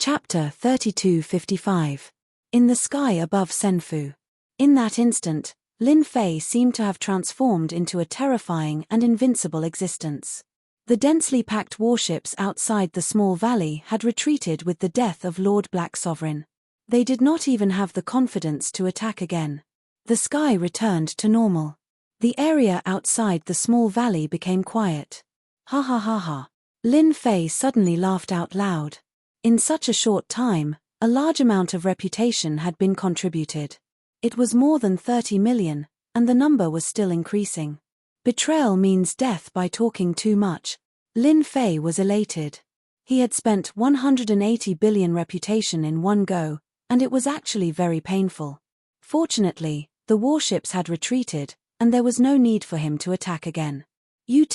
Chapter 3255. In the sky above Senfu. In that instant, Lin Fei seemed to have transformed into a terrifying and invincible existence. The densely packed warships outside the small valley had retreated with the death of Lord Black Sovereign. They did not even have the confidence to attack again. The sky returned to normal. The area outside the small valley became quiet. Ha ha ha ha. Lin Fei suddenly laughed out loud. In such a short time, a large amount of reputation had been contributed. It was more than 30 million, and the number was still increasing. Betrayal means death by talking too much. Lin Fei was elated. He had spent 180 billion reputation in one go, and it was actually very painful. Fortunately, the warships had retreated, and there was no need for him to attack again. You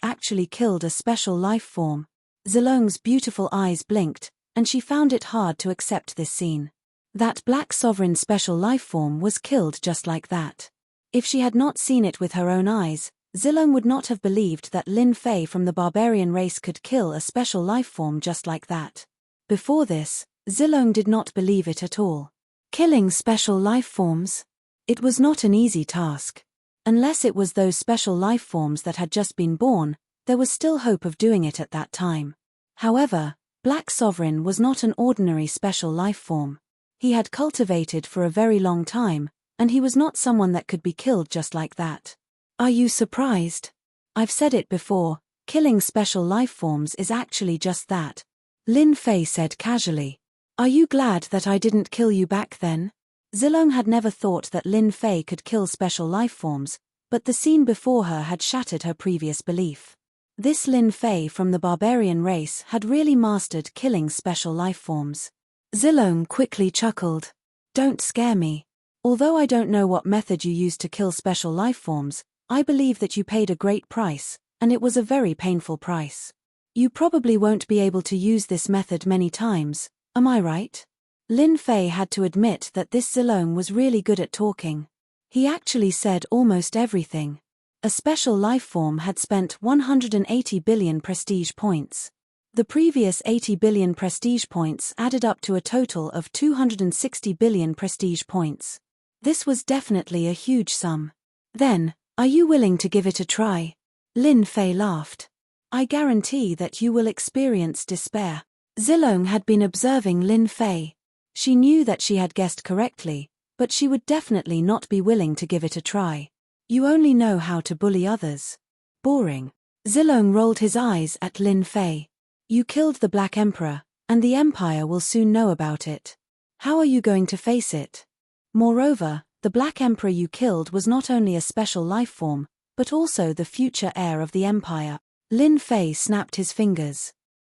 actually killed a special life form. Zilong's beautiful eyes blinked, and she found it hard to accept this scene. That Black Sovereign special life form was killed just like that. If she had not seen it with her own eyes, Zilong would not have believed that Lin Fei from the barbarian race could kill a special life form just like that. Before this, Zilong did not believe it at all. Killing special life forms? It was not an easy task. Unless it was those special life forms that had just been born, there was still hope of doing it at that time. However, Black Sovereign was not an ordinary special life form. He had cultivated for a very long time, and he was not someone that could be killed just like that. Are you surprised? I've said it before, killing special life forms is actually just that. Lin Fei said casually. Are you glad that I didn't kill you back then? Zilong had never thought that Lin Fei could kill special life forms, but the scene before her had shattered her previous belief. This Lin Fei from the barbarian race had really mastered killing special life forms. Zilong quickly chuckled. Don't scare me. Although I don't know what method you used to kill special life forms, I believe that you paid a great price, and it was a very painful price. You probably won't be able to use this method many times, am I right? Lin Fei had to admit that this Zilong was really good at talking. He actually said almost everything. A special life form had spent 180 billion prestige points. The previous 80 billion prestige points added up to a total of 260 billion prestige points. This was definitely a huge sum. Then, are you willing to give it a try? Lin Fei laughed. I guarantee that you will experience despair. Zilong had been observing Lin Fei. She knew that she had guessed correctly, but she would definitely not be willing to give it a try. You only know how to bully others. Boring. Zilong rolled his eyes at Lin Fei. You killed the Black Emperor, and the Empire will soon know about it. How are you going to face it? Moreover, the Black Emperor you killed was not only a special life form, but also the future heir of the Empire. Lin Fei snapped his fingers.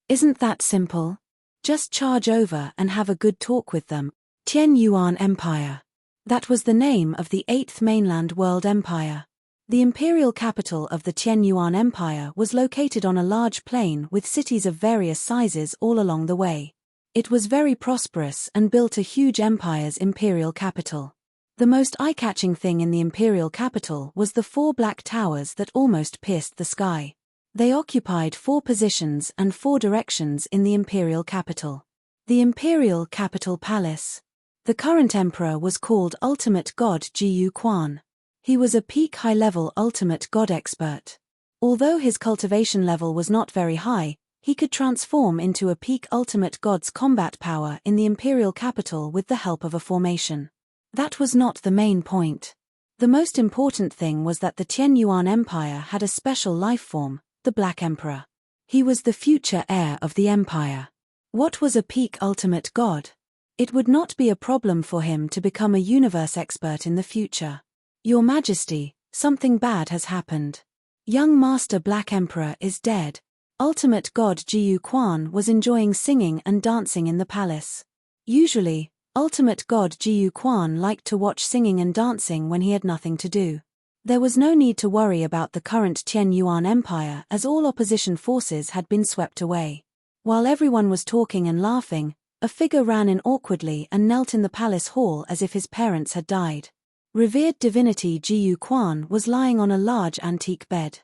Isn't that simple? Just charge over and have a good talk with them. Tian Yuan Empire. That was the name of the 8th mainland world empire. The imperial capital of the Tian Yuan Empire was located on a large plain with cities of various sizes all along the way. It was very prosperous and built a huge empire's imperial capital. The most eye-catching thing in the imperial capital was the 4 black towers that almost pierced the sky. They occupied 4 positions and 4 directions in the imperial capital. The imperial capital palace. The current emperor was called Ultimate God Jiyu Quan. He was a peak high-level Ultimate God expert. Although his cultivation level was not very high, he could transform into a peak Ultimate God's combat power in the imperial capital with the help of a formation. That was not the main point. The most important thing was that the Tian Yuan Empire had a special life form, the Black Emperor. He was the future heir of the empire. What was a peak Ultimate God? It would not be a problem for him to become a universe expert in the future. Your Majesty, something bad has happened. Young Master Black Emperor is dead. Ultimate God Jiyu Quan was enjoying singing and dancing in the palace. Usually, Ultimate God Jiyu Quan liked to watch singing and dancing when he had nothing to do. There was no need to worry about the current Tian Yuan Empire as all opposition forces had been swept away. While everyone was talking and laughing, a figure ran in awkwardly and knelt in the palace hall as if his parents had died. Revered divinity Jiyu Quan was lying on a large antique bed.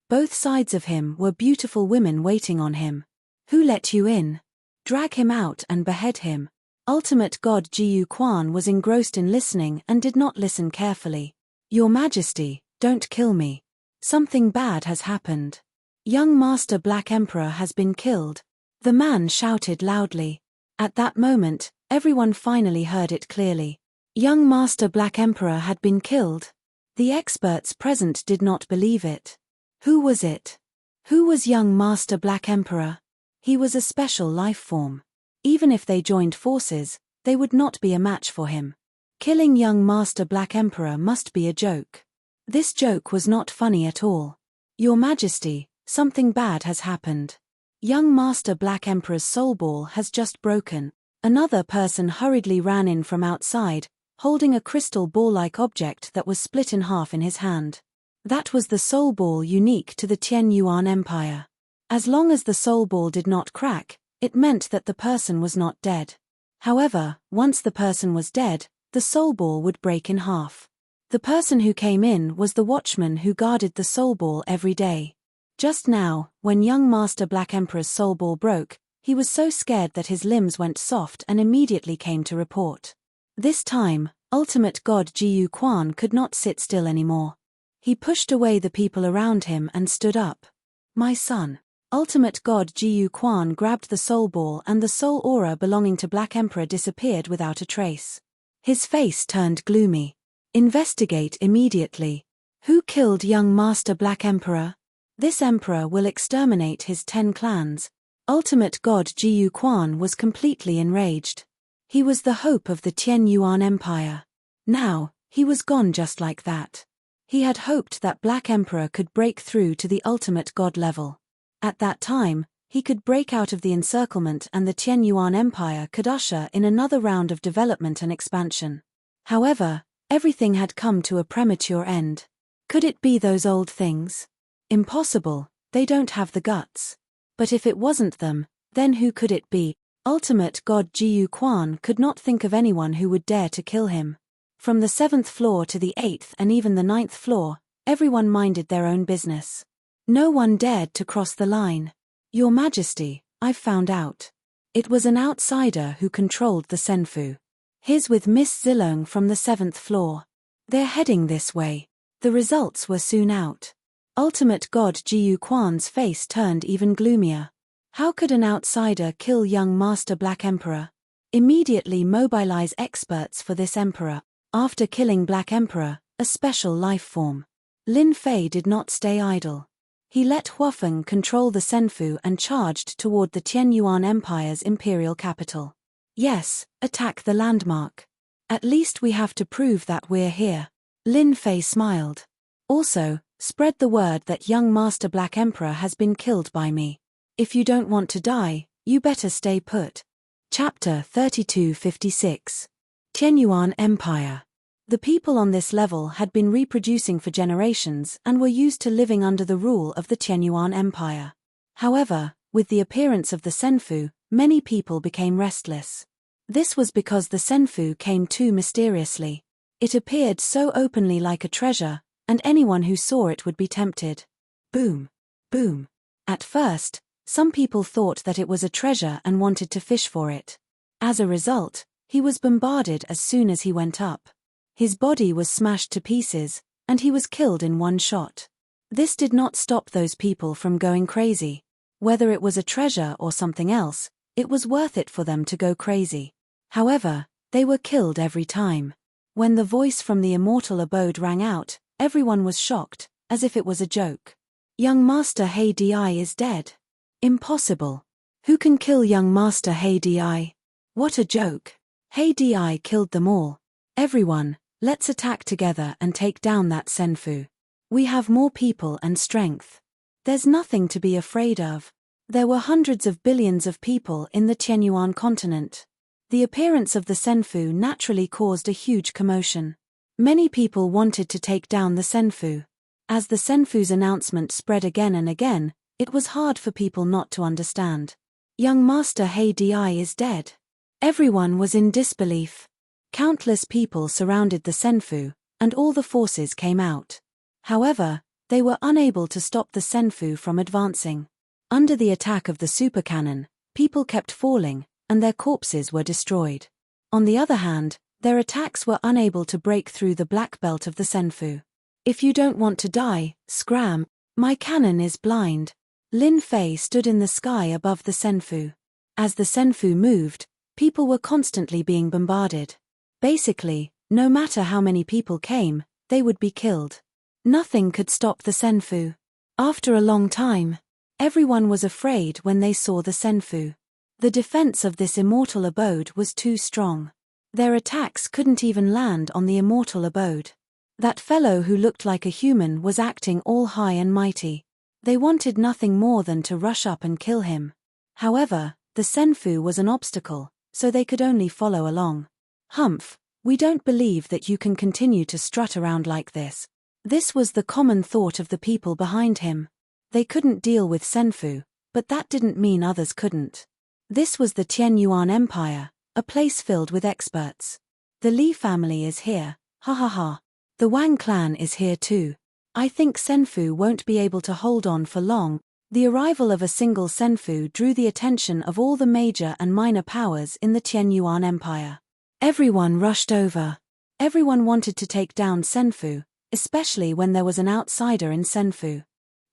Both sides of him were beautiful women waiting on him. Who let you in? Drag him out and behead him. Ultimate God Jiu Quan was engrossed in listening and did not listen carefully. Your Majesty, don't kill me. Something bad has happened. Young Master Black Emperor has been killed. The man shouted loudly. At that moment, everyone finally heard it clearly. Young Master Black Emperor had been killed. The experts present did not believe it. Who was it? Who was young Master Black Emperor? He was a special life form. Even if they joined forces, they would not be a match for him. Killing young Master Black Emperor must be a joke. This joke was not funny at all. Your Majesty, something bad has happened. Young Master Black Emperor's soul ball has just broken. Another person hurriedly ran in from outside, holding a crystal ball-like object that was split in half in his hand. That was the soul ball unique to the Tian Yuan Empire. As long as the soul ball did not crack, it meant that the person was not dead. However, once the person was dead, the soul ball would break in half. The person who came in was the watchman who guarded the soul ball every day. Just now, when young Master Black Emperor's soul ball broke, he was so scared that his limbs went soft and immediately came to report. This time, Ultimate God Jiu Quan could not sit still anymore. He pushed away the people around him and stood up. My son. Ultimate God Jiu Quan grabbed the soul ball and the soul aura belonging to Black Emperor disappeared without a trace. His face turned gloomy. Investigate immediately. Who killed young Master Black Emperor? This emperor will exterminate his 10 clans. Ultimate God Jiu Quan was completely enraged. He was the hope of the Tian Yuan Empire. Now, he was gone just like that. He had hoped that Black Emperor could break through to the ultimate god level. At that time, he could break out of the encirclement and the Tian Yuan Empire could usher in another round of development and expansion. However, everything had come to a premature end. Could it be those old things? Impossible, they don't have the guts. But if it wasn't them, then who could it be? Ultimate God Jiu Quan could not think of anyone who would dare to kill him. From the 7th floor to the 8th and even the 9th floor, everyone minded their own business. No one dared to cross the line. Your Majesty, I've found out. It was an outsider who controlled the Senfu. He's with Miss Zilong from the 7th floor. They're heading this way. The results were soon out. Ultimate God Jiu Quan's face turned even gloomier. How could an outsider kill young Master Black Emperor? Immediately mobilize experts for this emperor. After killing Black Emperor, a special life form. Lin Fei did not stay idle. He let Huafeng control the Senfu and charged toward the Tian Yuan Empire's imperial capital. Yes, attack the landmark. At least we have to prove that we're here. Lin Fei smiled. Also, spread the word that young Master Black Emperor has been killed by me. If you don't want to die, you better stay put. Chapter 3256. Tianyuan Empire. The people on this level had been reproducing for generations and were used to living under the rule of the Tianyuan Empire. However, with the appearance of the Senfu, many people became restless. This was because the Senfu came too mysteriously. It appeared so openly like a treasure, and anyone who saw it would be tempted. Boom. Boom. At first, some people thought that it was a treasure and wanted to fish for it. As a result, he was bombarded as soon as he went up. His body was smashed to pieces, and he was killed in one shot. This did not stop those people from going crazy. Whether it was a treasure or something else, it was worth it for them to go crazy. However, they were killed every time. When the voice from the immortal abode rang out, everyone was shocked, as if it was a joke. Young Master Hei Di is dead. Impossible. Who can kill young Master Hei Di? What a joke. Hei Di killed them all. Everyone, let's attack together and take down that Senfu. We have more people and strength. There's nothing to be afraid of. There were hundreds of billions of people in the Tianyuan continent. The appearance of the Senfu naturally caused a huge commotion. Many people wanted to take down the Senfu. As the Senfu's announcement spread again and again, it was hard for people not to understand. Young Master Hei Di is dead. Everyone was in disbelief. Countless people surrounded the Senfu, and all the forces came out. However, they were unable to stop the Senfu from advancing. Under the attack of the supercannon, People kept falling, and their corpses were destroyed. On the other hand, their attacks were unable to break through the black belt of the Senfu. If you don't want to die, scram. My cannon is blind. Lin Fei stood in the sky above the Senfu. As the Senfu moved, people were constantly being bombarded. Basically, no matter how many people came, they would be killed. Nothing could stop the Senfu. After a long time, everyone was afraid when they saw the Senfu. The defense of this immortal abode was too strong. Their attacks couldn't even land on the immortal abode. That fellow who looked like a human was acting all high and mighty. They wanted nothing more than to rush up and kill him. However, the Senfu was an obstacle, so they could only follow along. Humph, we don't believe that you can continue to strut around like this. This was the common thought of the people behind him. They couldn't deal with Senfu, but that didn't mean others couldn't. This was the Tianyuan Empire, a place filled with experts. The Li family is here, ha ha ha. The Wang clan is here too. I think Senfu won't be able to hold on for long. The arrival of a single Senfu drew the attention of all the major and minor powers in the Tianyuan Empire. Everyone rushed over. Everyone wanted to take down Senfu, especially when there was an outsider in Senfu.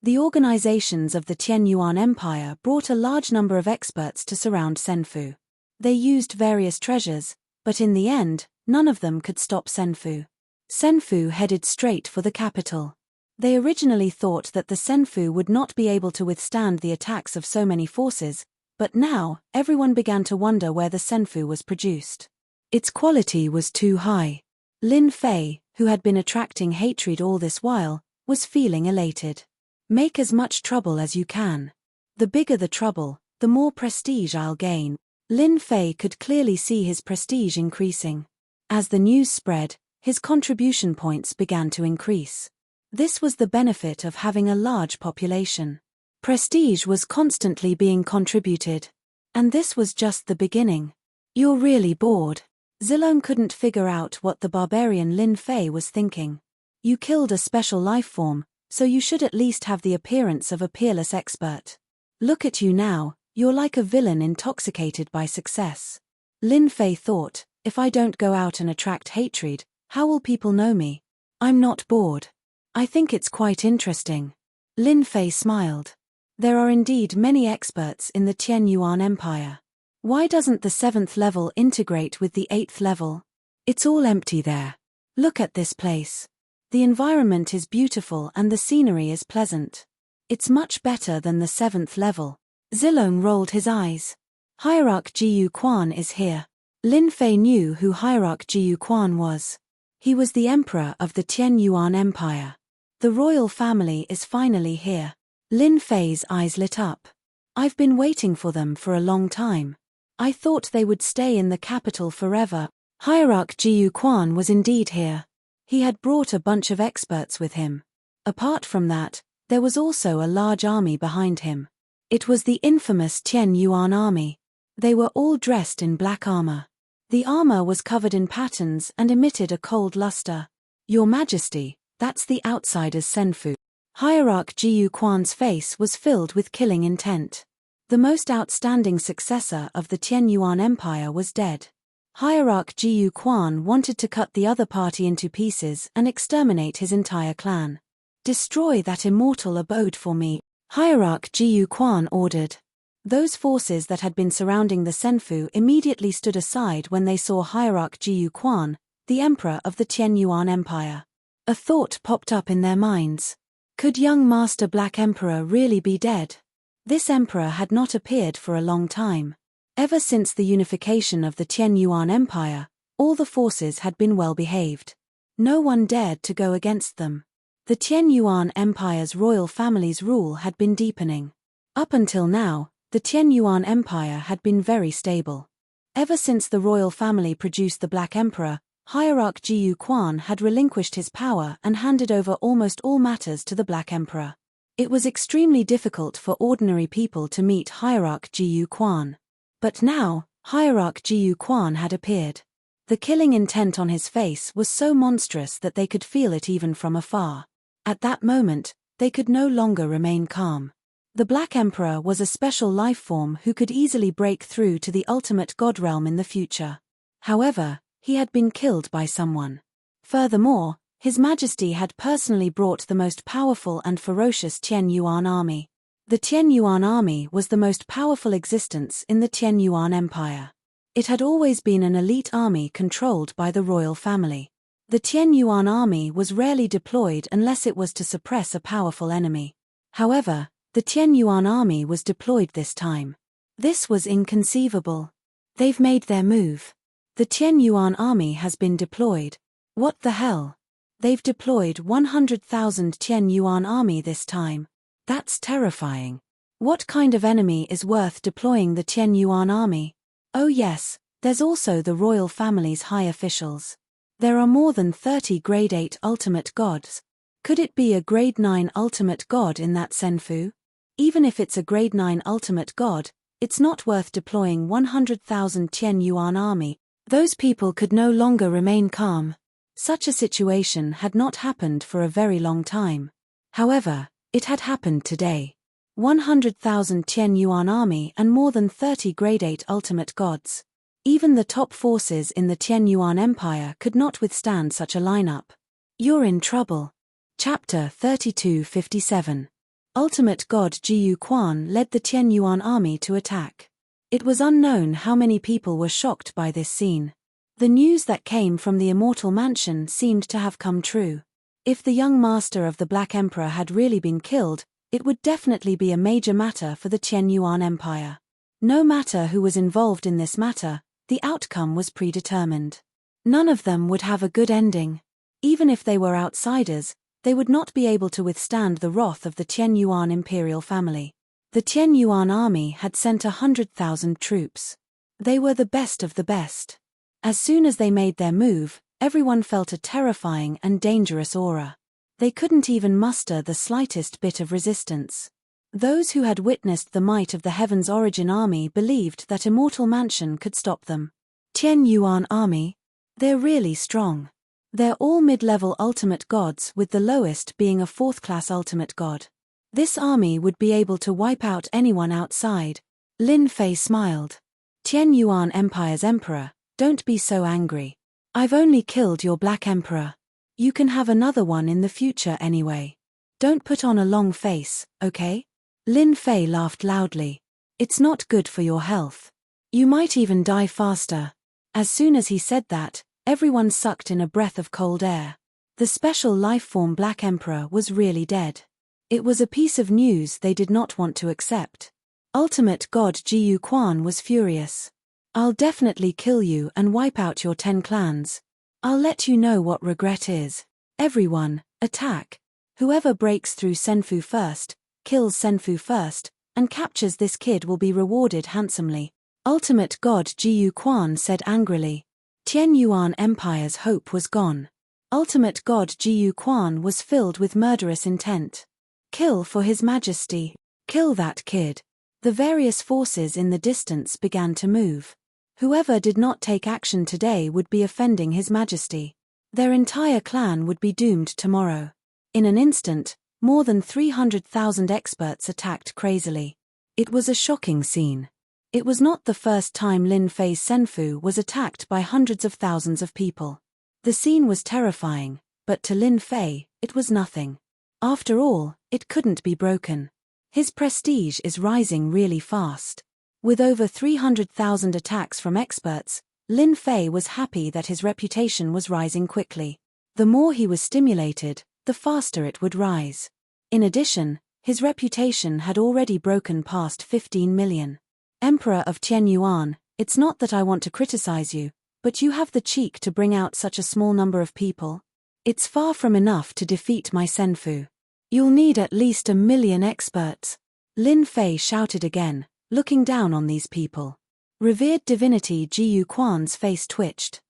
The organizations of the Tianyuan Empire brought a large number of experts to surround Senfu. They used various treasures, but in the end, none of them could stop Senfu. Senfu headed straight for the capital. They originally thought that the Senfu would not be able to withstand the attacks of so many forces, but now, everyone began to wonder where the Senfu was produced. Its quality was too high. Lin Fei, who had been attracting hatred all this while, was feeling elated. Make as much trouble as you can. The bigger the trouble, the more prestige I'll gain. Lin Fei could clearly see his prestige increasing. As the news spread, his contribution points began to increase. This was the benefit of having a large population. Prestige was constantly being contributed. And this was just the beginning. You're really bored. Zilong couldn't figure out what the barbarian Lin Fei was thinking. You killed a special life form, so you should at least have the appearance of a peerless expert. Look at you now, you're like a villain intoxicated by success. Lin Fei thought, if I don't go out and attract hatred, how will people know me? I'm not bored. I think it's quite interesting. Lin Fei smiled. There are indeed many experts in the Tianyuan Empire. Why doesn't the 7th level integrate with the 8th level? It's all empty there. Look at this place. The environment is beautiful and the scenery is pleasant. It's much better than the 7th level. Zilong rolled his eyes. Hierarch Jiyu Quan is here. Lin Fei knew who Hierarch Jiyu Quan was. He was the emperor of the Tianyuan Empire. The royal family is finally here. Lin Fei's eyes lit up. I've been waiting for them for a long time. I thought they would stay in the capital forever. Hierarch Jiyu Quan was indeed here. He had brought a bunch of experts with him. Apart from that, there was also a large army behind him. It was the infamous Tianyuan army. They were all dressed in black armor. The armor was covered in patterns and emitted a cold luster. Your Majesty, that's the outsider's Senfu. Hierarch Jiyu Quan's face was filled with killing intent. The most outstanding successor of the Tianyuan Empire was dead. Hierarch Jiyu Quan wanted to cut the other party into pieces and exterminate his entire clan. Destroy that immortal abode for me, Hierarch Jiyu Quan ordered. Those forces that had been surrounding the Senfu immediately stood aside when they saw Hierarch Jiyu Quan, the emperor of the Tianyuan Empire. A thought popped up in their minds. Could young Master Black Emperor really be dead? This emperor had not appeared for a long time. Ever since the unification of the Tianyuan Empire, all the forces had been well behaved. No one dared to go against them. The Tianyuan Empire's royal family's rule had been deepening. Up until now, the Tianyuan Empire had been very stable. Ever since the royal family produced the Black Emperor, Hierarch Jiyu Quan had relinquished his power and handed over almost all matters to the Black Emperor. It was extremely difficult for ordinary people to meet Hierarch Jiyu Quan. But now, Hierarch Jiyu Quan had appeared. The killing intent on his face was so monstrous that they could feel it even from afar. At that moment, they could no longer remain calm. The Black Emperor was a special life form who could easily break through to the ultimate god realm in the future. However, he had been killed by someone. Furthermore, His Majesty had personally brought the most powerful and ferocious Tian Yuan army. The Tian Yuan army was the most powerful existence in the Tian Yuan Empire. It had always been an elite army controlled by the royal family. The Tian Yuan army was rarely deployed unless it was to suppress a powerful enemy. However, the Tian Yuan army was deployed this time. This was inconceivable. They've made their move. The Tian Yuan army has been deployed. What the hell? They've deployed 100,000 Tian Yuan army this time. That's terrifying. What kind of enemy is worth deploying the Tian Yuan army? Oh yes, there's also the royal family's high officials. There are more than 30 grade 8 ultimate gods. Could it be a grade 9 ultimate god in that Senfu? Even if it's a grade 9 ultimate god, it's not worth deploying 100,000 Tian Yuan army. Those people could no longer remain calm. Such a situation had not happened for a very long time. However, it had happened today. 100,000 Tian Yuan army and more than 30 grade 8 ultimate gods. Even the top forces in the Tian Yuan Empire could not withstand such a lineup. You're in trouble. Chapter 3257. Ultimate God Jiyu Quan led the Tian Yuan army to attack. It was unknown how many people were shocked by this scene. The news that came from the Immortal Mansion seemed to have come true. If the young master of the Black Emperor had really been killed, it would definitely be a major matter for the Tian Yuan Empire. No matter who was involved in this matter, the outcome was predetermined. None of them would have a good ending. Even if they were outsiders, they would not be able to withstand the wrath of the Tian Yuan imperial family. The Tian Yuan army had sent 100,000 troops. They were the best of the best. As soon as they made their move, everyone felt a terrifying and dangerous aura. They couldn't even muster the slightest bit of resistance. Those who had witnessed the might of the Heaven's Origin army believed that Immortal Mansion could stop them. Tian Yuan army? They're really strong. They're all mid-level ultimate gods, with the lowest being a 4th-class ultimate god. This army would be able to wipe out anyone outside. Lin Fei smiled. Tian Yuan Empire's emperor, don't be so angry. I've only killed your Black Emperor. You can have another one in the future anyway. Don't put on a long face, okay? Lin Fei laughed loudly. It's not good for your health. You might even die faster. As soon as he said that, everyone sucked in a breath of cold air. The special life form Black Emperor was really dead. It was a piece of news they did not want to accept. Ultimate God Jiyu Quan was furious. I'll definitely kill you and wipe out your 10 clans. I'll let you know what regret is. Everyone, attack. Whoever breaks through Senfu first, kills Senfu first, and captures this kid will be rewarded handsomely. Ultimate God Jiyu Quan said angrily. Tian Yuan Empire's hope was gone. Ultimate God Jiyu Quan was filled with murderous intent. Kill for His Majesty. Kill that kid. The various forces in the distance began to move. Whoever did not take action today would be offending His Majesty. Their entire clan would be doomed tomorrow. In an instant, more than 300,000 experts attacked crazily. It was a shocking scene. It was not the first time Lin Fei's Senfu was attacked by hundreds of thousands of people. The scene was terrifying, but to Lin Fei, it was nothing. After all, it couldn't be broken. His prestige is rising really fast. With over 300,000 attacks from experts, Lin Fei was happy that his reputation was rising quickly. The more he was stimulated, the faster it would rise. In addition, his reputation had already broken past 15 million. Emperor of Tian Yuan, it's not that I want to criticize you, but you have the cheek to bring out such a small number of people. It's far from enough to defeat my Senfu. You'll need at least 1 million experts. Lin Fei shouted again, looking down on these people. Revered divinity Jiyu Quan's face twitched.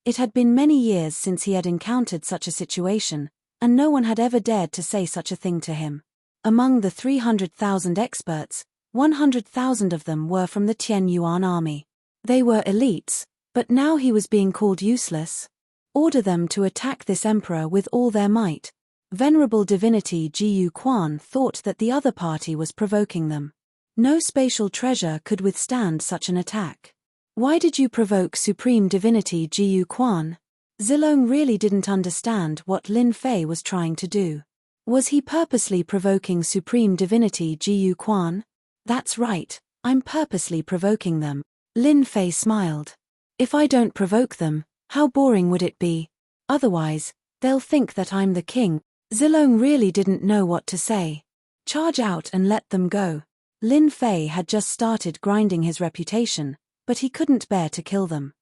It had been many years since he had encountered such a situation, and no one had ever dared to say such a thing to him. Among the 300,000 experts, 100,000 of them were from the Tian Yuan army. They were elites, but now he was being called useless. Order them to attack this emperor with all their might. Venerable Divinity Jiyu Quan thought that the other party was provoking them. No spatial treasure could withstand such an attack. Why did you provoke Supreme Divinity Jiyu Quan? Zilong really didn't understand what Lin Fei was trying to do. Was he purposely provoking Supreme Divinity Jiyu Quan? That's right, I'm purposely provoking them. Lin Fei smiled. If I don't provoke them, how boring would it be? Otherwise, they'll think that I'm the king. Zilong really didn't know what to say. Charge out and let them go. Lin Fei had just started grinding his reputation, but he couldn't bear to kill them.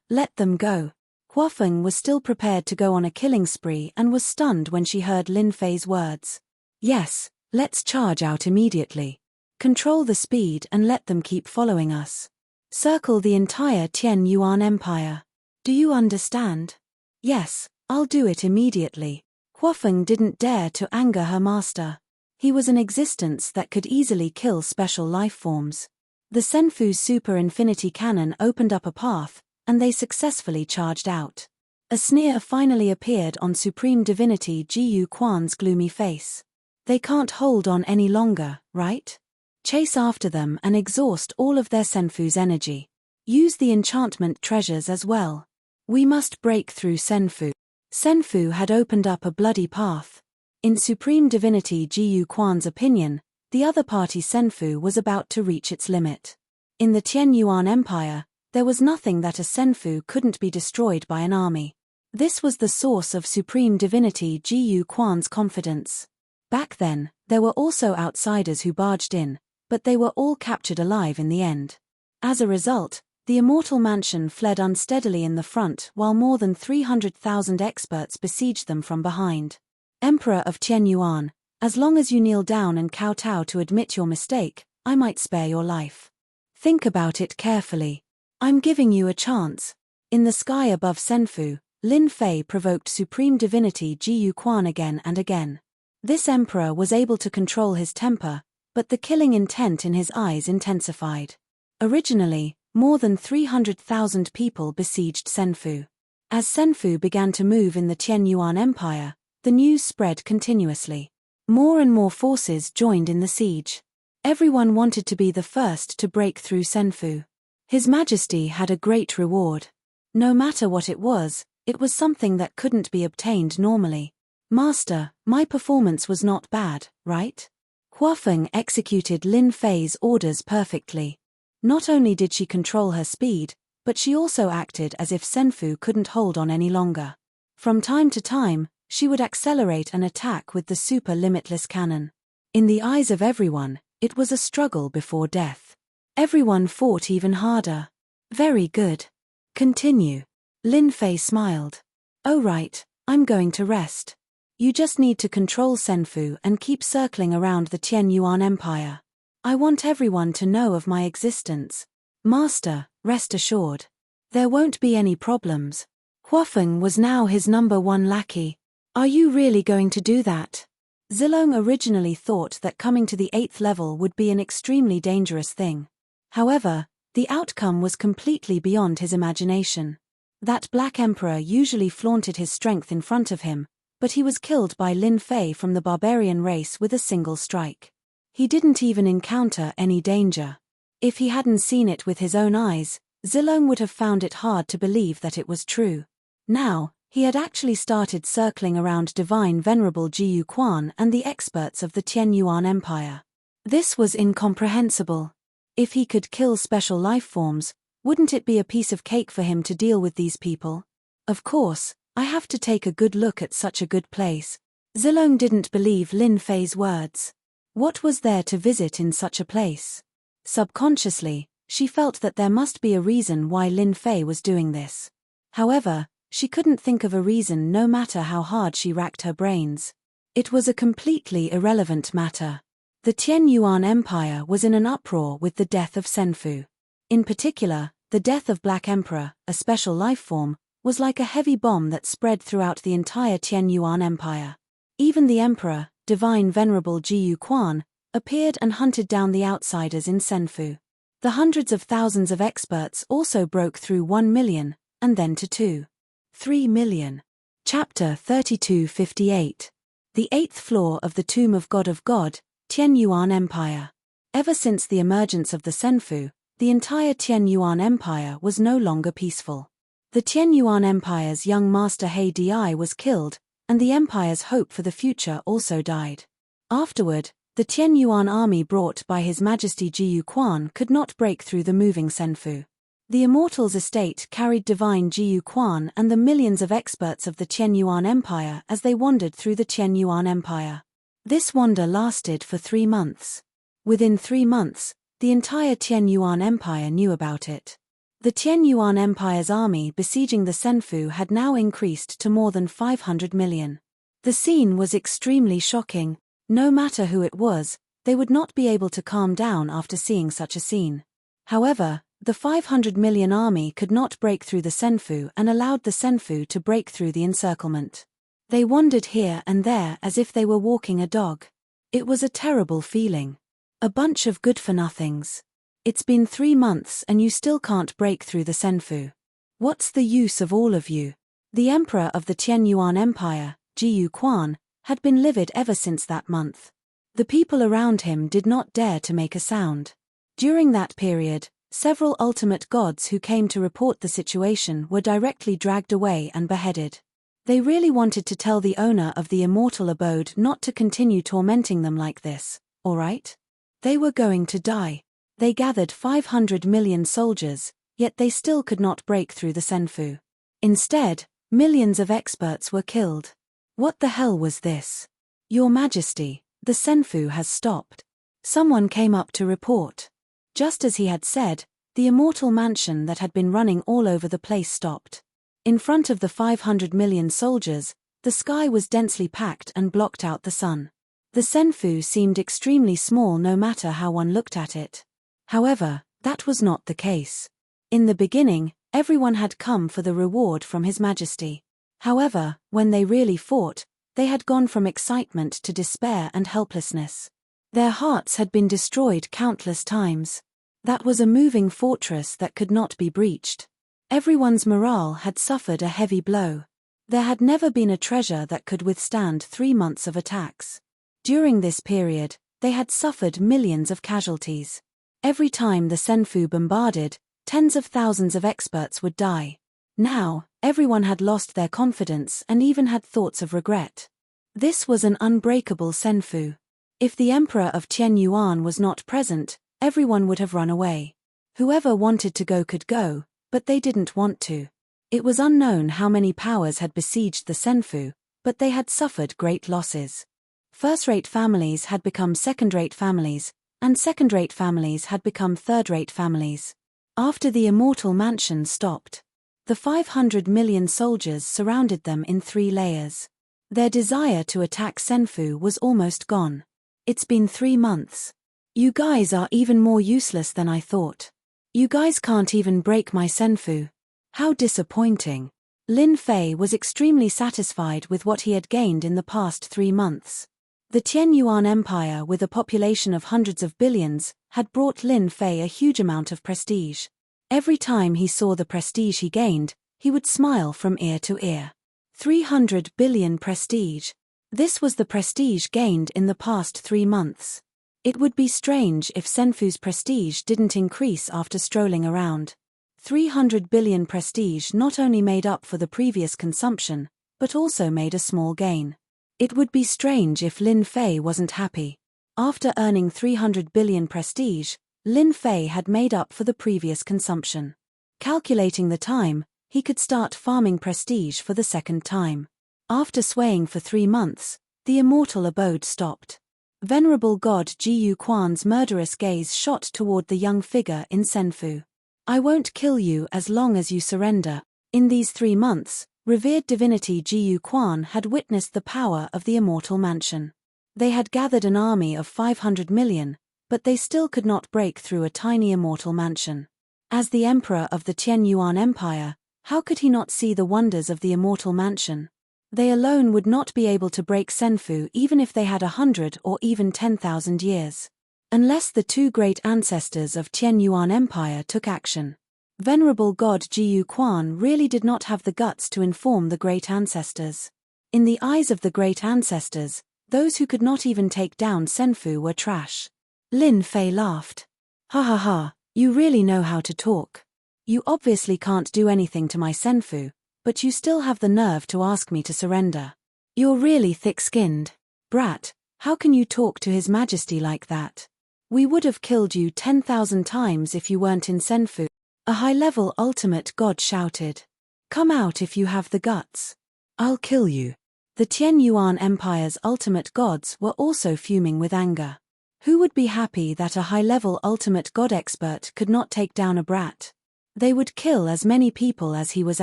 Let them go. Huafeng was still prepared to go on a killing spree and was stunned when she heard Lin Fei's words. Yes, let's charge out immediately. Control the speed and let them keep following us. Circle the entire Tian Yuan Empire. Do you understand? Yes, I'll do it immediately. Huafeng didn't dare to anger her master. He was an existence that could easily kill special life forms. The Senfu's super infinity cannon opened up a path, and they successfully charged out. A sneer finally appeared on Supreme Divinity Jiyu Quan's gloomy face. They can't hold on any longer, right? Chase after them and exhaust all of their Senfu's energy. Use the enchantment treasures as well. We must break through Senfu. Senfu had opened up a bloody path. In Supreme Divinity Jiyu Quan's opinion, the other party Senfu was about to reach its limit. In the Tian Yuan Empire, there was nothing that a Senfu couldn't be destroyed by an army. This was the source of Supreme Divinity Jiyu Quan's confidence. Back then, there were also outsiders who barged in, but they were all captured alive in the end. As a result, the Immortal Mansion fled unsteadily in the front while more than 300,000 experts besieged them from behind. Emperor of Tian Yuan, as long as you kneel down and kowtow to admit your mistake, I might spare your life. Think about it carefully. I'm giving you a chance. In the sky above Senfu, Lin Fei provoked Supreme Divinity Jiyu Quan again and again. This emperor was able to control his temper, but the killing intent in his eyes intensified. Originally, more than 300,000 people besieged Senfu. As Senfu began to move in the Tian Yuan Empire, the news spread continuously. More and more forces joined in the siege. Everyone wanted to be the first to break through Senfu. His Majesty had a great reward. No matter what it was something that couldn't be obtained normally. Master, my performance was not bad, right? Huafeng executed Lin Fei's orders perfectly. Not only did she control her speed, but she also acted as if Senfu couldn't hold on any longer. From time to time, she would accelerate an attack with the super limitless cannon. In the eyes of everyone, it was a struggle before death. Everyone fought even harder. Very good. Continue. Lin Fei smiled. Oh right, I'm going to rest. You just need to control Senfu and keep circling around the Tian Yuan Empire. I want everyone to know of my existence. Master, rest assured. There won't be any problems. Huafeng was now his #1 lackey. Are you really going to do that? Zilong originally thought that coming to the 8th level would be an extremely dangerous thing. However, the outcome was completely beyond his imagination. That Black Emperor usually flaunted his strength in front of him, but he was killed by Lin Fei from the barbarian race with a single strike. He didn't even encounter any danger. If he hadn't seen it with his own eyes, Zilong would have found it hard to believe that it was true. Now, he had actually started circling around Divine Venerable Jiyu Quan and the experts of the Tian Yuan Empire. This was incomprehensible. If he could kill special life forms, wouldn't it be a piece of cake for him to deal with these people? Of course, I have to take a good look at such a good place. Zilong didn't believe Lin Fei's words. What was there to visit in such a place? Subconsciously, she felt that there must be a reason why Lin Fei was doing this. However, she couldn't think of a reason no matter how hard she racked her brains. It was a completely irrelevant matter. The Tian Yuan Empire was in an uproar with the death of Senfu. In particular, the death of Black Emperor, a special life form, was like a heavy bomb that spread throughout the entire Tian Yuan Empire. Even the Emperor, Divine Venerable Jiyu Quan, appeared and hunted down the outsiders in Senfu. The hundreds of thousands of experts also broke through 1 million, and then to 2. 3 million. Chapter 3258. The 8th floor of the Tomb of God, Tianyuan Empire. Ever since the emergence of the Senfu, the entire Tianyuan Empire was no longer peaceful. The Tianyuan Empire's young master He Di was killed, and the empire's hope for the future also died. Afterward, the Tianyuan army brought by His Majesty Jiyu Quan could not break through the moving Senfu. The Immortal's estate carried divine Jiyu Quan and the millions of experts of the Tianyuan Empire as they wandered through the Tianyuan Empire. This wander lasted for 3 months. Within 3 months, the entire Tianyuan Empire knew about it. The Tianyuan Empire's army besieging the Senfu had now increased to more than 500 million. The scene was extremely shocking. No matter who it was, they would not be able to calm down after seeing such a scene. However, the 500 million army could not break through the Senfu and allowed the Senfu to break through the encirclement. They wandered here and there as if they were walking a dog. It was a terrible feeling. A bunch of good-for-nothings. It's been 3 months and you still can't break through the Senfu. What's the use of all of you? The emperor of the Tianyuan Empire, Jiyu Quan, had been livid ever since that month. The people around him did not dare to make a sound. During that period, several ultimate gods who came to report the situation were directly dragged away and beheaded. They really wanted to tell the owner of the immortal abode not to continue tormenting them like this, alright? They were going to die. They gathered 500 million soldiers, yet they still could not break through the Senfu. Instead, millions of experts were killed. What the hell was this? Your Majesty, the Senfu has stopped. Someone came up to report. Just as he had said, the immortal mansion that had been running all over the place stopped. In front of the 500 million soldiers, the sky was densely packed and blocked out the sun. The Senfu seemed extremely small no matter how one looked at it. However, that was not the case. In the beginning, everyone had come for the reward from His Majesty. However, when they really fought, they had gone from excitement to despair and helplessness. Their hearts had been destroyed countless times. That was a moving fortress that could not be breached. Everyone's morale had suffered a heavy blow. There had never been a treasure that could withstand 3 months of attacks. During this period, they had suffered millions of casualties. Every time the Senfu bombarded, tens of thousands of experts would die. Now, everyone had lost their confidence and even had thoughts of regret. This was an unbreakable Senfu. If the Emperor of Tianyuan was not present, everyone would have run away. Whoever wanted to go could go, but they didn't want to. It was unknown how many powers had besieged the Senfu, but they had suffered great losses. First-rate families had become second-rate families, and second-rate families had become third-rate families. After the immortal mansion stopped, the 500 million soldiers surrounded them in 3 layers. Their desire to attack Senfu was almost gone. It's been 3 months. You guys are even more useless than I thought. You guys can't even break my Senfu. How disappointing. Lin Fei was extremely satisfied with what he had gained in the past 3 months. The Tianyuan Empire, with a population of hundreds of billions, had brought Lin Fei a huge amount of prestige. Every time he saw the prestige he gained, he would smile from ear to ear. 300 billion prestige. This was the prestige gained in the past 3 months. It would be strange if Senfu's prestige didn't increase after strolling around. 300 billion prestige not only made up for the previous consumption, but also made a small gain. It would be strange if Lin Fei wasn't happy. After earning 300 billion prestige, Lin Fei had made up for the previous consumption. Calculating the time, he could start farming prestige for the second time. After swaying for 3 months, the immortal abode stopped. Venerable God Jiyu Quan's murderous gaze shot toward the young figure in Senfu. I won't kill you as long as you surrender. In these 3 months, revered divinity Jiyu Quan had witnessed the power of the immortal mansion. They had gathered an army of 500 million, but they still could not break through a tiny immortal mansion. As the emperor of the Tianyuan Empire, how could he not see the wonders of the immortal mansion? They alone would not be able to break Senfu even if they had 100 or even 10,000 years. Unless the 2 great ancestors of Tianyuan Empire took action. Venerable God Jiyu Quan really did not have the guts to inform the great ancestors. In the eyes of the great ancestors, those who could not even take down Senfu were trash. Lin Fei laughed. Ha ha ha, you really know how to talk. You obviously can't do anything to my Senfu, but you still have the nerve to ask me to surrender. You're really thick-skinned. Brat, how can you talk to His Majesty like that? We would have killed you 10,000 times if you weren't in Senfu. A high-level ultimate god shouted. Come out if you have the guts. I'll kill you. The Tian Yuan Empire's ultimate gods were also fuming with anger. Who would be happy that a high-level ultimate god expert could not take down a brat? They would kill as many people as he was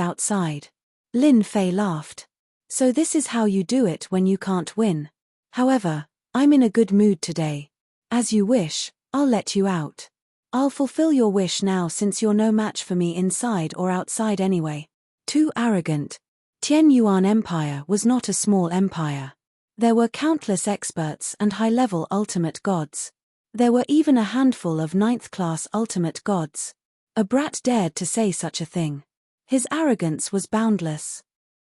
outside. Lin Fei laughed. So this is how you do it when you can't win. However, I'm in a good mood today. As you wish, I'll let you out. I'll fulfill your wish now since you're no match for me inside or outside anyway. Too arrogant. Tian Yuan Empire was not a small empire. There were countless experts and high-level ultimate gods. There were even a handful of 9th-class ultimate gods. A brat dared to say such a thing. His arrogance was boundless.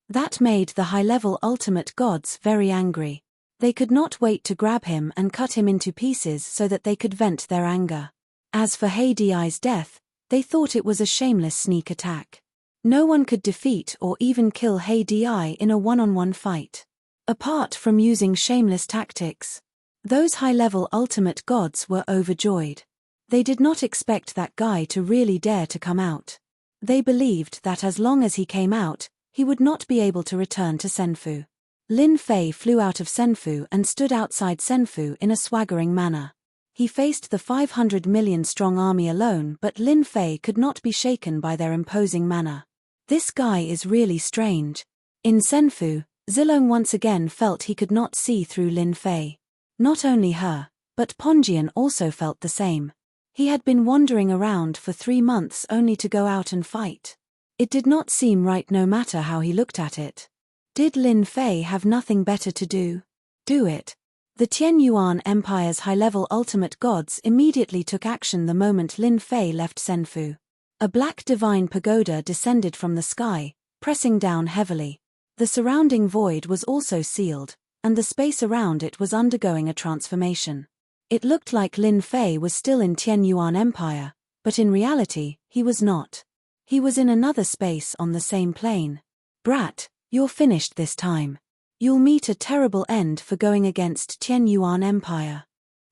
That made the high-level ultimate gods very angry. They could not wait to grab him and cut him into pieces so that they could vent their anger. As for Hei Di's death, they thought it was a shameless sneak attack. No one could defeat or even kill Hei Di in a one-on-one fight. Apart from using shameless tactics, those high-level ultimate gods were overjoyed. They did not expect that guy to really dare to come out. They believed that as long as he came out, he would not be able to return to Senfu. Lin Fei flew out of Senfu and stood outside Senfu in a swaggering manner. He faced the 500 million strong army alone, but Lin Fei could not be shaken by their imposing manner. This guy is really strange. In Senfu, Zilong once again felt he could not see through Lin Fei. Not only her, but Ponjian also felt the same. He had been wandering around for 3 months only to go out and fight. It did not seem right no matter how he looked at it. Did Lin Fei have nothing better to do? Do it. The Tian Yuan Empire's high-level ultimate gods immediately took action the moment Lin Fei left Senfu. A black divine pagoda descended from the sky, pressing down heavily. The surrounding void was also sealed, and the space around it was undergoing a transformation. It looked like Lin Fei was still in Tian Yuan Empire, but in reality, he was not. He was in another space on the same plane. Brat, you're finished this time. You'll meet a terrible end for going against Tian Yuan Empire.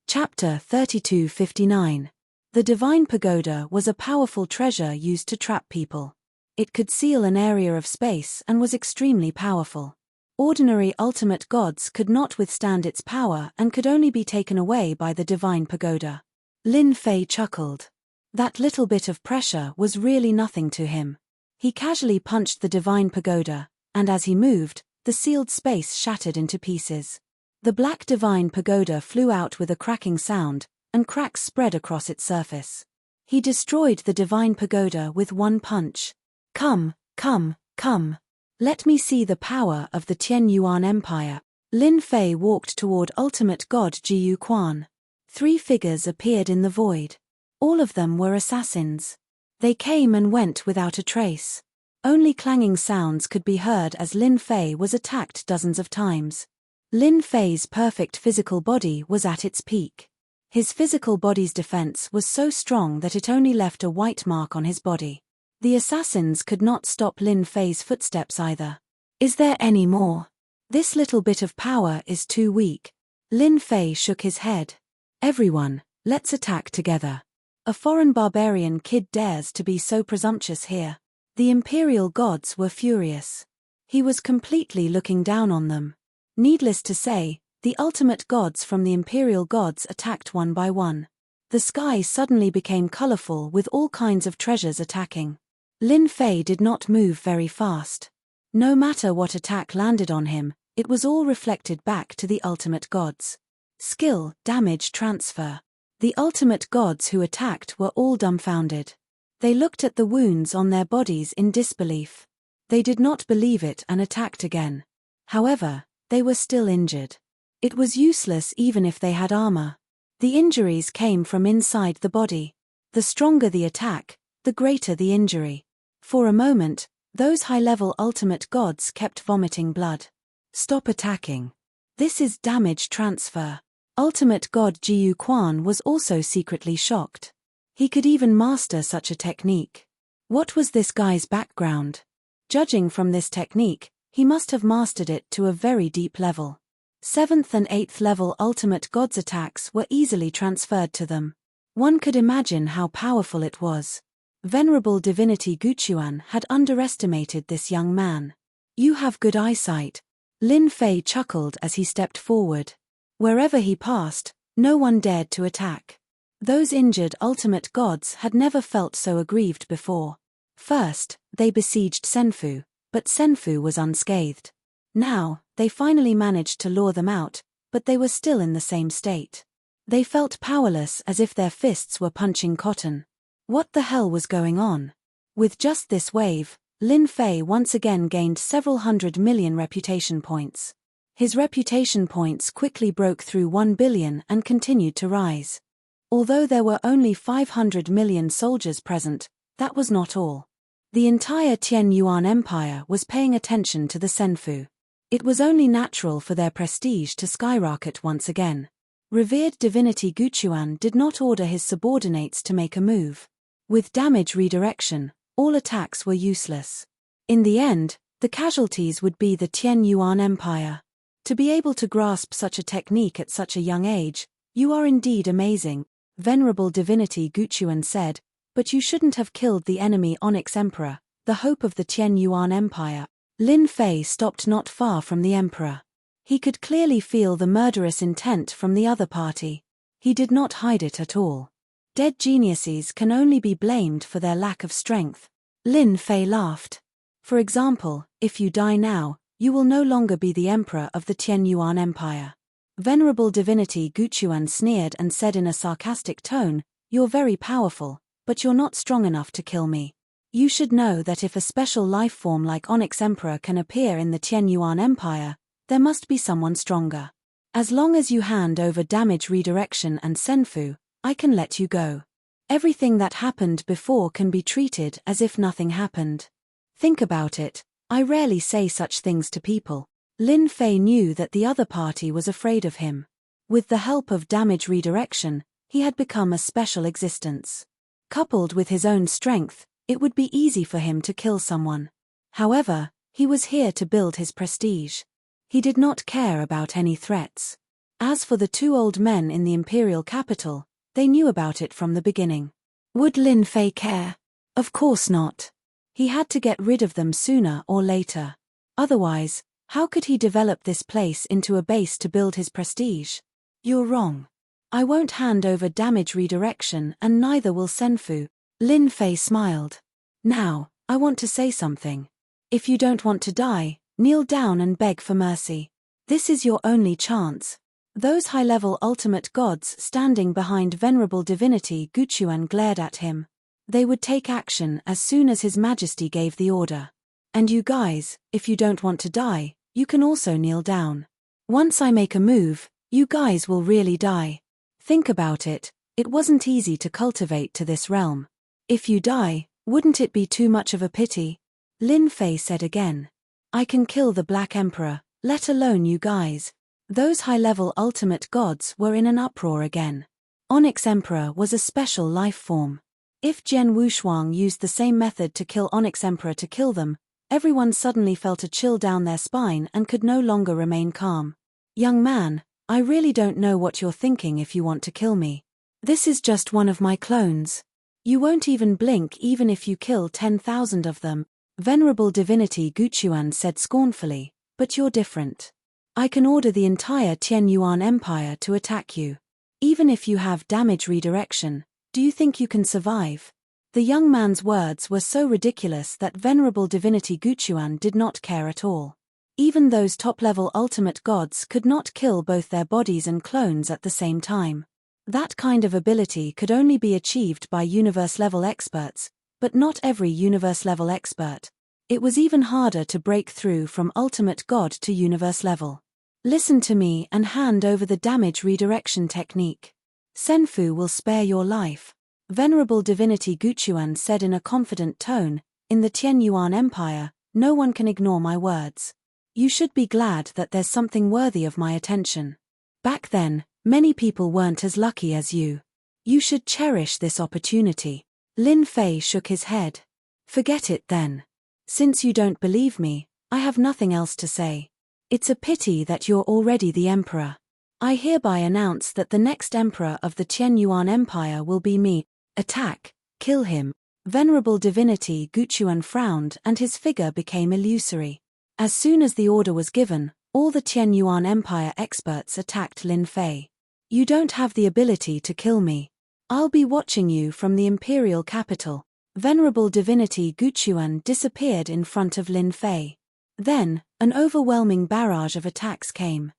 Chapter 3259. The Divine Pagoda was a powerful treasure used to trap people. It could seal an area of space and was extremely powerful. Ordinary ultimate gods could not withstand its power and could only be taken away by the Divine Pagoda. Lin Fei chuckled. That little bit of pressure was really nothing to him. He casually punched the Divine Pagoda, and as he moved, the sealed space shattered into pieces. The black Divine Pagoda flew out with a cracking sound, and cracks spread across its surface. He destroyed the Divine Pagoda with one punch. Come, come, come. Let me see the power of the Tian Yuan Empire. Lin Fei walked toward ultimate god Jiyu Quan. 3 figures appeared in the void. All of them were assassins. They came and went without a trace. Only clanging sounds could be heard as Lin Fei was attacked dozens of times. Lin Fei's perfect physical body was at its peak. His physical body's defense was so strong that it only left a white mark on his body. The assassins could not stop Lin Fei's footsteps either. Is there any more? This little bit of power is too weak. Lin Fei shook his head. Everyone, let's attack together. A foreign barbarian kid dares to be so presumptuous here. The imperial gods were furious. He was completely looking down on them. Needless to say, the ultimate gods from the imperial gods attacked one by one. The sky suddenly became colorful with all kinds of treasures attacking. Lin Fei did not move very fast. No matter what attack landed on him, it was all reflected back to the ultimate gods. Skill, damage transfer. The ultimate gods who attacked were all dumbfounded. They looked at the wounds on their bodies in disbelief. They did not believe it and attacked again. However, they were still injured. It was useless even if they had armor. The injuries came from inside the body. The stronger the attack, the greater the injury. For a moment, those high-level ultimate gods kept vomiting blood. Stop attacking. This is damage transfer. Ultimate God Jiu Quan was also secretly shocked. He could even master such a technique. What was this guy's background? Judging from this technique, he must have mastered it to a very deep level. 7th and 8th level Ultimate God's attacks were easily transferred to them. One could imagine how powerful it was. Venerable Divinity Guchuan had underestimated this young man. You have good eyesight. Lin Fei chuckled as he stepped forward. Wherever he passed, no one dared to attack. Those injured ultimate gods had never felt so aggrieved before. First, they besieged Senfu, but Senfu was unscathed. Now, they finally managed to lure them out, but they were still in the same state. They felt powerless as if their fists were punching cotton. What the hell was going on? With just this wave, Lin Fei once again gained several 100 million reputation points. His reputation points quickly broke through 1 billion and continued to rise. Although there were only 500 million soldiers present, that was not all. The entire Tian Yuan Empire was paying attention to the Senfu. It was only natural for their prestige to skyrocket once again. Revered Divinity Guchuan did not order his subordinates to make a move. With damage redirection, all attacks were useless. In the end, the casualties would be the Tian Yuan Empire. To be able to grasp such a technique at such a young age, you are indeed amazing, Venerable Divinity Guchuan said, but you shouldn't have killed the enemy Onyx Emperor, the hope of the Tian Yuan Empire. Lin Fei stopped not far from the emperor. He could clearly feel the murderous intent from the other party. He did not hide it at all. Dead geniuses can only be blamed for their lack of strength. Lin Fei laughed. For example, if you die now, you will no longer be the emperor of the Tian Yuan Empire. Venerable Divinity Guchuan sneered and said in a sarcastic tone, "You're very powerful, but you're not strong enough to kill me. You should know that if a special life form like Onyx Emperor can appear in the Tian Yuan Empire, there must be someone stronger. As long as you hand over damage redirection and Senfu, I can let you go. Everything that happened before can be treated as if nothing happened. Think about it, I rarely say such things to people." Lin Fei knew that the other party was afraid of him. With the help of damage redirection, he had become a special existence. Coupled with his own strength, it would be easy for him to kill someone. However, he was here to build his prestige. He did not care about any threats. As for the two old men in the imperial capital, they knew about it from the beginning. Would Lin Fei care? Of course not. He had to get rid of them sooner or later. Otherwise, how could he develop this place into a base to build his prestige? You're wrong. I won't hand over damage redirection and neither will Senfu. Lin Fei smiled. Now, I want to say something. If you don't want to die, kneel down and beg for mercy. This is your only chance. Those high-level ultimate gods standing behind Venerable Divinity Guchuan glared at him. They would take action as soon as His Majesty gave the order. And you guys, if you don't want to die, you can also kneel down. Once I make a move, you guys will really die. Think about it, it wasn't easy to cultivate to this realm. If you die, wouldn't it be too much of a pity? Lin Fei said again. I can kill the Black Emperor, let alone you guys. Those high-level ultimate gods were in an uproar again. Onyx Emperor was a special life form. If Jian Wushuang used the same method to kill Onyx Emperor to kill them, everyone suddenly felt a chill down their spine and could no longer remain calm. Young man, I really don't know what you're thinking if you want to kill me. This is just one of my clones. You won't even blink even if you kill 10,000 of them, Venerable Divinity Guchuan said scornfully, but you're different. I can order the entire Tian Yuan Empire to attack you. Even if you have damage redirection, do you think you can survive? The young man's words were so ridiculous that Venerable Divinity Guchuan did not care at all. Even those top-level ultimate gods could not kill both their bodies and clones at the same time. That kind of ability could only be achieved by universe-level experts, but not every universe-level expert. It was even harder to break through from ultimate god to universe level. Listen to me and hand over the damage redirection technique. Senfu will spare your life. Venerable Divinity Guchuan said in a confident tone, in the Tian Yuan Empire, no one can ignore my words. You should be glad that there's something worthy of my attention. Back then, many people weren't as lucky as you. You should cherish this opportunity. Lin Fei shook his head. Forget it then. Since you don't believe me, I have nothing else to say. It's a pity that you're already the emperor. I hereby announce that the next emperor of the Qian Yuan Empire will be me. Attack, kill him. Venerable divinity Guchuan frowned and his figure became illusory. As soon as the order was given, all the Qian Yuan Empire experts attacked Lin Fei. You don't have the ability to kill me. I'll be watching you from the imperial capital. Venerable divinity Guchuan disappeared in front of Lin Fei. Then, an overwhelming barrage of attacks came.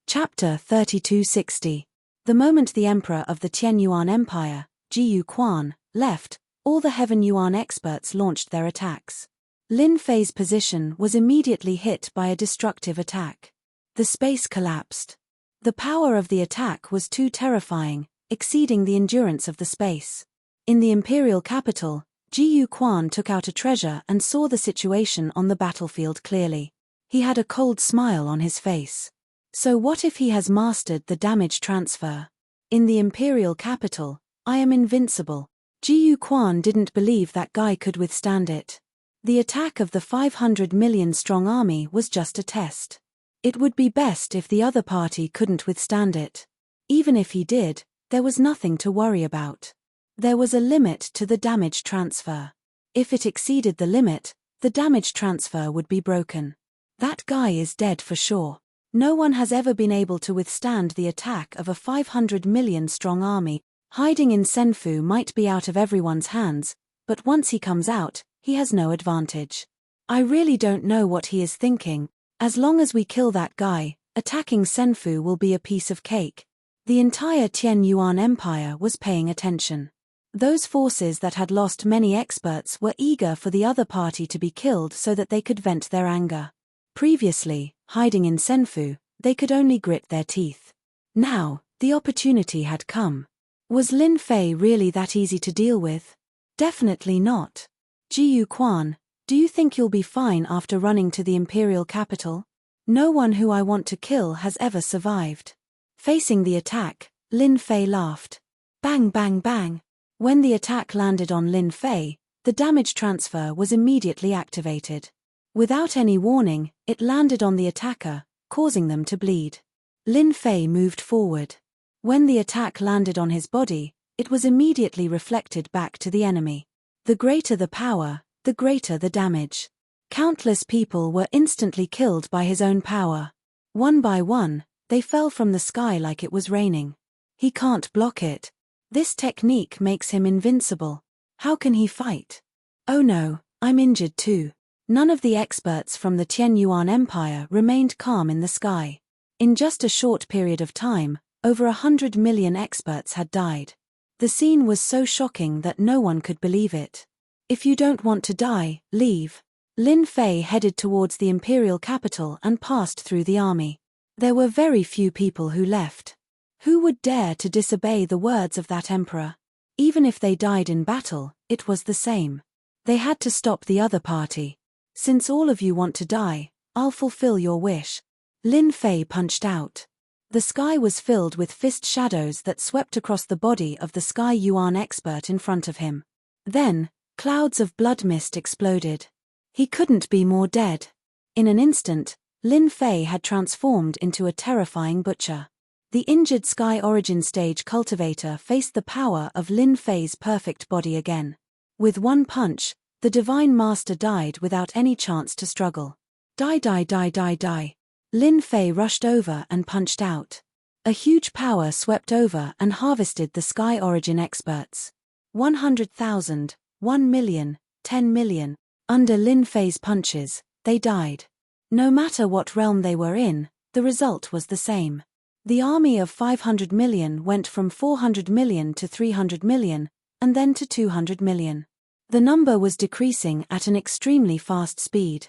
Chapter 3260. The moment the emperor of the Qian Yuan Empire, Jiyu Quan, left, all the Heaven Yuan experts launched their attacks. Lin Fei's position was immediately hit by a destructive attack. The space collapsed. The power of the attack was too terrifying, exceeding the endurance of the space. In the imperial capital, Jiyu Quan took out a treasure and saw the situation on the battlefield clearly. He had a cold smile on his face. So what if he has mastered the damage transfer? In the imperial capital, I am invincible. Jiyu Quan didn't believe that guy could withstand it. The attack of the 500 million strong army was just a test. It would be best if the other party couldn't withstand it. Even if he did, there was nothing to worry about. There was a limit to the damage transfer. If it exceeded the limit, the damage transfer would be broken. That guy is dead for sure. No one has ever been able to withstand the attack of a 500 million strong army. Hiding in Senfu might be out of everyone's hands, but once he comes out, he has no advantage. I really don't know what he is thinking. As long as we kill that guy, attacking Senfu will be a piece of cake. The entire Qian Yuan Empire was paying attention. Those forces that had lost many experts were eager for the other party to be killed so that they could vent their anger. Previously, hiding in Senfu, they could only grit their teeth. Now, the opportunity had come. Was Lin Fei really that easy to deal with? Definitely not. Jiyu Quan, do you think you'll be fine after running to the imperial capital? No one who I want to kill has ever survived. Facing the attack, Lin Fei laughed. Bang bang bang. When the attack landed on Lin Fei, the damage transfer was immediately activated. Without any warning, it landed on the attacker, causing them to bleed. Lin Fei moved forward. When the attack landed on his body, it was immediately reflected back to the enemy. The greater the power, the greater the damage. Countless people were instantly killed by his own power. One by one, they fell from the sky like it was raining. He can't block it. This technique makes him invincible. How can he fight? Oh no, I'm injured too. None of the experts from the Qian Yuan Empire remained calm in the sky. In just a short period of time, over 100 million experts had died. The scene was so shocking that no one could believe it. If you don't want to die, leave. Lin Fei headed towards the imperial capital and passed through the army. There were very few people who left. Who would dare to disobey the words of that emperor? Even if they died in battle, it was the same. They had to stop the other party. Since all of you want to die, I'll fulfill your wish. Lin Fei punched out. The sky was filled with fist shadows that swept across the body of the Sky Yuan expert in front of him. Then, clouds of blood mist exploded. He couldn't be more dead. In an instant, Lin Fei had transformed into a terrifying butcher. The injured Sky Origin Stage cultivator faced the power of Lin Fei's perfect body again. With one punch, the Divine Master died without any chance to struggle. Die die die die die. Lin Fei rushed over and punched out. A huge power swept over and harvested the Sky Origin experts. 100,000, 1 million, 10 million. Under Lin Fei's punches, they died. No matter what realm they were in, the result was the same. The army of 500 million went from 400 million to 300 million, and then to 200 million. The number was decreasing at an extremely fast speed.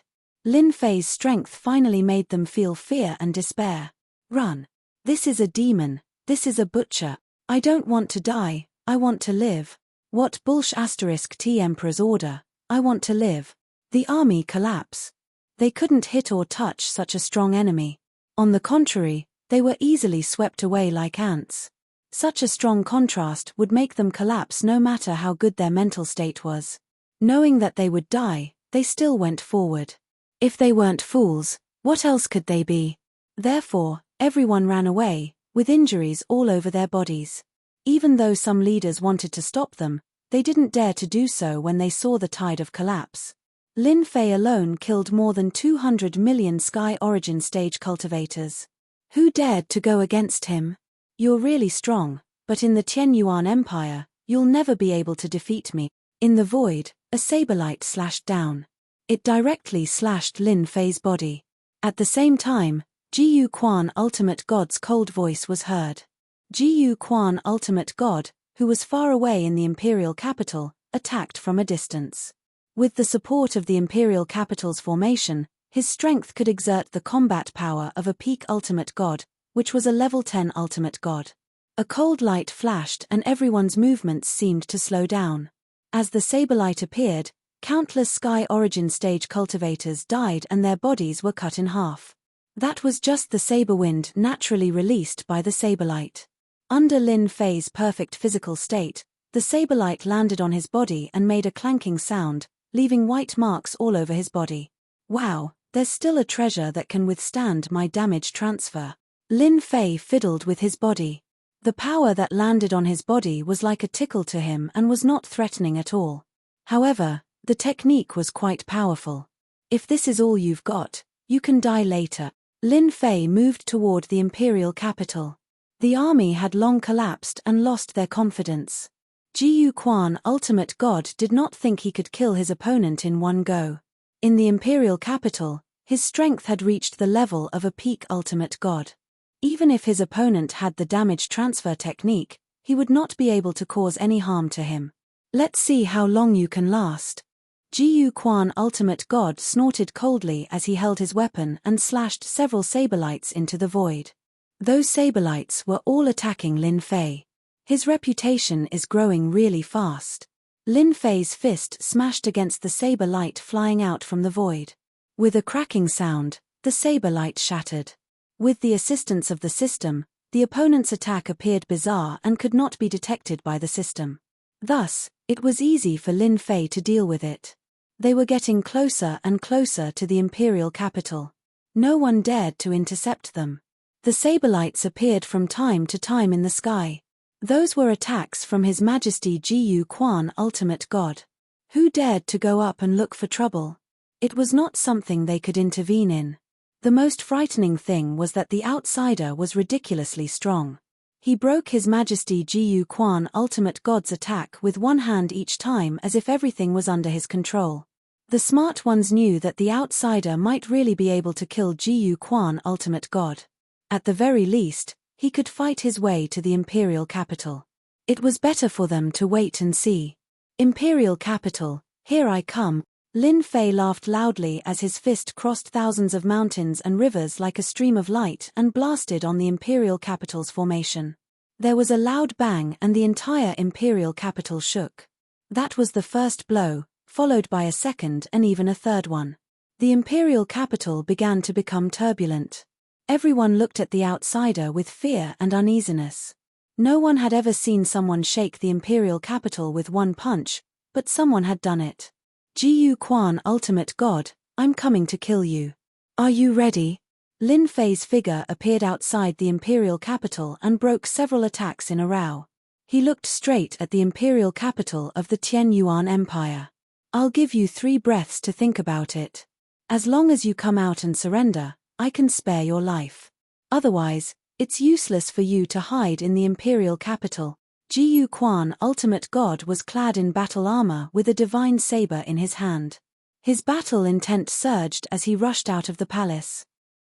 Lin Fei's strength finally made them feel fear and despair. Run. This is a demon, this is a butcher. I don't want to die, I want to live. What bullsh**t Emperor's order, I want to live. The army collapse. They couldn't hit or touch such a strong enemy. On the contrary, they were easily swept away like ants. Such a strong contrast would make them collapse no matter how good their mental state was. Knowing that they would die, they still went forward. If they weren't fools, what else could they be? Therefore, everyone ran away, with injuries all over their bodies. Even though some leaders wanted to stop them, they didn't dare to do so when they saw the tide of collapse. Lin Fei alone killed more than 200 million Sky Origin stage cultivators. Who dared to go against him? You're really strong, but in the Tianyuan Empire, you'll never be able to defeat me. In the void, a saberlight slashed down. It directly slashed Lin Fei's body. At the same time, Jiyu Quan Ultimate God's cold voice was heard. Jiyu Quan Ultimate God, who was far away in the imperial capital, attacked from a distance. With the support of the imperial capital's formation, his strength could exert the combat power of a peak ultimate god, which was a level 10 ultimate god. A cold light flashed and everyone's movements seemed to slow down. As the saberlight appeared, countless Sky Origin stage cultivators died and their bodies were cut in half. That was just the saber wind naturally released by the saberlight. Under Lin Fei's perfect physical state, the saberlight landed on his body and made a clanking sound, leaving white marks all over his body. Wow, there's still a treasure that can withstand my damage transfer. Lin Fei fiddled with his body. The power that landed on his body was like a tickle to him and was not threatening at all. However, the technique was quite powerful. If this is all you've got, you can die later. Lin Fei moved toward the imperial capital. The army had long collapsed and lost their confidence. Jiyu Quan Ultimate God did not think he could kill his opponent in one go. In the imperial capital, his strength had reached the level of a peak ultimate god. Even if his opponent had the damage transfer technique, he would not be able to cause any harm to him. Let's see how long you can last. Jiyu Quan Ultimate God snorted coldly as he held his weapon and slashed several saberlights into the void. Those saberlights were all attacking Lin Fei. His reputation is growing really fast. Lin Fei's fist smashed against the saber light flying out from the void. With a cracking sound, the saber light shattered. With the assistance of the system, the opponent's attack appeared bizarre and could not be detected by the system. Thus, it was easy for Lin Fei to deal with it. They were getting closer and closer to the imperial capital. No one dared to intercept them. The saberlights appeared from time to time in the sky. Those were attacks from His Majesty Jiyu Quan Ultimate God. Who dared to go up and look for trouble? It was not something they could intervene in. The most frightening thing was that the outsider was ridiculously strong. He broke His Majesty Jiyu Quan Ultimate God's attack with one hand each time as if everything was under his control. The smart ones knew that the outsider might really be able to kill Jiyu Quan Ultimate God. At the very least, he could fight his way to the imperial capital. It was better for them to wait and see. Imperial capital, here I come. Lin Fei laughed loudly as his fist crossed thousands of mountains and rivers like a stream of light and blasted on the imperial capital's formation. There was a loud bang and the entire imperial capital shook. That was the first blow, followed by a second and even a third one. The imperial capital began to become turbulent. Everyone looked at the outsider with fear and uneasiness. No one had ever seen someone shake the imperial capital with one punch, but someone had done it. Jiyu Quan Ultimate God, I'm coming to kill you. Are you ready? Lin Fei's figure appeared outside the imperial capital and broke several attacks in a row. He looked straight at the imperial capital of the Tianyuan Empire. I'll give you 3 breaths to think about it. As long as you come out and surrender, I can spare your life. Otherwise, it's useless for you to hide in the imperial capital. Jiyu Quan Ultimate God was clad in battle armor with a divine saber in his hand. His battle intent surged as he rushed out of the palace.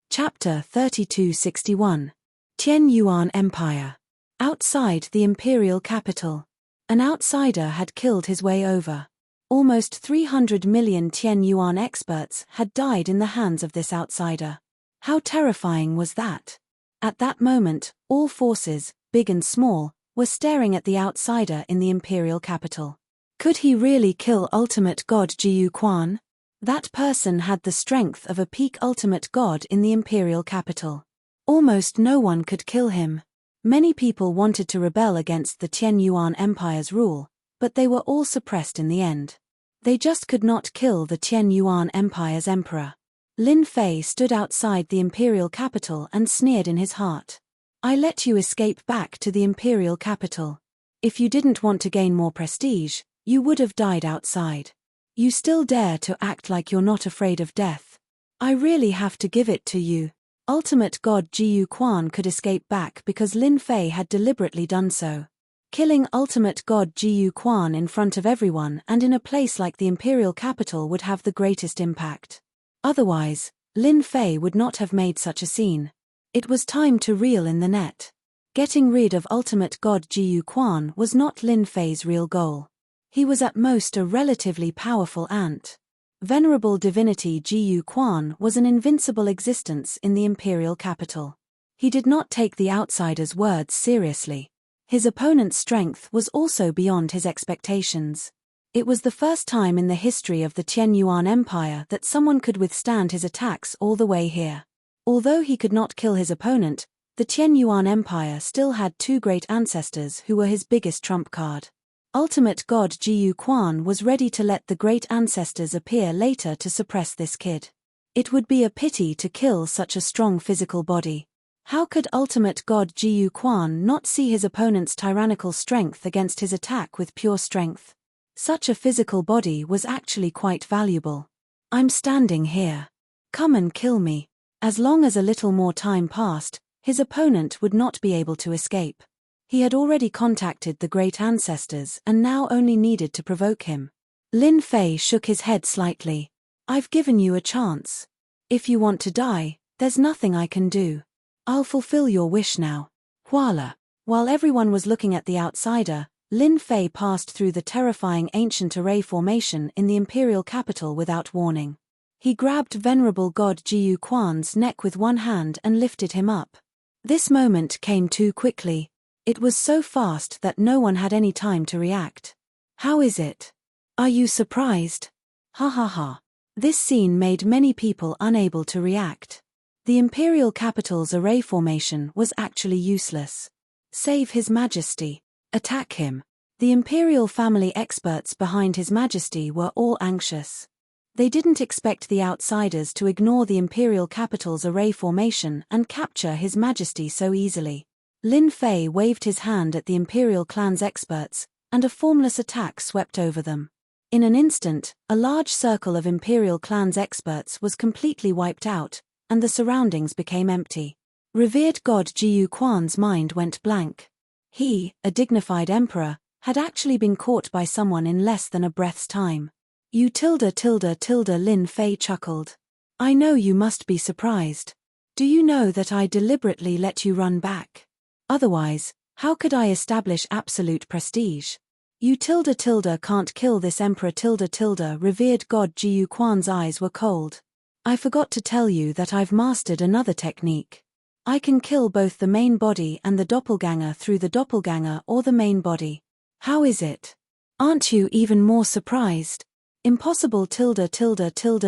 Chapter 3261. Tianyuan Empire. Outside the imperial capital. An outsider had killed his way over. Almost 300 million Tianyuan experts had died in the hands of this outsider. How terrifying was that? At that moment, all forces, big and small, were staring at the outsider in the imperial capital. Could he really kill Ultimate God Jiyu Quan? That person had the strength of a peak ultimate god in the imperial capital. Almost no one could kill him. Many people wanted to rebel against the Qian Yuan Empire's rule, but they were all suppressed in the end. They just could not kill the Qian Yuan Empire's emperor. Lin Fei stood outside the imperial capital and sneered in his heart. I let you escape back to the imperial capital. If you didn't want to gain more prestige, you would have died outside. You still dare to act like you're not afraid of death. I really have to give it to you. Ultimate God Jiyu Quan could escape back because Lin Fei had deliberately done so. Killing Ultimate God Jiyu Quan in front of everyone and in a place like the imperial capital would have the greatest impact. Otherwise, Lin Fei would not have made such a scene. It was time to reel in the net. Getting rid of Ultimate God Jiyu Quan was not Lin Fei's real goal. He was at most a relatively powerful ant. Venerable divinity Jiyu Quan was an invincible existence in the imperial capital. He did not take the outsider's words seriously. His opponent's strength was also beyond his expectations. It was the first time in the history of the Qian Yuan Empire that someone could withstand his attacks all the way here. Although he could not kill his opponent, the Qian Yuan Empire still had two great ancestors who were his biggest trump card. Ultimate God Jiyu Quan was ready to let the great ancestors appear later to suppress this kid. It would be a pity to kill such a strong physical body. How could Ultimate God Jiyu Quan not see his opponent's tyrannical strength against his attack with pure strength? Such a physical body was actually quite valuable. I'm standing here. Come and kill me. As long as a little more time passed, his opponent would not be able to escape. He had already contacted the great ancestors and now only needed to provoke him. Lin Fei shook his head slightly. I've given you a chance. If you want to die, there's nothing I can do. I'll fulfill your wish now. Voila. While everyone was looking at the outsider, Lin Fei passed through the terrifying ancient array formation in the imperial capital without warning. He grabbed Venerable God Jiyu Quan's neck with one hand and lifted him up. This moment came too quickly. It was so fast that no one had any time to react. How is it? Are you surprised? Ha ha ha. This scene made many people unable to react. The imperial capital's array formation was actually useless. Save His Majesty. Attack him. The imperial family experts behind His Majesty were all anxious. They didn't expect the outsiders to ignore the imperial capital's array formation and capture His Majesty so easily. Lin Fei waved his hand at the imperial clan's experts, and a formless attack swept over them. In an instant, a large circle of imperial clan's experts was completely wiped out, and the surroundings became empty. Revered God Jiyu Quan's mind went blank. He, a dignified emperor, had actually been caught by someone in less than a breath's time. You Lin Fei chuckled. I know you must be surprised. Do you know that I deliberately let you run back? Otherwise, how could I establish absolute prestige? You can't kill this emperor Revered God Jiyu Quan's eyes were cold. I forgot to tell you that I've mastered another technique. I can kill both the main body and the doppelganger through the doppelganger or the main body. How is it? Aren't you even more surprised? Impossible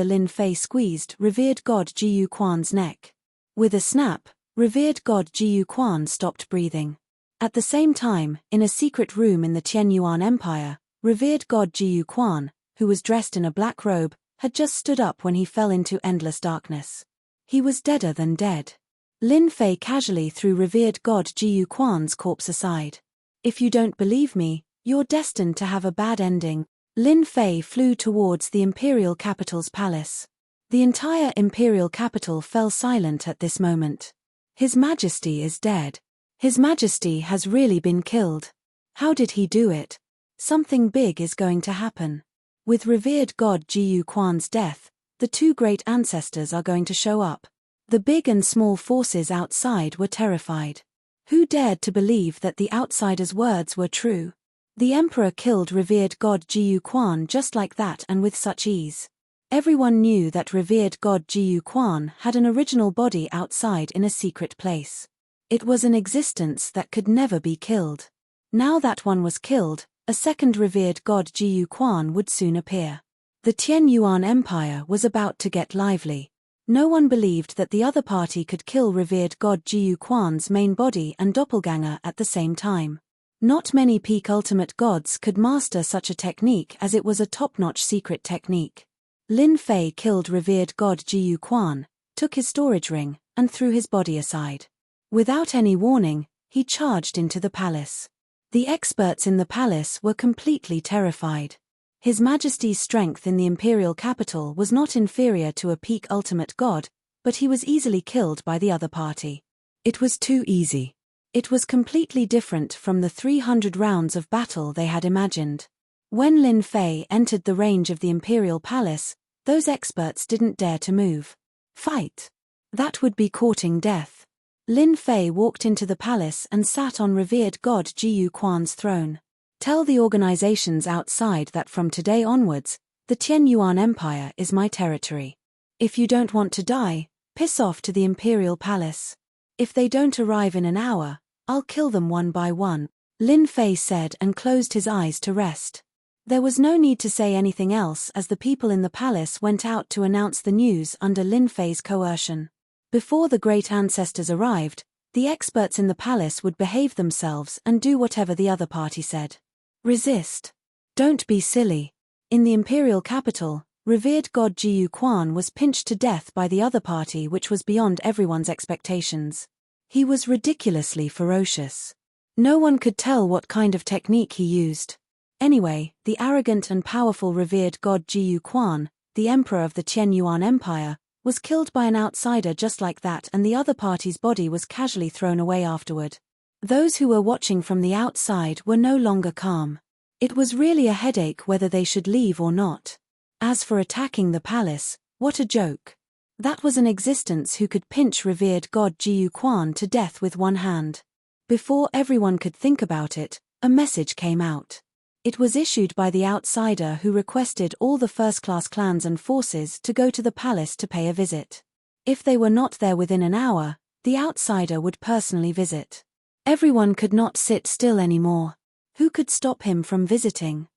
Lin Fei squeezed Revered God Jiyu Quan's neck. With a snap, Revered God Jiyu Quan stopped breathing. At the same time, in a secret room in the Qian Yuan Empire, Revered God Jiyu Quan, who was dressed in a black robe, had just stood up when he fell into endless darkness. He was deader than dead. Lin Fei casually threw Revered God Jiyu Quan's corpse aside. If you don't believe me, you're destined to have a bad ending. Lin Fei flew towards the imperial capital's palace. The entire imperial capital fell silent at this moment. His Majesty is dead. His Majesty has really been killed. How did he do it? Something big is going to happen. With Revered God Jiyu Quan's death, the two great ancestors are going to show up. The big and small forces outside were terrified. Who dared to believe that the outsider's words were true? The emperor killed Revered God Jiyu Quan just like that and with such ease. Everyone knew that Revered God Jiyu Quan had an original body outside in a secret place. It was an existence that could never be killed. Now that one was killed, a second Revered God Jiyu Quan would soon appear. The Tianyuan Empire was about to get lively. No one believed that the other party could kill revered god Jiu Quan's main body and doppelganger at the same time. Not many peak ultimate gods could master such a technique, as it was a top-notch secret technique. Lin Fei killed revered god Jiu Quan, took his storage ring, and threw his body aside. Without any warning, he charged into the palace. The experts in the palace were completely terrified. His Majesty's strength in the imperial capital was not inferior to a peak ultimate god, but he was easily killed by the other party. It was too easy. It was completely different from the 300 rounds of battle they had imagined. When Lin Fei entered the range of the imperial palace, those experts didn't dare to move. Fight. That would be courting death. Lin Fei walked into the palace and sat on revered god Jiu Quan's throne. Tell the organizations outside that from today onwards, the Tianyuan Empire is my territory. If you don't want to die, piss off to the imperial palace. If they don't arrive in an hour, I'll kill them one by one, Lin Fei said and closed his eyes to rest. There was no need to say anything else as the people in the palace went out to announce the news under Lin Fei's coercion. Before the great ancestors arrived, the experts in the palace would behave themselves and do whatever the other party said. Resist. Don't be silly. In the imperial capital, revered god Jiu Quan was pinched to death by the other party, which was beyond everyone's expectations. He was ridiculously ferocious. No one could tell what kind of technique he used. Anyway, the arrogant and powerful revered god Jiu Quan, the emperor of the Tianyuan Empire, was killed by an outsider just like that, and the other party's body was casually thrown away afterward. Those who were watching from the outside were no longer calm. It was really a headache whether they should leave or not. As for attacking the palace, what a joke. That was an existence who could pinch revered god Jiu Quan to death with one hand. Before everyone could think about it, a message came out. It was issued by the outsider who requested all the first-class clans and forces to go to the palace to pay a visit. If they were not there within an hour, the outsider would personally visit. Everyone could not sit still anymore. Who could stop him from visiting?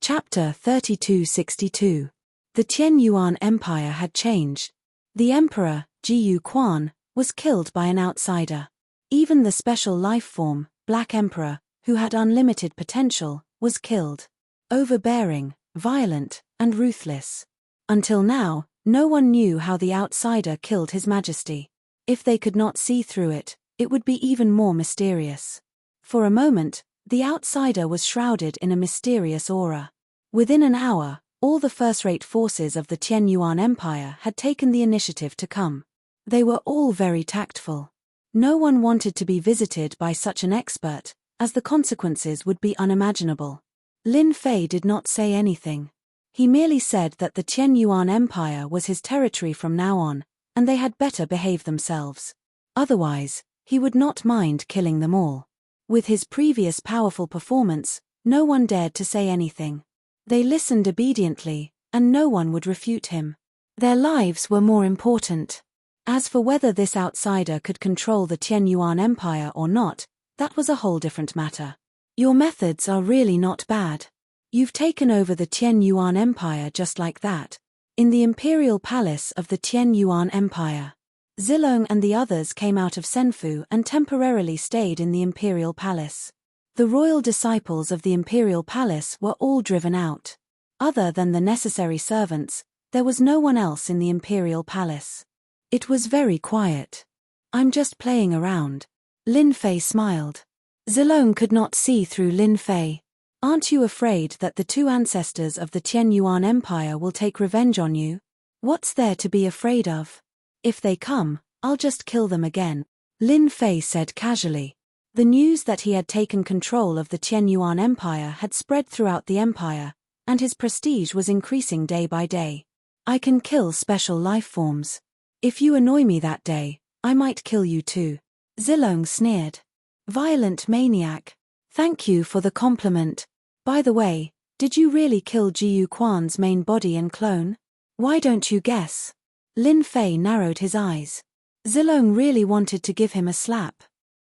Chapter 3262. The Tianyuan Empire had changed. The emperor, Jiu Quan, was killed by an outsider. Even the special life form, Black Emperor, who had unlimited potential, was killed. Overbearing, violent, and ruthless. Until now, no one knew how the outsider killed His Majesty. If they could not see through it, it would be even more mysterious. For a moment, the outsider was shrouded in a mysterious aura. Within an hour, all the first-rate forces of the Tianyuan Empire had taken the initiative to come. They were all very tactful. No one wanted to be visited by such an expert, as the consequences would be unimaginable. Lin Fei did not say anything. He merely said that the Tianyuan Empire was his territory from now on, and they had better behave themselves. Otherwise, he would not mind killing them all. With his previous powerful performance, no one dared to say anything. They listened obediently, and no one would refute him. Their lives were more important. As for whether this outsider could control the Tianyuan Empire or not, that was a whole different matter. Your methods are really not bad. You've taken over the Tianyuan Empire just like that. In the imperial palace of the Tianyuan Empire. Zilong and the others came out of Senfu and temporarily stayed in the imperial palace. The royal disciples of the imperial palace were all driven out. Other than the necessary servants, there was no one else in the imperial palace. It was very quiet. I'm just playing around. Lin Fei smiled. Zilong could not see through Lin Fei. Aren't you afraid that the two ancestors of the Tianyuan Empire will take revenge on you? What's there to be afraid of? If they come, I'll just kill them again, Lin Fei said casually. The news that he had taken control of the Tianyuan Empire had spread throughout the empire, and his prestige was increasing day by day. I can kill special life forms. If you annoy me that day, I might kill you too. Zilong sneered. Violent maniac. Thank you for the compliment. By the way, did you really kill Jiu Quan's main body and clone? Why don't you guess? Lin Fei narrowed his eyes. Zilong really wanted to give him a slap.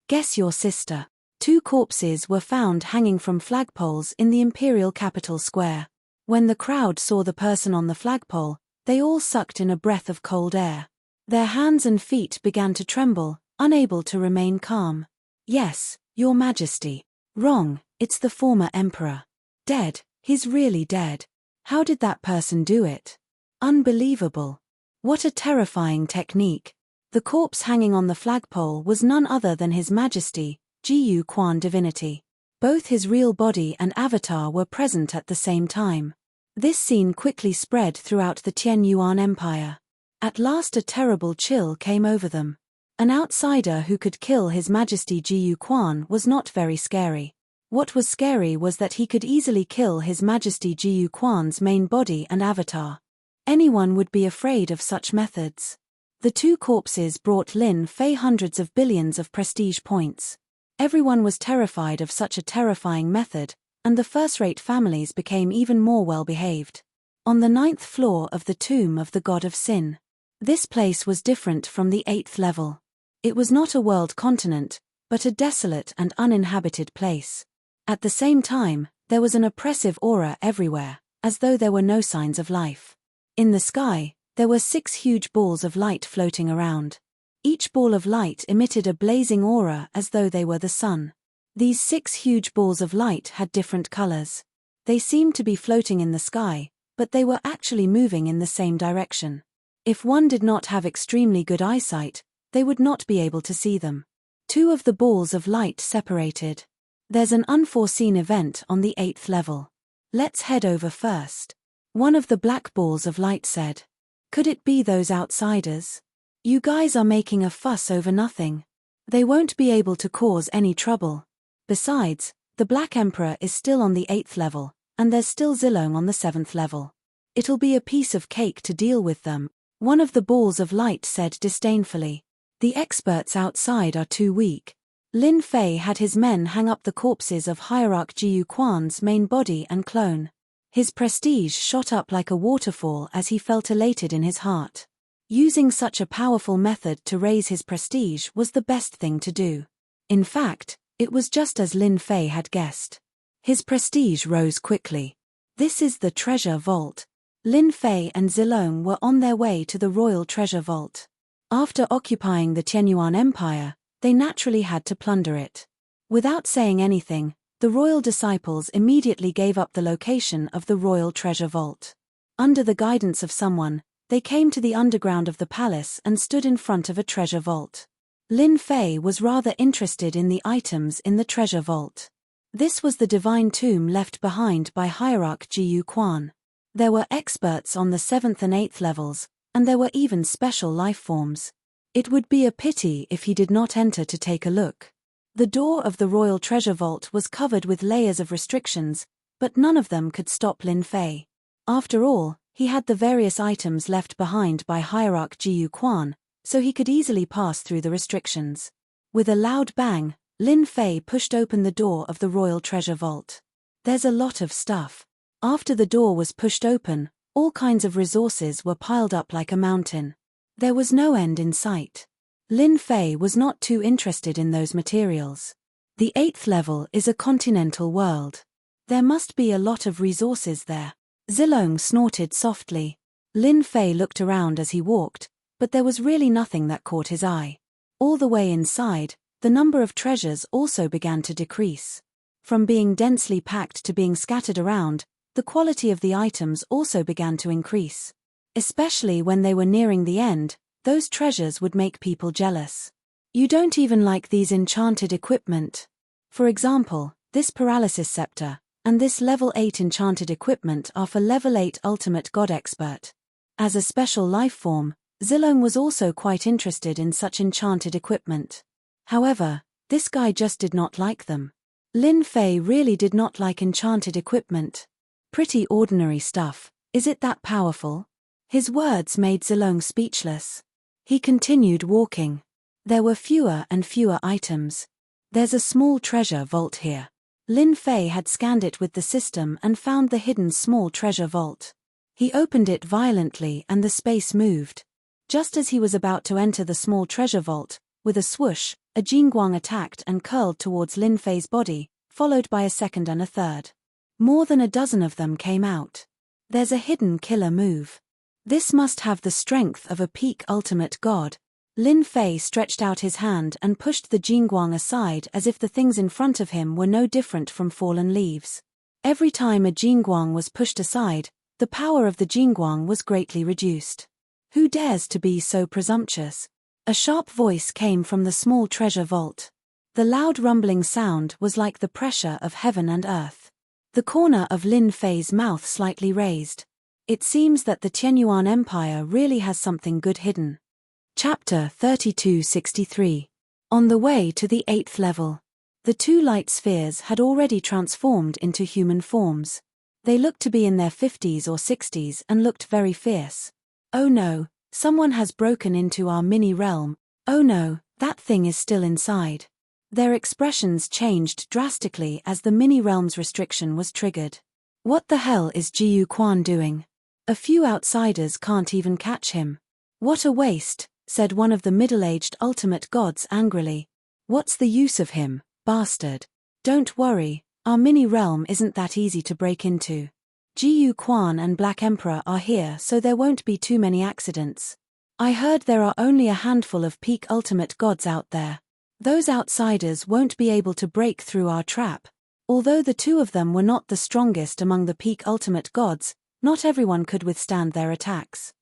Guess your sister. 2 corpses were found hanging from flagpoles in the imperial capital square. When the crowd saw the person on the flagpole, they all sucked in a breath of cold air. Their hands and feet began to tremble, unable to remain calm. "Yes, Your Majesty." "Wrong, it's the former emperor." "Dead, he's really dead." "How did that person do it?" "Unbelievable." "What a terrifying technique." The corpse hanging on the flagpole was none other than His Majesty, Jiyu Quan Divinity. Both his real body and avatar were present at the same time. This scene quickly spread throughout the Tian Yuan Empire. At last a terrible chill came over them. An outsider who could kill His Majesty Jiyu Quan was not very scary. What was scary was that he could easily kill His Majesty Jiyu Quan's main body and avatar. Anyone would be afraid of such methods. The two corpses brought Lin Fei hundreds of billions of prestige points. Everyone was terrified of such a terrifying method, and the first-rate families became even more well-behaved. On the 9th floor of the tomb of the god of sin. This place was different from the 8th level. It was not a world continent, but a desolate and uninhabited place. At the same time, there was an oppressive aura everywhere, as though there were no signs of life. In the sky, there were 6 huge balls of light floating around. Each ball of light emitted a blazing aura as though they were the sun. These 6 huge balls of light had different colors. They seemed to be floating in the sky, but they were actually moving in the same direction. If one did not have extremely good eyesight, they would not be able to see them. 2 of the balls of light separated. "There's an unforeseen event on the 8th level. Let's head over first." One of the black balls of light said. "Could it be those outsiders? You guys are making a fuss over nothing. They won't be able to cause any trouble. Besides, the Black Emperor is still on the 8th level, and there's still Zilong on the 7th level. It'll be a piece of cake to deal with them." One of the balls of light said disdainfully. "The experts outside are too weak." Lin Fei had his men hang up the corpses of Hierarch Jiyu Quan's main body and clone. His prestige shot up like a waterfall as he felt elated in his heart. Using such a powerful method to raise his prestige was the best thing to do. In fact, it was just as Lin Fei had guessed. His prestige rose quickly. This is the treasure vault. Lin Fei and Zilong were on their way to the royal treasure vault. After occupying the Tianyuan Empire, they naturally had to plunder it. Without saying anything, the royal disciples immediately gave up the location of the royal treasure vault. Under the guidance of someone, they came to the underground of the palace and stood in front of a treasure vault. Lin Fei was rather interested in the items in the treasure vault. This was the divine tomb left behind by Hierarch Jiyu Quan. There were experts on the 7th and 8th levels, and there were even special life forms. It would be a pity if he did not enter to take a look. The door of the royal treasure vault was covered with layers of restrictions, but none of them could stop Lin Fei. After all, he had the various items left behind by Hierarch Jiyu Quan, so he could easily pass through the restrictions. With a loud bang, Lin Fei pushed open the door of the royal treasure vault. There's a lot of stuff. After the door was pushed open, all kinds of resources were piled up like a mountain. There was no end in sight. Lin Fei was not too interested in those materials. The 8th level is a continental world. There must be a lot of resources there. Zilong snorted softly. Lin Fei looked around as he walked, but there was really nothing that caught his eye. All the way inside, the number of treasures also began to decrease. From being densely packed to being scattered around, the quality of the items also began to increase. Especially when they were nearing the end, those treasures would make people jealous. You don't even like these enchanted equipment. For example, this paralysis scepter, and this level 8 enchanted equipment are for level 8 ultimate god expert. As a special life form, Zilong was also quite interested in such enchanted equipment. However, this guy just did not like them. Lin Fei really did not like enchanted equipment. Pretty ordinary stuff, is it that powerful? His words made Zilong speechless. He continued walking. There were fewer and fewer items. There's a small treasure vault here. Lin Fei had scanned it with the system and found the hidden small treasure vault. He opened it violently and the space moved. Just as he was about to enter the small treasure vault, with a swoosh, a Jingguang attacked and curled towards Lin Fei's body, followed by a second and a third. More than a dozen of them came out. There's a hidden killer move. This must have the strength of a peak ultimate god. Lin Fei stretched out his hand and pushed the Jingguang aside as if the things in front of him were no different from fallen leaves. Every time a Jingguang was pushed aside, the power of the Jingguang was greatly reduced. Who dares to be so presumptuous? A sharp voice came from the small treasure vault. The loud rumbling sound was like the pressure of heaven and earth. The corner of Lin Fei's mouth slightly raised. It seems that the Tianyuan Empire really has something good hidden. Chapter 3263. On the way to the 8th level. The two light spheres had already transformed into human forms. They looked to be in their 50s or 60s and looked very fierce. Oh no, someone has broken into our mini-realm. Oh no, that thing is still inside. Their expressions changed drastically as the mini-realm's restriction was triggered. What the hell is Jiyu Quan doing? A few outsiders can't even catch him. What a waste, said one of the middle-aged ultimate gods angrily. What's the use of him, bastard? Don't worry, our mini-realm isn't that easy to break into. Jiyu Quan and Black Emperor are here, so there won't be too many accidents. I heard there are only a handful of peak ultimate gods out there. Those outsiders won't be able to break through our trap. Although the two of them were not the strongest among the peak ultimate gods, not everyone could withstand their attacks.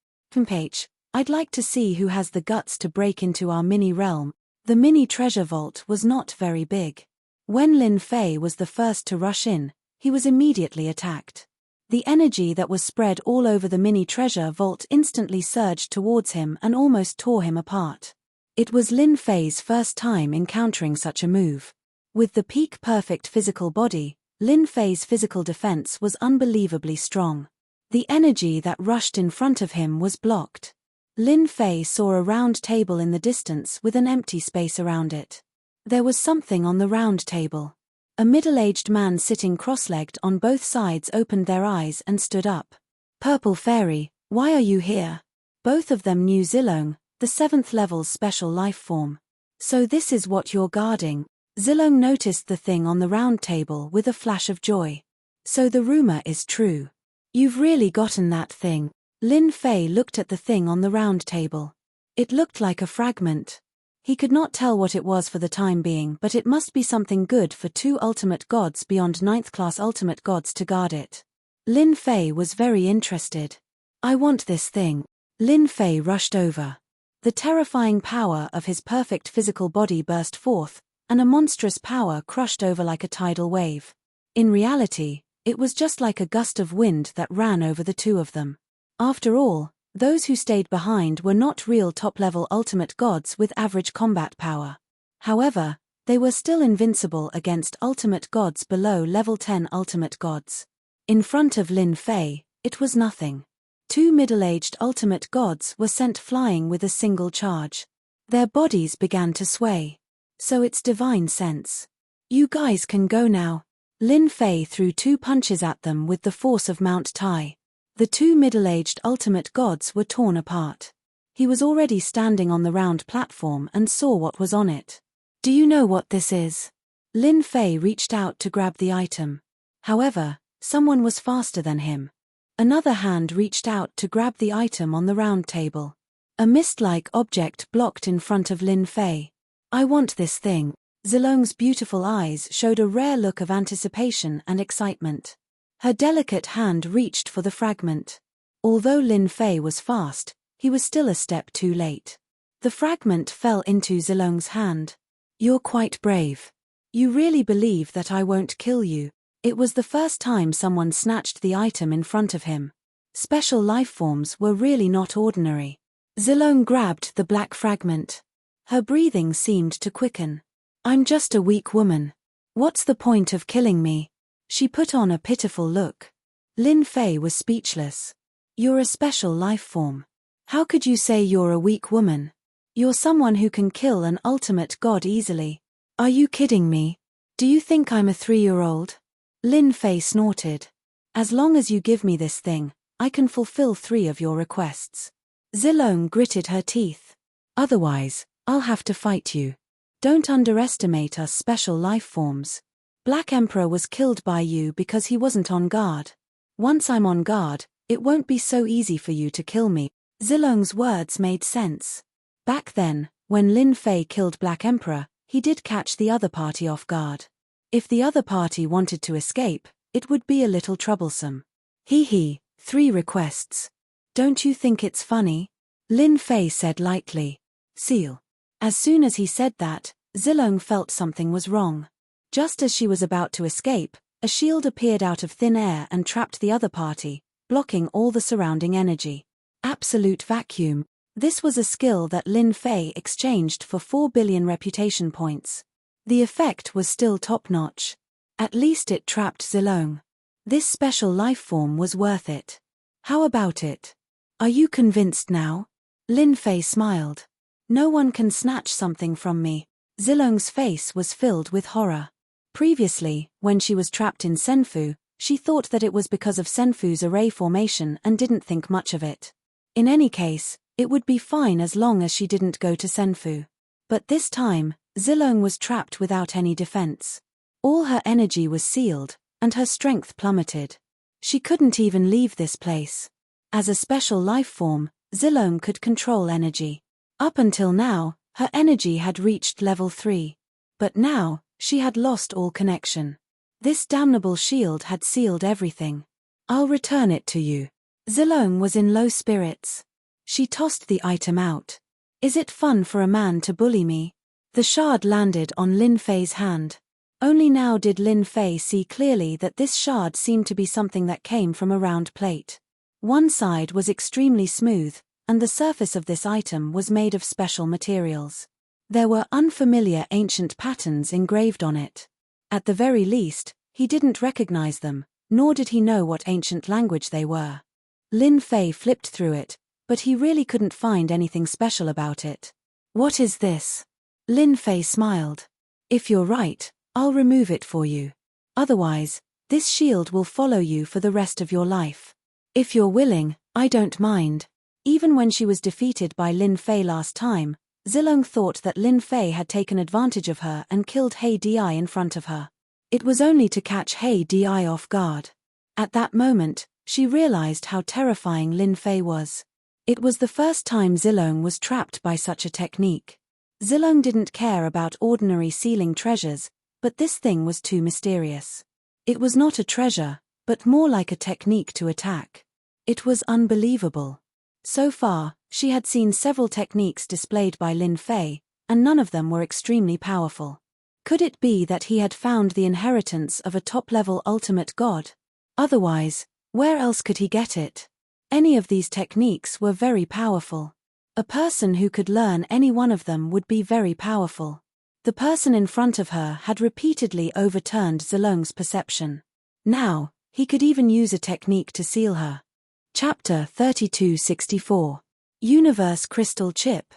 H. I'd like to see who has the guts to break into our mini-realm. The mini-treasure vault was not very big. When Lin Fei was the first to rush in, he was immediately attacked. The energy that was spread all over the mini-treasure vault instantly surged towards him and almost tore him apart. It was Lin Fei's first time encountering such a move. With the peak-perfect physical body, Lin Fei's physical defense was unbelievably strong. The energy that rushed in front of him was blocked. Lin Fei saw a round table in the distance with an empty space around it. There was something on the round table. A middle-aged man sitting cross-legged on both sides opened their eyes and stood up. Purple Fairy, why are you here? Both of them knew Zilong, the 7th level's special life form. So this is what you're guarding. Zilong noticed the thing on the round table with a flash of joy. So the rumor is true. You've really gotten that thing. Lin Fei looked at the thing on the round table. It looked like a fragment. He could not tell what it was for the time being, but it must be something good for two ultimate gods beyond 9th class ultimate gods to guard it. Lin Fei was very interested. I want this thing. Lin Fei rushed over. The terrifying power of his perfect physical body burst forth, and a monstrous power crushed over like a tidal wave. In reality, it was just like a gust of wind that ran over the two of them. After all, those who stayed behind were not real top-level ultimate gods with average combat power. However, they were still invincible against ultimate gods below level 10 ultimate gods. In front of Lin Fei, it was nothing. Two middle-aged ultimate gods were sent flying with a single charge. Their bodies began to sway. So it's divine sense. You guys can go now. Lin Fei threw 2 punches at them with the force of Mount Tai. The two middle-aged ultimate gods were torn apart. He was already standing on the round platform and saw what was on it. Do you know what this is? Lin Fei reached out to grab the item. However, someone was faster than him. Another hand reached out to grab the item on the round table. A mist-like object blocked in front of Lin Fei. I want this thing. Zilong's beautiful eyes showed a rare look of anticipation and excitement. Her delicate hand reached for the fragment. Although Lin Fei was fast, he was still a step too late. The fragment fell into Zilong's hand. You're quite brave. You really believe that I won't kill you? It was the first time someone snatched the item in front of him. Special life forms were really not ordinary. Zilong grabbed the black fragment. Her breathing seemed to quicken. I'm just a weak woman. What's the point of killing me? She put on a pitiful look. Lin Fei was speechless. You're a special life form. How could you say you're a weak woman? You're someone who can kill an ultimate god easily. Are you kidding me? Do you think I'm a 3-year-old? Lin Fei snorted. As long as you give me this thing, I can fulfill 3 of your requests. Zilong gritted her teeth. Otherwise, I'll have to fight you. Don't underestimate us special life forms. Black Emperor was killed by you because he wasn't on guard. Once I'm on guard, It won't be so easy for you to kill me. Zilong's words made sense. Back then, when Lin Fei killed Black Emperor, he did catch the other party off guard. If the other party wanted to escape, it would be a little troublesome. Hee, 3 requests. Don't you think it's funny? Lin Fei said lightly. Seal. As soon as he said that, Zilong felt something was wrong. Just as she was about to escape, a shield appeared out of thin air and trapped the other party, blocking all the surrounding energy. Absolute vacuum. This was a skill that Lin Fei exchanged for 4 billion reputation points. The effect was still top-notch. At least it trapped Zilong. This special life form was worth it. How about it? Are you convinced now? Lin Fei smiled. No one can snatch something from me. Zilong's face was filled with horror. Previously, when she was trapped in Senfu, she thought that it was because of Senfu's array formation and didn't think much of it. In any case, it would be fine as long as she didn't go to Senfu. But this time, Zilong was trapped without any defense. All her energy was sealed, and her strength plummeted. She couldn't even leave this place. As a special life form, Zilong could control energy. Up until now, her energy had reached level 3. But now, she had lost all connection. This damnable shield had sealed everything. I'll return it to you. Zilong was in low spirits. She tossed the item out. Is it fun for a man to bully me? The shard landed on Lin Fei's hand. Only now did Lin Fei see clearly that this shard seemed to be something that came from a round plate. One side was extremely smooth, and the surface of this item was made of special materials. There were unfamiliar ancient patterns engraved on it. At the very least, he didn't recognize them, nor did he know what ancient language they were. Lin Fei flipped through it, but he really couldn't find anything special about it. What is this? Lin Fei smiled. If you're right, I'll remove it for you. Otherwise, this shield will follow you for the rest of your life. If you're willing, I don't mind. Even when she was defeated by Lin Fei last time, Zilong thought that Lin Fei had taken advantage of her and killed He Di in front of her. It was only to catch He Di off guard. At that moment, she realized how terrifying Lin Fei was. It was the first time Zilong was trapped by such a technique. Zilong didn't care about ordinary sealing treasures, but this thing was too mysterious. It was not a treasure, but more like a technique to attack. It was unbelievable. So far, she had seen several techniques displayed by Lin Fei, and none of them were extremely powerful. Could it be that he had found the inheritance of a top-level ultimate god? Otherwise, where else could he get it? Any of these techniques were very powerful. A person who could learn any one of them would be very powerful. The person in front of her had repeatedly overturned Zilong's perception. Now, he could even use a technique to seal her. Chapter 3264. Universe Crystal Chip.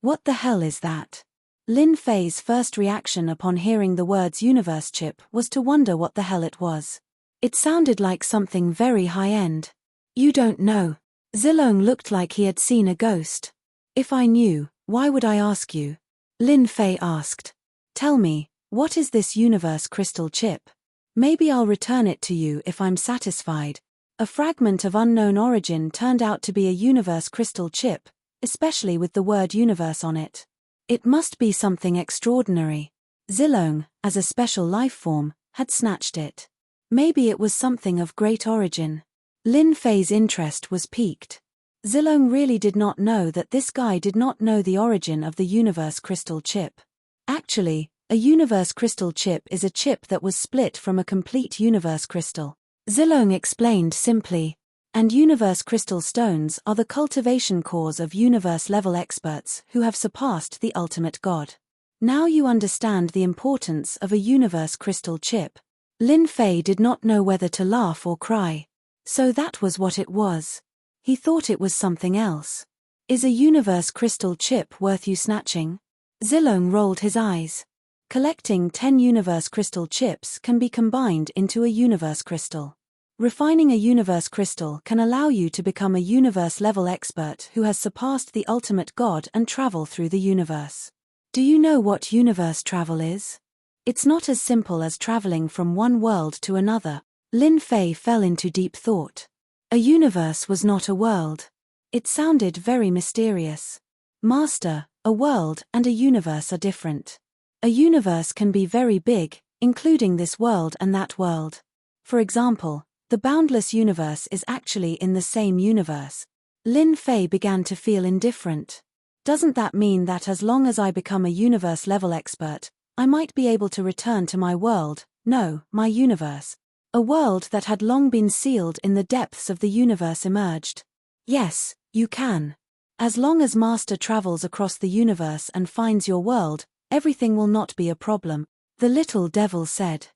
What the hell is that? Lin Fei's first reaction upon hearing the words Universe Chip was to wonder what the hell it was. It sounded like something very high-end. You don't know. Zilong looked like he had seen a ghost. If I knew, why would I ask you? Lin Fei asked. Tell me, what is this Universe Crystal Chip? Maybe I'll return it to you if I'm satisfied. A fragment of unknown origin turned out to be a universe crystal chip, especially with the word universe on it. It must be something extraordinary. Zilong, as a special life form, had snatched it. Maybe it was something of great origin. Lin Fei's interest was piqued. Zilong really did not know that this guy did not know the origin of the universe crystal chip. Actually, a universe crystal chip is a chip that was split from a complete universe crystal. Zilong explained simply, and universe crystal stones are the cultivation cores of universe-level experts who have surpassed the ultimate god. Now you understand the importance of a universe crystal chip. Lin Fei did not know whether to laugh or cry. So that was what it was. He thought it was something else. Is a universe crystal chip worth you snatching? Zilong rolled his eyes. Collecting 10 universe crystal chips can be combined into a universe crystal. Refining a universe crystal can allow you to become a universe-level expert who has surpassed the ultimate god and travel through the universe. Do you know what universe travel is? It's not as simple as traveling from one world to another. Lin Fei fell into deep thought. A universe was not a world. It sounded very mysterious. Master, a world and a universe are different. A universe can be very big, including this world and that world. For example, the boundless universe is actually in the same universe. Lin Fei began to feel indifferent. Doesn't that mean that as long as I become a universe-level expert, I might be able to return to my world, no, my universe? A world that had long been sealed in the depths of the universe emerged. Yes, you can. As long as Master travels across the universe and finds your world, everything will not be a problem, the little devil said.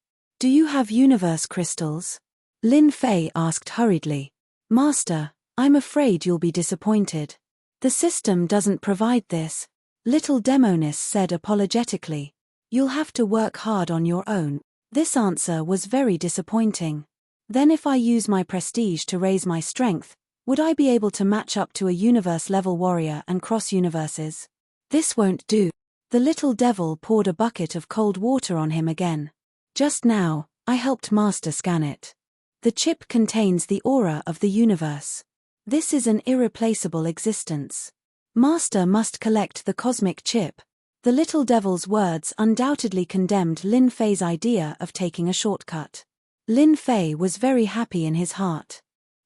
Do you have universe crystals? Lin Fei asked hurriedly. Master, I'm afraid you'll be disappointed. The system doesn't provide this. Little Demonis said apologetically. You'll have to work hard on your own. This answer was very disappointing. Then if I use my prestige to raise my strength, would I be able to match up to a universe-level warrior and cross universes? This won't do. The little devil poured a bucket of cold water on him again. Just now, I helped Master scan it. The chip contains the aura of the universe. This is an irreplaceable existence. Master must collect the cosmic chip. The little devil's words undoubtedly condemned Lin Fei's idea of taking a shortcut. Lin Fei was very happy in his heart.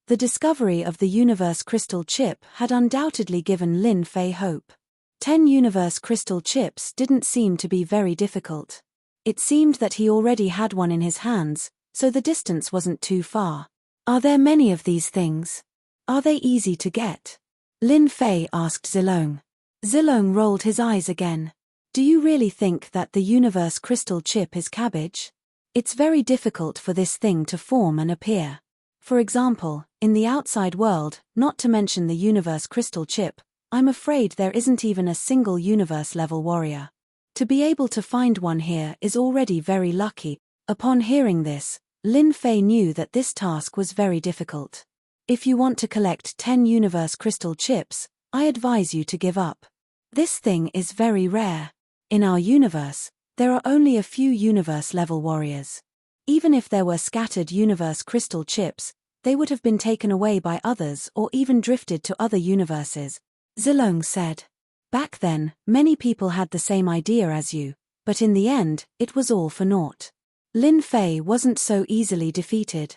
The discovery of the universe crystal chip had undoubtedly given Lin Fei hope. 10 universe crystal chips didn't seem to be very difficult. It seemed that he already had one in his hands, so the distance wasn't too far. Are there many of these things? Are they easy to get? Lin Fei asked Zilong. Zilong rolled his eyes again. Do you really think that the universe crystal chip is cabbage? It's very difficult for this thing to form and appear. For example, in the outside world, not to mention the universe crystal chip, I'm afraid there isn't even a single universe-level warrior. To be able to find one here is already very lucky. Upon hearing this, Lin Fei knew that this task was very difficult. If you want to collect 10 universe crystal chips, I advise you to give up. This thing is very rare. In our universe, there are only a few universe-level warriors. Even if there were scattered universe crystal chips, they would have been taken away by others or even drifted to other universes, Zilong said. Back then, many people had the same idea as you, but in the end, it was all for naught. Lin Fei wasn't so easily defeated.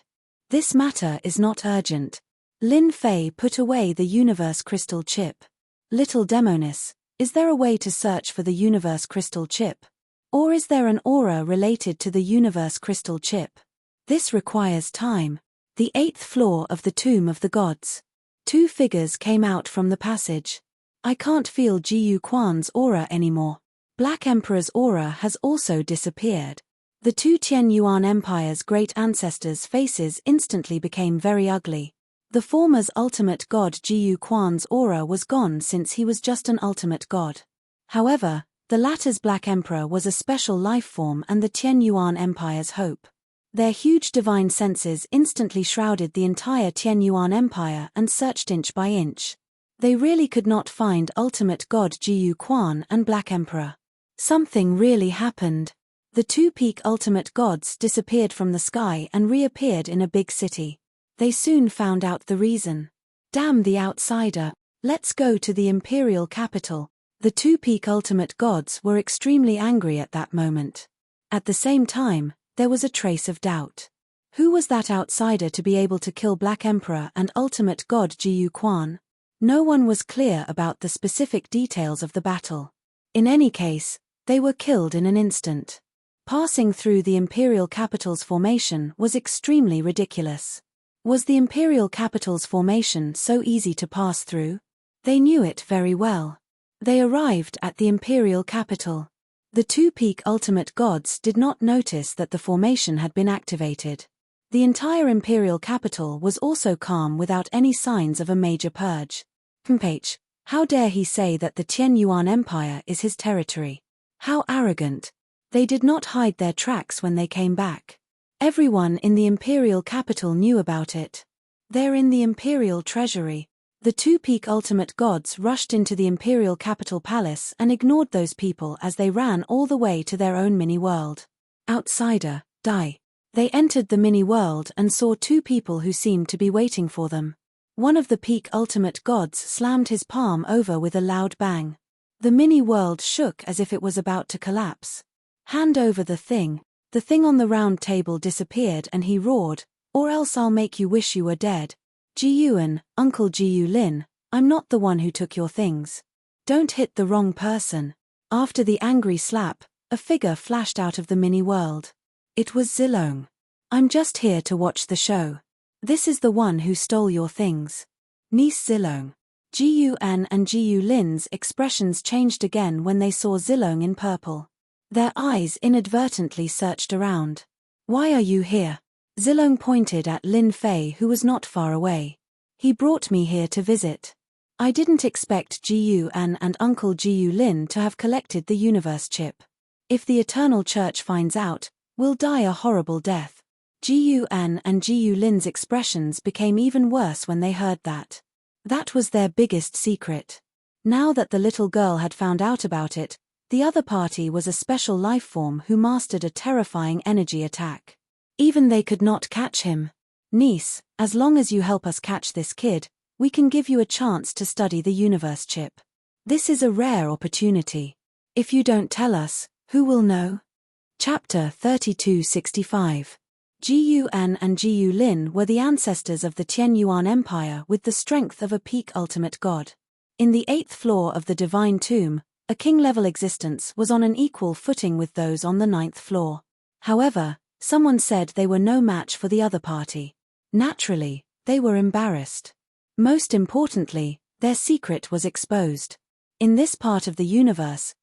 This matter is not urgent. Lin Fei put away the universe crystal chip. Little Demonis, is there a way to search for the universe crystal chip? Or is there an aura related to the universe crystal chip? This requires time. The 8th floor of the Tomb of the Gods. 2 figures came out from the passage. I can't feel Jiyu Quan's aura anymore. Black Emperor's aura has also disappeared. The 2 Tian Yuan Empire's great ancestors' faces instantly became very ugly. The former's ultimate god Jiyu Quan's aura was gone since he was just an ultimate god. However, the latter's Black Emperor was a special life form and the Tian Yuan Empire's hope. Their huge divine senses instantly shrouded the entire Tian Yuan Empire and searched inch by inch. They really could not find ultimate god Jiyu Quan and Black Emperor. Something really happened. The 2 peak ultimate gods disappeared from the sky and reappeared in a big city. They soon found out the reason. Damn the outsider. Let's go to the imperial capital. The 2 peak ultimate gods were extremely angry at that moment. At the same time, there was a trace of doubt. Who was that outsider to be able to kill Black Emperor and ultimate god Jiyu Quan? No one was clear about the specific details of the battle. In any case, they were killed in an instant. Passing through the imperial capital's formation was extremely ridiculous. Was the imperial capital's formation so easy to pass through? They knew it very well. They arrived at the imperial capital. The 2 peak ultimate gods did not notice that the formation had been activated. The entire imperial capital was also calm without any signs of a major purge. H. How dare he say that the Tian Yuan Empire is his territory? How arrogant. They did not hide their tracks when they came back. Everyone in the imperial capital knew about it. They're in the imperial treasury. The 2 peak ultimate gods rushed into the imperial capital palace and ignored those people as they ran all the way to their own mini-world. Outsider, die. They entered the mini-world and saw two people who seemed to be waiting for them. One of the peak ultimate gods slammed his palm over with a loud bang. The mini-world shook as if it was about to collapse. "Hand over the thing." The thing on the round table disappeared and he roared, "Or else I'll make you wish you were dead. Ji-Yuan, Uncle Ji-Yu-Lin, I'm not the one who took your things. Don't hit the wrong person." After the angry slap, a figure flashed out of the mini-world. It was Zilong. "I'm just here to watch the show. This is the one who stole your things." Niece Zilong. Ji-Yuan and Ji-Yu-Lin's expressions changed again when they saw Zilong in purple. Their eyes inadvertently searched around. "Why are you here?" Zilong pointed at Lin Fei, who was not far away. "He brought me here to visit. I didn't expect Ji-Yuan and Uncle Ji-Yu-Lin to have collected the universe chip. If the Eternal Church finds out, we'll die a horrible death." Ji-Yuan and Ji-Yu-Lin's expressions became even worse when they heard that. That was their biggest secret. Now that the little girl had found out about it, the other party was a special life form who mastered a terrifying energy attack. Even they could not catch him. "Niece, as long as you help us catch this kid, we can give you a chance to study the universe chip. This is a rare opportunity. If you don't tell us, who will know?" Chapter 3265. Ji-Yuan and Ji-Yu-Lin were the ancestors of the Tianyuan Empire with the strength of a peak ultimate god. In the 8th floor of the Divine Tomb, a king-level existence was on an equal footing with those on the 9th floor. However, someone said they were no match for the other party. Naturally, they were embarrassed. Most importantly, their secret was exposed. In this part of the universe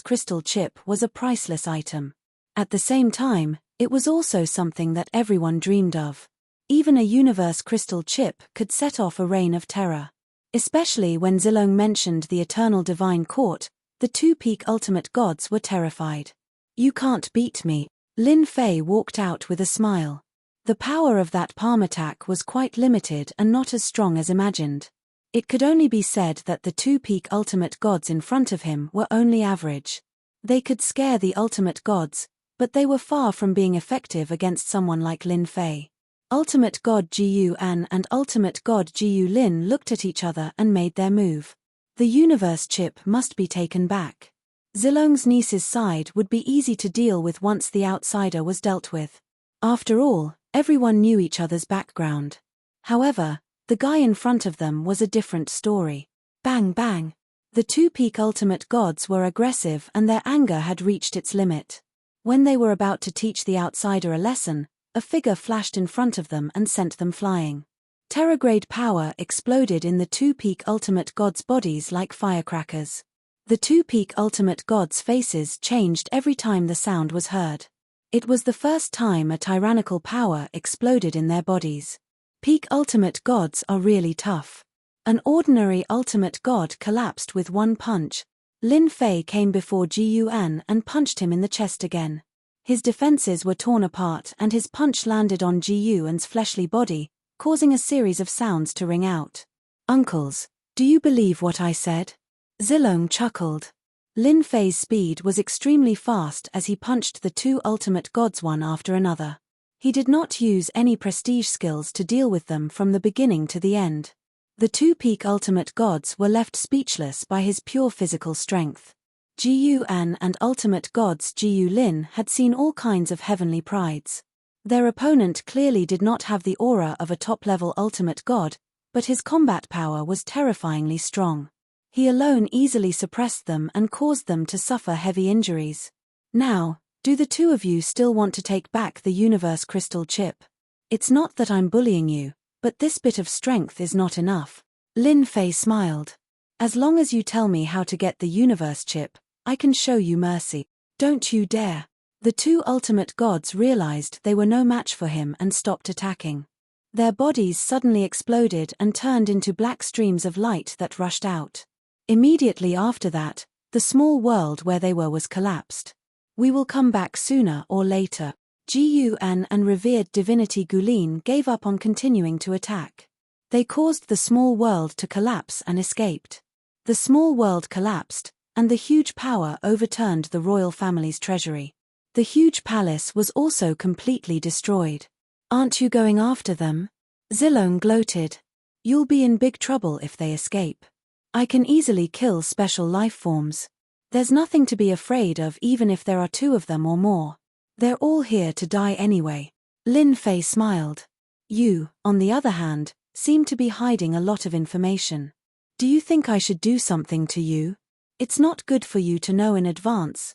crystal chip was a priceless item. At the same time, it was also something that everyone dreamed of. Even a universe crystal chip could set off a reign of terror. Especially when Zilong mentioned the eternal divine court, the two peak ultimate gods were terrified. "You can't beat me." Lin Fei walked out with a smile. The power of that palm attack was quite limited and not as strong as imagined. It could only be said that the two peak ultimate gods in front of him were only average. They could scare the ultimate gods, but they were far from being effective against someone like Lin Fei. Ultimate God Ji-Yuan and Ultimate God Ji-Yu-Lin looked at each other and made their move. The universe chip must be taken back. Zilong's niece's side would be easy to deal with once the outsider was dealt with. After all, everyone knew each other's background. However, the guy in front of them was a different story. Bang bang. The two peak ultimate gods were aggressive and their anger had reached its limit. When they were about to teach the outsider a lesson, a figure flashed in front of them and sent them flying. Terrorgrade power exploded in the two peak ultimate gods' bodies like firecrackers. The two peak ultimate gods' faces changed every time the sound was heard. It was the first time a tyrannical power exploded in their bodies. Peak ultimate gods are really tough. An ordinary ultimate god collapsed with one punch. Lin Fei came before Ji-Yuan and punched him in the chest again. His defenses were torn apart and his punch landed on Ji-Yuan's fleshly body, causing a series of sounds to ring out. "Uncles, do you believe what I said?" Zilong chuckled. Lin Fei's speed was extremely fast as he punched the two ultimate gods one after another. He did not use any prestige skills to deal with them from the beginning to the end. The two peak ultimate gods were left speechless by his pure physical strength. Ji-Yuan and ultimate gods Ji-Yu-Lin had seen all kinds of heavenly prides. Their opponent clearly did not have the aura of a top-level ultimate god, but his combat power was terrifyingly strong. He alone easily suppressed them and caused them to suffer heavy injuries. "Now, do the two of you still want to take back the universe crystal chip? It's not that I'm bullying you, but this bit of strength is not enough." Lin Fei smiled. "As long as you tell me how to get the universe chip, I can show you mercy." "Don't you dare." The two ultimate gods realized they were no match for him and stopped attacking. Their bodies suddenly exploded and turned into black streams of light that rushed out. Immediately after that, the small world where they were was collapsed. "We will come back sooner or later." Ji-Yuan and revered divinity Gulin gave up on continuing to attack. They caused the small world to collapse and escaped. The small world collapsed, and the huge power overturned the royal family's treasury. The huge palace was also completely destroyed. "Aren't you going after them?" Zilong gloated. "You'll be in big trouble if they escape. I can easily kill special life forms. There's nothing to be afraid of even if there are 2 of them or more. They're all here to die anyway." Lin Fei smiled. "You, on the other hand, seem to be hiding a lot of information. Do you think I should do something to you? It's not good for you to know in advance."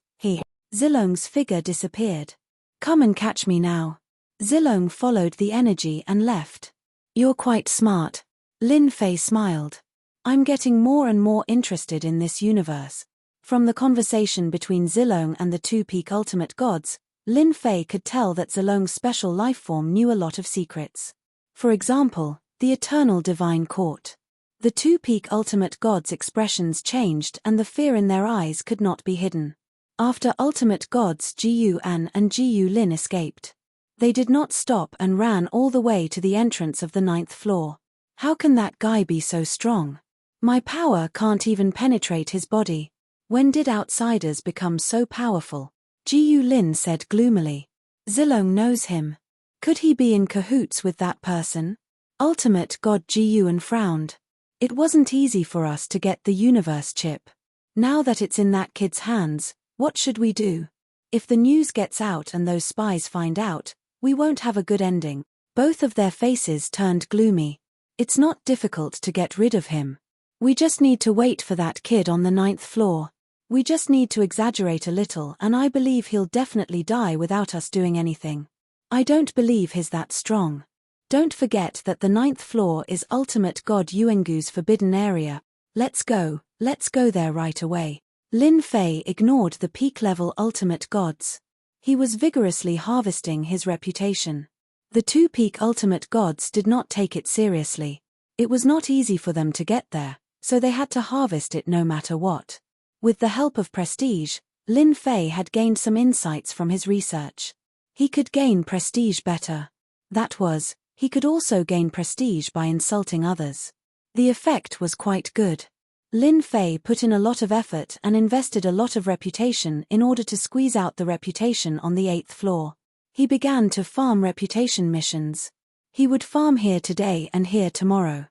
Zilong's figure disappeared. "Come and catch me now." Zilong followed the energy and left. "You're quite smart." Lin Fei smiled. "I'm getting more and more interested in this universe." From the conversation between Zilong and the 2 peak ultimate gods, Lin Fei could tell that Zilong's special life form knew a lot of secrets. For example, the eternal divine court. The 2 peak ultimate gods' expressions changed and the fear in their eyes could not be hidden. After ultimate gods Jiyu An and Jiyu Lin escaped, they did not stop and ran all the way to the entrance of the 9th floor. "How can that guy be so strong? My power can't even penetrate his body. When did outsiders become so powerful?" Jiyu Lin said gloomily. "Zilong knows him. Could he be in cahoots with that person?" Ultimate God Jiyuan frowned. "It wasn't easy for us to get the universe chip. Now that it's in that kid's hands, what should we do? If the news gets out and those spies find out, we won't have a good ending." Both of their faces turned gloomy. "It's not difficult to get rid of him. We just need to wait for that kid on the 9th floor. We just need to exaggerate a little and I believe he'll definitely die without us doing anything. I don't believe he's that strong. Don't forget that the 9th floor is Ultimate God Yuengu's forbidden area. Let's go there right away." Lin Fei ignored the peak-level ultimate gods. He was vigorously harvesting his reputation. The 2 peak ultimate gods did not take it seriously. It was not easy for them to get there, so they had to harvest it no matter what. With the help of prestige, Lin Fei had gained some insights from his research. He could gain prestige better. That was, he could also gain prestige by insulting others. The effect was quite good. Lin Fei put in a lot of effort and invested a lot of reputation in order to squeeze out the reputation on the 8th floor. He began to farm reputation missions. He would farm here today and here tomorrow.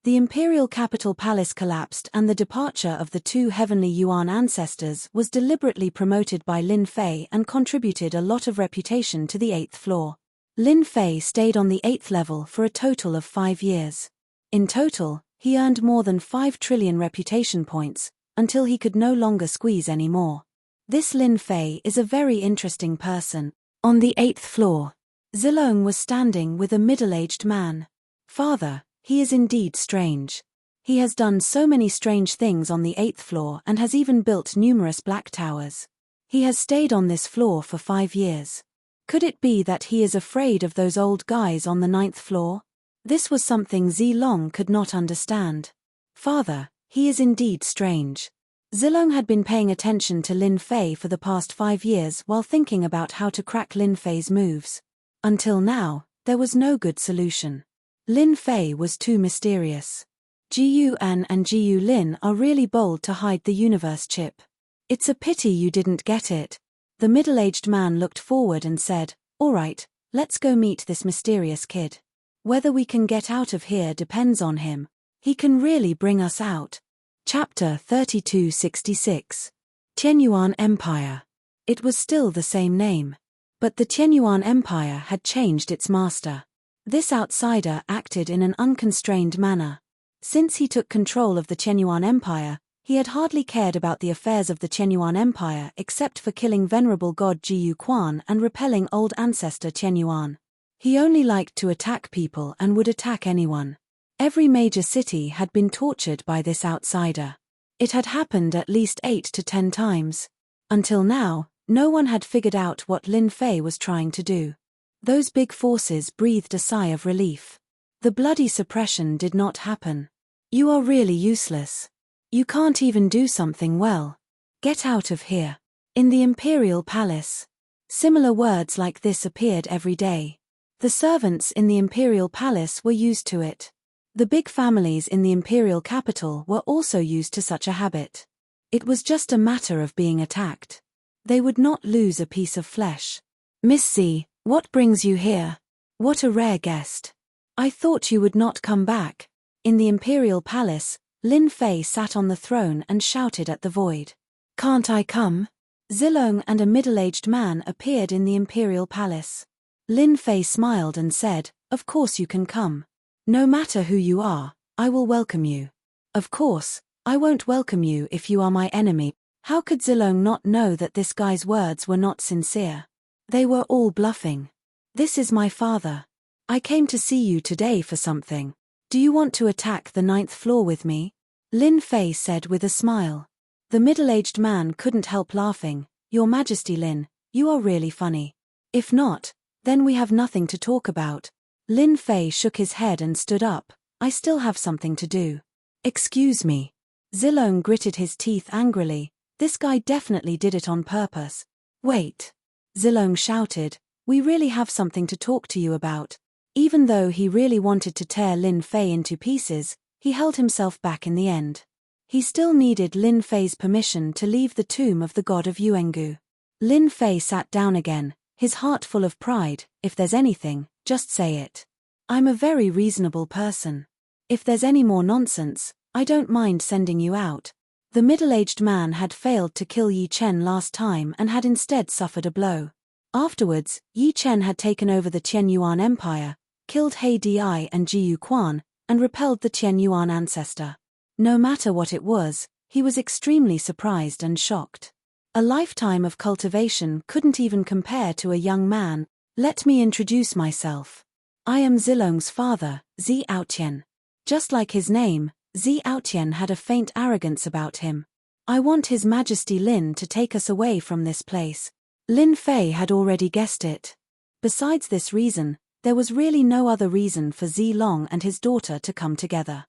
The imperial capital palace collapsed and the departure of the 2 heavenly Yuan ancestors was deliberately promoted by Lin Fei and contributed a lot of reputation to the 8th floor. Lin Fei stayed on the 8th level for a total of 5 years. In total, he earned more than 5 trillion reputation points, until he could no longer squeeze any more. This Lin Fei is a very interesting person. On the 8th floor, Zilong was standing with a middle-aged man. "Father, he is indeed strange. He has done so many strange things on the 8th floor and has even built numerous black towers. He has stayed on this floor for 5 years. Could it be that he is afraid of those old guys on the 9th floor?" This was something Zilong could not understand. "Father, he is indeed strange." Zilong had been paying attention to Lin Fei for the past 5 years while thinking about how to crack Lin Fei's moves. Until now, there was no good solution. Lin Fei was too mysterious. Jiyu An and Jiyu Lin are really bold to hide the universe chip. "It's a pity you didn't get it." The middle-aged man looked forward and said, "All right, let's go meet this mysterious kid. Whether we can get out of here depends on him. He can really bring us out." Chapter 3266. Tianyuan Empire. It was still the same name. But the Tianyuan Empire had changed its master. This outsider acted in an unconstrained manner. Since he took control of the Tianyuan Empire, he had hardly cared about the affairs of the Tianyuan Empire except for killing venerable god Jiyu Quan and repelling old ancestor Tianyuan. He only liked to attack people and would attack anyone. Every major city had been tortured by this outsider. It had happened at least 8 to 10 times. Until now, no one had figured out what Lin Fei was trying to do. Those big forces breathed a sigh of relief. The bloody suppression did not happen. "You are really useless. You can't even do something well. Get out of here." In the imperial palace, similar words like this appeared every day. The servants in the imperial palace were used to it. The big families in the imperial capital were also used to such a habit. It was just a matter of being attacked. They would not lose a piece of flesh. Miss Z, what brings you here? What a rare guest. I thought you would not come back. In the imperial palace, Lin Fei sat on the throne and shouted at the void. Can't I come? Zilong and a middle-aged man appeared in the imperial palace. Lin Fei smiled and said, of course you can come. No matter who you are, I will welcome you. Of course, I won't welcome you if you are my enemy. How could Zilong not know that this guy's words were not sincere? They were all bluffing. This is my father. I came to see you today for something. Do you want to attack the 9th floor with me? Lin Fei said with a smile. The middle-aged man couldn't help laughing. Your Majesty Lin, you are really funny. If not, then we have nothing to talk about. Lin Fei shook his head and stood up. I still have something to do. Excuse me. Zilong gritted his teeth angrily. This guy definitely did it on purpose. Wait. Zilong shouted. We really have something to talk to you about. Even though he really wanted to tear Lin Fei into pieces, he held himself back in the end. He still needed Lin Fei's permission to leave the tomb of the god of Yuengu. Lin Fei sat down again, his heart full of pride. If there's anything, just say it. I'm a very reasonable person. If there's any more nonsense, I don't mind sending you out. The middle-aged man had failed to kill Yi Chen last time and had instead suffered a blow. Afterwards, Yi Chen had taken over the Qian Yuan Empire, killed He Di and Ji Yu Quan, and repelled the Qian Yuan ancestor. No matter what it was, he was extremely surprised and shocked. A lifetime of cultivation couldn't even compare to a young man. Let me introduce myself. I am Zilong's father, Zi Aotian. Just like his name, Zi Aotian had a faint arrogance about him. I want His Majesty Lin to take us away from this place. Lin Fei had already guessed it. Besides this reason, there was really no other reason for Zilong and his daughter to come together.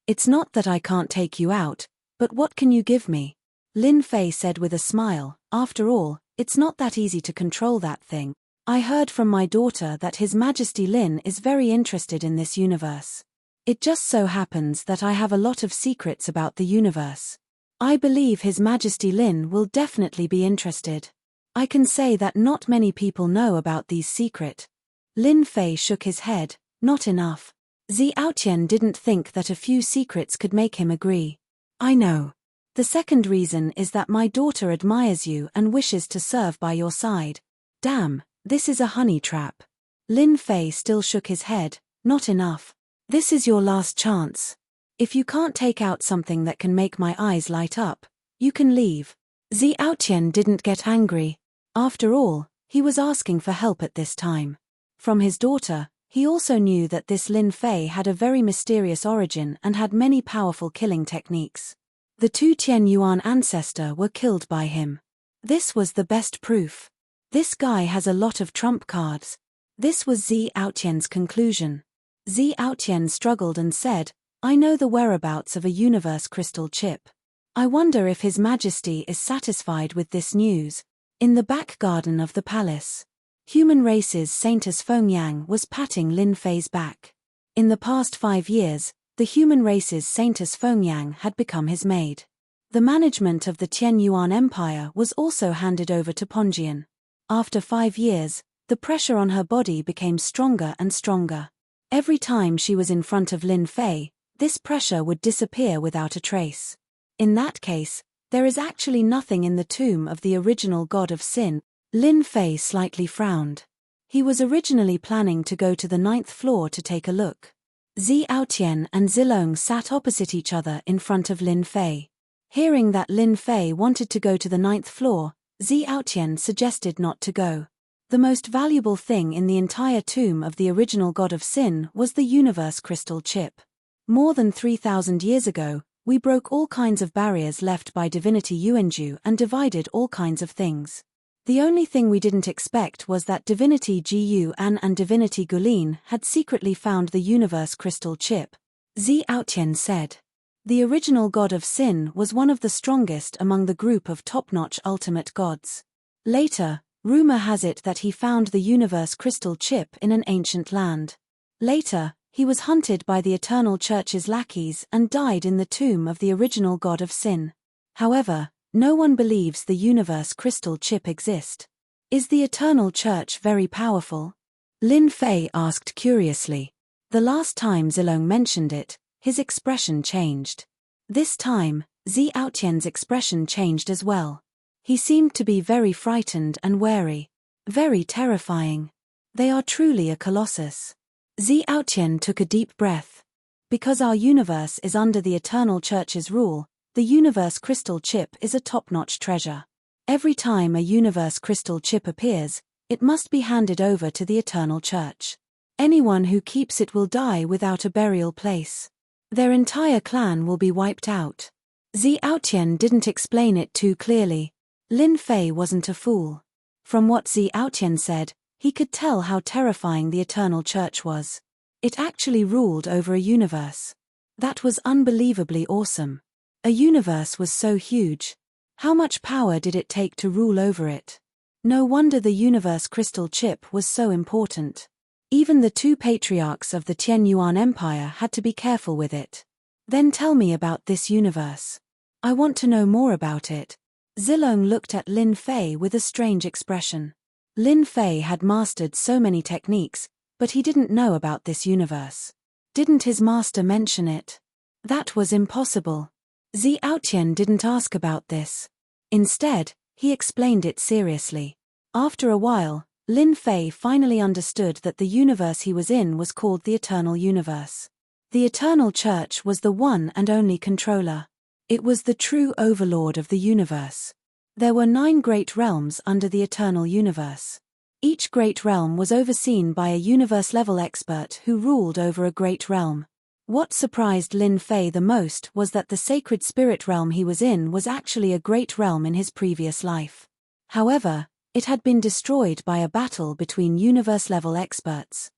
It's not that I can't take you out, but what can you give me? Lin Fei said with a smile. After all, it's not that easy to control that thing. I heard from my daughter that His Majesty Lin is very interested in this universe. It just so happens that I have a lot of secrets about the universe. I believe His Majesty Lin will definitely be interested. I can say that not many people know about these secrets. Lin Fei shook his head. Not enough. Zi Aotian didn't think that a few secrets could make him agree. I know. The second reason is that my daughter admires you and wishes to serve by your side. Damn, this is a honey trap. Lin Fei still shook his head. Not enough. This is your last chance. If you can't take out something that can make my eyes light up, you can leave. Zi Aotian didn't get angry. After all, he was asking for help at this time. From his daughter, he also knew that this Lin Fei had a very mysterious origin and had many powerful killing techniques. The 2 Qian Yuan ancestor were killed by him. This was the best proof. This guy has a lot of trump cards. This was Zi Aotian's conclusion. Zi Aotian struggled and said, I know the whereabouts of a universe crystal chip. I wonder if His Majesty is satisfied with this news. In the back garden of the palace, Human Race's Saintess Fengyang was patting Lin Fei's back. In the past 5 years, the Human Race's Saintess Fengyang had become his maid. The management of the Qian Yuan Empire was also handed over to Ponjian. After 5 years, the pressure on her body became stronger and stronger. Every time she was in front of Lin Fei, this pressure would disappear without a trace. In that case, there is actually nothing in the tomb of the original god of sin. Lin Fei slightly frowned. He was originally planning to go to the 9th floor to take a look. Zi Aotian and Zilong sat opposite each other in front of Lin Fei. Hearing that Lin Fei wanted to go to the 9th floor, Zi Aotian suggested not to go. The most valuable thing in the entire tomb of the original god of sin was the universe crystal chip. More than 3,000 years ago, we broke all kinds of barriers left by divinity Yuanju and divided all kinds of things. The only thing we didn't expect was that divinity Ji Yuan and divinity Gulin had secretly found the universe crystal chip. Zi Aotian said. The original god of sin was one of the strongest among the group of top-notch ultimate gods. Later, rumor has it that he found the universe crystal chip in an ancient land. Later, he was hunted by the Eternal Church's lackeys and died in the tomb of the original god of sin. However, No one believes the universe crystal chip exists. Is the Eternal Church very powerful? Lin Fei asked curiously. The last time Zilong mentioned it, his expression changed. This time, Zi Aotian's expression changed as well. He seemed to be very frightened and wary. Very terrifying. They are truly a colossus. Zi Aotian took a deep breath. Because our universe is under the Eternal Church's rule, the universe crystal chip is a top-notch treasure. Every time a universe crystal chip appears, it must be handed over to the Eternal Church. Anyone who keeps it will die without a burial place. Their entire clan will be wiped out. Zi Aotian didn't explain it too clearly. Lin Fei wasn't a fool. From what Zi Aotian said, he could tell how terrifying the Eternal Church was. It actually ruled over a universe. That was unbelievably awesome. A universe was so huge. How much power did it take to rule over it? No wonder the universe crystal chip was so important. Even the two patriarchs of the Tianyuan Empire had to be careful with it. Then tell me about this universe. I want to know more about it. Zilong looked at Lin Fei with a strange expression. Lin Fei had mastered so many techniques, but he didn't know about this universe. Didn't his master mention it? That was impossible. Zi Aotian didn't ask about this. Instead, he explained it seriously. After a while, Lin Fei finally understood that the universe he was in was called the Eternal Universe. The Eternal Church was the one and only controller. It was the true overlord of the universe. There were 9 great realms under the Eternal Universe. Each great realm was overseen by a universe-level expert who ruled over a great realm. What surprised Lin Fei the most was that the sacred spirit realm he was in was actually a great realm in his previous life. However, it had been destroyed by a battle between universe-level experts.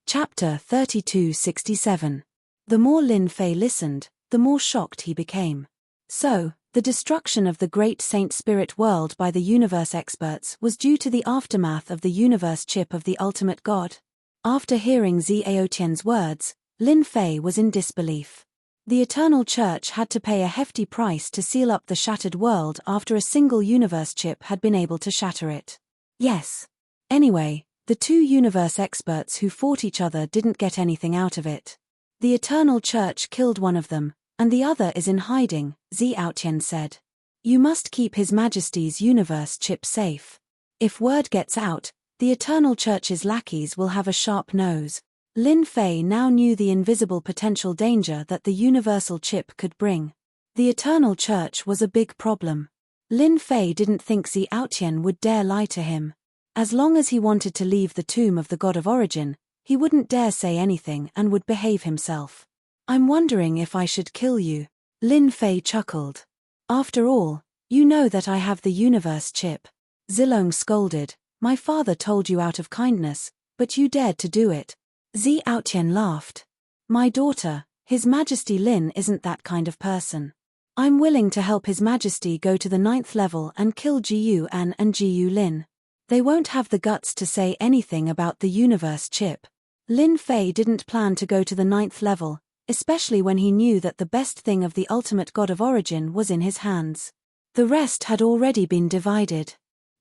Chapter 3267. The more Lin Fei listened, the more shocked he became. So, the destruction of the great Saint Spirit world by the universe experts was due to the aftermath of the universe chip of the ultimate God? After hearing Zi Aotian's words, Lin Fei was in disbelief. The Eternal Church had to pay a hefty price to seal up the shattered world after a single universe chip had been able to shatter it. Yes. Anyway, the two universe experts who fought each other didn't get anything out of it. The Eternal Church killed one of them, and the other is in hiding, Zi Aotian said. You must keep His Majesty's universe chip safe. If word gets out, the Eternal Church's lackeys will have a sharp nose. Lin Fei now knew the invisible potential danger that the universal chip could bring. The Eternal Church was a big problem. Lin Fei didn't think Zi Aotian would dare lie to him. As long as he wanted to leave the tomb of the God of Origin, he wouldn't dare say anything and would behave himself. I'm wondering if I should kill you. Lin Fei chuckled. After all, you know that I have the universe chip. Zilong scolded. My father told you out of kindness, but you dared to do it. Zi Aotian laughed. My daughter, His Majesty Lin isn't that kind of person. I'm willing to help His Majesty go to the 9th level and kill Jiyu An and Jiyu Lin. They won't have the guts to say anything about the universe chip. Lin Fei didn't plan to go to the 9th level, especially when he knew that the best thing of the ultimate God of Origin was in his hands. The rest had already been divided.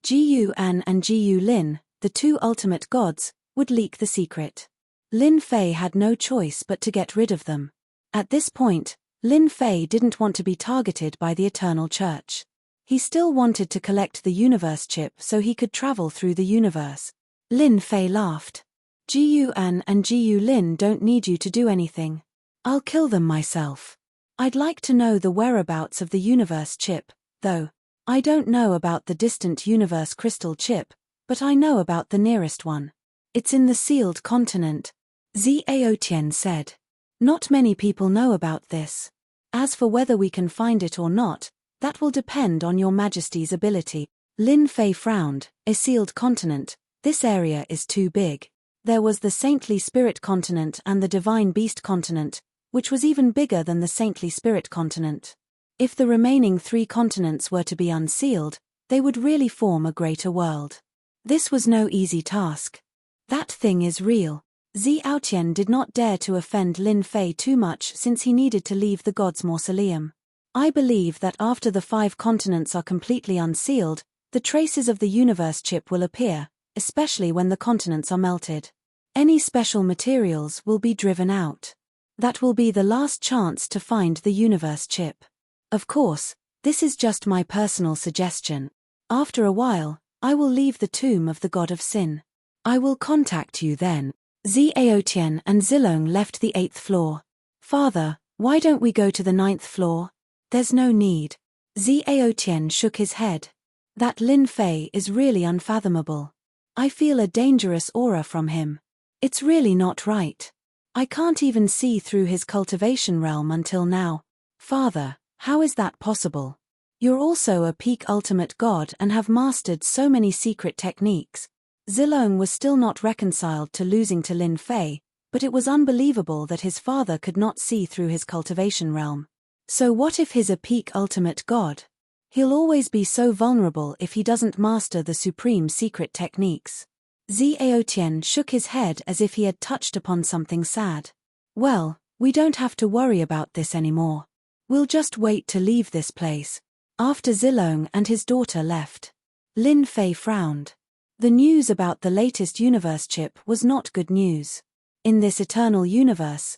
Jiyu An and Jiyu Lin, the two ultimate gods, would leak the secret. Lin Fei had no choice but to get rid of them. At this point, Lin Fei didn't want to be targeted by the Eternal Church. He still wanted to collect the universe chip so he could travel through the universe. Lin Fei laughed. Jiyu An and Jiyu Lin don't need you to do anything. I'll kill them myself. I'd like to know the whereabouts of the universe chip, though. I don't know about the distant universe crystal chip, but I know about the nearest one. It's in the sealed continent. Zi Aotian said. Not many people know about this. As for whether we can find it or not, that will depend on your Majesty's ability. Lin Fei frowned. A sealed continent, this area is too big. There was the Saintly Spirit continent and the Divine Beast continent, which was even bigger than the Saintly Spirit continent. If the remaining 3 continents were to be unsealed, they would really form a greater world. This was no easy task. That thing is real. Zi Aotian did not dare to offend Lin Fei too much since he needed to leave the god's mausoleum. I believe that after the 5 continents are completely unsealed, the traces of the universe chip will appear, especially when the continents are melted. Any special materials will be driven out. That will be the last chance to find the universe chip. Of course, this is just my personal suggestion. After a while, I will leave the tomb of the god of sin. I will contact you then. Zhaotian and Zilong left the 8th floor. Father, why don't we go to the 9th floor? There's no need. Zhaotian shook his head. That Lin Fei is really unfathomable. I feel a dangerous aura from him. It's really not right. I can't even see through his cultivation realm until now. Father, how is that possible? You're also a peak ultimate god and have mastered so many secret techniques. Zilong was still not reconciled to losing to Lin Fei, but it was unbelievable that his father could not see through his cultivation realm. So what if he's a peak ultimate god? He'll always be so vulnerable if he doesn't master the supreme secret techniques. Zhaotian shook his head as if he had touched upon something sad. Well, we don't have to worry about this anymore. We'll just wait to leave this place. After Zilong and his daughter left, Lin Fei frowned. The news about the latest universe chip was not good news. In this eternal universe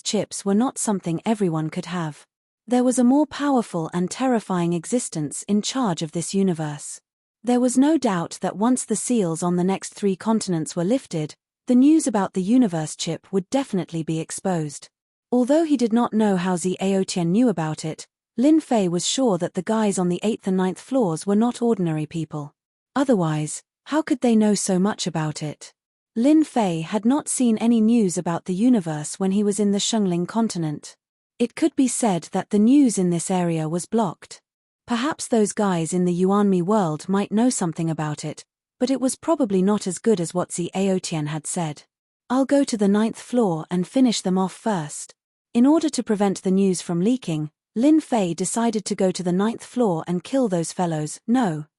chips were not something everyone could have. There was a more powerful and terrifying existence in charge of this universe. There was no doubt that once the seals on the next 3 continents were lifted, the news about the universe chip would definitely be exposed. Although he did not know how Zhaotian knew about it, Lin Fei was sure that the guys on the 8th and 9th floors were not ordinary people. Otherwise, how could they know so much about it? Lin Fei had not seen any news about the universe when he was in the Shengling continent. It could be said that the news in this area was blocked. Perhaps those guys in the Yuanmi world might know something about it, but it was probably not as good as what Zhaotian had said. I'll go to the 9th floor and finish them off first. In order to prevent the news from leaking, Lin Fei decided to go to the 9th floor and kill those fellows,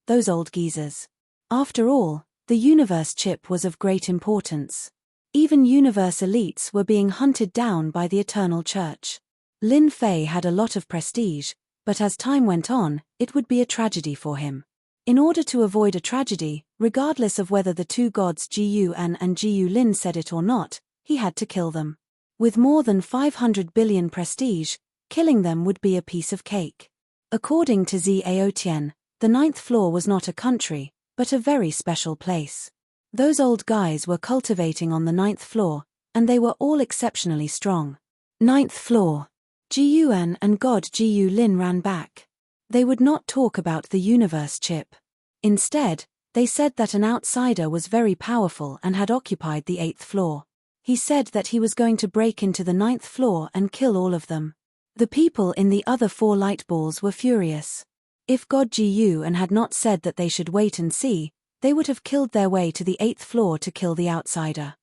those old geezers. After all, the universe chip was of great importance. Even universe elites were being hunted down by the Eternal Church. Lin Fei had a lot of prestige, but as time went on, it would be a tragedy for him. In order to avoid a tragedy, regardless of whether the 2 gods Ji Yuan and Ji Yulin said it or not, he had to kill them. With more than 500 billion prestige, killing them would be a piece of cake. According to Zhaotian, the 9th floor was not a country, but a very special place. Those old guys were cultivating on the 9th floor, and they were all exceptionally strong. 9th floor. Ji Yuan and god Ji Yulin ran back. They would not talk about the universe chip. Instead, they said that an outsider was very powerful and had occupied the 8th floor. He said that he was going to break into the 9th floor and kill all of them. The people in the other 4 light balls were furious. If God Ji Yuan had not said that they should wait and see, they would have killed their way to the 8th floor to kill the outsider.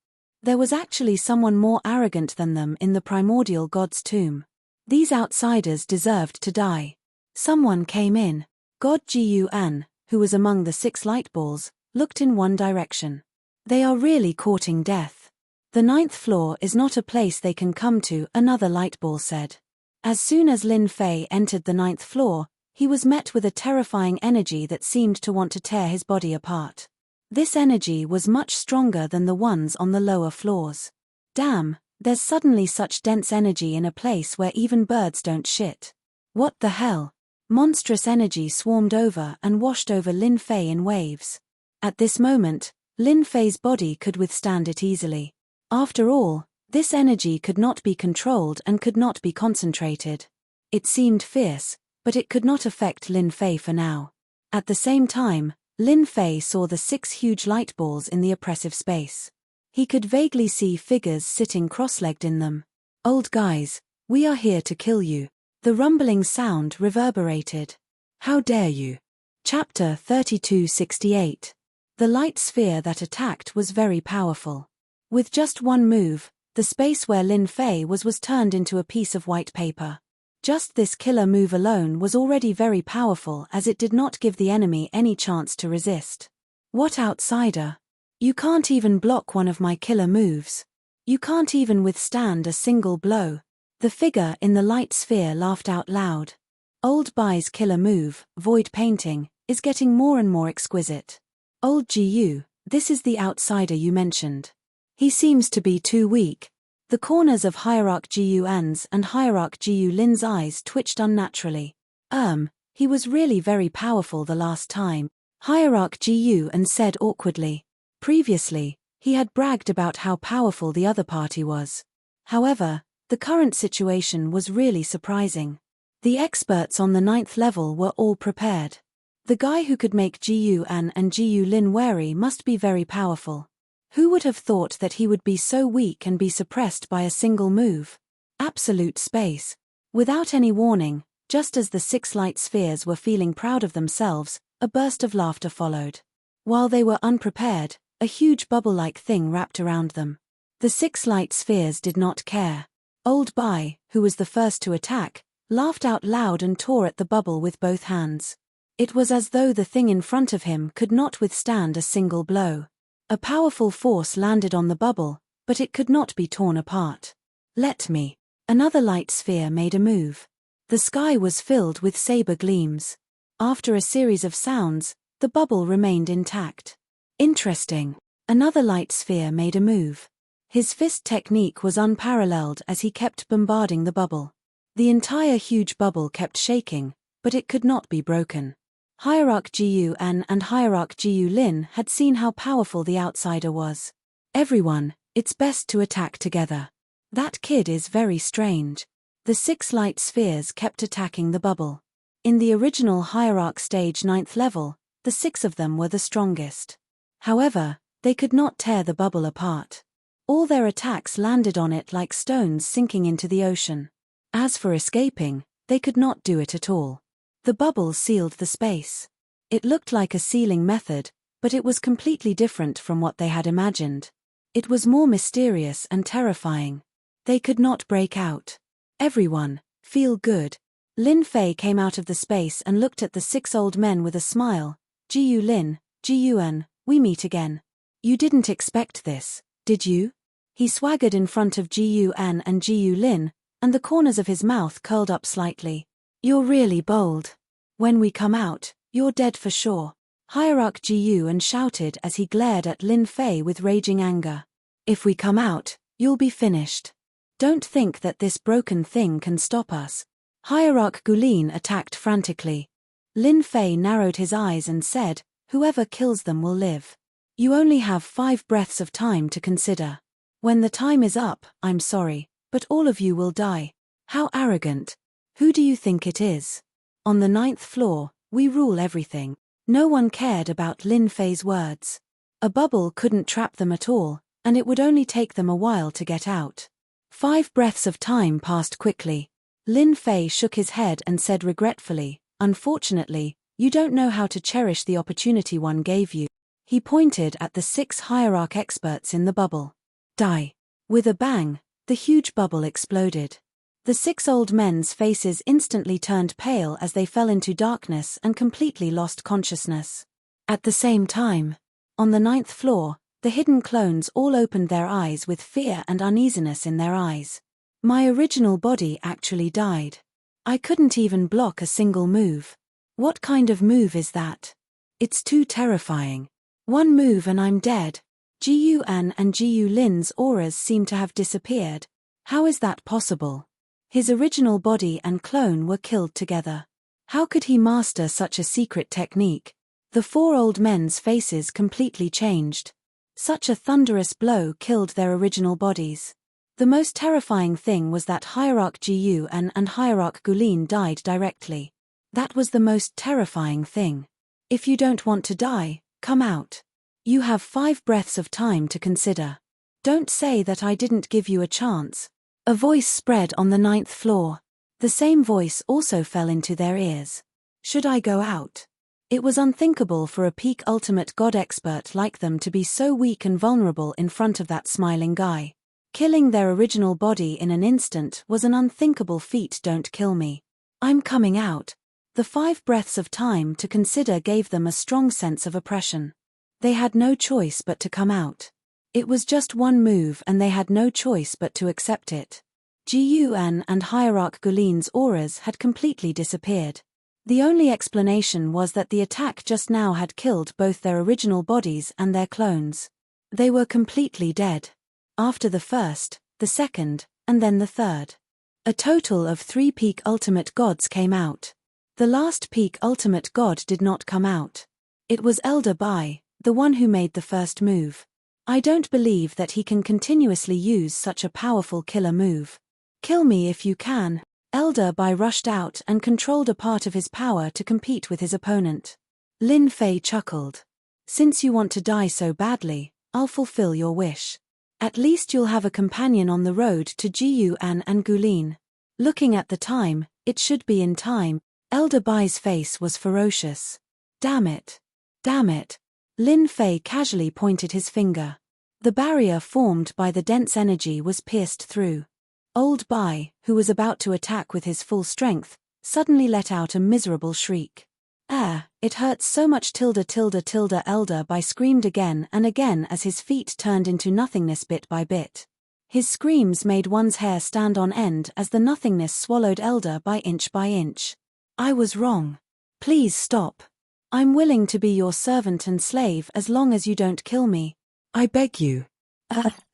There was actually someone more arrogant than them in the primordial god's tomb. These outsiders deserved to die. Someone came in. God Ji Yuan, who was among the 6 light balls, looked in one direction. They are really courting death. The 9th floor is not a place they can come to, another light ball said. As soon as Lin Fei entered the 9th floor, he was met with a terrifying energy that seemed to want to tear his body apart. This energy was much stronger than the ones on the lower floors. Damn, there's suddenly such dense energy in a place where even birds don't shit. What the hell? Monstrous energy swarmed over and washed over Lin Fei in waves. At this moment, Lin Fei's body could withstand it easily. After all, this energy could not be controlled and could not be concentrated. It seemed fierce, but it could not affect Lin Fei for now. At the same time, Lin Fei saw the 6 huge light balls in the oppressive space. He could vaguely see figures sitting cross-legged in them. Old guys, we are here to kill you. The rumbling sound reverberated. How dare you? Chapter 3268. The light sphere that attacked was very powerful. With just one move, the space where Lin Fei was turned into a piece of white paper. Just this killer move alone was already very powerful, as it did not give the enemy any chance to resist. What outsider? You can't even block one of my killer moves. You can't even withstand a single blow. The figure in the light sphere laughed out loud. Old Bai's killer move, void painting, is getting more and more exquisite. Old Gu, this is the outsider you mentioned. He seems to be too weak. The corners of Hierarch Gu An's and Hierarch Gu Lin's eyes twitched unnaturally. He was really very powerful the last time, Hierarch Gu An said awkwardly. Previously, he had bragged about how powerful the other party was. However, the current situation was really surprising. The experts on the 9th level were all prepared. The guy who could make Gu An and Gu Lin wary must be very powerful. Who would have thought that he would be so weak and be suppressed by a single move? Absolute space. Without any warning, just as the 6 light spheres were feeling proud of themselves, a burst of laughter followed. While they were unprepared, a huge bubble-like thing wrapped around them. The 6 light spheres did not care. Old Bai, who was the first to attack, laughed out loud and tore at the bubble with both hands. It was as though the thing in front of him could not withstand a single blow. A powerful force landed on the bubble, but it could not be torn apart. Let me. Another light sphere made a move. The sky was filled with saber gleams. After a series of sounds, the bubble remained intact. Interesting. Another light sphere made a move. His fist technique was unparalleled as he kept bombarding the bubble. The entire huge bubble kept shaking, but it could not be broken. Hierarch Gu An and Hierarch Gu Lin had seen how powerful the outsider was. Everyone, it's best to attack together. That kid is very strange. The 6 light spheres kept attacking the bubble. In the original Hierarch stage 9th level, the 6 of them were the strongest. However, they could not tear the bubble apart. All their attacks landed on it like stones sinking into the ocean. As for escaping, they could not do it at all. The bubble sealed the space. It looked like a sealing method, but it was completely different from what they had imagined. It was more mysterious and terrifying. They could not break out. Everyone, feel good. Lin Fei came out of the space and looked at the 6 old men with a smile. Gu Lin, Gu An, we meet again. You didn't expect this, did you? He swaggered in front of Gu An and Gu Lin, and the corners of his mouth curled up slightly. You're really bold. When we come out, you're dead for sure. Hierarch Gu An shouted as he glared at Lin Fei with raging anger. If we come out, you'll be finished. Don't think that this broken thing can stop us. Hierarch Gu Lin attacked frantically. Lin Fei narrowed his eyes and said, whoever kills them will live. You only have 5 breaths of time to consider. When the time is up, I'm sorry, but all of you will die. How arrogant. Who do you think it is? On the 9th floor, we rule everything. No one cared about Lin Fei's words. A bubble couldn't trap them at all, and it would only take them a while to get out. 5 breaths of time passed quickly. Lin Fei shook his head and said regretfully, unfortunately, you don't know how to cherish the opportunity one gave you. He pointed at the 6 hierarch experts in the bubble. Die. With a bang, the huge bubble exploded. The 6 old men's faces instantly turned pale as they fell into darkness and completely lost consciousness. At the same time, on the 9th floor, the hidden clones all opened their eyes with fear and uneasiness in their eyes. My original body actually died. I couldn't even block a single move. What kind of move is that? It's too terrifying. One move and I'm dead. Gu An and Gu Lin's auras seem to have disappeared. How is that possible? His original body and clone were killed together. How could he master such a secret technique? The 4 old men's faces completely changed. Such a thunderous blow killed their original bodies. The most terrifying thing was that Hierarch Gu An and Hierarch Gu Lin died directly. That was the most terrifying thing. If you don't want to die, come out. You have 5 breaths of time to consider. Don't say that I didn't give you a chance. A voice spread on the 9th floor. The same voice also fell into their ears. Should I go out? It was unthinkable for a peak ultimate god expert like them to be so weak and vulnerable in front of that smiling guy. Killing their original body in an instant was an unthinkable feat. Don't kill me. I'm coming out. The 5 breaths of time to consider gave them a strong sense of oppression. They had no choice but to come out. It was just one move and they had no choice but to accept it. Ji-Yuan and Hierarch Gulin's auras had completely disappeared. The only explanation was that the attack just now had killed both their original bodies and their clones. They were completely dead. After the first, the second, and then the third. A total of 3 peak ultimate gods came out. The last peak ultimate god did not come out. It was Elder Bai, the one who made the first move. I don't believe that he can continuously use such a powerful killer move. Kill me if you can. Elder Bai rushed out and controlled a part of his power to compete with his opponent. Lin Fei chuckled. Since you want to die so badly, I'll fulfill your wish. At least you'll have a companion on the road to Ji-Yuan and Gulin. Looking at the time, it should be in time. Elder Bai's face was ferocious. Damn it. Damn it. Lin Fei casually pointed his finger. The barrier formed by the dense energy was pierced through. Old Bai, who was about to attack with his full strength, suddenly let out a miserable shriek. It hurts so much Elder Bai screamed again and again as his feet turned into nothingness bit by bit. His screams made one's hair stand on end as the nothingness swallowed Elder Bai inch by inch. I was wrong. Please stop. I'm willing to be your servant and slave as long as you don't kill me. I beg you.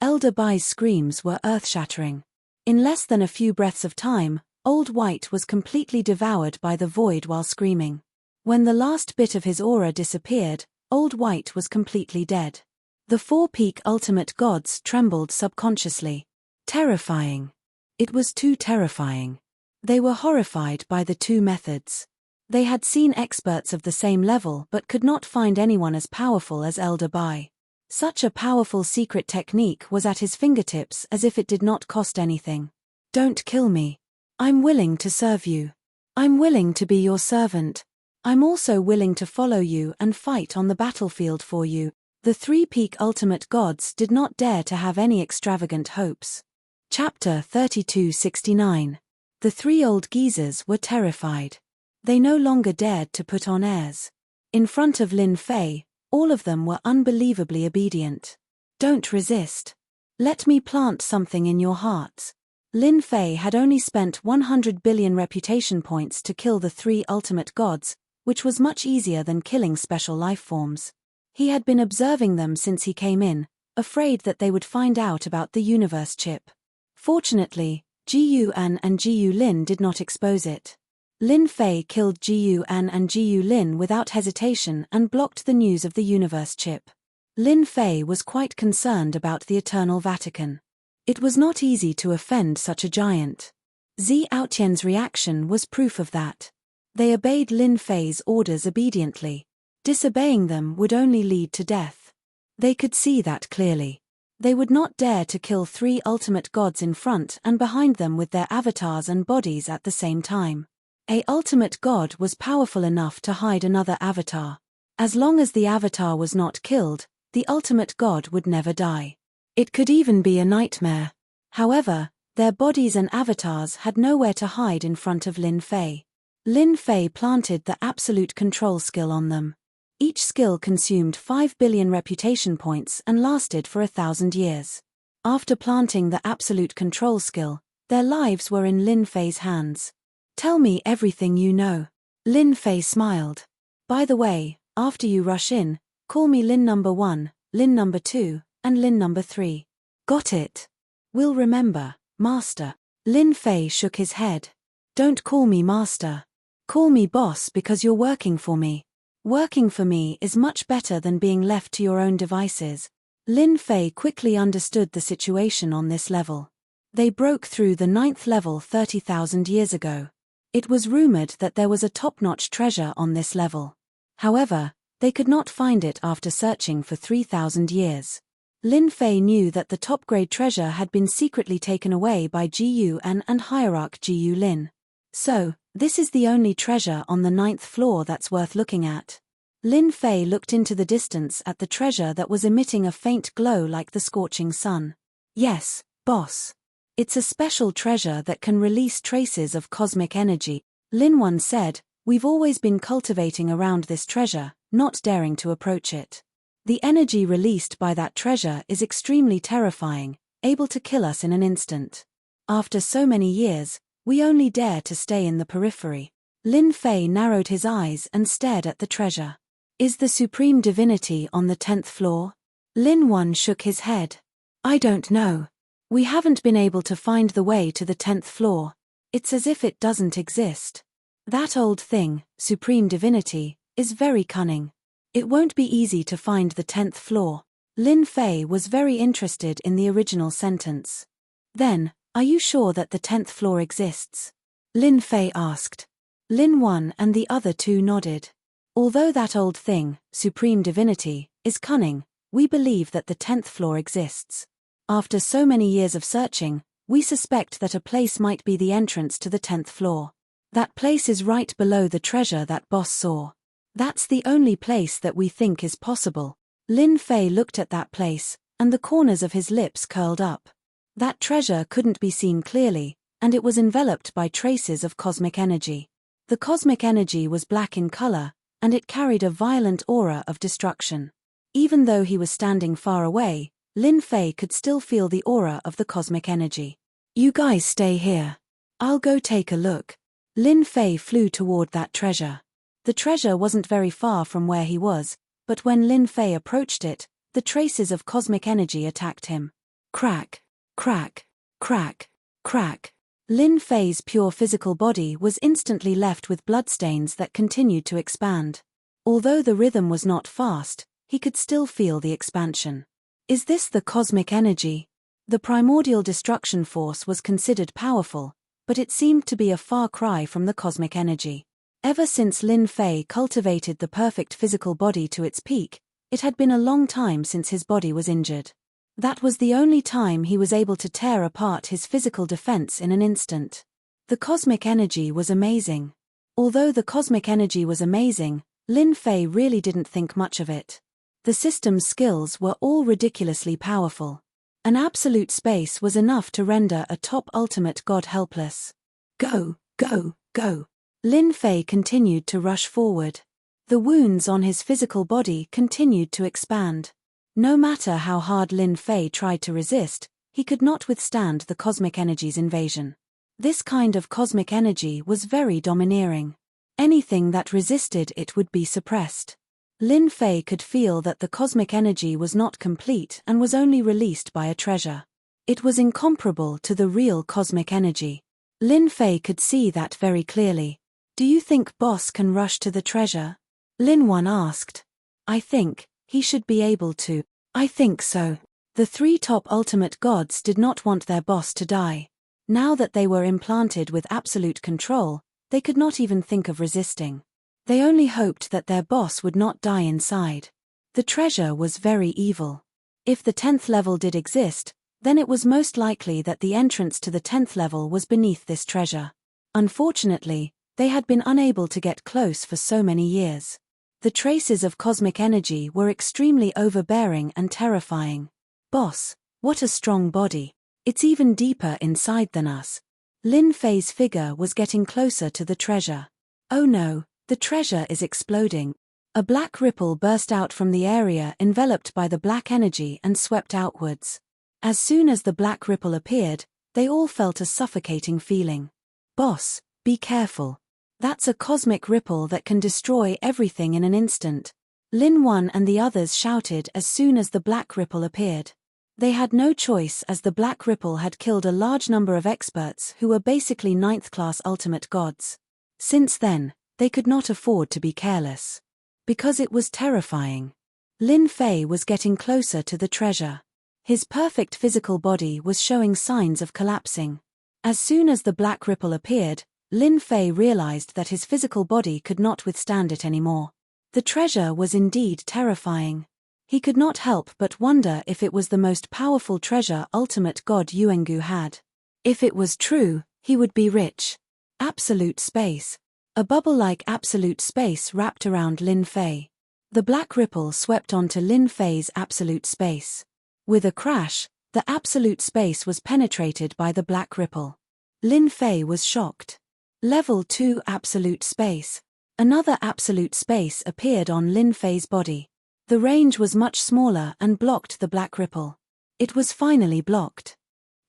Elder Bai's screams were earth-shattering. In less than a few breaths of time, Old White was completely devoured by the void while screaming. When the last bit of his aura disappeared, Old White was completely dead. The 4 peak ultimate gods trembled subconsciously. Terrifying. It was too terrifying. They were horrified by the 2 methods. They had seen experts of the same level but could not find anyone as powerful as Elder Bai. Such a powerful secret technique was at his fingertips as if it did not cost anything. Don't kill me. I'm willing to serve you. I'm willing to be your servant. I'm also willing to follow you and fight on the battlefield for you. The 3 peak ultimate gods did not dare to have any extravagant hopes. Chapter 3269. The 3 old geezers were terrified. They no longer dared to put on airs. In front of Lin Fei, all of them were unbelievably obedient. Don't resist. Let me plant something in your hearts. Lin Fei had only spent 100 billion reputation points to kill the 3 ultimate gods, which was much easier than killing special life forms. He had been observing them since he came in, afraid that they would find out about the universe chip. Fortunately, Ji-Yuan and Ji-Yu-Lin did not expose it. Lin Fei killed Ji-Yuan and Ji-Yu-Lin without hesitation and blocked the news of the universe chip. Lin Fei was quite concerned about the Eternal Vatican. It was not easy to offend such a giant. Zi Aotian's reaction was proof of that. They obeyed Lin Fei's orders obediently. Disobeying them would only lead to death. They could see that clearly. They would not dare to kill 3 ultimate gods in front and behind them with their avatars and bodies at the same time. A ultimate god was powerful enough to hide another avatar. As long as the avatar was not killed, the ultimate god would never die. It could even be a nightmare. However, their bodies and avatars had nowhere to hide in front of Lin Fei. Lin Fei planted the absolute control skill on them. Each skill consumed 5 billion reputation points and lasted for 1,000 years. After planting the absolute control skill, their lives were in Lin Fei's hands. Tell me everything you know. Lin Fei smiled. By the way, after you rush in, call me Lin number 1, Lin number 2, and Lin number 3. Got it? We'll remember, Master. Lin Fei shook his head. Don't call me Master. Call me Boss because you're working for me. Working for me is much better than being left to your own devices. Lin Fei quickly understood the situation on this level. They broke through the 9th level 30,000 years ago. It was rumored that there was a top-notch treasure on this level. However, they could not find it after searching for 3,000 years. Lin Fei knew that the top-grade treasure had been secretly taken away by Ji-Yuan and Hierarch Ji-Yu-Lin. So, this is the only treasure on the 9th floor that's worth looking at. Lin Fei looked into the distance at the treasure that was emitting a faint glow like the scorching sun. Yes, boss. It's a special treasure that can release traces of cosmic energy. Lin Wan said, we've always been cultivating around this treasure, not daring to approach it. The energy released by that treasure is extremely terrifying, able to kill us in an instant. After so many years, we only dare to stay in the periphery. Lin Fei narrowed his eyes and stared at the treasure. Is the supreme divinity on the 10th floor? Lin Wan shook his head. I don't know. We haven't been able to find the way to the 10th floor. It's as if it doesn't exist. That old thing, supreme divinity, is very cunning. It won't be easy to find the 10th floor. Lin Fei was very interested in the original sentence. Then, are you sure that the 10th floor exists? Lin Fei asked. Lin Wan and the other two nodded. Although that old thing, supreme divinity, is cunning, we believe that the 10th floor exists. After so many years of searching, we suspect that a place might be the entrance to the 10th floor. That place is right below the treasure that boss saw. That's the only place that we think is possible. Lin Fei looked at that place, and the corners of his lips curled up. That treasure couldn't be seen clearly, and it was enveloped by traces of cosmic energy. The cosmic energy was black in color, and it carried a violent aura of destruction. Even though he was standing far away, Lin Fei could still feel the aura of the cosmic energy. You guys stay here. I'll go take a look. Lin Fei flew toward that treasure. The treasure wasn't very far from where he was, but when Lin Fei approached it, the traces of cosmic energy attacked him. Crack, crack, crack, crack. Lin Fei's pure physical body was instantly left with bloodstains that continued to expand. Although the rhythm was not fast, he could still feel the expansion. Is this the cosmic energy? The primordial destruction force was considered powerful, but it seemed to be a far cry from the cosmic energy. Ever since Lin Fei cultivated the perfect physical body to its peak, it had been a long time since his body was injured. That was the only time he was able to tear apart his physical defense in an instant. The cosmic energy was amazing. Although the cosmic energy was amazing, Lin Fei really didn't think much of it. The system's skills were all ridiculously powerful. An absolute space was enough to render a top ultimate god helpless. Go, go, go. Lin Fei continued to rush forward. The wounds on his physical body continued to expand. No matter how hard Lin Fei tried to resist, he could not withstand the cosmic energy's invasion. This kind of cosmic energy was very domineering. Anything that resisted it would be suppressed. Lin Fei could feel that the cosmic energy was not complete and was only released by a treasure. It was incomparable to the real cosmic energy. Lin Fei could see that very clearly. Do you think boss can rush to the treasure? Lin Wan asked. I think he should be able to. I think so. The three top ultimate gods did not want their boss to die. Now that they were implanted with absolute control, they could not even think of resisting. They only hoped that their boss would not die inside. The treasure was very evil. If the 10th level did exist, then it was most likely that the entrance to the 10th level was beneath this treasure. Unfortunately, they had been unable to get close for so many years. The traces of cosmic energy were extremely overbearing and terrifying. Boss, what a strong body. It's even deeper inside than us. Lin Fei's figure was getting closer to the treasure. Oh no, the treasure is exploding. A black ripple burst out from the area enveloped by the black energy and swept outwards. As soon as the black ripple appeared, they all felt a suffocating feeling. Boss, be careful. That's a cosmic ripple that can destroy everything in an instant. Lin Wan and the others shouted as soon as the black ripple appeared. They had no choice as the black ripple had killed a large number of experts who were basically 9th-class ultimate gods. Since then, they could not afford to be careless. Because it was terrifying. Lin Fei was getting closer to the treasure. His perfect physical body was showing signs of collapsing. As soon as the black ripple appeared, Lin Fei realized that his physical body could not withstand it anymore. The treasure was indeed terrifying. He could not help but wonder if it was the most powerful treasure ultimate god Yuengu had. If it was true, he would be rich. Absolute space. A bubble-like absolute space wrapped around Lin Fei. The black ripple swept onto Lin Fei's absolute space. With a crash, the absolute space was penetrated by the black ripple. Lin Fei was shocked. Level 2 absolute space. Another absolute space appeared on Lin Fei's body. The range was much smaller and blocked the black ripple. It was finally blocked.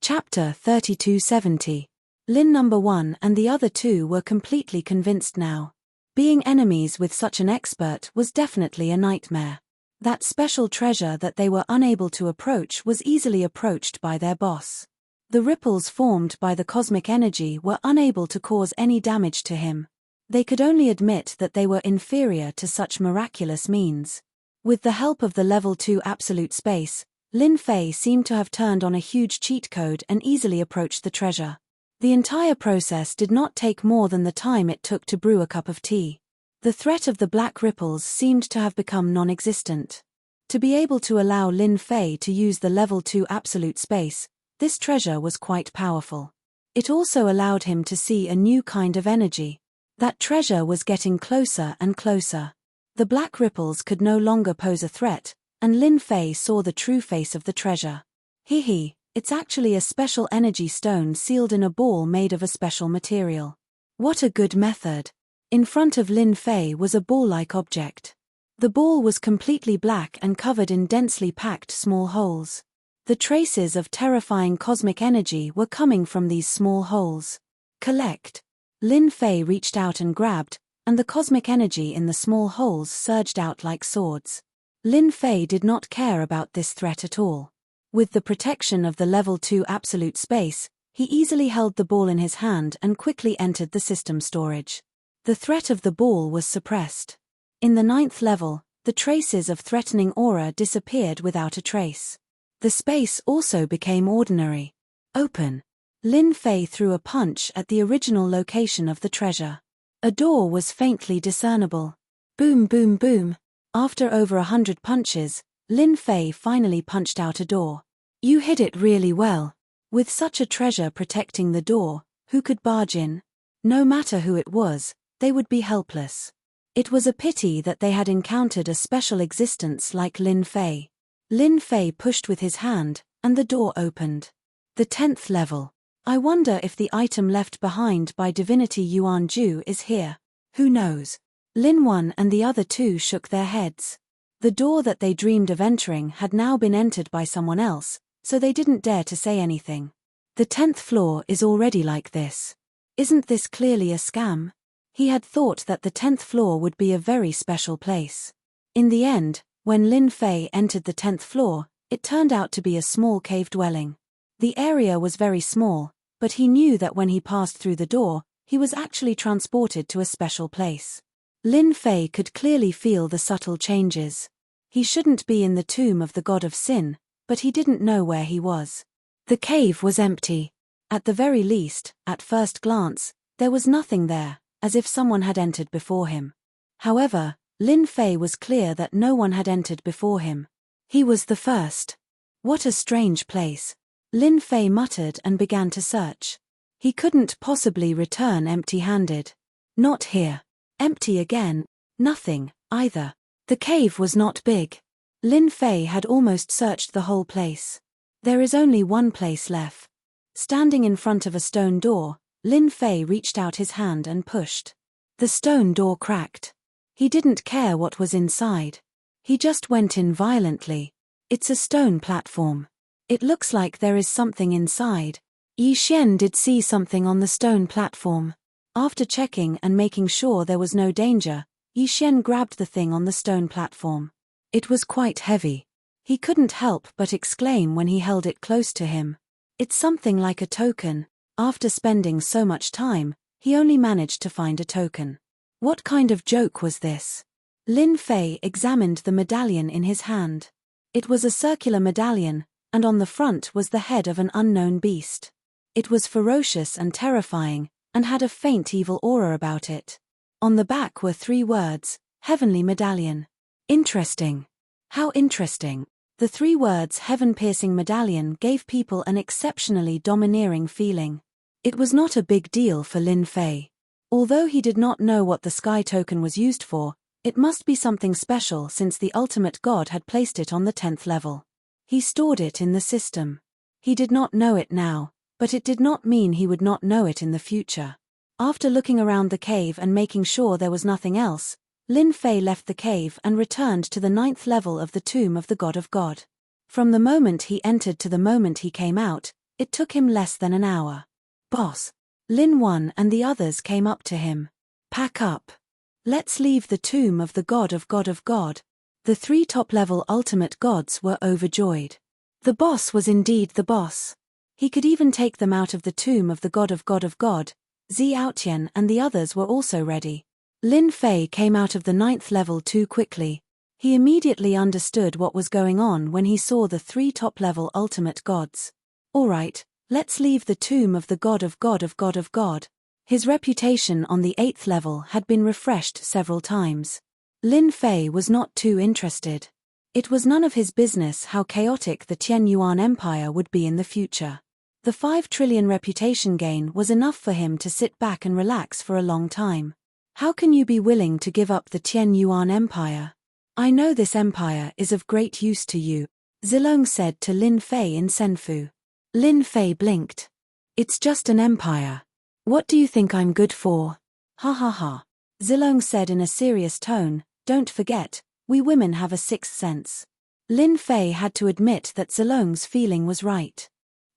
Chapter 3270. Lin number 1 and the other two were completely convinced now. Being enemies with such an expert was definitely a nightmare. That special treasure that they were unable to approach was easily approached by their boss. The ripples formed by the cosmic energy were unable to cause any damage to him. They could only admit that they were inferior to such miraculous means. With the help of the level 2 absolute space, Lin Fei seemed to have turned on a huge cheat code and easily approached the treasure. The entire process did not take more than the time it took to brew a cup of tea. The threat of the black ripples seemed to have become non-existent. To be able to allow Lin Fei to use the level 2 absolute space, this treasure was quite powerful. It also allowed him to see a new kind of energy. That treasure was getting closer and closer. The black ripples could no longer pose a threat, and Lin Fei saw the true face of the treasure. It's actually a special energy stone sealed in a ball made of a special material. What a good method. In front of Lin Fei was a ball-like object. The ball was completely black and covered in densely packed small holes. The traces of terrifying cosmic energy were coming from these small holes. Collect. Lin Fei reached out and grabbed, and the cosmic energy in the small holes surged out like swords. Lin Fei did not care about this threat at all. With the protection of the level 2 absolute space, he easily held the ball in his hand and quickly entered the system storage. The threat of the ball was suppressed. In the 9th level, the traces of threatening aura disappeared without a trace. The space also became ordinary. Open. Lin Fei threw a punch at the original location of the treasure. A door was faintly discernible. Boom, boom, boom. After over 100 punches, Lin Fei finally punched out a door. You hid it really well. With such a treasure protecting the door, who could barge in? No matter who it was, they would be helpless. It was a pity that they had encountered a special existence like Lin Fei. Lin Fei pushed with his hand, and the door opened. The 10th level. I wonder if the item left behind by Divinity Yuan Ju is here. Who knows? Lin 1 and the other two shook their heads. The door that they dreamed of entering had now been entered by someone else, so they didn't dare to say anything. The 10th floor is already like this. Isn't this clearly a scam? He had thought that the 10th floor would be a very special place. In the end, when Lin Fei entered the 10th floor, it turned out to be a small cave dwelling. The area was very small, but he knew that when he passed through the door, he was actually transported to a special place. Lin Fei could clearly feel the subtle changes. He shouldn't be in the tomb of the god of sin, but he didn't know where he was. The cave was empty. At the very least, at first glance, there was nothing there, as if someone had entered before him. However, Lin Fei was clear that no one had entered before him. He was the first. What a strange place. Lin Fei muttered and began to search. He couldn't possibly return empty-handed. Not here. Empty again. Nothing, either. The cave was not big. Lin Fei had almost searched the whole place. There is only one place left. Standing in front of a stone door, Lin Fei reached out his hand and pushed. The stone door cracked. He didn't care what was inside. He just went in violently. It's a stone platform. It looks like there is something inside. Yi Xian did see something on the stone platform. After checking and making sure there was no danger, Yi Xian grabbed the thing on the stone platform. It was quite heavy. He couldn't help but exclaim when he held it close to him. It's something like a token. After spending so much time, he only managed to find a token. What kind of joke was this? Lin Fei examined the medallion in his hand. It was a circular medallion, and on the front was the head of an unknown beast. It was ferocious and terrifying, and had a faint evil aura about it. On the back were 3 words, Heavenly Medallion. Interesting. How interesting. The 3 words Heaven-Piercing Medallion gave people an exceptionally domineering feeling. It was not a big deal for Lin Fei. Although he did not know what the sky token was used for, it must be something special since the ultimate god had placed it on the 10th level. He stored it in the system. He did not know it now, but it did not mean he would not know it in the future. After looking around the cave and making sure there was nothing else, Lin Fei left the cave and returned to the 9th level of the tomb of the God of God. From the moment he entered to the moment he came out, It took him less than an hour. Boss. Lin 1 and the others came up to him. Pack up. Let's leave the tomb of the God of God of God. The 3 top-level ultimate gods were overjoyed. The boss was indeed the boss. He could even take them out of the tomb of the God of God of God. Xiaotian and the others were also ready. Lin Fei came out of the 9th level too quickly. He immediately understood what was going on when he saw the 3 top-level ultimate gods. Alright, let's leave the tomb of the God of God of God of God. His reputation on the 8th level had been refreshed several times. Lin Fei was not too interested. It was none of his business how chaotic the Tian Yuan Empire would be in the future. The 5 trillion reputation gain was enough for him to sit back and relax for a long time. How can you be willing to give up the Tian Yuan Empire? I know this empire is of great use to you, Zilong said to Lin Fei in Senfu. Lin Fei blinked. It's just an empire. What do you think I'm good for? Ha ha ha. Zilong said in a serious tone, don't forget, we women have a 6th sense. Lin Fei had to admit that Zilong's feeling was right.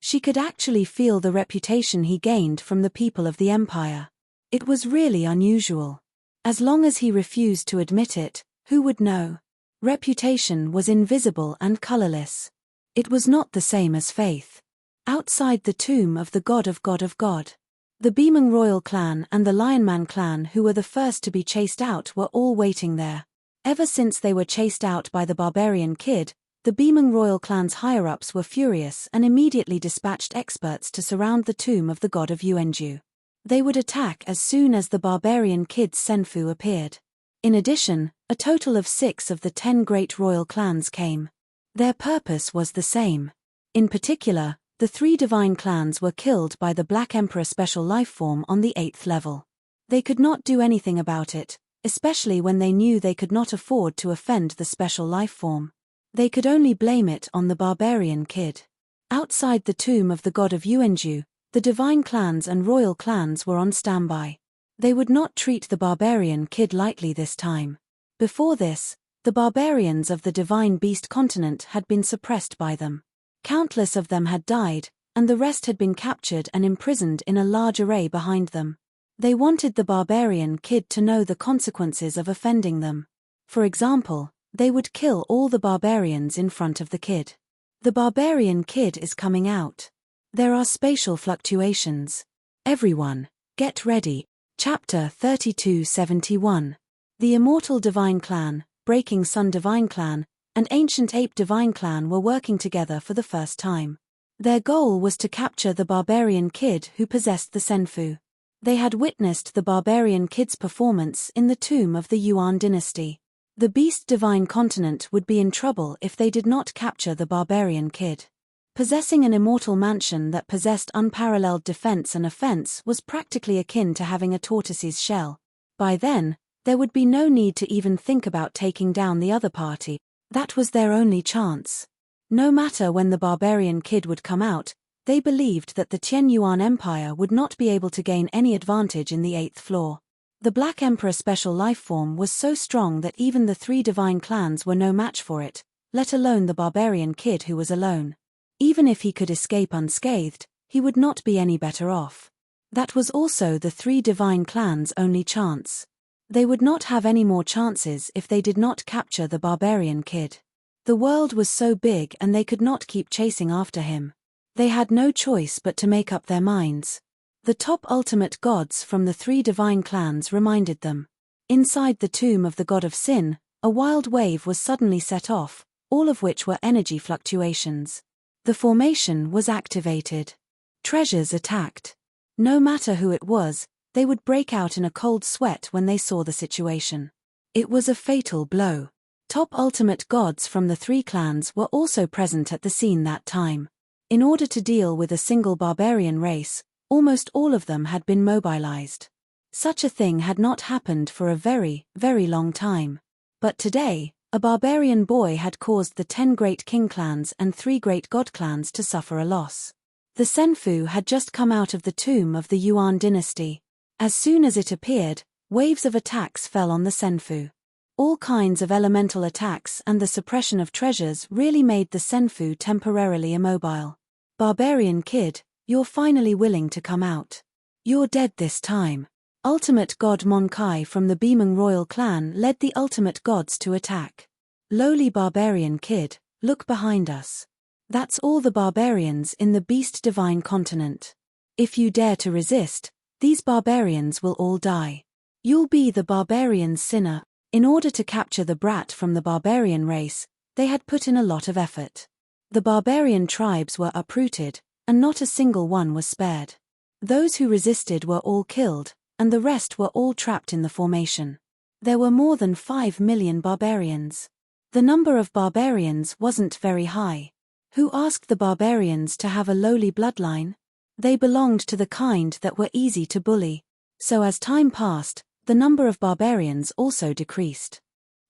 She could actually feel the reputation he gained from the people of the empire. It was really unusual. As long as he refused to admit it, who would know? Reputation was invisible and colorless. It was not the same as faith. Outside the tomb of the God of God of God. The Beaming Royal clan and the Lionman clan, who were the first to be chased out, were all waiting there. Ever since they were chased out by the barbarian kid, the Beaming Royal clan's higher-ups were furious and immediately dispatched experts to surround the tomb of the God of Yuanju. They would attack as soon as the barbarian kid's Senfu appeared. In addition, a total of 6 of the 10 great royal clans came. Their purpose was the same. In particular, the 3 divine clans were killed by the Black Emperor special lifeform on the 8th level. They could not do anything about it, especially when they knew they could not afford to offend the special lifeform. They could only blame it on the barbarian kid. Outside the tomb of the God of Yuanju, the divine clans and royal clans were on standby. They would not treat the barbarian kid lightly this time. Before this, the barbarians of the divine beast continent had been suppressed by them. Countless of them had died, and the rest had been captured and imprisoned in a large array behind them. They wanted the barbarian kid to know the consequences of offending them. For example, they would kill all the barbarians in front of the kid. The barbarian kid is coming out. There are spatial fluctuations. Everyone, get ready. Chapter 3271. The Immortal Divine Clan, Breaking Sun Divine Clan, and Ancient Ape Divine Clan were working together for the first time. Their goal was to capture the barbarian kid who possessed the Senfu. They had witnessed the barbarian kid's performance in the tomb of the Yuan dynasty. The beast divine continent would be in trouble if they did not capture the barbarian kid. Possessing an immortal mansion that possessed unparalleled defense and offense was practically akin to having a tortoise's shell. By then, there would be no need to even think about taking down the other party. That was their only chance. No matter when the barbarian kid would come out, they believed that the Tian Yuan Empire would not be able to gain any advantage in the 8th floor. The Black Emperor special lifeform was so strong that even the 3 divine clans were no match for it, let alone the barbarian kid who was alone. Even if he could escape unscathed, he would not be any better off. That was also the 3 divine clans' only chance. They would not have any more chances if they did not capture the barbarian kid. The world was so big and they could not keep chasing after him. They had no choice but to make up their minds. The top ultimate gods from the 3 divine clans reminded them. Inside the tomb of the god of sin, a wild wave was suddenly set off, all of which were energy fluctuations. The formation was activated. Treasures attacked. No matter who it was, they would break out in a cold sweat when they saw the situation. It was a fatal blow. Top ultimate gods from the 3 clans were also present at the scene that time. In order to deal with a single barbarian race, almost all of them had been mobilized. Such a thing had not happened for a very, very long time. But today, a barbarian boy had caused the 10 great king clans and 3 great god clans to suffer a loss. The Senfu had just come out of the tomb of the Yuan dynasty. As soon as it appeared, waves of attacks fell on the Senfu. All kinds of elemental attacks and the suppression of treasures really made the Senfu temporarily immobile. Barbarian Kid, you're finally willing to come out. You're dead this time. Ultimate God Monkai from the Beaming Royal Clan led the Ultimate Gods to attack. Lowly Barbarian Kid, look behind us. That's all the barbarians in the Beast Divine Continent. If you dare to resist, these barbarians will all die. You'll be the barbarian's sinner. In order to capture the brat from the barbarian race, they had put in a lot of effort. The barbarian tribes were uprooted, and not a single one was spared. Those who resisted were all killed, and the rest were all trapped in the formation. There were more than 5 million barbarians. The number of barbarians wasn't very high. Who asked the barbarians to have a lowly bloodline? They belonged to the kind that were easy to bully. So as time passed, the number of barbarians also decreased.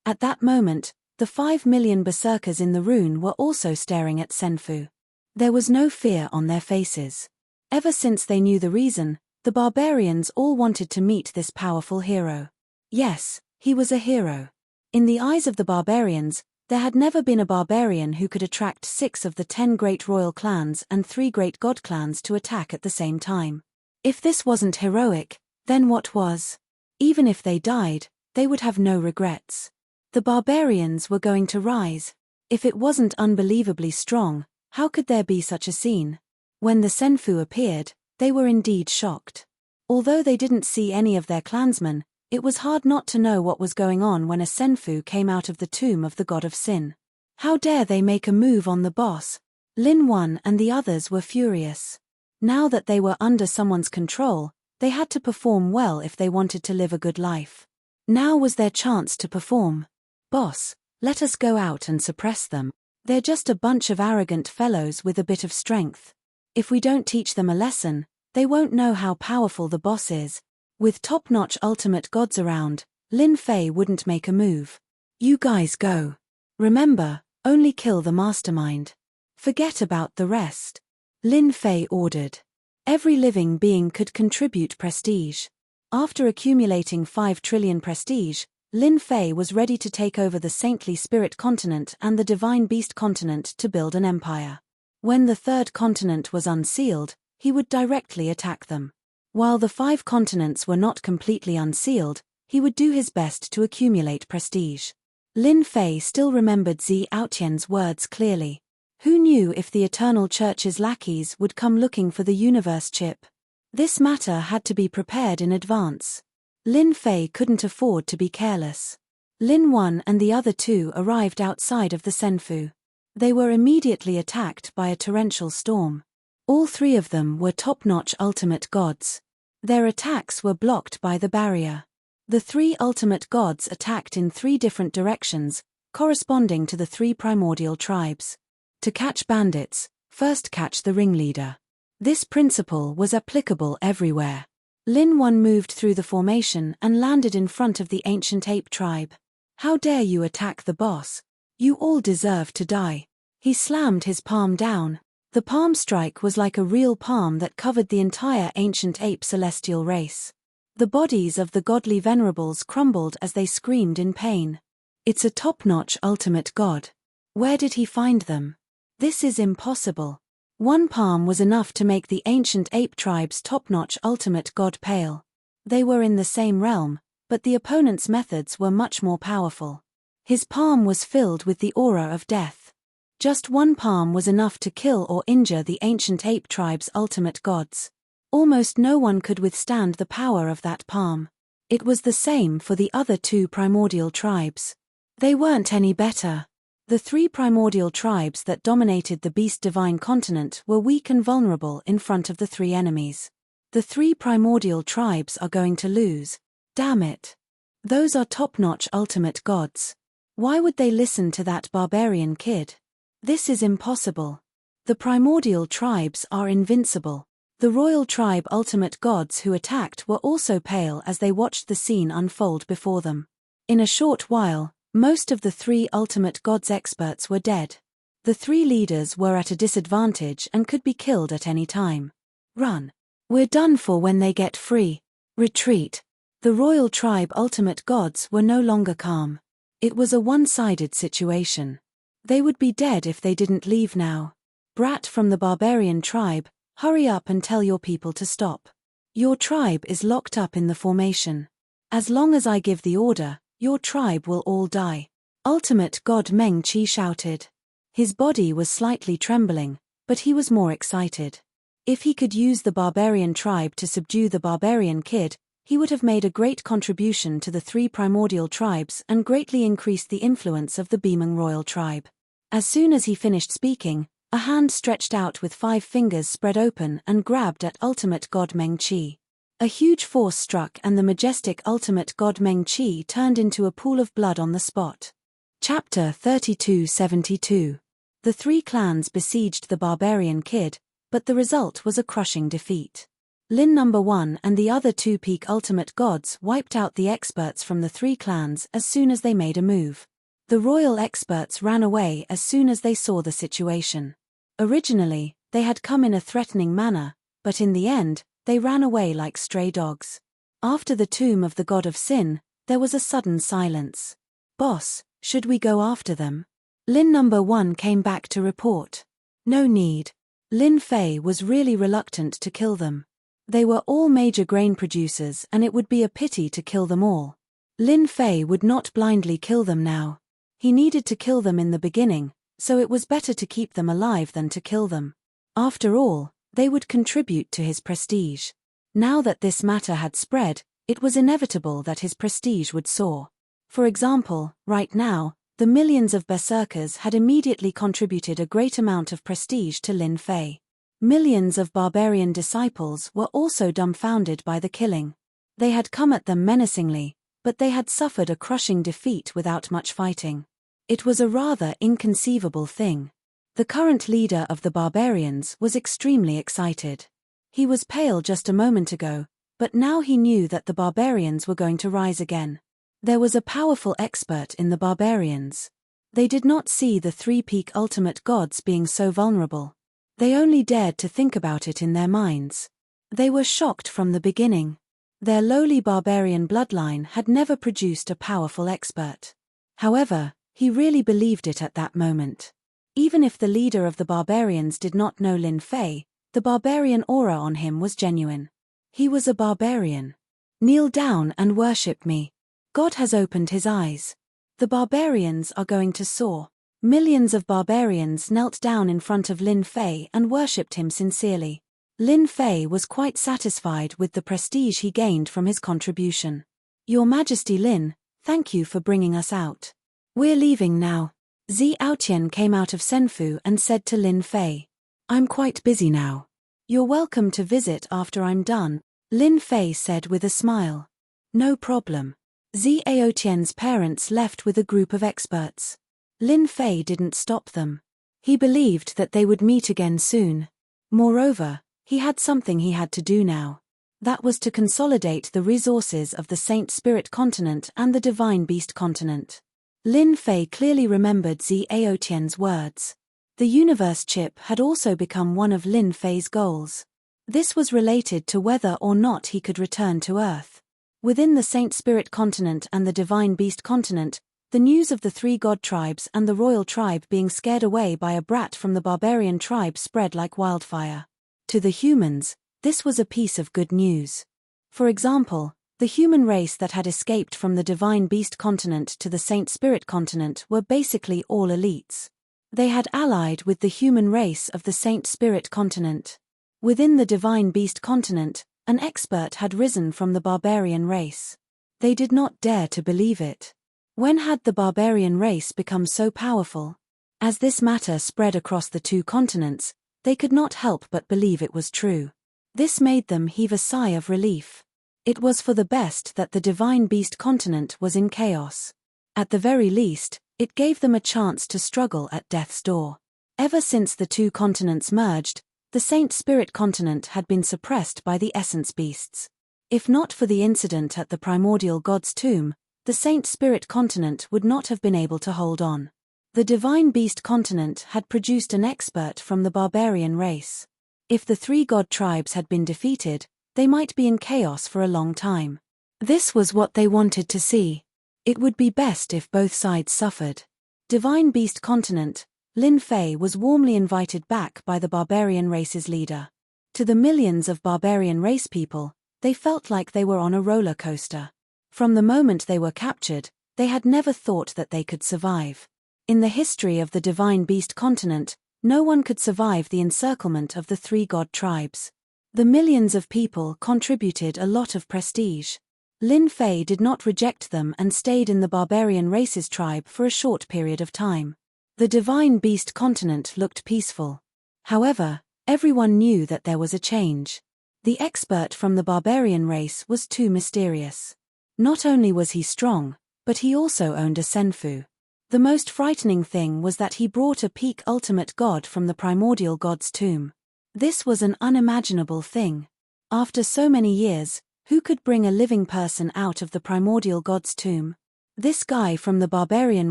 At that moment, the 5 million berserkers in the rune were also staring at Senfu. There was no fear on their faces. Ever since they knew the reason, the barbarians all wanted to meet this powerful hero. Yes, he was a hero. In the eyes of the barbarians, there had never been a barbarian who could attract 6 of the 10 great royal clans and 3 great god clans to attack at the same time. If this wasn't heroic, then what was? Even if they died, they would have no regrets. The barbarians were going to rise. If it wasn't unbelievably strong, how could there be such a scene? When the Senfu appeared, they were indeed shocked. Although they didn't see any of their clansmen, it was hard not to know what was going on when a Senfu came out of the tomb of the god of sin. How dare they make a move on the boss? Lin Wan and the others were furious. Now that they were under someone's control, they had to perform well if they wanted to live a good life. Now was their chance to perform. Boss, let us go out and suppress them. They're just a bunch of arrogant fellows with a bit of strength. If we don't teach them a lesson, they won't know how powerful the boss is. With top-notch ultimate gods around, Lin Fei wouldn't make a move. You guys go. Remember, only kill the mastermind. Forget about the rest. Lin Fei ordered. Every living being could contribute prestige. After accumulating 5 trillion prestige, Lin Fei was ready to take over the Saintly Spirit Continent and the Divine Beast Continent to build an empire. When the 3rd continent was unsealed, he would directly attack them. While the 5 continents were not completely unsealed, he would do his best to accumulate prestige. Lin Fei still remembered Zi Aotian's words clearly. Who knew if the Eternal Church's lackeys would come looking for the universe chip? This matter had to be prepared in advance. Lin Fei couldn't afford to be careless. Lin Wan and the other 2 arrived outside of the Senfu. They were immediately attacked by a torrential storm. All 3 of them were top-notch ultimate gods. Their attacks were blocked by the barrier. The 3 ultimate gods attacked in 3 different directions, corresponding to the 3 primordial tribes. To catch bandits, first catch the ringleader. This principle was applicable everywhere. Lin Wan moved through the formation and landed in front of the ancient ape tribe. How dare you attack the boss? You all deserve to die. He slammed his palm down. The palm strike was like a real palm that covered the entire ancient ape celestial race. The bodies of the godly venerables crumbled as they screamed in pain. It's a top-notch ultimate god. Where did he find them? This is impossible. 1 palm was enough to make the ancient ape tribe's top-notch ultimate god pale. They were in the same realm, but the opponent's methods were much more powerful. His palm was filled with the aura of death. Just 1 palm was enough to kill or injure the ancient ape tribe's ultimate gods. Almost no one could withstand the power of that palm. It was the same for the other 2 primordial tribes. They weren't any better. The 3 primordial tribes that dominated the Beast Divine Continent were weak and vulnerable in front of the 3 enemies. The 3 primordial tribes are going to lose. Damn it. Those are top-notch ultimate gods. Why would they listen to that barbarian kid? This is impossible. The primordial tribes are invincible. The royal tribe ultimate gods who attacked were also pale as they watched the scene unfold before them. In a short while, most of the 3 ultimate gods experts were dead. The 3 leaders were at a disadvantage and could be killed at any time. Run. We're done for when they get free. Retreat. The royal tribe ultimate gods were no longer calm. It was a one-sided situation. They would be dead if they didn't leave now. "Brat from the barbarian tribe, hurry up and tell your people to stop. Your tribe is locked up in the formation. As long as I give the order, your tribe will all die." Ultimate God Meng Qi shouted. His body was slightly trembling, but he was more excited. If he could use the barbarian tribe to subdue the barbarian kid, he would have made a great contribution to the three primordial tribes and greatly increased the influence of the Bimeng royal tribe. As soon as he finished speaking, a hand stretched out with 5 fingers spread open and grabbed at Ultimate God Meng Qi. A huge force struck and the majestic Ultimate God Meng Qi turned into a pool of blood on the spot. Chapter 3272. The 3 clans besieged the barbarian kid, but the result was a crushing defeat. Lin No. 1 and the other 2 peak ultimate gods wiped out the experts from the 3 clans as soon as they made a move. The royal experts ran away as soon as they saw the situation. Originally, they had come in a threatening manner, but in the end, they ran away like stray dogs. After the tomb of the god of sin, there was a sudden silence. "Boss, should we go after them?" Lin No. 1 came back to report. "No need." Lin Fei was really reluctant to kill them. They were all major grain producers and it would be a pity to kill them all. Lin Fei would not blindly kill them now. He needed to kill them in the beginning, so it was better to keep them alive than to kill them. After all, they would contribute to his prestige. Now that this matter had spread, it was inevitable that his prestige would soar. For example, right now, the millions of berserkers had immediately contributed a great amount of prestige to Lin Fei. Millions of barbarian disciples were also dumbfounded by the killing. They had come at them menacingly, but they had suffered a crushing defeat without much fighting. It was a rather inconceivable thing. The current leader of the barbarians was extremely excited. He was pale just a moment ago, but now he knew that the barbarians were going to rise again. There was a powerful expert in the barbarians. They did not see the 3 peak ultimate gods being so vulnerable. They only dared to think about it in their minds. They were shocked from the beginning. Their lowly barbarian bloodline had never produced a powerful expert. However, he really believed it at that moment. Even if the leader of the barbarians did not know Lin Fei, the barbarian aura on him was genuine. He was a barbarian. "Kneel down and worship me. God has opened his eyes. The barbarians are going to soar." Millions of barbarians knelt down in front of Lin Fei and worshipped him sincerely. Lin Fei was quite satisfied with the prestige he gained from his contribution. "Your Majesty Lin, thank you for bringing us out. We're leaving now." Zi Aotian came out of Senfu and said to Lin Fei, "I'm quite busy now. You're welcome to visit after I'm done," Lin Fei said with a smile. "No problem." Zi Aotian's parents left with a group of experts. Lin Fei didn't stop them. He believed that they would meet again soon. Moreover, he had something he had to do now. That was to consolidate the resources of the Saint Spirit continent and the Divine Beast continent. Lin Fei clearly remembered Zi Aotian's words. The universe chip had also become one of Lin Fei's goals. This was related to whether or not he could return to Earth. Within the Saint Spirit continent and the Divine Beast continent, the news of the 3 god tribes and the royal tribe being scared away by a brat from the barbarian tribe spread like wildfire. To the humans, this was a piece of good news. For example, the human race that had escaped from the Divine Beast continent to the Saint Spirit continent were basically all elites. They had allied with the human race of the Saint Spirit continent. Within the Divine Beast continent, an expert had risen from the barbarian race. They did not dare to believe it. When had the barbarian race become so powerful? As this matter spread across the 2 continents, they could not help but believe it was true. This made them heave a sigh of relief. It was for the best that the Divine Beast continent was in chaos. At the very least, it gave them a chance to struggle at death's door. Ever since the 2 continents merged, the Saint Spirit continent had been suppressed by the essence beasts. If not for the incident at the primordial god's tomb, the Saint Spirit continent would not have been able to hold on. The Divine Beast continent had produced an expert from the barbarian race. If the 3 god tribes had been defeated, they might be in chaos for a long time. This was what they wanted to see. It would be best if both sides suffered. Divine Beast continent, Lin Fei was warmly invited back by the barbarian race's leader. To the millions of barbarian race people, they felt like they were on a roller coaster. From the moment they were captured, they had never thought that they could survive. In the history of the Divine Beast continent, no one could survive the encirclement of the three god tribes. The millions of people contributed a lot of prestige. Lin Fei did not reject them and stayed in the barbarian race's tribe for a short period of time. The Divine Beast continent looked peaceful. However, everyone knew that there was a change. The expert from the barbarian race was too mysterious. Not only was he strong, but he also owned a senfu. The most frightening thing was that he brought a peak ultimate god from the primordial god's tomb. This was an unimaginable thing. After so many years, who could bring a living person out of the primordial god's tomb? This guy from the barbarian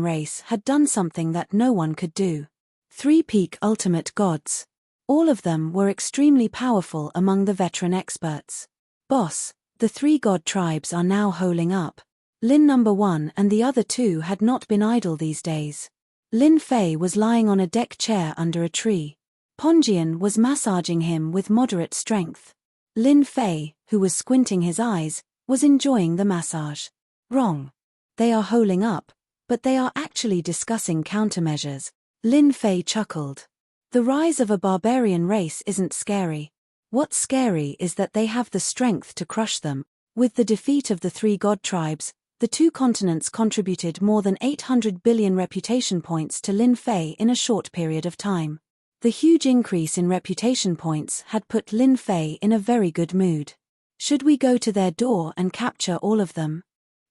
race had done something that no one could do. 3 peak ultimate gods. All of them were extremely powerful among the veteran experts. Boss, the 3 god tribes are now holing up. Lin No. 1 and the other 2 had not been idle these days. Lin Fei was lying on a deck chair under a tree. Ponjian was massaging him with moderate strength. Lin Fei, who was squinting his eyes, was enjoying the massage. Wrong. They are holing up, but they are actually discussing countermeasures. Lin Fei chuckled. The rise of a barbarian race isn't scary. What's scary is that they have the strength to crush them. With the defeat of the 3 god tribes, the 2 continents contributed more than 800 billion reputation points to Lin Fei in a short period of time. The huge increase in reputation points had put Lin Fei in a very good mood. Should we go to their door and capture all of them?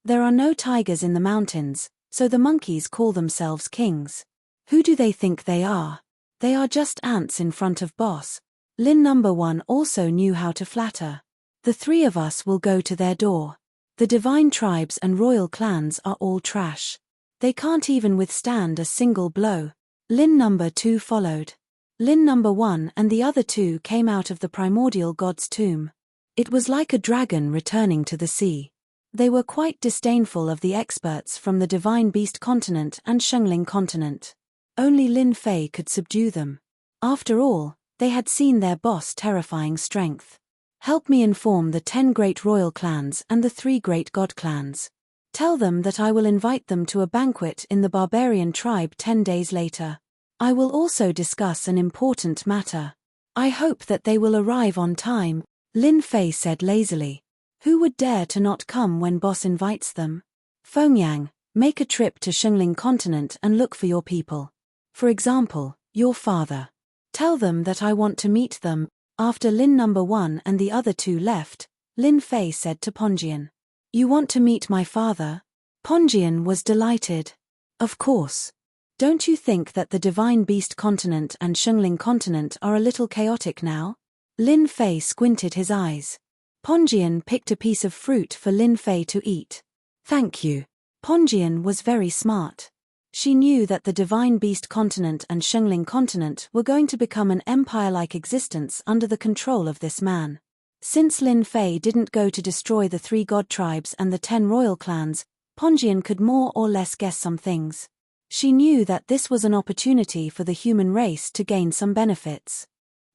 There are no tigers in the mountains, so the monkeys call themselves kings. Who do they think they are? They are just ants in front of boss. Lin No. 1 also knew how to flatter. The 3 of us will go to their door. The divine tribes and royal clans are all trash. They can't even withstand a single blow. Lin No. 2 followed. Lin No. 1 and the other 2 came out of the primordial god's tomb. It was like a dragon returning to the sea. They were quite disdainful of the experts from the Divine Beast continent and Shengling continent. Only Lin Fei could subdue them. After all, they had seen their boss' terrifying strength. Help me inform the 10 great royal clans and the 3 great god clans. Tell them that I will invite them to a banquet in the barbarian tribe 10 days later. I will also discuss an important matter. I hope that they will arrive on time, Lin Fei said lazily. Who would dare to not come when boss invites them? Fengyang, make a trip to Shengling continent and look for your people. For example, your father. Tell them that I want to meet them. After Lin No. 1 and the other 2 left, Lin Fei said to Ponjian. You want to meet my father? Ponjian was delighted. Of course. Don't you think that the Divine Beast continent and Shengling continent are a little chaotic now? Lin Fei squinted his eyes. Ponjian picked a piece of fruit for Lin Fei to eat. Thank you. Ponjian was very smart. She knew that the Divine Beast continent and Shengling continent were going to become an empire-like existence under the control of this man. Since Lin Fei didn't go to destroy the 3 god tribes and the 10 royal clans, Ponjian could more or less guess some things. She knew that this was an opportunity for the human race to gain some benefits.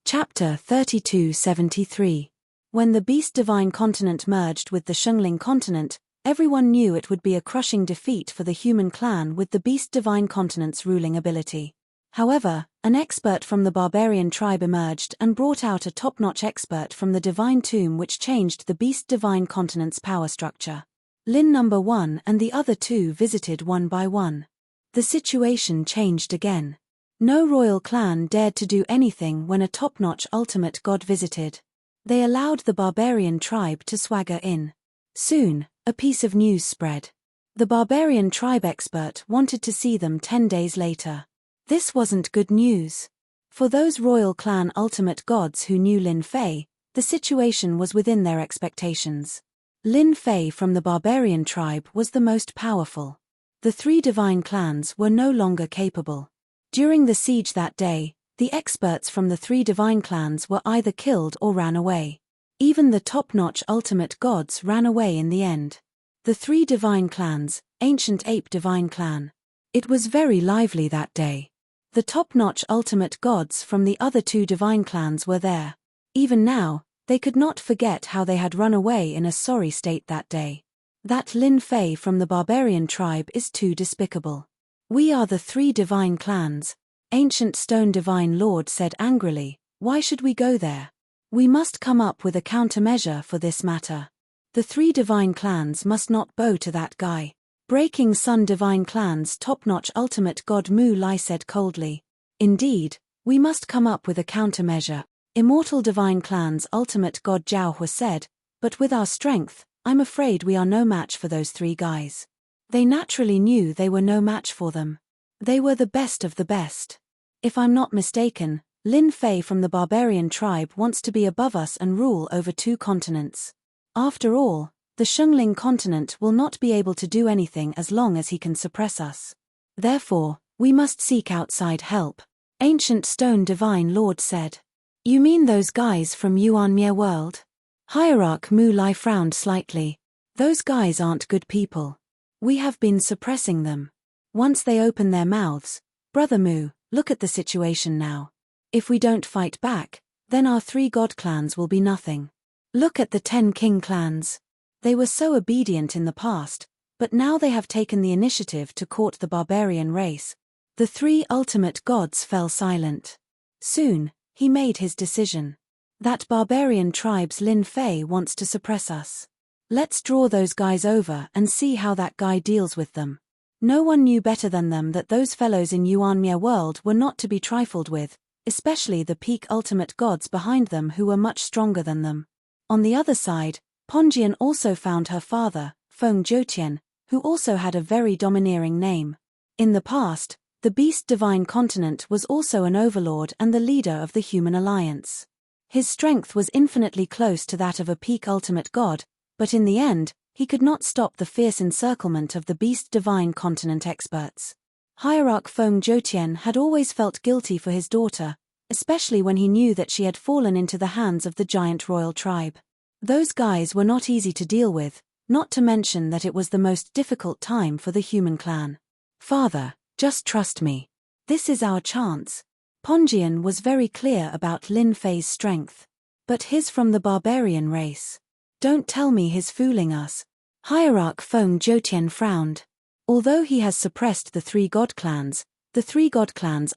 Chapter 3273. When the Beast Divine continent merged with the Shengling continent, everyone knew it would be a crushing defeat for the human clan with the Beast Divine continent's ruling ability. However, an expert from the barbarian tribe emerged and brought out a top-notch expert from the Divine Tomb which changed the Beast Divine continent's power structure. Lin No. 1 and the other 2 visited one by one. The situation changed again. No royal clan dared to do anything when a top-notch ultimate god visited. They allowed the barbarian tribe to swagger in. Soon, a piece of news spread. The barbarian tribe expert wanted to see them 10 days later. This wasn't good news. For those royal clan ultimate gods who knew Lin Fei, the situation was within their expectations. Lin Fei from the barbarian tribe was the most powerful. The 3 divine clans were no longer capable. During the siege that day, the experts from the 3 divine clans were either killed or ran away. Even the top-notch ultimate gods ran away in the end. The 3 divine clans, Ancient Ape Divine Clan. It was very lively that day. The top-notch ultimate gods from the other two divine clans were there. Even now, they could not forget how they had run away in a sorry state that day. That Lin Fei from the barbarian tribe is too despicable. We are the three divine clans, Ancient Stone Divine Lord said angrily. Why should we go there? We must come up with a countermeasure for this matter. The three divine clans must not bow to that guy. Breaking Sun Divine Clan's top-notch ultimate god Mu Lai said coldly. Indeed, we must come up with a countermeasure. Immortal Divine Clan's ultimate god Zhao Hua said, but with our strength, I'm afraid we are no match for those three guys. They naturally knew they were no match for them. They were the best of the best. If I'm not mistaken, Lin Fei from the barbarian tribe wants to be above us and rule over two continents. After all, the Shungling continent will not be able to do anything as long as he can suppress us. Therefore, we must seek outside help, Ancient Stone Divine Lord said. You mean those guys from Yuanmia world? Hierarch Mu Lai frowned slightly. Those guys aren't good people. We have been suppressing them. Once they open their mouths, Brother Mu, look at the situation now. If we don't fight back, then our three god clans will be nothing. Look at the 10 king clans. They were so obedient in the past, but now they have taken the initiative to court the barbarian race. The three ultimate gods fell silent. Soon, he made his decision. That barbarian tribe's Lin Fei wants to suppress us. Let's draw those guys over and see how that guy deals with them. No one knew better than them that those fellows in Yuanmia world were not to be trifled with, especially the peak ultimate gods behind them who were much stronger than them. On the other side, Ponjian also found her father, Feng Zhoutian, who also had a very domineering name. In the past, the Beast Divine Continent was also an overlord and the leader of the human alliance. His strength was infinitely close to that of a peak ultimate god, but in the end, he could not stop the fierce encirclement of the Beast Divine Continent experts. Hierarch Feng Zhoutian had always felt guilty for his daughter, especially when he knew that she had fallen into the hands of the giant royal tribe. Those guys were not easy to deal with, not to mention that it was the most difficult time for the human clan. Father, just trust me. This is our chance. Ponjian was very clear about Lin Fei's strength. But his from the barbarian race. Don't tell me he's fooling us. Hierarch Feng Zhoutian frowned. Although he has suppressed the three god clans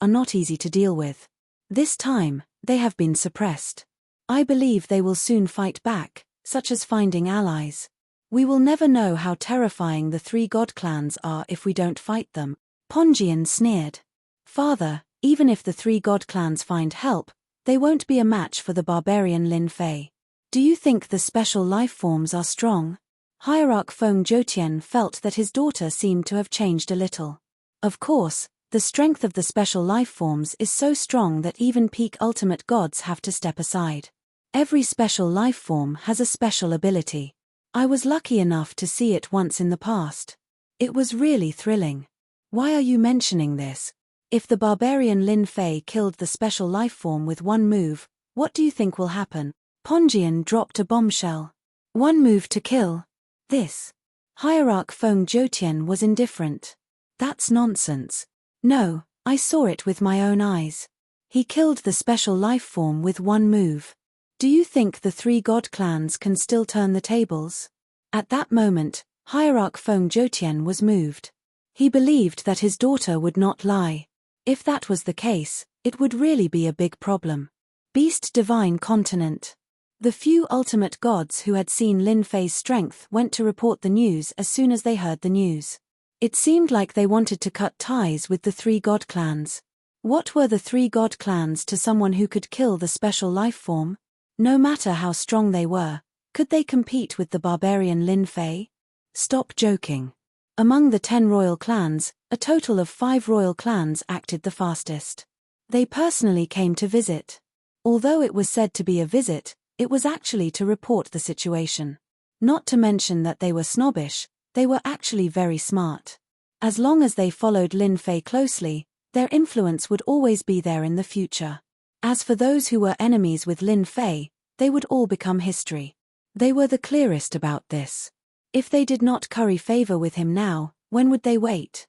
are not easy to deal with. This time, they have been suppressed. I believe they will soon fight back, such as finding allies. We will never know how terrifying the three god clans are if we don't fight them. Ponjian sneered. Father, even if the three god clans find help, they won't be a match for the barbarian Lin Fei. Do you think the special life forms are strong? Hierarch Feng Zhoutian felt that his daughter seemed to have changed a little. Of course, the strength of the special life forms is so strong that even peak ultimate gods have to step aside. Every special life form has a special ability. I was lucky enough to see it once in the past. It was really thrilling. Why are you mentioning this? If the barbarian Lin Fei killed the special life form with one move, what do you think will happen? Ponjian dropped a bombshell. One move to kill. This. Hierarch Feng Zhoutian was indifferent. That's nonsense. No, I saw it with my own eyes. He killed the special life form with one move. Do you think the three god clans can still turn the tables? At that moment, Hierarch Feng Zhoutian was moved. He believed that his daughter would not lie. If that was the case, it would really be a big problem. Beast Divine Continent. The few ultimate gods who had seen Lin Fei's strength went to report the news as soon as they heard the news. It seemed like they wanted to cut ties with the three god clans. What were the three god clans to someone who could kill the special life form? No matter how strong they were, could they compete with the barbarian Lin Fei? Stop joking. Among the 10 royal clans, a total of 5 royal clans acted the fastest. They personally came to visit. Although it was said to be a visit, it was actually to report the situation. Not to mention that they were snobbish, they were actually very smart. As long as they followed Lin Fei closely, their influence would always be there in the future. As for those who were enemies with Lin Fei, they would all become history. They were the clearest about this. If they did not curry favor with him now, when would they wait?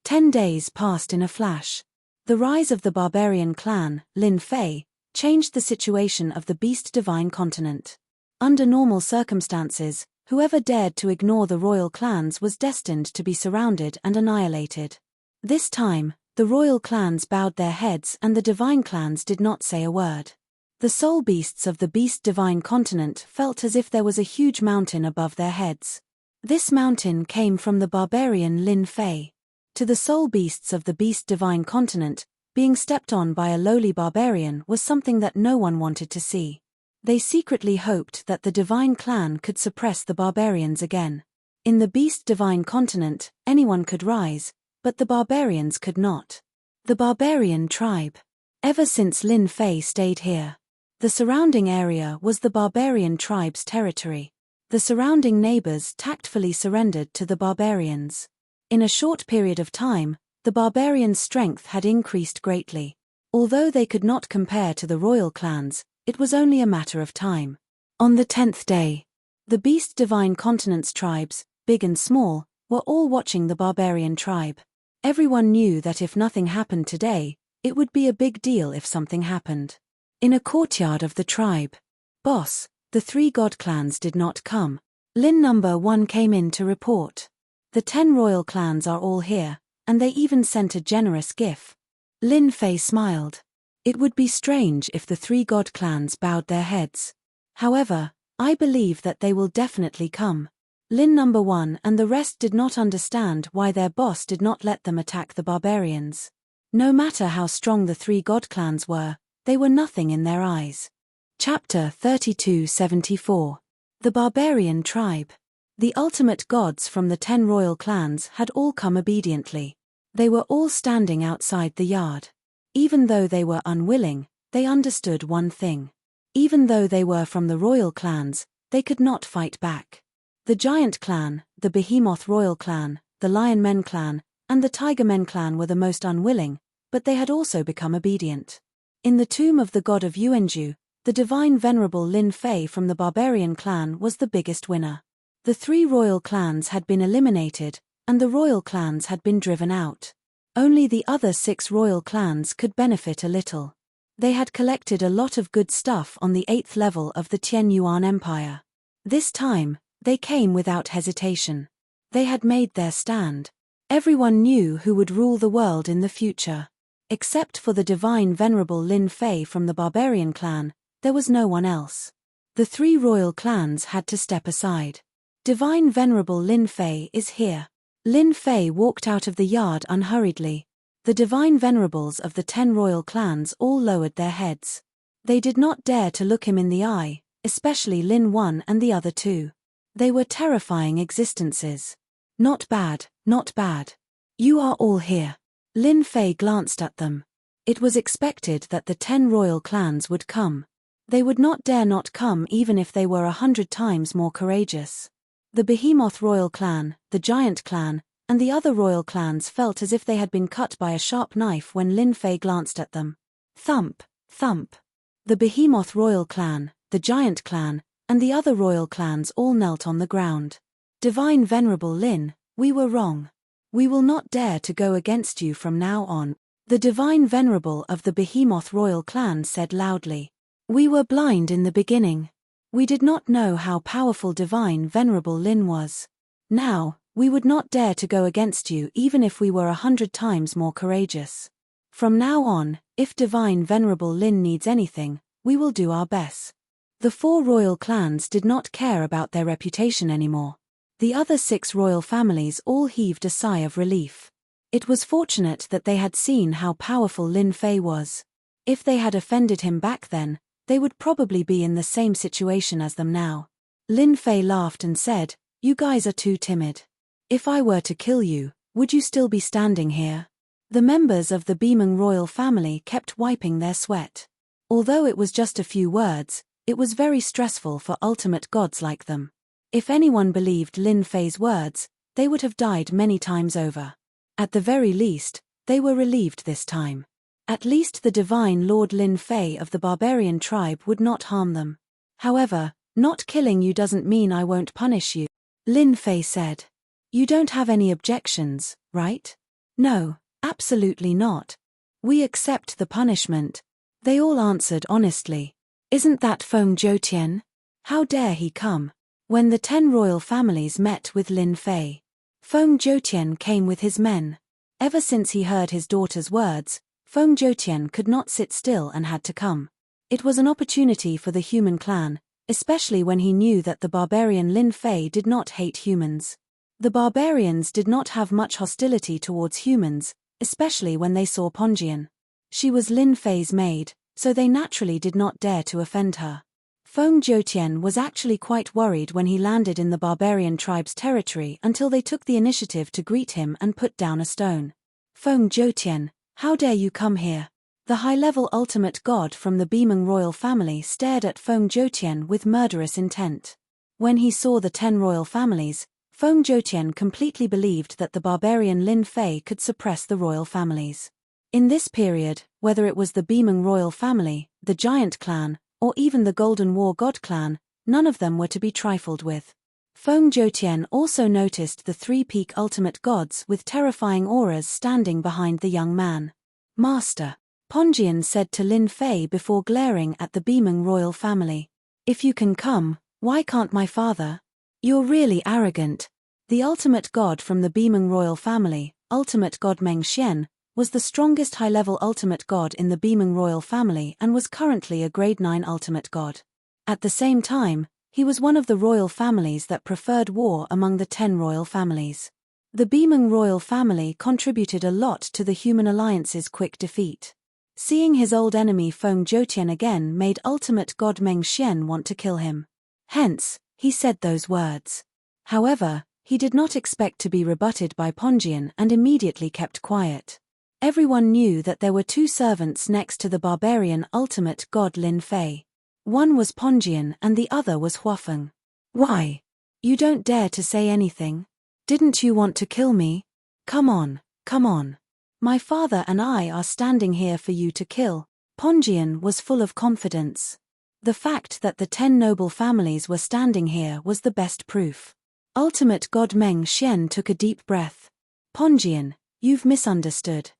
10 days passed in a flash. The rise of the barbarian clan, Lin Fei, changed the situation of the Beast Divine continent. Under normal circumstances, whoever dared to ignore the royal clans was destined to be surrounded and annihilated. This time, the royal clans bowed their heads and the divine clans did not say a word. The soul beasts of the Beast Divine continent felt as if there was a huge mountain above their heads. This mountain came from the barbarian Lin Fei. To the soul beasts of the Beast Divine continent, being stepped on by a lowly barbarian was something that no one wanted to see. They secretly hoped that the divine clan could suppress the barbarians again. In the Beast Divine continent, anyone could rise, but the barbarians could not. The barbarian tribe. Ever since Lin Fei stayed here, the surrounding area was the barbarian tribe's territory. The surrounding neighbors tactfully surrendered to the barbarians. In a short period of time, the barbarians' strength had increased greatly. Although they could not compare to the royal clans, it was only a matter of time. On the 10th day, the Beast Divine continent's tribes, big and small, were all watching the barbarian tribe. Everyone knew that if nothing happened today, it would be a big deal if something happened. In a courtyard of the tribe, boss, the 3 god clans did not come. Lin number 1 came in to report. The 10 royal clans are all here, and they even sent a generous gift. Lin Fei smiled. It would be strange if the 3 god clans bowed their heads. However, I believe that they will definitely come. Lin number 1 and the rest did not understand why their boss did not let them attack the barbarians. No matter how strong the 3 god clans were, they were nothing in their eyes. Chapter 3274. The Barbarian Tribe. The ultimate gods from the 10 royal clans had all come obediently. They were all standing outside the yard. Even though they were unwilling, they understood one thing. Even though they were from the royal clans, they could not fight back. The Giant clan, the Behemoth royal clan, the Lion Men clan, and the Tiger Men clan were the most unwilling, but they had also become obedient. In the tomb of the god of Yuanju, the divine venerable Lin Fei from the barbarian clan was the biggest winner. The 3 royal clans had been eliminated, and the royal clans had been driven out. Only the other 6 royal clans could benefit a little. They had collected a lot of good stuff on the 8th level of the Tian Yuan Empire. This time, they came without hesitation. They had made their stand. Everyone knew who would rule the world in the future. Except for the divine venerable Lin Fei from the barbarian clan, there was no one else. The 3 royal clans had to step aside. Divine venerable Lin Fei is here. Lin Fei walked out of the yard unhurriedly. The divine venerables of the 10 royal clans all lowered their heads. They did not dare to look him in the eye, especially Lin 1 and the other 2. They were terrifying existences. Not bad, not bad. You are all here. Lin Fei glanced at them. It was expected that the 10 royal clans would come. They would not dare not come even if they were 100 times more courageous. The Behemoth royal clan, the Giant clan, and the other royal clans felt as if they had been cut by a sharp knife when Lin Fei glanced at them. Thump, thump. The Behemoth royal clan, the Giant clan, and the other royal clans all knelt on the ground. Divine venerable Lin, we were wrong. We will not dare to go against you from now on. The divine venerable of the Behemoth royal clan said loudly. We were blind in the beginning. We did not know how powerful divine venerable Lin was. Now, we would not dare to go against you even if we were 100 times more courageous. From now on, if divine venerable Lin needs anything, we will do our best. The 4 royal clans did not care about their reputation anymore. The other 6 royal families all heaved a sigh of relief. It was fortunate that they had seen how powerful Lin Fei was. If they had offended him back then, they would probably be in the same situation as them now. Lin Fei laughed and said, You guys are too timid. If I were to kill you, would you still be standing here? The members of the Beimeng royal family kept wiping their sweat. Although it was just a few words, it was very stressful for ultimate gods like them. If anyone believed Lin Fei's words, they would have died many times over. At the very least, they were relieved this time. At least the divine Lord Lin Fei of the barbarian tribe would not harm them. However, not killing you doesn't mean I won't punish you. Lin Fei said. You don't have any objections, right? No, absolutely not. "We accept the punishment." They all answered honestly. "Isn't that Feng Zhoutian? How dare he come?" When the 10 royal families met with Lin Fei, Feng Zhoutian came with his men. Ever since he heard his daughter's words, Feng Zhoutian could not sit still and had to come. It was an opportunity for the human clan, especially when he knew that the barbarian Lin Fei did not hate humans. The barbarians did not have much hostility towards humans, especially when they saw Ponjian. She was Lin Fei's maid, so they naturally did not dare to offend her. Feng Zhoutian was actually quite worried when he landed in the barbarian tribe's territory until they took the initiative to greet him and put down a stone. "Feng Zhoutian, how dare you come here?" The high-level ultimate god from the Bimeng royal family stared at Feng Zhoutian with murderous intent. When he saw the 10 royal families, Feng Zhoutian completely believed that the barbarian Lin Fei could suppress the royal families. In this period, whether it was the Bimeng royal family, the giant clan, or even the Golden War God clan, none of them were to be trifled with. Feng Zhoutian also noticed the 3 peak ultimate gods with terrifying auras standing behind the young man. "Master," Ponjian said to Lin Fei before glaring at the Bimeng royal family. "If you can come, why can't my father? You're really arrogant." The ultimate god from the Bimeng royal family, ultimate god Meng Xian, was the strongest high-level ultimate god in the Bimeng royal family and was currently a grade 9 ultimate god. At the same time, he was one of the royal families that preferred war among the 10 royal families. The Bimeng royal family contributed a lot to the human alliance's quick defeat. Seeing his old enemy Feng Zhoutian again made ultimate god Meng Xian want to kill him. Hence, he said those words. However, he did not expect to be rebutted by Ponjian and immediately kept quiet. Everyone knew that there were 2 servants next to the barbarian ultimate god Lin Fei. One was Ponjian and the other was Huafeng. "Why? You don't dare to say anything? Didn't you want to kill me? Come on, come on. My father and I are standing here for you to kill." Ponjian was full of confidence. The fact that the 10 noble families were standing here was the best proof. Ultimate god Meng Xian took a deep breath. "Ponjian, you've misunderstood.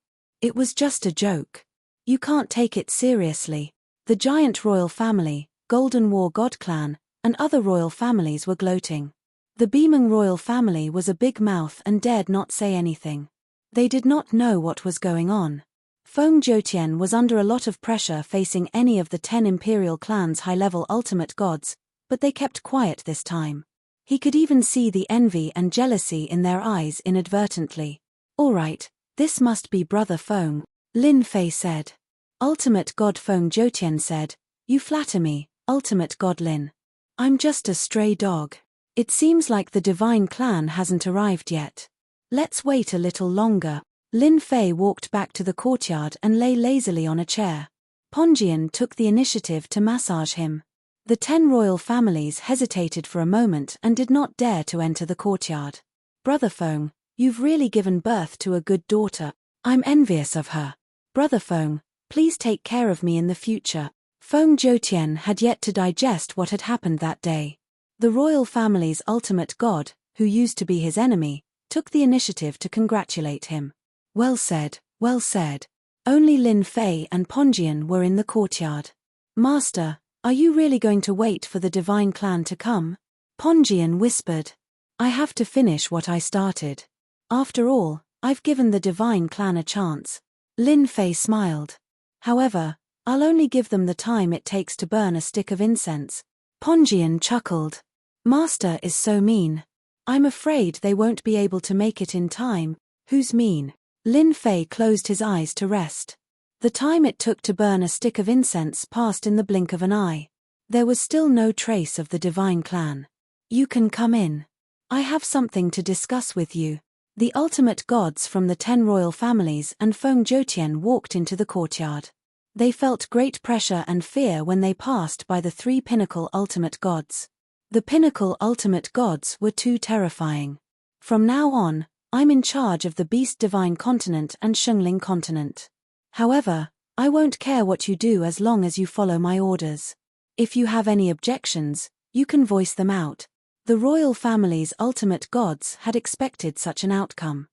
It was just a joke. You can't take it seriously." The giant royal family, Golden War God clan, and other royal families were gloating. The Bimeng royal family was a big mouth and dared not say anything. They did not know what was going on. Feng Zhoutian was under a lot of pressure facing any of the 10 imperial clans' high-level ultimate gods, but they kept quiet this time. He could even see the envy and jealousy in their eyes inadvertently. "All right. This must be Brother Feng," Lin Fei said. Ultimate God Feng Zhoutian said, "You flatter me, Ultimate God Lin. I'm just a stray dog. It seems like the divine clan hasn't arrived yet. Let's wait a little longer." Lin Fei walked back to the courtyard and lay lazily on a chair. Ponjian took the initiative to massage him. The 10 royal families hesitated for a moment and did not dare to enter the courtyard. "Brother Feng, you've really given birth to a good daughter. I'm envious of her. Brother Feng, please take care of me in the future." Feng Zhoutian had yet to digest what had happened that day. The royal family's ultimate god, who used to be his enemy, took the initiative to congratulate him. Well said, well said. Only Lin Fei and Ponjian were in the courtyard. "Master, are you really going to wait for the divine clan to come?" Ponjian whispered. "I have to finish what I started. After all, I've given the divine clan a chance." Lin Fei smiled. "However, I'll only give them the time it takes to burn a stick of incense." Ponjian chuckled. "Master is so mean. I'm afraid they won't be able to make it in time." "Who's mean?" Lin Fei closed his eyes to rest. The time it took to burn a stick of incense passed in the blink of an eye. There was still no trace of the divine clan. "You can come in. I have something to discuss with you." The ultimate gods from the 10 royal families and Feng Zhoutian walked into the courtyard. They felt great pressure and fear when they passed by the 3 pinnacle ultimate gods. The pinnacle ultimate gods were too terrifying. "From now on, I'm in charge of the Beast Divine Continent and Shengling Continent. However, I won't care what you do as long as you follow my orders. If you have any objections, you can voice them out." The royal family's ultimate gods had expected such an outcome.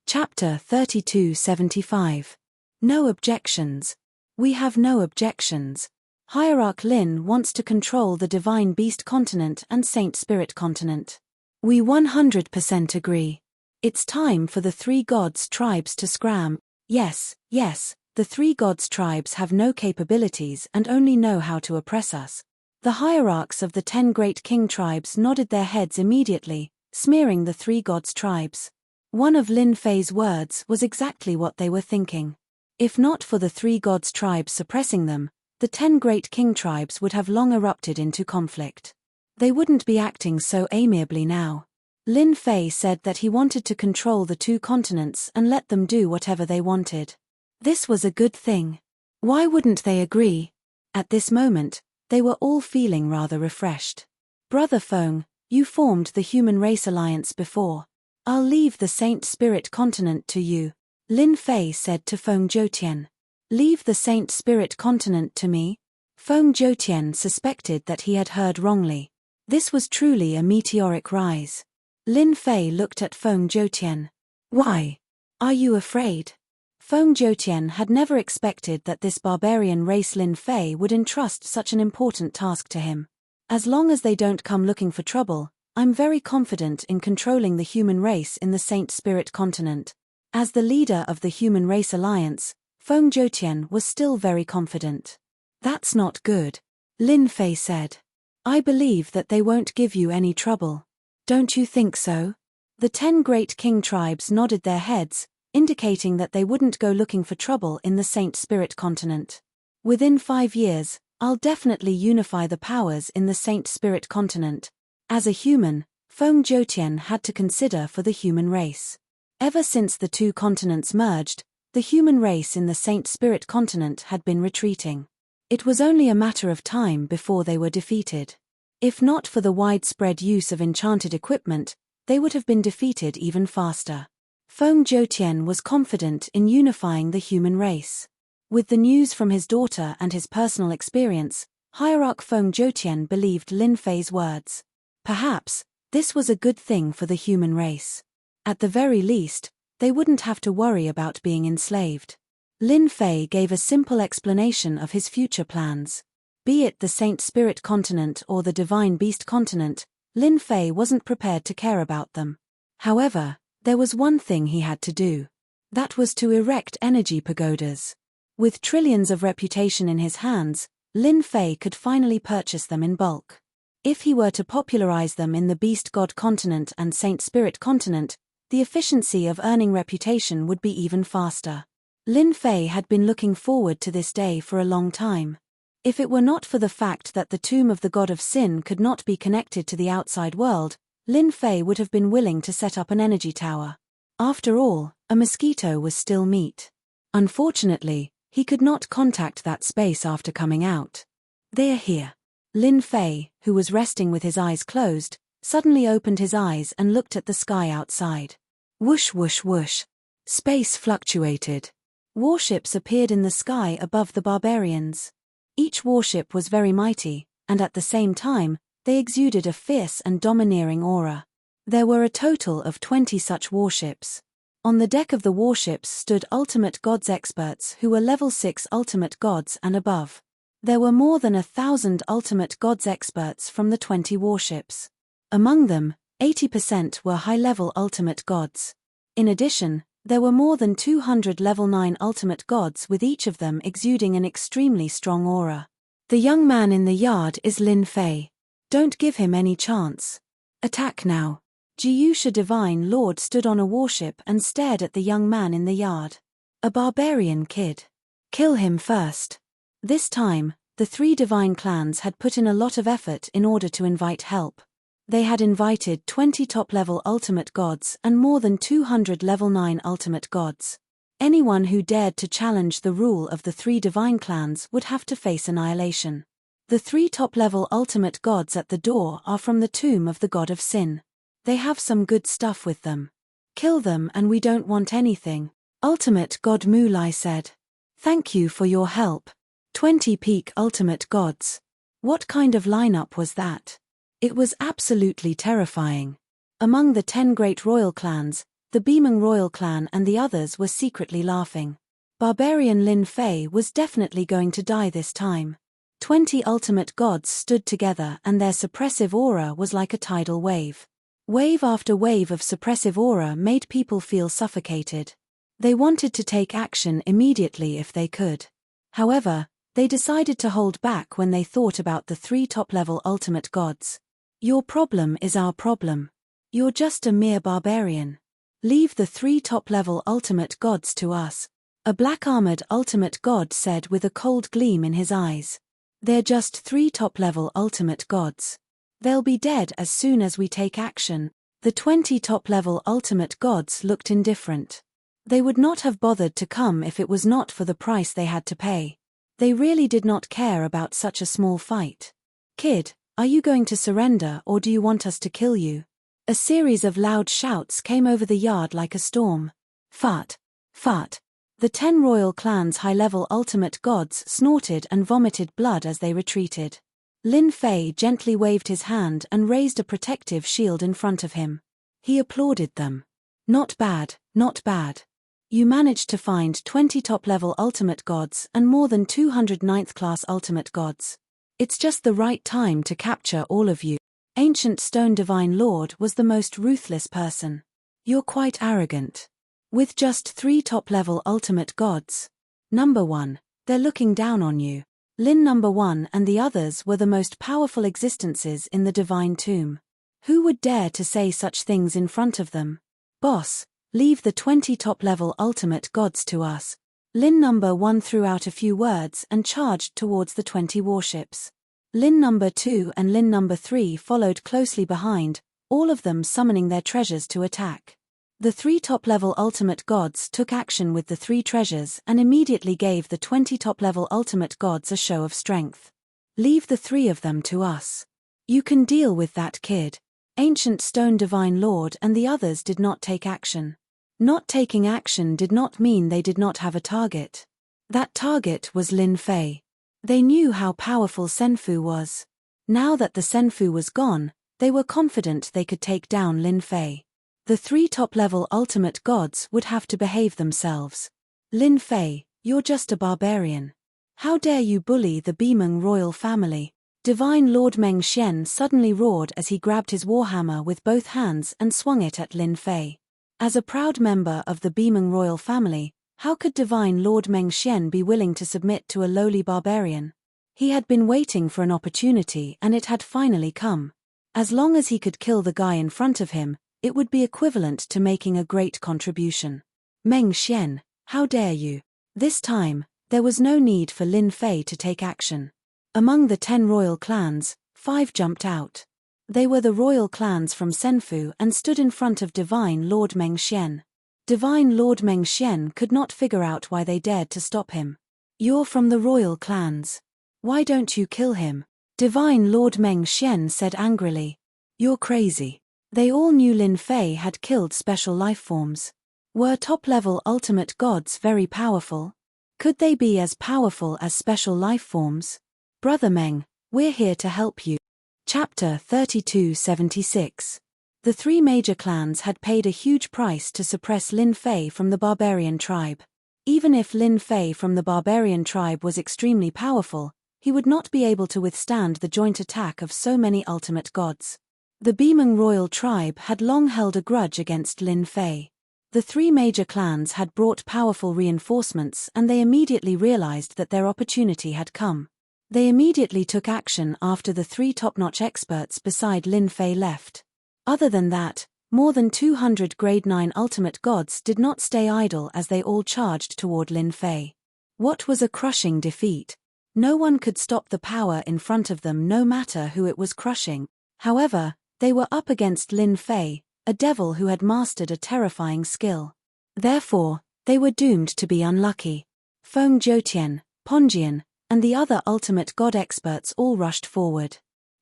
Chapter 3275. No objections. We have no objections. Hierarch Lin wants to control the Divine Beast continent and Saint Spirit continent. We 100% agree. It's time for the three gods tribes to scram. Yes, the three gods tribes have no capabilities and only know how to oppress us. The hierarchs of the 10 great king tribes nodded their heads immediately, smearing the three gods tribes. One of Lin Fei's words was exactly what they were thinking. If not for the three gods tribes suppressing them, the 10 great king tribes would have long erupted into conflict. They wouldn't be acting so amiably now. Lin Fei said that he wanted to control the two continents and let them do whatever they wanted. This was a good thing. Why wouldn't they agree? At this moment, they were all feeling rather refreshed. Brother Feng, you formed the Human Race Alliance before. I'll leave the Saint Spirit continent to you, Lin Fei said to Feng Zhoutian. Leave the Saint Spirit continent to me? Feng Zhoutian suspected that he had heard wrongly. This was truly a meteoric rise. Lin Fei looked at Feng Zhoutian. Why? Are you afraid? Feng Zhoutian had never expected that this barbarian race Lin Fei would entrust such an important task to him. As long as they don't come looking for trouble, I'm very confident in controlling the human race in the Saint Spirit continent. As the leader of the Human Race Alliance, Feng Zhoutian was still very confident. That's not good, Lin Fei said. I believe that they won't give you any trouble. Don't you think so? The 10 great king tribes nodded their heads, indicating that they wouldn't go looking for trouble in the Saint Spirit continent. Within 5 years, I'll definitely unify the powers in the Saint Spirit continent. As a human, Feng Zhoutian had to consider for the human race. Ever since the two continents merged, the human race in the Saint Spirit continent had been retreating. It was only a matter of time before they were defeated. If not for the widespread use of enchanted equipment, they would have been defeated even faster. Feng Zhoutian was confident in unifying the human race. With the news from his daughter and his personal experience, Hierarch Feng Zhoutian believed Lin Fei's words. Perhaps, this was a good thing for the human race. At the very least, they wouldn't have to worry about being enslaved. Lin Fei gave a simple explanation of his future plans. Be it the Saint Spirit continent or the Divine Beast continent, Lin Fei wasn't prepared to care about them. However, there was one thing he had to do. That was to erect energy pagodas. With trillions of reputation in his hands, Lin Fei could finally purchase them in bulk. If he were to popularize them in the Beast God continent and Saint Spirit continent, the efficiency of earning reputation would be even faster. Lin Fei had been looking forward to this day for a long time. If it were not for the fact that the tomb of the god of sin could not be connected to the outside world, Lin Fei would have been willing to set up an energy tower. After all, a mosquito was still meat. Unfortunately, he could not contact that space after coming out. They're here. Lin Fei, who was resting with his eyes closed, suddenly opened his eyes and looked at the sky outside. Whoosh whoosh whoosh. Space fluctuated. Warships appeared in the sky above the barbarians. Each warship was very mighty, and at the same time, they exuded a fierce and domineering aura. There were a total of 20 such warships. On the deck of the warships stood ultimate gods experts who were level 6 ultimate gods and above. There were more than 1,000 ultimate gods experts from the 20 warships. Among them, 80% were high-level ultimate gods. In addition, there were more than 200 level 9 ultimate gods, with each of them exuding an extremely strong aura. The young man in the yard is Lin Fei. Don't give him any chance. Attack now. Jiyusha Divine Lord stood on a warship and stared at the young man in the yard. A barbarian kid. Kill him first. This time, the 3 divine clans had put in a lot of effort in order to invite help. They had invited 20 top-level ultimate gods and more than 200 level 9 ultimate gods. Anyone who dared to challenge the rule of the 3 divine clans would have to face annihilation. The 3 top-level ultimate gods at the door are from the tomb of the god of sin. They have some good stuff with them. Kill them and we don't want anything, Ultimate God Mulai said. Thank you for your help. 20 peak ultimate gods. What kind of lineup was that? It was absolutely terrifying. Among the 10 great royal clans, the Beaming royal clan and the others were secretly laughing. Barbarian Lin Fei was definitely going to die this time. 20 ultimate gods stood together and their suppressive aura was like a tidal wave. Wave after wave of suppressive aura made people feel suffocated. They wanted to take action immediately if they could. However, they decided to hold back when they thought about the 3 top-level ultimate gods. Your problem is our problem. You're just a mere barbarian. Leave the 3 top-level ultimate gods to us. A black-armored ultimate god said with a cold gleam in his eyes. They're just 3 top-level ultimate gods. They'll be dead as soon as we take action. The 20 top-level ultimate gods looked indifferent. They would not have bothered to come if it was not for the price they had to pay. They really did not care about such a small fight. Kid, are you going to surrender or do you want us to kill you? A series of loud shouts came over the yard like a storm. Fart. Fart. The 10 royal clans' high-level ultimate gods snorted and vomited blood as they retreated. Lin Fei gently waved his hand and raised a protective shield in front of him. He applauded them. Not bad, not bad. You managed to find 20 top-level ultimate gods and more than 200 ninth-class ultimate gods. It's just the right time to capture all of you. Ancient Stone Divine Lord was the most ruthless person. You're quite arrogant. With just 3 top-level ultimate gods. Number 1, they're looking down on you. Lin number 1 and the others were the most powerful existences in the Divine Tomb. Who would dare to say such things in front of them? Boss, leave the 20 top-level ultimate gods to us. Lin number 1 threw out a few words and charged towards the 20 warships. Lin number 2 and Lin number 3 followed closely behind, all of them summoning their treasures to attack. The 3 top-level ultimate gods took action with the 3 treasures and immediately gave the 20 top-level ultimate gods a show of strength. Leave the 3 of them to us. You can deal with that, kid. Ancient Stone Divine Lord and the others did not take action. Not taking action did not mean they did not have a target. That target was Lin Fei. They knew how powerful Senfu was. Now that the Senfu was gone, they were confident they could take down Lin Fei. The 3 top-level ultimate gods would have to behave themselves. Lin Fei, you're just a barbarian. How dare you bully the Bimeng royal family? Divine Lord Meng Xian suddenly roared as he grabbed his warhammer with both hands and swung it at Lin Fei. As a proud member of the Bimeng royal family, how could Divine Lord Meng Xian be willing to submit to a lowly barbarian? He had been waiting for an opportunity and it had finally come. As long as he could kill the guy in front of him, it would be equivalent to making a great contribution. Meng Xian, how dare you? This time, there was no need for Lin Fei to take action. Among the 10 royal clans, 5 jumped out. They were the royal clans from Senfu and stood in front of Divine Lord Meng Xian. Divine Lord Meng Xian could not figure out why they dared to stop him. You're from the royal clans. Why don't you kill him? Divine Lord Meng Xian said angrily. You're crazy. They all knew Lin Fei had killed special life forms. Were top-level ultimate gods very powerful? Could they be as powerful as special life forms? Brother Meng, we're here to help you. Chapter 3276. The 3 major clans had paid a huge price to suppress Lin Fei from the barbarian tribe. Even if Lin Fei from the barbarian tribe was extremely powerful, he would not be able to withstand the joint attack of so many ultimate gods. The Bimeng royal tribe had long held a grudge against Lin Fei. The 3 major clans had brought powerful reinforcements and they immediately realized that their opportunity had come. They immediately took action after the 3 top-notch experts beside Lin Fei left. Other than that, more than 200 Grade 9 ultimate gods did not stay idle as they all charged toward Lin Fei. What was a crushing defeat? No one could stop the power in front of them no matter who it was crushing. However, they were up against Lin Fei, a devil who had mastered a terrifying skill. Therefore, they were doomed to be unlucky. Feng Jiutian, Ponjian, and the other ultimate god experts all rushed forward.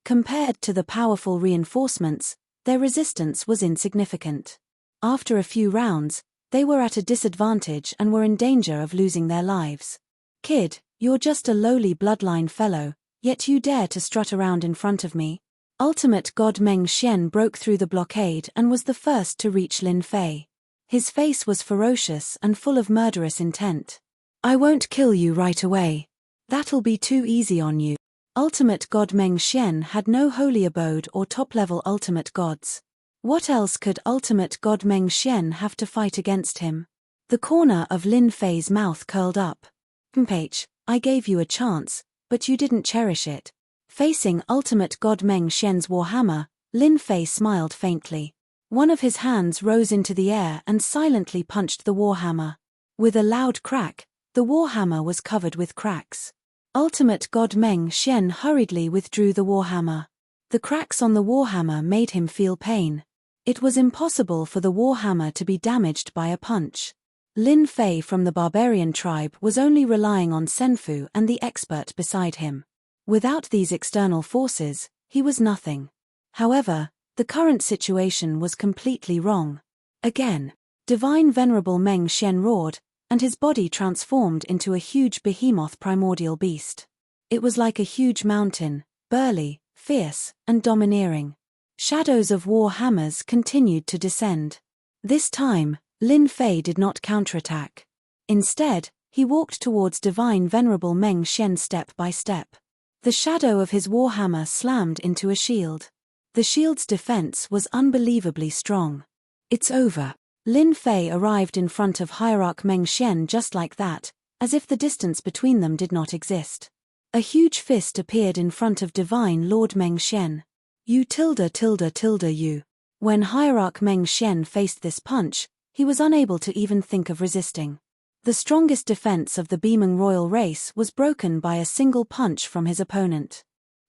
Compared to the powerful reinforcements, their resistance was insignificant. After a few rounds, they were at a disadvantage and were in danger of losing their lives. Kid, you're just a lowly bloodline fellow, yet you dare to strut around in front of me? Ultimate god Meng Xian broke through the blockade and was the first to reach Lin Fei. His face was ferocious and full of murderous intent. I won't kill you right away. That'll be too easy on you. Ultimate God Meng Xian had no holy abode or top-level ultimate gods. What else could ultimate God Meng Xian have to fight against him? The corner of Lin Fei's mouth curled up. Mph, I gave you a chance, but you didn't cherish it. Facing ultimate God Meng Xian's warhammer, Lin Fei smiled faintly. One of his hands rose into the air and silently punched the warhammer. With a loud crack, the warhammer was covered with cracks. Ultimate God Meng Xian hurriedly withdrew the warhammer. The cracks on the warhammer made him feel pain. It was impossible for the warhammer to be damaged by a punch. Lin Fei from the barbarian tribe was only relying on Senfu and the expert beside him. Without these external forces, he was nothing. However, the current situation was completely wrong. Again, Divine Venerable Meng Xian roared, and his body transformed into a huge behemoth primordial beast. It was like a huge mountain, burly, fierce, and domineering. Shadows of war hammers continued to descend. This time, Lin Fei did not counterattack. Instead, he walked towards Divine Venerable Meng Xian step by step. The shadow of his warhammer slammed into a shield. The shield's defense was unbelievably strong. It's over. Lin Fei arrived in front of Hierarch Meng Xian just like that, as if the distance between them did not exist. A huge fist appeared in front of Divine Lord Meng Xian. You you. When Hierarch Meng Xian faced this punch, he was unable to even think of resisting. The strongest defense of the Beimeng royal race was broken by a single punch from his opponent.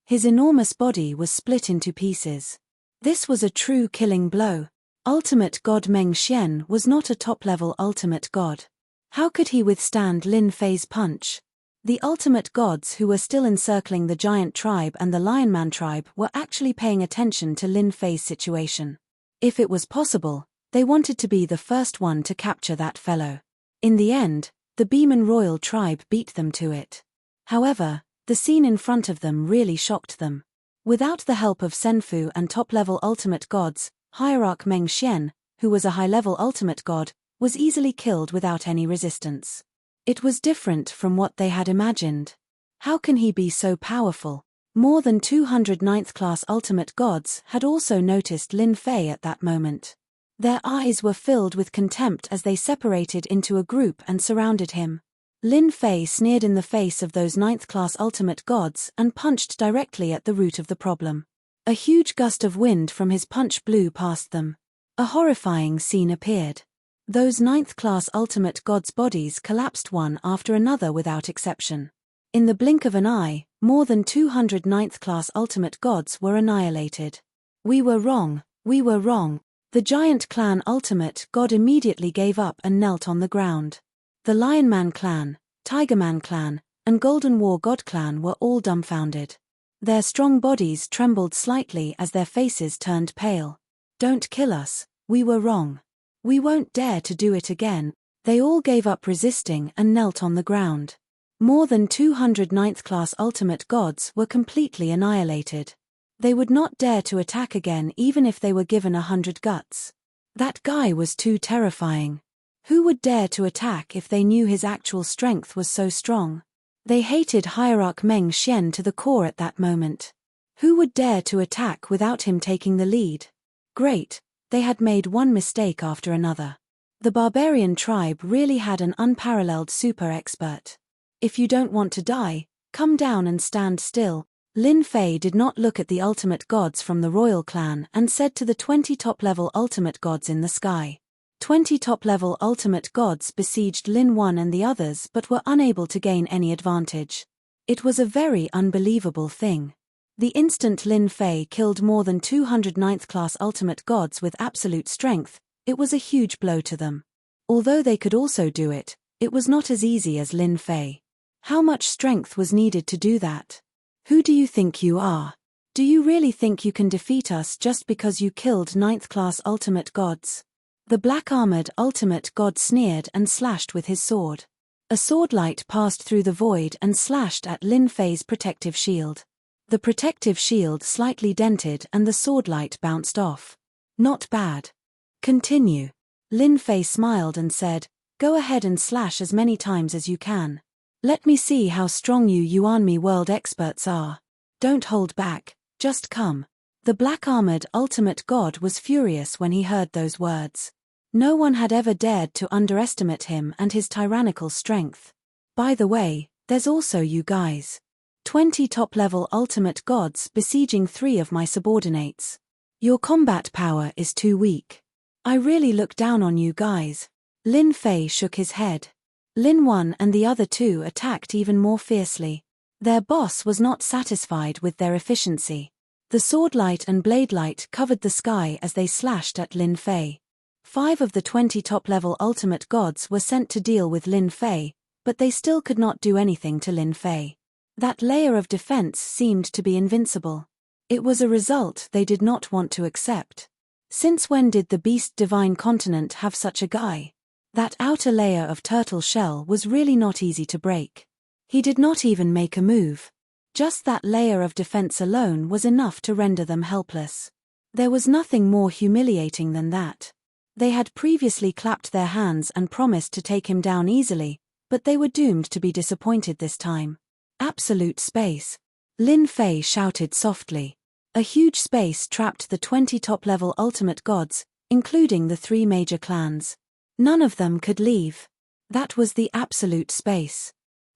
His enormous body was split into pieces. This was a true killing blow. Ultimate God Meng Xian was not a top-level ultimate god. How could he withstand Lin Fei's punch? The ultimate gods who were still encircling the giant tribe and the Lionman tribe were actually paying attention to Lin Fei's situation. If it was possible, they wanted to be the first one to capture that fellow. In the end, the Beimeng royal tribe beat them to it. However, the scene in front of them really shocked them. Without the help of Senfu and top-level ultimate gods, Hierarch Meng Xian, who was a high-level ultimate god, was easily killed without any resistance. It was different from what they had imagined. How can he be so powerful? More than 200 ninth-class ultimate gods had also noticed Lin Fei at that moment. Their eyes were filled with contempt as they separated into a group and surrounded him. Lin Fei sneered in the face of those ninth-class ultimate gods and punched directly at the root of the problem. A huge gust of wind from his punch blew past them. A horrifying scene appeared. Those ninth-class ultimate gods' bodies collapsed one after another without exception. In the blink of an eye, more than 200 ninth-class ultimate gods were annihilated. We were wrong, we were wrong. The giant clan ultimate god immediately gave up and knelt on the ground. The Lionman clan, Tigerman clan, and Golden War God clan were all dumbfounded. Their strong bodies trembled slightly as their faces turned pale. Don't kill us, we were wrong. We won't dare to do it again. They all gave up resisting and knelt on the ground. More than 200 ninth-class ultimate gods were completely annihilated. They would not dare to attack again even if they were given 100 guts. That guy was too terrifying. Who would dare to attack if they knew his actual strength was so strong? They hated Hierarch Meng Xian to the core at that moment. Who would dare to attack without him taking the lead? Great, they had made one mistake after another. The barbarian tribe really had an unparalleled super expert. If you don't want to die, come down and stand still. Lin Fei did not look at the ultimate gods from the royal clan and said to the 20 top-level ultimate gods in the sky. 20 top-level ultimate gods besieged Lin 1 and the others but were unable to gain any advantage. It was a very unbelievable thing. The instant Lin Fei killed more than 200 ninth-class ultimate gods with absolute strength, it was a huge blow to them. Although they could also do it, it was not as easy as Lin Fei. How much strength was needed to do that? Who do you think you are? Do you really think you can defeat us just because you killed ninth-class ultimate gods? The black-armored ultimate god sneered and slashed with his sword. A sword light passed through the void and slashed at Lin Fei's protective shield. The protective shield slightly dented and the sword light bounced off. Not bad. Continue. Lin Fei smiled and said, Go ahead and slash as many times as you can. Let me see how strong you Yuanmi world experts are. Don't hold back, just come. The black-armored ultimate god was furious when he heard those words. No one had ever dared to underestimate him and his tyrannical strength. By the way, there's also you guys. 20 top-level ultimate gods besieging 3 of my subordinates. Your combat power is too weak. I really look down on you guys. Lin Fei shook his head. Lin 1 and the other 2 attacked even more fiercely. Their boss was not satisfied with their efficiency. The sword light and blade light covered the sky as they slashed at Lin Fei. 5 of the 20 top-level ultimate gods were sent to deal with Lin Fei, but they still could not do anything to Lin Fei. That layer of defense seemed to be invincible. It was a result they did not want to accept. Since when did the Beast Divine Continent have such a guy? That outer layer of turtle shell was really not easy to break. He did not even make a move. Just that layer of defense alone was enough to render them helpless. There was nothing more humiliating than that. They had previously clapped their hands and promised to take him down easily, but they were doomed to be disappointed this time. Absolute space. Lin Fei shouted softly. A huge space trapped the 20 top-level ultimate gods, including the 3 major clans. None of them could leave. That was the absolute space.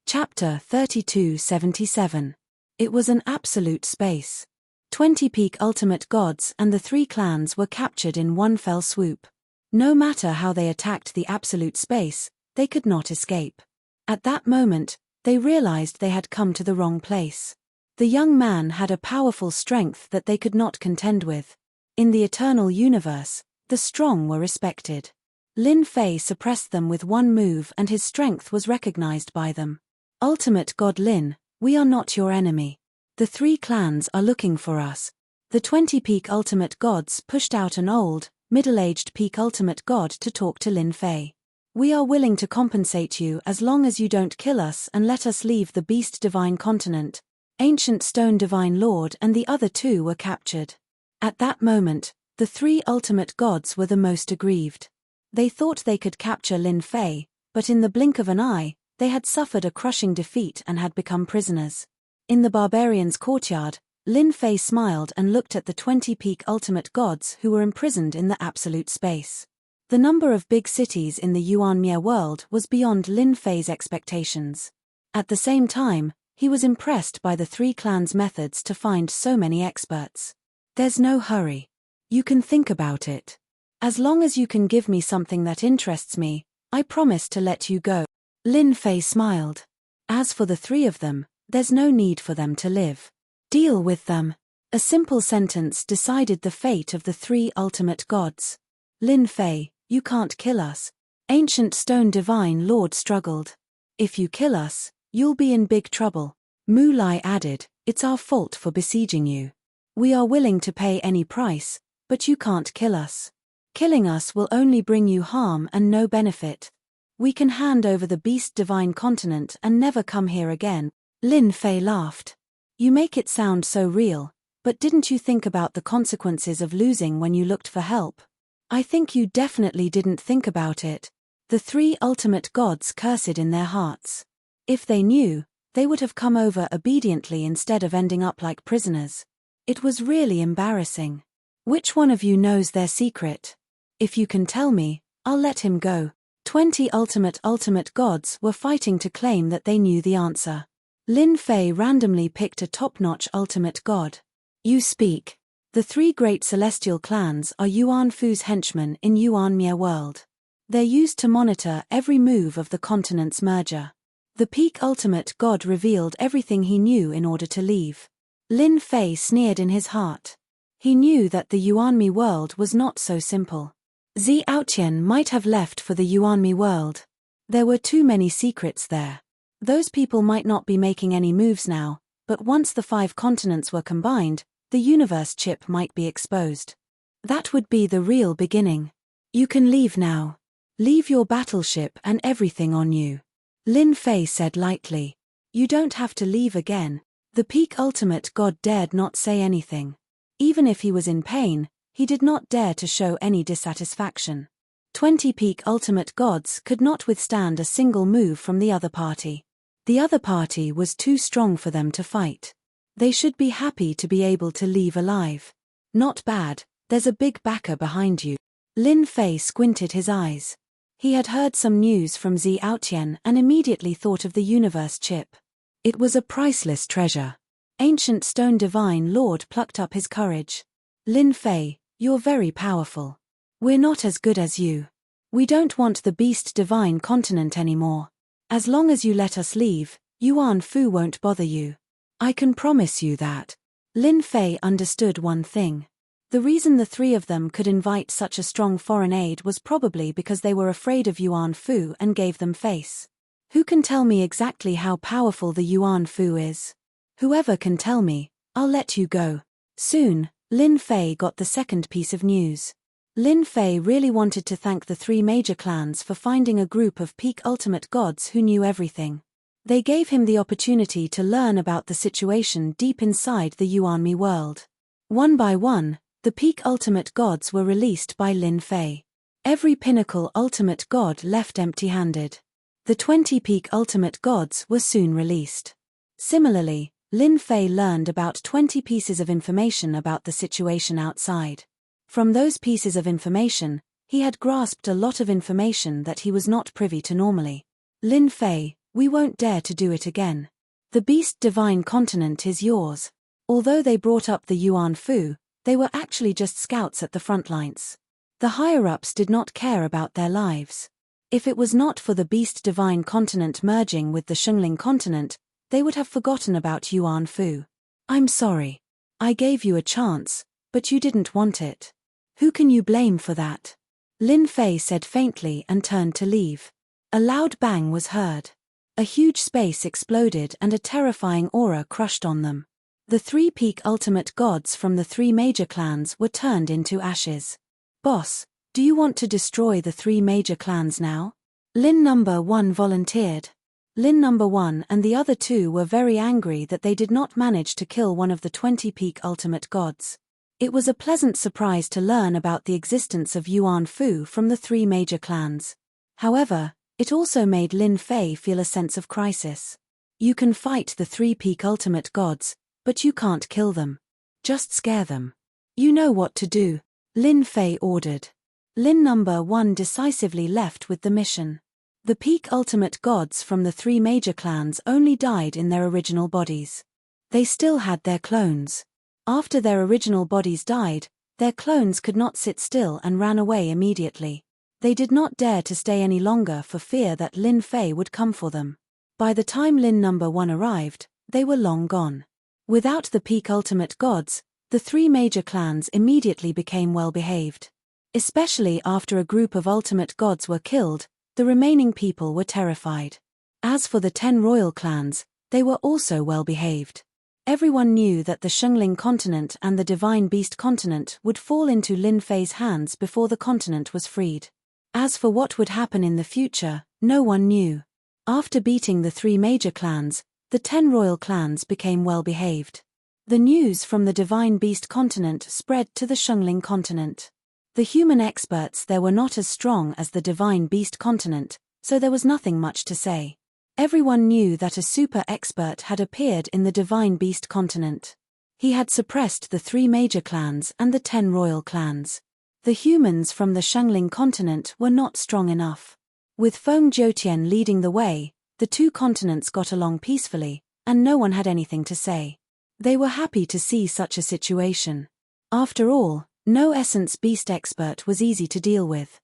Chapter 3277. It was an absolute space. 20 peak ultimate gods and the 3 clans were captured in one fell swoop. No matter how they attacked the absolute space, they could not escape. At that moment, they realized they had come to the wrong place. The young man had a powerful strength that they could not contend with. In the eternal universe, the strong were respected. Lin Fei suppressed them with one move and his strength was recognized by them. Ultimate God Lin, we are not your enemy. The 3 clans are looking for us. The 20 peak ultimate gods pushed out an old, middle-aged peak ultimate god to talk to Lin Fei. We are willing to compensate you as long as you don't kill us and let us leave the Beast Divine Continent. Ancient Stone Divine Lord and the other 2 were captured. At that moment, the 3 ultimate gods were the most aggrieved. They thought they could capture Lin Fei, but in the blink of an eye, they had suffered a crushing defeat and had become prisoners. In the barbarian's courtyard, Lin Fei smiled and looked at the 20 peak ultimate gods who were imprisoned in the absolute space. The number of big cities in the Yuanmia world was beyond Lin Fei's expectations. At the same time, he was impressed by the 3 clans' methods to find so many experts. There's no hurry. You can think about it. As long as you can give me something that interests me, I promise to let you go. Lin Fei smiled. As for the 3 of them, there's no need for them to live. Deal with them. A simple sentence decided the fate of the 3 ultimate gods. Lin Fei, you can't kill us. Ancient Stone Divine Lord struggled. If you kill us, you'll be in big trouble. Mu Lai added, it's our fault for besieging you. We are willing to pay any price, but you can't kill us. Killing us will only bring you harm and no benefit. We can hand over the Beast Divine Continent and never come here again. Lin Fei laughed. You make it sound so real, but didn't you think about the consequences of losing when you looked for help? I think you definitely didn't think about it. The 3 ultimate gods cursed in their hearts. If they knew, they would have come over obediently instead of ending up like prisoners. It was really embarrassing. Which one of you knows their secret? If you can tell me, I'll let him go. 20 ultimate gods were fighting to claim that they knew the answer. Lin Fei randomly picked a top-notch ultimate god. You speak. The 3 great celestial clans are Yuan Fu's henchmen in Yuanmia world. They're used to monitor every move of the continent's merger. The peak ultimate god revealed everything he knew in order to leave. Lin Fei sneered in his heart. He knew that the Yuanmi world was not so simple. Zi Aotian might have left for the Yuanmi world. There were too many secrets there. Those people might not be making any moves now, but once the 5 continents were combined, the universe chip might be exposed. That would be the real beginning. You can leave now. Leave your battleship and everything on you. Lin Fei said lightly. You don't have to leave again. The peak ultimate god dared not say anything. Even if he was in pain, he did not dare to show any dissatisfaction. 20 peak ultimate gods could not withstand a single move from the other party. The other party was too strong for them to fight. They should be happy to be able to leave alive. Not bad, there's a big backer behind you. Lin Fei squinted his eyes. He had heard some news from Xiaotian and immediately thought of the universe chip. It was a priceless treasure. Ancient Stone Divine Lord plucked up his courage. Lin Fei, you're very powerful. We're not as good as you. We don't want the Beast Divine Continent anymore. As long as you let us leave, Yuan Fu won't bother you. I can promise you that. Lin Fei understood one thing. The reason the three of them could invite such a strong foreign aid was probably because they were afraid of Yuan Fu and gave them face. Who can tell me exactly how powerful the Yuan Fu is? Whoever can tell me, I'll let you go. Soon, Lin Fei got the second piece of news. Lin Fei really wanted to thank the three major clans for finding a group of peak ultimate gods who knew everything. They gave him the opportunity to learn about the situation deep inside the Yuanmi world. One by one, the peak ultimate gods were released by Lin Fei. Every pinnacle ultimate god left empty-handed. The 20 peak ultimate gods were soon released. Similarly, Lin Fei learned about 20 pieces of information about the situation outside. From those pieces of information, he had grasped a lot of information that he was not privy to normally. Lin Fei, we won't dare to do it again. The Beast Divine Continent is yours. Although they brought up the Yuan Fu, they were actually just scouts at the front lines. The higher-ups did not care about their lives. If it was not for the Beast Divine Continent merging with the Shengling Continent, they would have forgotten about Yuan Fu. I'm sorry. I gave you a chance, but you didn't want it. Who can you blame for that? Lin Fei said faintly and turned to leave. A loud bang was heard. A huge space exploded and a terrifying aura crushed on them. The three peak ultimate gods from the three major clans were turned into ashes. Boss, do you want to destroy the three major clans now? Lin number 1 volunteered. Lin number 1 and the other two were very angry that they did not manage to kill one of the 20 peak ultimate gods. It was a pleasant surprise to learn about the existence of Yuan Fu from the three major clans. However, it also made Lin Fei feel a sense of crisis. You can fight the three peak ultimate gods, but you can't kill them. Just scare them. You know what to do, Lin Fei ordered. Lin number 1 decisively left with the mission. The peak ultimate gods from the three major clans only died in their original bodies. They still had their clones. After their original bodies died, their clones could not sit still and ran away immediately. They did not dare to stay any longer for fear that Lin Fei would come for them. By the time Lin number 1 arrived, they were long gone. Without the peak ultimate gods, the three major clans immediately became well-behaved. Especially after a group of ultimate gods were killed, the remaining people were terrified. As for the 10 royal clans, they were also well-behaved. Everyone knew that the Shengling Continent and the Divine Beast Continent would fall into Lin Fei's hands before the continent was freed. As for what would happen in the future, no one knew. After beating the three major clans, the 10 royal clans became well-behaved. The news from the Divine Beast Continent spread to the Shengling Continent. The human experts there were not as strong as the Divine Beast Continent, so there was nothing much to say. Everyone knew that a super expert had appeared in the Divine Beast Continent. He had suppressed the three major clans and the 10 royal clans. The humans from the Shengling Continent were not strong enough. With Feng Jiutian leading the way, the two continents got along peacefully, and no one had anything to say. They were happy to see such a situation. After all, no Essence Beast expert was easy to deal with.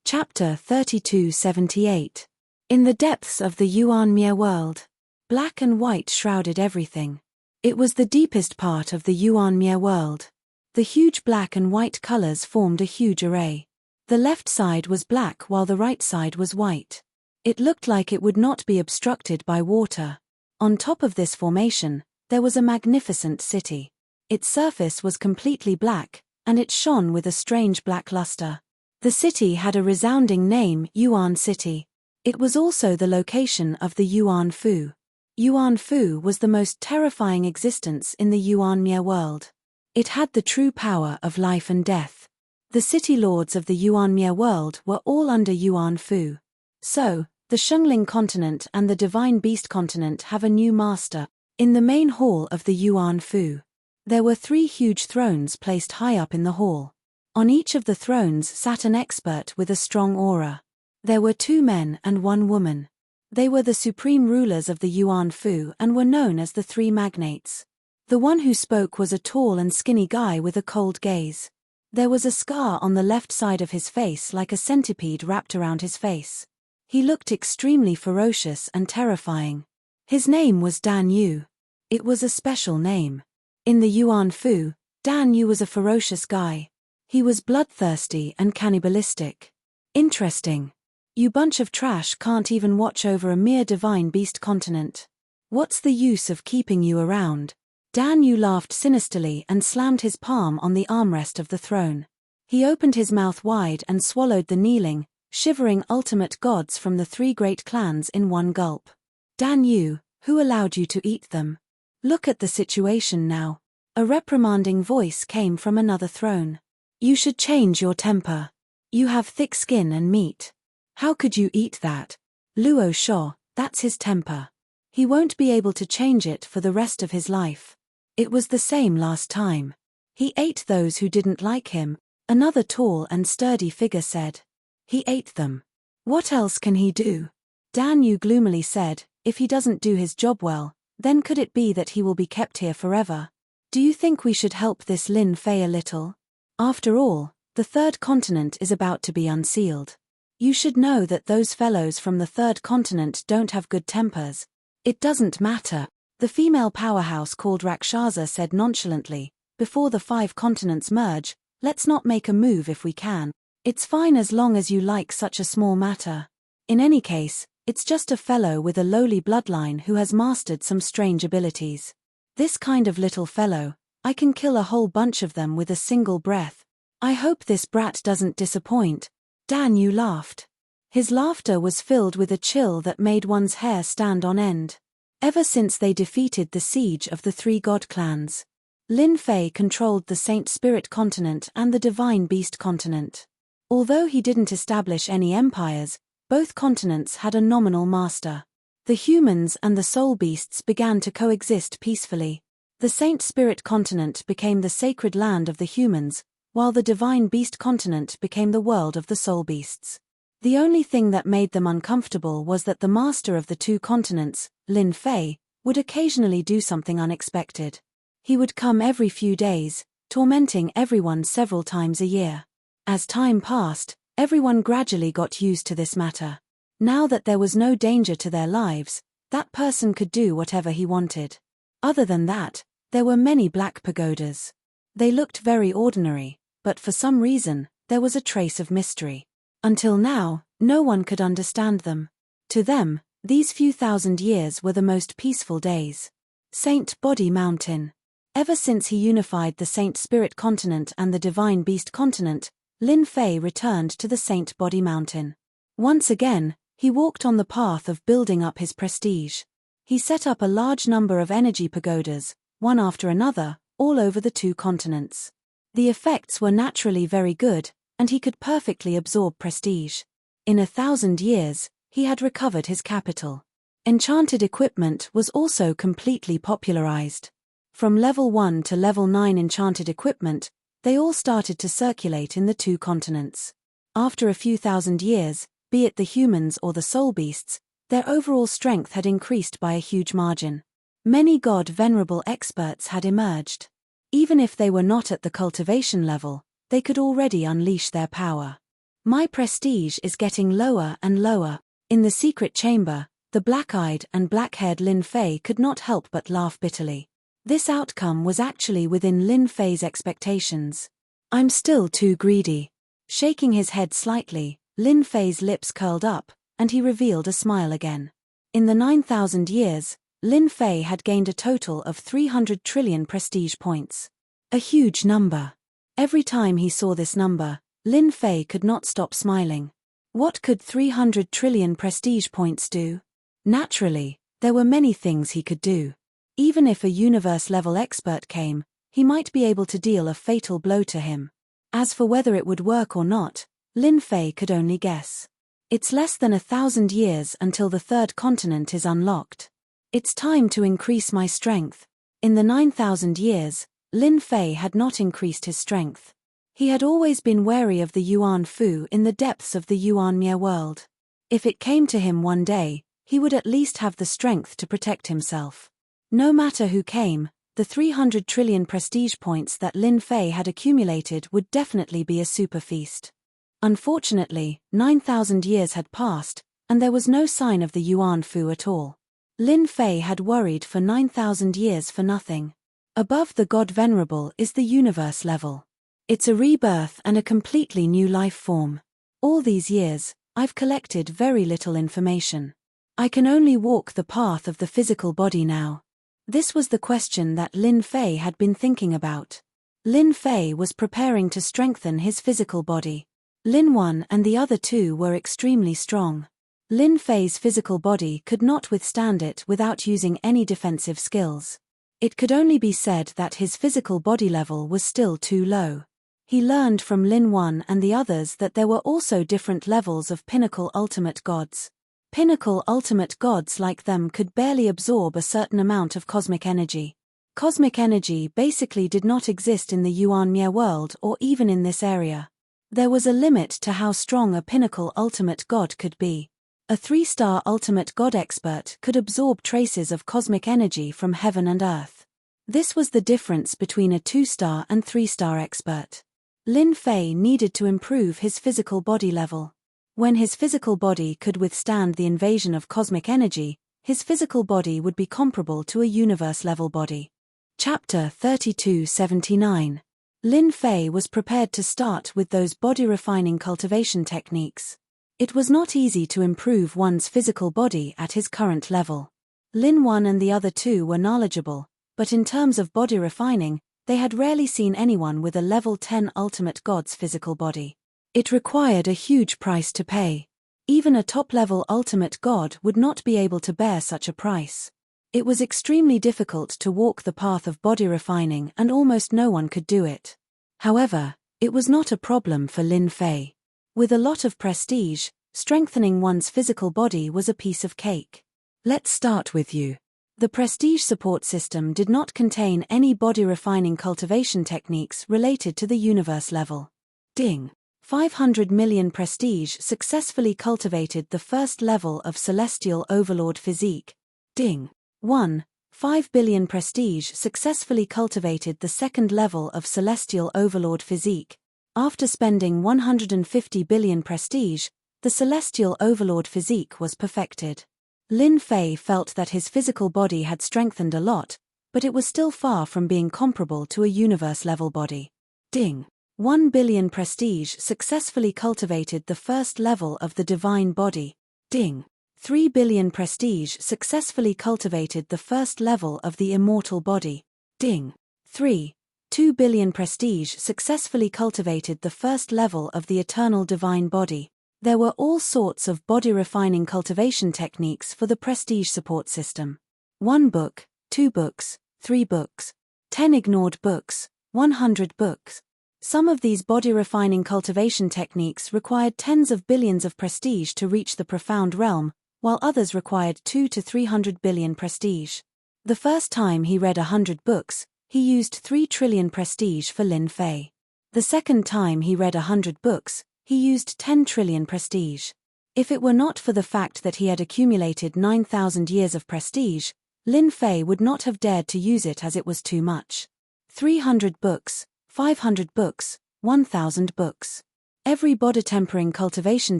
Chapter 3278. In the depths of the Yuanmia world, black and white shrouded everything. It was the deepest part of the Yuanmia world. The huge black and white colors formed a huge array. The left side was black while the right side was white. It looked like it would not be obstructed by water. On top of this formation, there was a magnificent city. Its surface was completely black, and it shone with a strange black luster. The city had a resounding name, Yuan City. It was also the location of the Yuan Fu. Yuan Fu was the most terrifying existence in the Yuanmia world. It had the true power of life and death. The city lords of the Yuanmie world were all under Yuan Fu. So, the Shengling continent and the Divine Beast continent have a new master. In the main hall of the Yuan Fu, there were 3 huge thrones placed high up in the hall. On each of the thrones sat an expert with a strong aura. There were 2 men and 1 woman. They were the supreme rulers of the Yuan Fu and were known as the 3 magnates. The one who spoke was a tall and skinny guy with a cold gaze. There was a scar on the left side of his face like a centipede wrapped around his face. He looked extremely ferocious and terrifying. His name was Dan Yu. It was a special name. In the Yuan Fu, Dan Yu was a ferocious guy. He was bloodthirsty and cannibalistic. Interesting. You bunch of trash can't even watch over a mere divine beast continent. What's the use of keeping you around? Dan Yu laughed sinisterly and slammed his palm on the armrest of the throne. He opened his mouth wide and swallowed the kneeling, shivering ultimate gods from the 3 great clans in one gulp. Dan Yu, who allowed you to eat them? Look at the situation now. A reprimanding voice came from another throne. You should change your temper. You have thick skin and meat. How could you eat that? Luo Sho, that's his temper. He won't be able to change it for the rest of his life. It was the same last time. He ate those who didn't like him, another tall and sturdy figure said. He ate them. What else can he do? Dan Yu gloomily said, if he doesn't do his job well, then could it be that he will be kept here forever? Do you think we should help this Lin Fei a little? After all, the 3rd continent is about to be unsealed. You should know that those fellows from the 3rd continent don't have good tempers. It doesn't matter. The female powerhouse called Rakshasa said nonchalantly, before the 5 continents merge, let's not make a move if we can. It's fine as long as you like such a small matter. In any case, it's just a fellow with a lowly bloodline who has mastered some strange abilities. This kind of little fellow, I can kill a whole bunch of them with a single breath. I hope this brat doesn't disappoint. Dan Yu laughed. His laughter was filled with a chill that made one's hair stand on end. Ever since they defeated the siege of the 3 god clans, Lin Fei controlled the Saint Spirit continent and the Divine Beast continent. Although he didn't establish any empires, both continents had a nominal master. The humans and the soul beasts began to coexist peacefully. The Saint Spirit continent became the sacred land of the humans, while the Divine Beast continent became the world of the soul beasts. The only thing that made them uncomfortable was that the master of the 2 continents, Lin Fei, would occasionally do something unexpected. He would come every few days, tormenting everyone several times a year. As time passed, everyone gradually got used to this matter. Now that there was no danger to their lives, that person could do whatever he wanted. Other than that, there were many black pagodas. They looked very ordinary, but for some reason, there was a trace of mystery. Until now, no one could understand them. To them, these few thousand years were the most peaceful days. Saint Body Mountain. Ever since he unified the Saint Spirit continent and the Divine Beast continent, Lin Fei returned to the Saint Body Mountain. Once again, he walked on the path of building up his prestige. He set up a large number of energy pagodas, one after another, all over the 2 continents. The effects were naturally very good, and he could perfectly absorb prestige. In 1,000 years, he had recovered his capital. Enchanted equipment was also completely popularized. From level 1 to level 9 enchanted equipment, they all started to circulate in the 2 continents. After a few thousand years, be it the humans or the soul beasts, their overall strength had increased by a huge margin. Many god-venerable experts had emerged. Even if they were not at the cultivation level, they could already unleash their power. My prestige is getting lower and lower. In the secret chamber, the black-eyed and black-haired Lin Fei could not help but laugh bitterly. This outcome was actually within Lin Fei's expectations. I'm still too greedy. Shaking his head slightly, Lin Fei's lips curled up, and he revealed a smile again. In the 9,000 years, Lin Fei had gained a total of 300 trillion prestige points. A huge number. Every time he saw this number, Lin Fei could not stop smiling. What could 300 trillion prestige points do? Naturally, there were many things he could do. Even if a universe-level expert came, he might be able to deal a fatal blow to him. As for whether it would work or not, Lin Fei could only guess. It's less than 1,000 years until the third continent is unlocked. It's time to increase my strength. In the 9,000 years, Lin Fei had not increased his strength. He had always been wary of the Yuan Fu in the depths of the Yuanmie world. If it came to him one day, he would at least have the strength to protect himself. No matter who came, the 300 trillion prestige points that Lin Fei had accumulated would definitely be a super feast. Unfortunately, 9,000 years had passed, and there was no sign of the Yuan Fu at all. Lin Fei had worried for 9,000 years for nothing. Above the God Venerable is the universe level. It's a rebirth and a completely new life form. All these years, I've collected very little information. I can only walk the path of the physical body now. This was the question that Lin Fei had been thinking about. Lin Fei was preparing to strengthen his physical body. Lin 1 and the other two were extremely strong. Lin Fei's physical body could not withstand it without using any defensive skills. It could only be said that his physical body level was still too low. He learned from Lin 1 and the others that there were also different levels of pinnacle ultimate gods. Pinnacle ultimate gods like them could barely absorb a certain amount of cosmic energy. Cosmic energy basically did not exist in the Yuanmie world or even in this area. There was a limit to how strong a pinnacle ultimate god could be. A 3-star ultimate god expert could absorb traces of cosmic energy from heaven and earth. This was the difference between a 2-star and 3-star expert. Lin Fei needed to improve his physical body level. When his physical body could withstand the invasion of cosmic energy, his physical body would be comparable to a universe-level body. Chapter 3279. Lin Fei was prepared to start with those body-refining cultivation techniques. It was not easy to improve one's physical body at his current level. Lin 1 and the other two were knowledgeable, but in terms of body refining, they had rarely seen anyone with a level 10 ultimate god's physical body. It required a huge price to pay. Even a top-level ultimate god would not be able to bear such a price. It was extremely difficult to walk the path of body refining and almost no one could do it. However, it was not a problem for Lin Fei. With a lot of prestige, strengthening one's physical body was a piece of cake. Let's start with you. The prestige support system did not contain any body-refining cultivation techniques related to the universe level. Ding. 500 million prestige successfully cultivated the first level of celestial overlord physique. Ding. 1. 5 billion prestige successfully cultivated the second level of celestial overlord physique. After spending 150 billion prestige, the celestial overlord physique was perfected. Lin Fei felt that his physical body had strengthened a lot, but it was still far from being comparable to a universe-level body. Ding. 1 billion prestige successfully cultivated the first level of the divine body. Ding. 3 billion prestige successfully cultivated the first level of the immortal body. Ding. 3. 2 billion prestige successfully cultivated the first level of the eternal divine body. There were all sorts of body-refining cultivation techniques for the prestige support system. 1 book, 2 books, 3 books, 10 ignored books, 100 books. Some of these body-refining cultivation techniques required tens of billions of prestige to reach the profound realm, while others required 2 to 300 billion prestige. The first time he read 100 books, he used 3 trillion prestige for Lin Fei. The second time he read 100 books, he used 10 trillion prestige. If it were not for the fact that he had accumulated 9,000 years of prestige, Lin Fei would not have dared to use it as it was too much. 300 books, 500 books, 1,000 books. Every body-tempering cultivation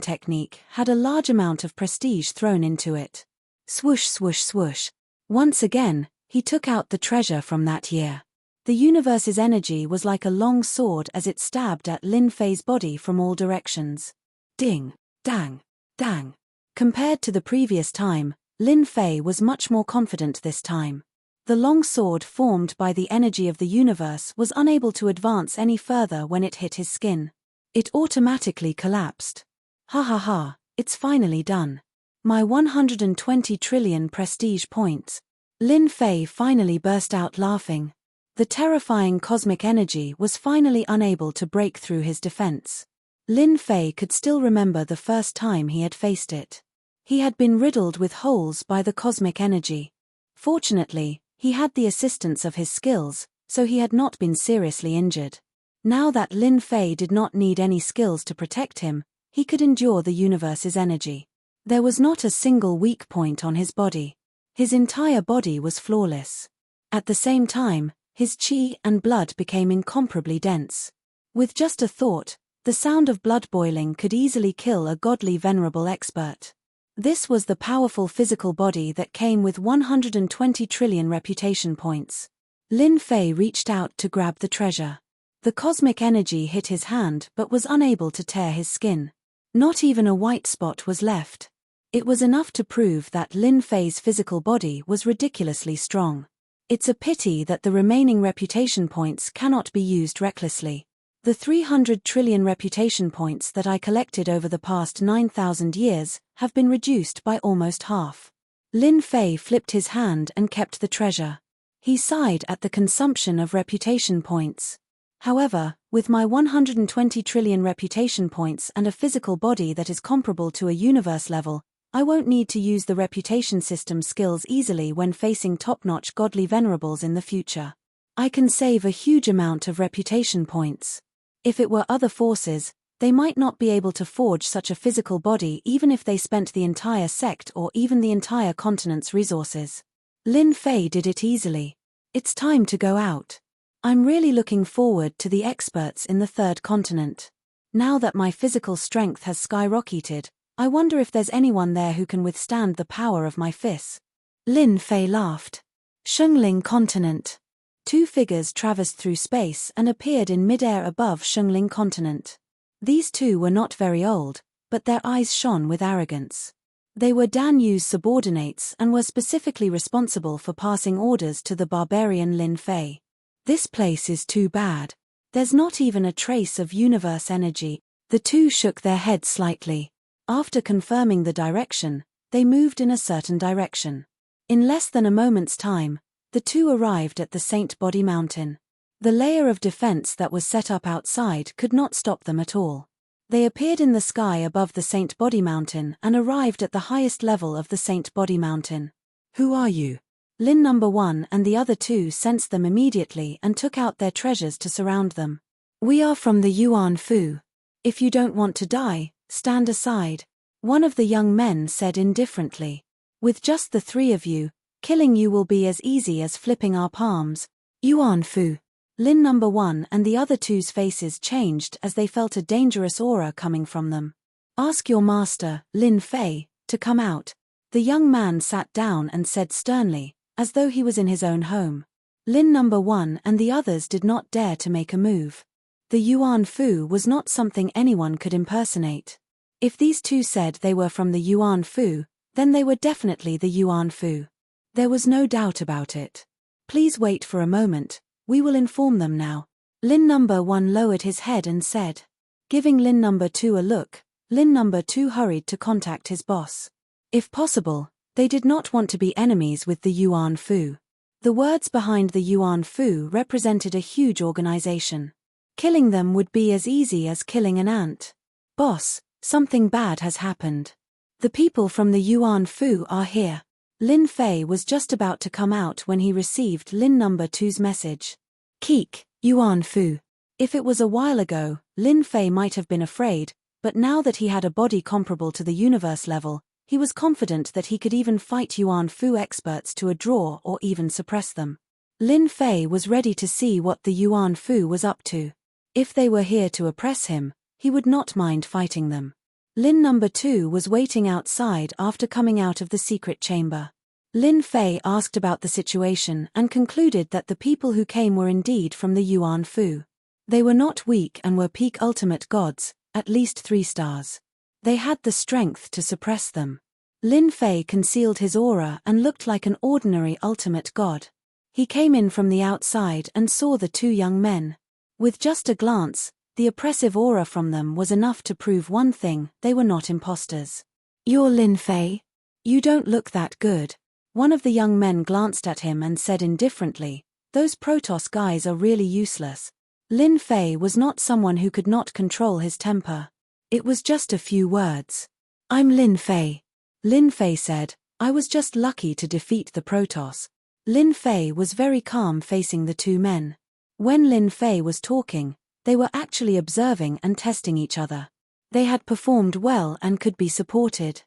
technique had a large amount of prestige thrown into it. Swoosh swoosh swoosh. Once again, he took out the treasure from that year. The universe's energy was like a long sword as it stabbed at Lin Fei's body from all directions. Ding, dang, dang. Compared to the previous time, Lin Fei was much more confident this time. The long sword formed by the energy of the universe was unable to advance any further when it hit his skin. It automatically collapsed. Ha ha ha, it's finally done. My 120 trillion prestige points. Lin Fei finally burst out laughing. The terrifying cosmic energy was finally unable to break through his defense. Lin Fei could still remember the first time he had faced it. He had been riddled with holes by the cosmic energy. Fortunately, he had the assistance of his skills, so he had not been seriously injured. Now that Lin Fei did not need any skills to protect him, he could endure the universe's energy. There was not a single weak point on his body. His entire body was flawless. At the same time, his qi and blood became incomparably dense. With just a thought, the sound of blood boiling could easily kill a godly venerable expert. This was the powerful physical body that came with 120 trillion reputation points. Lin Fei reached out to grab the treasure. The cosmic energy hit his hand but was unable to tear his skin. Not even a white spot was left. It was enough to prove that Lin Fei's physical body was ridiculously strong. It's a pity that the remaining reputation points cannot be used recklessly. The 300 trillion reputation points that I collected over the past 9,000 years have been reduced by almost half. Lin Fei flipped his hand and kept the treasure. He sighed at the consumption of reputation points. However, with my 120 trillion reputation points and a physical body that is comparable to a universe level, I won't need to use the reputation system skills easily when facing top-notch godly venerables in the future. I can save a huge amount of reputation points. If it were other forces, they might not be able to forge such a physical body even if they spent the entire sect or even the entire continent's resources. Lin Fei did it easily. It's time to go out. I'm really looking forward to the experts in the third continent. Now that my physical strength has skyrocketed, I wonder if there's anyone there who can withstand the power of my fists. Lin Fei laughed. Shengling Continent. Two figures traversed through space and appeared in midair above Shengling Continent. These two were not very old, but their eyes shone with arrogance. They were Dan Yu's subordinates and were specifically responsible for passing orders to the barbarian Lin Fei. This place is too bad. There's not even a trace of universe energy. The two shook their heads slightly. After confirming the direction, they moved in a certain direction. In less than a moment's time, the two arrived at the Saint Body Mountain. The layer of defense that was set up outside could not stop them at all. They appeared in the sky above the Saint Body Mountain and arrived at the highest level of the Saint Body Mountain. Who are you? Lin No. 1 and the other two sensed them immediately and took out their treasures to surround them. We are from the Yuan Fu. If you don't want to die, stand aside, one of the young men said indifferently. With just the three of you, killing you will be as easy as flipping our palms. Yuan Fu. Lin No. 1 and the other two's faces changed as they felt a dangerous aura coming from them. Ask your master, Lin Fei, to come out. The young man sat down and said sternly, as though he was in his own home. Lin No. 1 and the others did not dare to make a move. The Yuan Fu was not something anyone could impersonate. If these two said they were from the Yuan Fu, then they were definitely the Yuan Fu. There was no doubt about it. Please wait for a moment, we will inform them now. Lin No. 1 lowered his head and said. Giving Lin No. 2 a look, Lin No. 2 hurried to contact his boss. If possible, they did not want to be enemies with the Yuan Fu. The words behind the Yuan Fu represented a huge organization. Killing them would be as easy as killing an ant. Boss, something bad has happened. The people from the Yuan Fu are here. Lin Fei was just about to come out when he received Lin No. 2's message. Keek, Yuan Fu. If it was a while ago, Lin Fei might have been afraid, but now that he had a body comparable to the universe level, he was confident that he could even fight Yuan Fu experts to a draw or even suppress them. Lin Fei was ready to see what the Yuan Fu was up to. If they were here to oppress him, he would not mind fighting them. Lin No. 2 was waiting outside after coming out of the secret chamber. Lin Fei asked about the situation and concluded that the people who came were indeed from the Yuan Fu. They were not weak and were peak ultimate gods, at least 3 stars. They had the strength to suppress them. Lin Fei concealed his aura and looked like an ordinary ultimate god. He came in from the outside and saw the two young men. With just a glance, the oppressive aura from them was enough to prove one thing: they were not imposters. You're Lin Fei? You don't look that good. One of the young men glanced at him and said indifferently, Those Protoss guys are really useless. Lin Fei was not someone who could not control his temper. It was just a few words. I'm Lin Fei. Lin Fei said, I was just lucky to defeat the Protoss. Lin Fei was very calm facing the two men. When Lin Fei was talking, they were actually observing and testing each other. They had performed well and could be supported.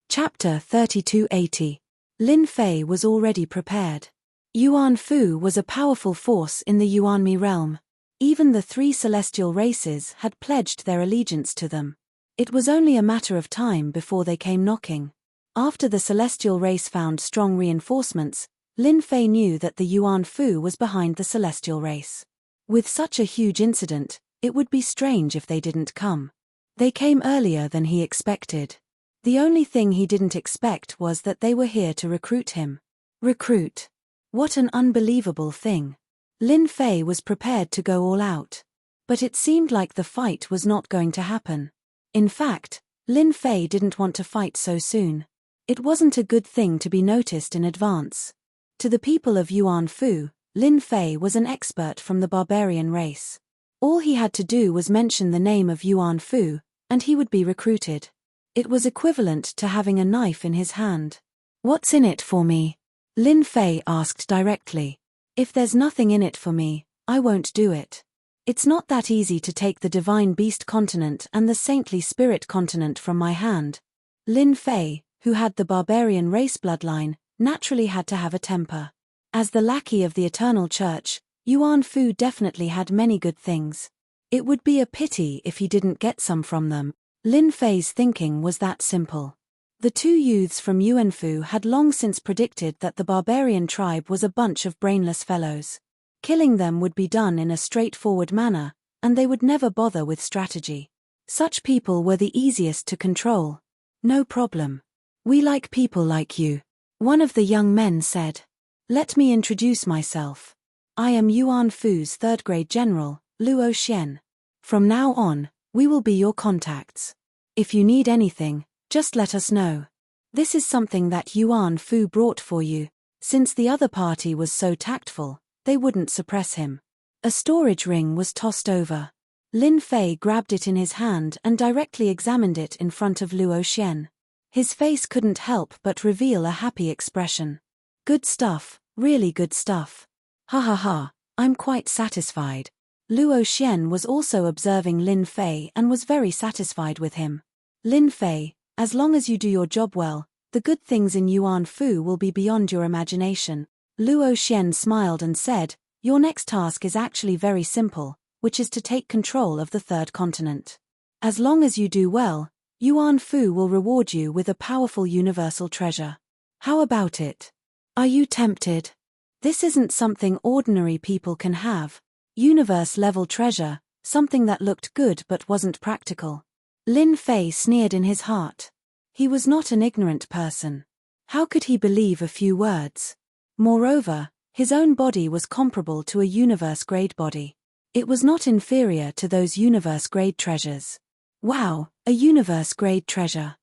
Chapter 3280. Lin Fei was already prepared. Yuan Fu was a powerful force in the Yuanmi realm. Even the three celestial races had pledged their allegiance to them. It was only a matter of time before they came knocking. After the celestial race found strong reinforcements, Lin Fei knew that the Yuan Fu was behind the celestial race. With such a huge incident, it would be strange if they didn't come. They came earlier than he expected. The only thing he didn't expect was that they were here to recruit him. Recruit. What an unbelievable thing. Lin Fei was prepared to go all out. But it seemed like the fight was not going to happen. In fact, Lin Fei didn't want to fight so soon. It wasn't a good thing to be noticed in advance. To the people of Yuan Fu, Lin Fei was an expert from the barbarian race. All he had to do was mention the name of Yuan Fu, and he would be recruited. It was equivalent to having a knife in his hand. What's in it for me? Lin Fei asked directly. If there's nothing in it for me, I won't do it. It's not that easy to take the Divine Beast continent and the Saintly Spirit continent from my hand. Lin Fei, who had the barbarian race bloodline, naturally had to have a temper. As the lackey of the Eternal Church, Yuan Fu definitely had many good things. It would be a pity if he didn't get some from them. Lin Fei's thinking was that simple. The two youths from Yuan Fu had long since predicted that the barbarian tribe was a bunch of brainless fellows. Killing them would be done in a straightforward manner, and they would never bother with strategy. Such people were the easiest to control. No problem. We like people like you. One of the young men said. Let me introduce myself. I am Yuan Fu's third-grade general, Luo Xian. From now on, we will be your contacts. If you need anything, just let us know. This is something that Yuan Fu brought for you. Since the other party was so tactful, they wouldn't suppress him. A storage ring was tossed over. Lin Fei grabbed it in his hand and directly examined it in front of Luo Xian. His face couldn't help but reveal a happy expression. Good stuff, really good stuff. Ha ha ha, I'm quite satisfied. Luo Xian was also observing Lin Fei and was very satisfied with him. Lin Fei, as long as you do your job well, the good things in Yuan Fu will be beyond your imagination. Luo Xian smiled and said, your next task is actually very simple, which is to take control of the third continent. As long as you do well, Yuan Fu will reward you with a powerful universal treasure. How about it? Are you tempted? This isn't something ordinary people can have. Universe-level treasure, something that looked good but wasn't practical. Lin Fei sneered in his heart. He was not an ignorant person. How could he believe a few words? Moreover, his own body was comparable to a universe-grade body. It was not inferior to those universe-grade treasures. Wow, a universe-grade treasure.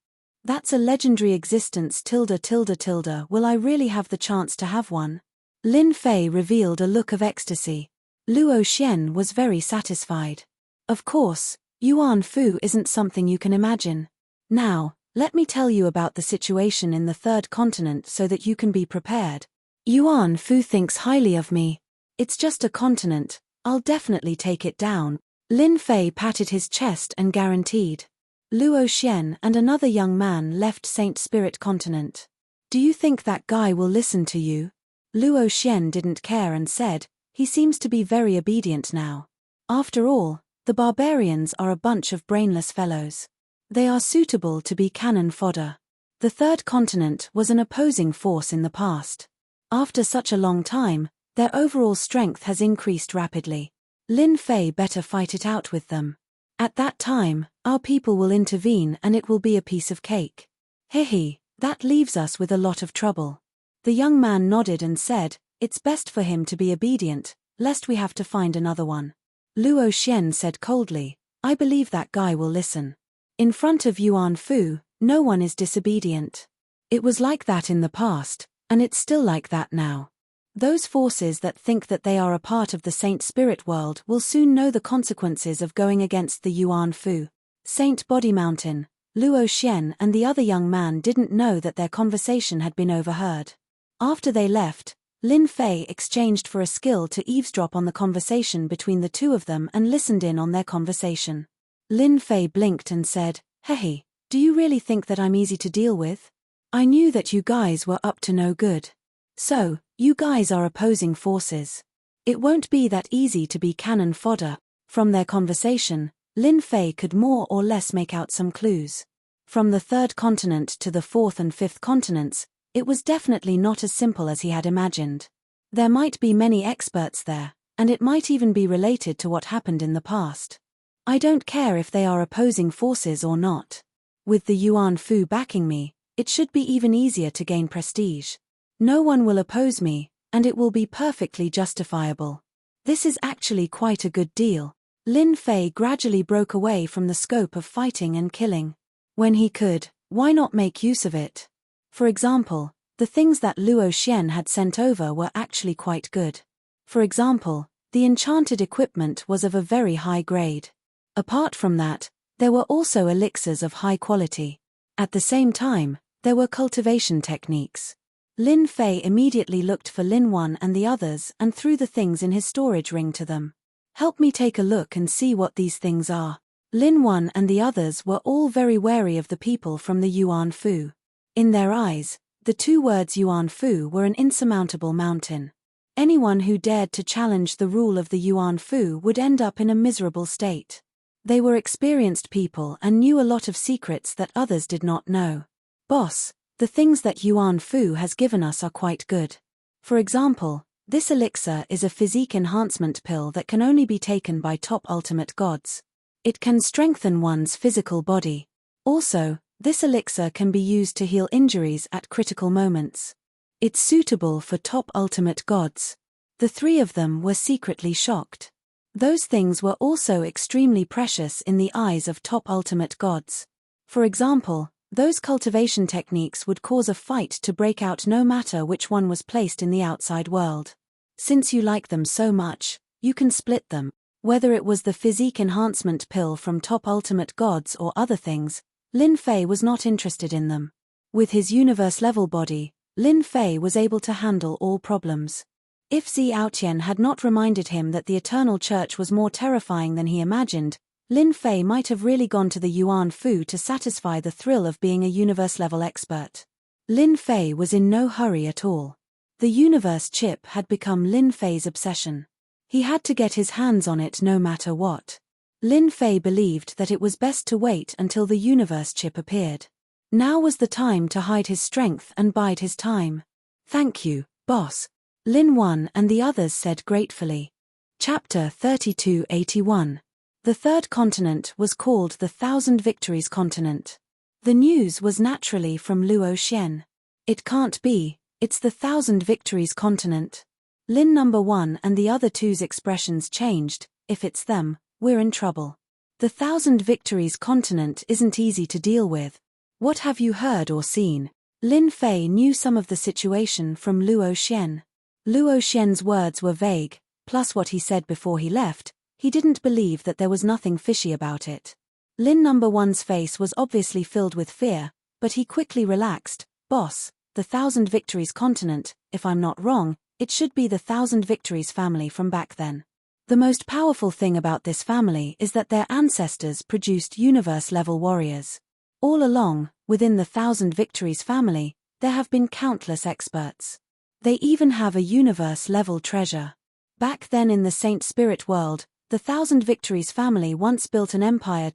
That's a legendary existence .. Will I really have the chance to have one? Lin Fei revealed a look of ecstasy. Luo Xian was very satisfied. Of course, Yuan Fu isn't something you can imagine. Now, let me tell you about the situation in the third continent so that you can be prepared. Yuan Fu thinks highly of me. It's just a continent, I'll definitely take it down. Lin Fei patted his chest and guaranteed. Luo Xian and another young man left Saint Spirit Continent. Do you think that guy will listen to you? Luo Xian didn't care and said, he seems to be very obedient now. After all, the barbarians are a bunch of brainless fellows. They are suitable to be cannon fodder. The third continent was an opposing force in the past. After such a long time, their overall strength has increased rapidly. Lin Fei better fight it out with them. At that time, our people will intervene and it will be a piece of cake. Hehe, that leaves us with a lot of trouble. The young man nodded and said, it's best for him to be obedient, lest we have to find another one. Luo Xian said coldly, I believe that guy will listen. In front of Yuan Fu, no one is disobedient. It was like that in the past, and it's still like that now. Those forces that think that they are a part of the Saint Spirit world will soon know the consequences of going against the Yuan Fu. Saint Body Mountain, Luo Xian and the other young man didn't know that their conversation had been overheard. After they left, Lin Fei exchanged for a skill to eavesdrop on the conversation between the two of them and listened in on their conversation. Lin Fei blinked and said, "Hey, do you really think that I'm easy to deal with? I knew that you guys were up to no good. So, you guys are opposing forces. It won't be that easy to be cannon fodder." From their conversation, Lin Fei could more or less make out some clues. From the third continent to the fourth and fifth continents, it was definitely not as simple as he had imagined. There might be many experts there, and it might even be related to what happened in the past. I don't care if they are opposing forces or not. With the Yuan Fu backing me, it should be even easier to gain prestige. No one will oppose me, and it will be perfectly justifiable. This is actually quite a good deal. Lin Fei gradually broke away from the scope of fighting and killing. When he could, why not make use of it? For example, the things that Luo Xian had sent over were actually quite good. For example, the enchanted equipment was of a very high grade. Apart from that, there were also elixirs of high quality. At the same time, there were cultivation techniques. Lin Fei immediately looked for Lin Wan and the others and threw the things in his storage ring to them. "Help me take a look and see what these things are." Lin Wan and the others were all very wary of the people from the Yuan Fu. In their eyes, the two words Yuan Fu were an insurmountable mountain. Anyone who dared to challenge the rule of the Yuan Fu would end up in a miserable state. They were experienced people and knew a lot of secrets that others did not know. "Boss, the things that Yuan Fu has given us are quite good. For example, this elixir is a physique enhancement pill that can only be taken by top ultimate gods. It can strengthen one's physical body. Also, this elixir can be used to heal injuries at critical moments. It's suitable for top ultimate gods." The three of them were secretly shocked. Those things were also extremely precious in the eyes of top ultimate gods. For example, those cultivation techniques would cause a fight to break out no matter which one was placed in the outside world. Since you like them so much, you can split them. Whether it was the physique enhancement pill from top ultimate gods or other things, Lin Fei was not interested in them. With his universe-level body, Lin Fei was able to handle all problems. If Xiaotian had not reminded him that the Eternal Church was more terrifying than he imagined, Lin Fei might have really gone to the Yuan Fu to satisfy the thrill of being a universe-level expert. Lin Fei was in no hurry at all. The universe chip had become Lin Fei's obsession. He had to get his hands on it no matter what. Lin Fei believed that it was best to wait until the universe chip appeared. Now was the time to hide his strength and bide his time. "Thank you, boss," Lin Wan and the others said gratefully. Chapter 3281. The third continent was called the Thousand Victories Continent. The news was naturally from Luo Xian. "It can't be, it's the Thousand Victories Continent." Lin No. 1 and the other two's expressions changed. "If it's them, we're in trouble. The Thousand Victories Continent isn't easy to deal with. What have you heard or seen?" Lin Fei knew some of the situation from Luo Xian. Luo Xian's words were vague, plus what he said before he left. He didn't believe that there was nothing fishy about it. Lin No. 1's face was obviously filled with fear, but he quickly relaxed. "Boss, the Thousand Victories Continent, if I'm not wrong, it should be the Thousand Victories family from back then. The most powerful thing about this family is that their ancestors produced universe-level warriors. All along, within the Thousand Victories family, there have been countless experts. They even have a universe-level treasure. Back then in the Saint Spirit world, the Thousand Victories family once built an empire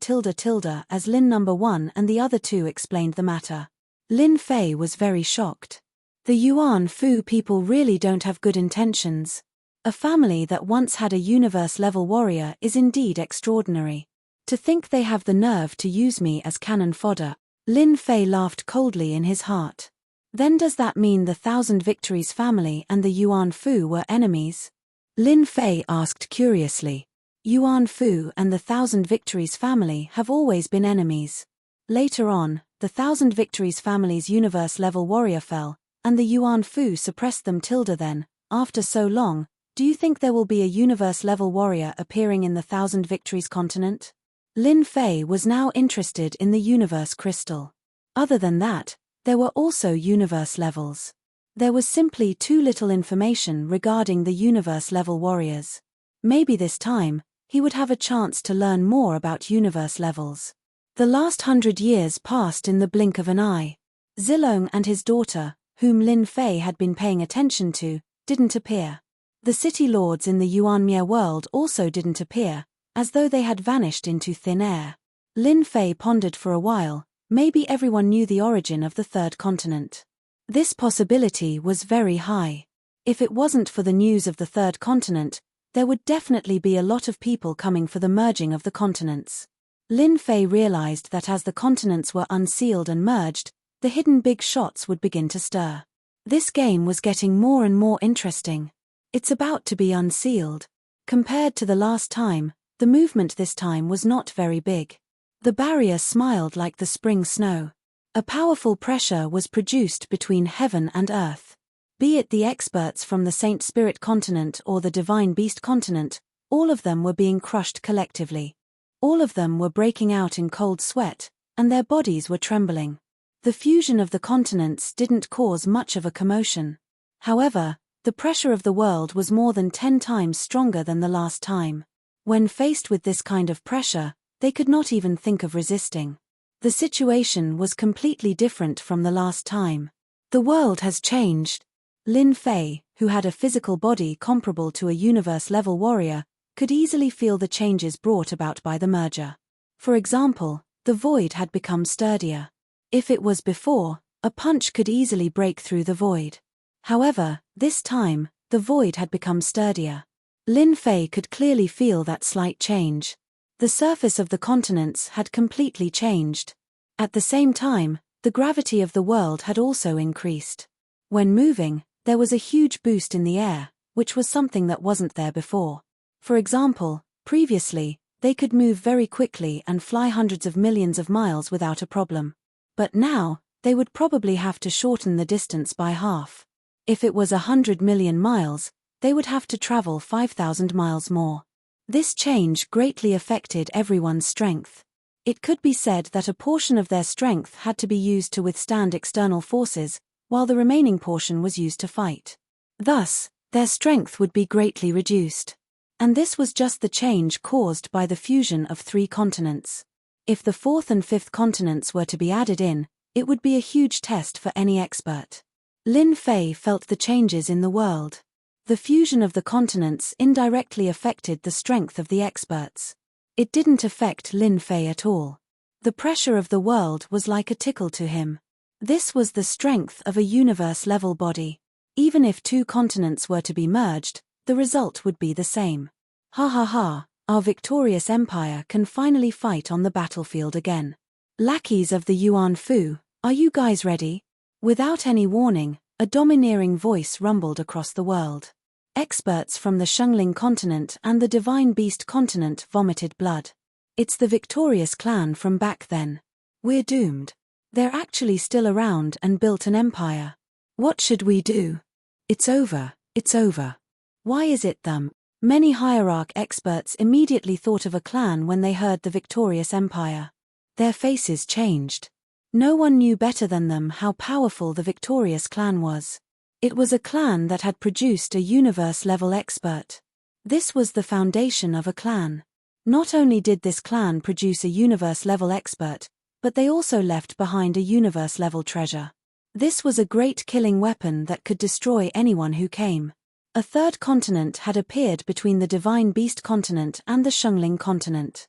as Lin No. 1 and the other two explained the matter." Lin Fei was very shocked. The Yuan Fu people really don't have good intentions. A family that once had a universe-level warrior is indeed extraordinary. To think they have the nerve to use me as cannon fodder. Lin Fei laughed coldly in his heart. Then does that mean the Thousand Victories family and the Yuan Fu were enemies? Lin Fei asked curiously. Yuan Fu and the Thousand Victories family have always been enemies. Later on, the Thousand Victories family's universe-level warrior fell, and the Yuan Fu suppressed them. Then, after so long, do you think there will be a universe-level warrior appearing in the Thousand Victories continent? Lin Fei was now interested in the universe crystal. Other than that, there were also universe levels. There was simply too little information regarding the universe-level warriors. Maybe this time, he would have a chance to learn more about universe levels. The last 100 years passed in the blink of an eye. Zilong and his daughter, whom Lin Fei had been paying attention to, didn't appear. The city lords in the Yuanmie world also didn't appear, as though they had vanished into thin air. Lin Fei pondered for a while. Maybe everyone knew the origin of the third continent. This possibility was very high. If it wasn't for the news of the third continent, there would definitely be a lot of people coming for the merging of the continents. Lin Fei realized that as the continents were unsealed and merged, the hidden big shots would begin to stir. This game was getting more and more interesting. It's about to be unsealed. Compared to the last time, the movement this time was not very big. The barrier smiled like the spring snow. A powerful pressure was produced between heaven and earth. Be it the experts from the Saint Spirit continent or the Divine Beast continent, all of them were being crushed collectively. All of them were breaking out in cold sweat, and their bodies were trembling. The fusion of the continents didn't cause much of a commotion. However, the pressure of the world was more than 10 times stronger than the last time. When faced with this kind of pressure, they could not even think of resisting. The situation was completely different from the last time. The world has changed. Lin Fei, who had a physical body comparable to a universe-level warrior, could easily feel the changes brought about by the merger. For example, the void had become sturdier. If it was before, a punch could easily break through the void. However, this time, the void had become sturdier. Lin Fei could clearly feel that slight change. The surface of the continents had completely changed. At the same time, the gravity of the world had also increased. When moving, there was a huge boost in the air, which was something that wasn't there before. For example, previously, they could move very quickly and fly hundreds of millions of miles without a problem. But now, they would probably have to shorten the distance by half. If it was 100 million miles, they would have to travel 5,000 miles more. This change greatly affected everyone's strength. It could be said that a portion of their strength had to be used to withstand external forces, while the remaining portion was used to fight. Thus, their strength would be greatly reduced. And this was just the change caused by the fusion of 3 continents. If the 4th and 5th continents were to be added in, it would be a huge test for any expert. Lin Fei felt the changes in the world. The fusion of the continents indirectly affected the strength of the experts. It didn't affect Lin Fei at all. The pressure of the world was like a tickle to him. This was the strength of a universe-level body. Even if 2 continents were to be merged, the result would be the same. Ha ha ha, our victorious empire can finally fight on the battlefield again. Lackeys of the Yuan Fu, are you guys ready? Without any warning, a domineering voice rumbled across the world. Experts from the Shengling continent and the Divine Beast continent vomited blood. It's the victorious clan from back then. We're doomed. They're actually still around and built an empire. What should we do? It's over, it's over. Why is it them? Many hierarch experts immediately thought of a clan when they heard the victorious empire. Their faces changed. No one knew better than them how powerful the victorious clan was. It was a clan that had produced a universe-level expert. This was the foundation of a clan. Not only did this clan produce a universe-level expert, but they also left behind a universe-level treasure. This was a great killing weapon that could destroy anyone who came. A 3rd continent had appeared between the Divine Beast continent and the Shengling continent.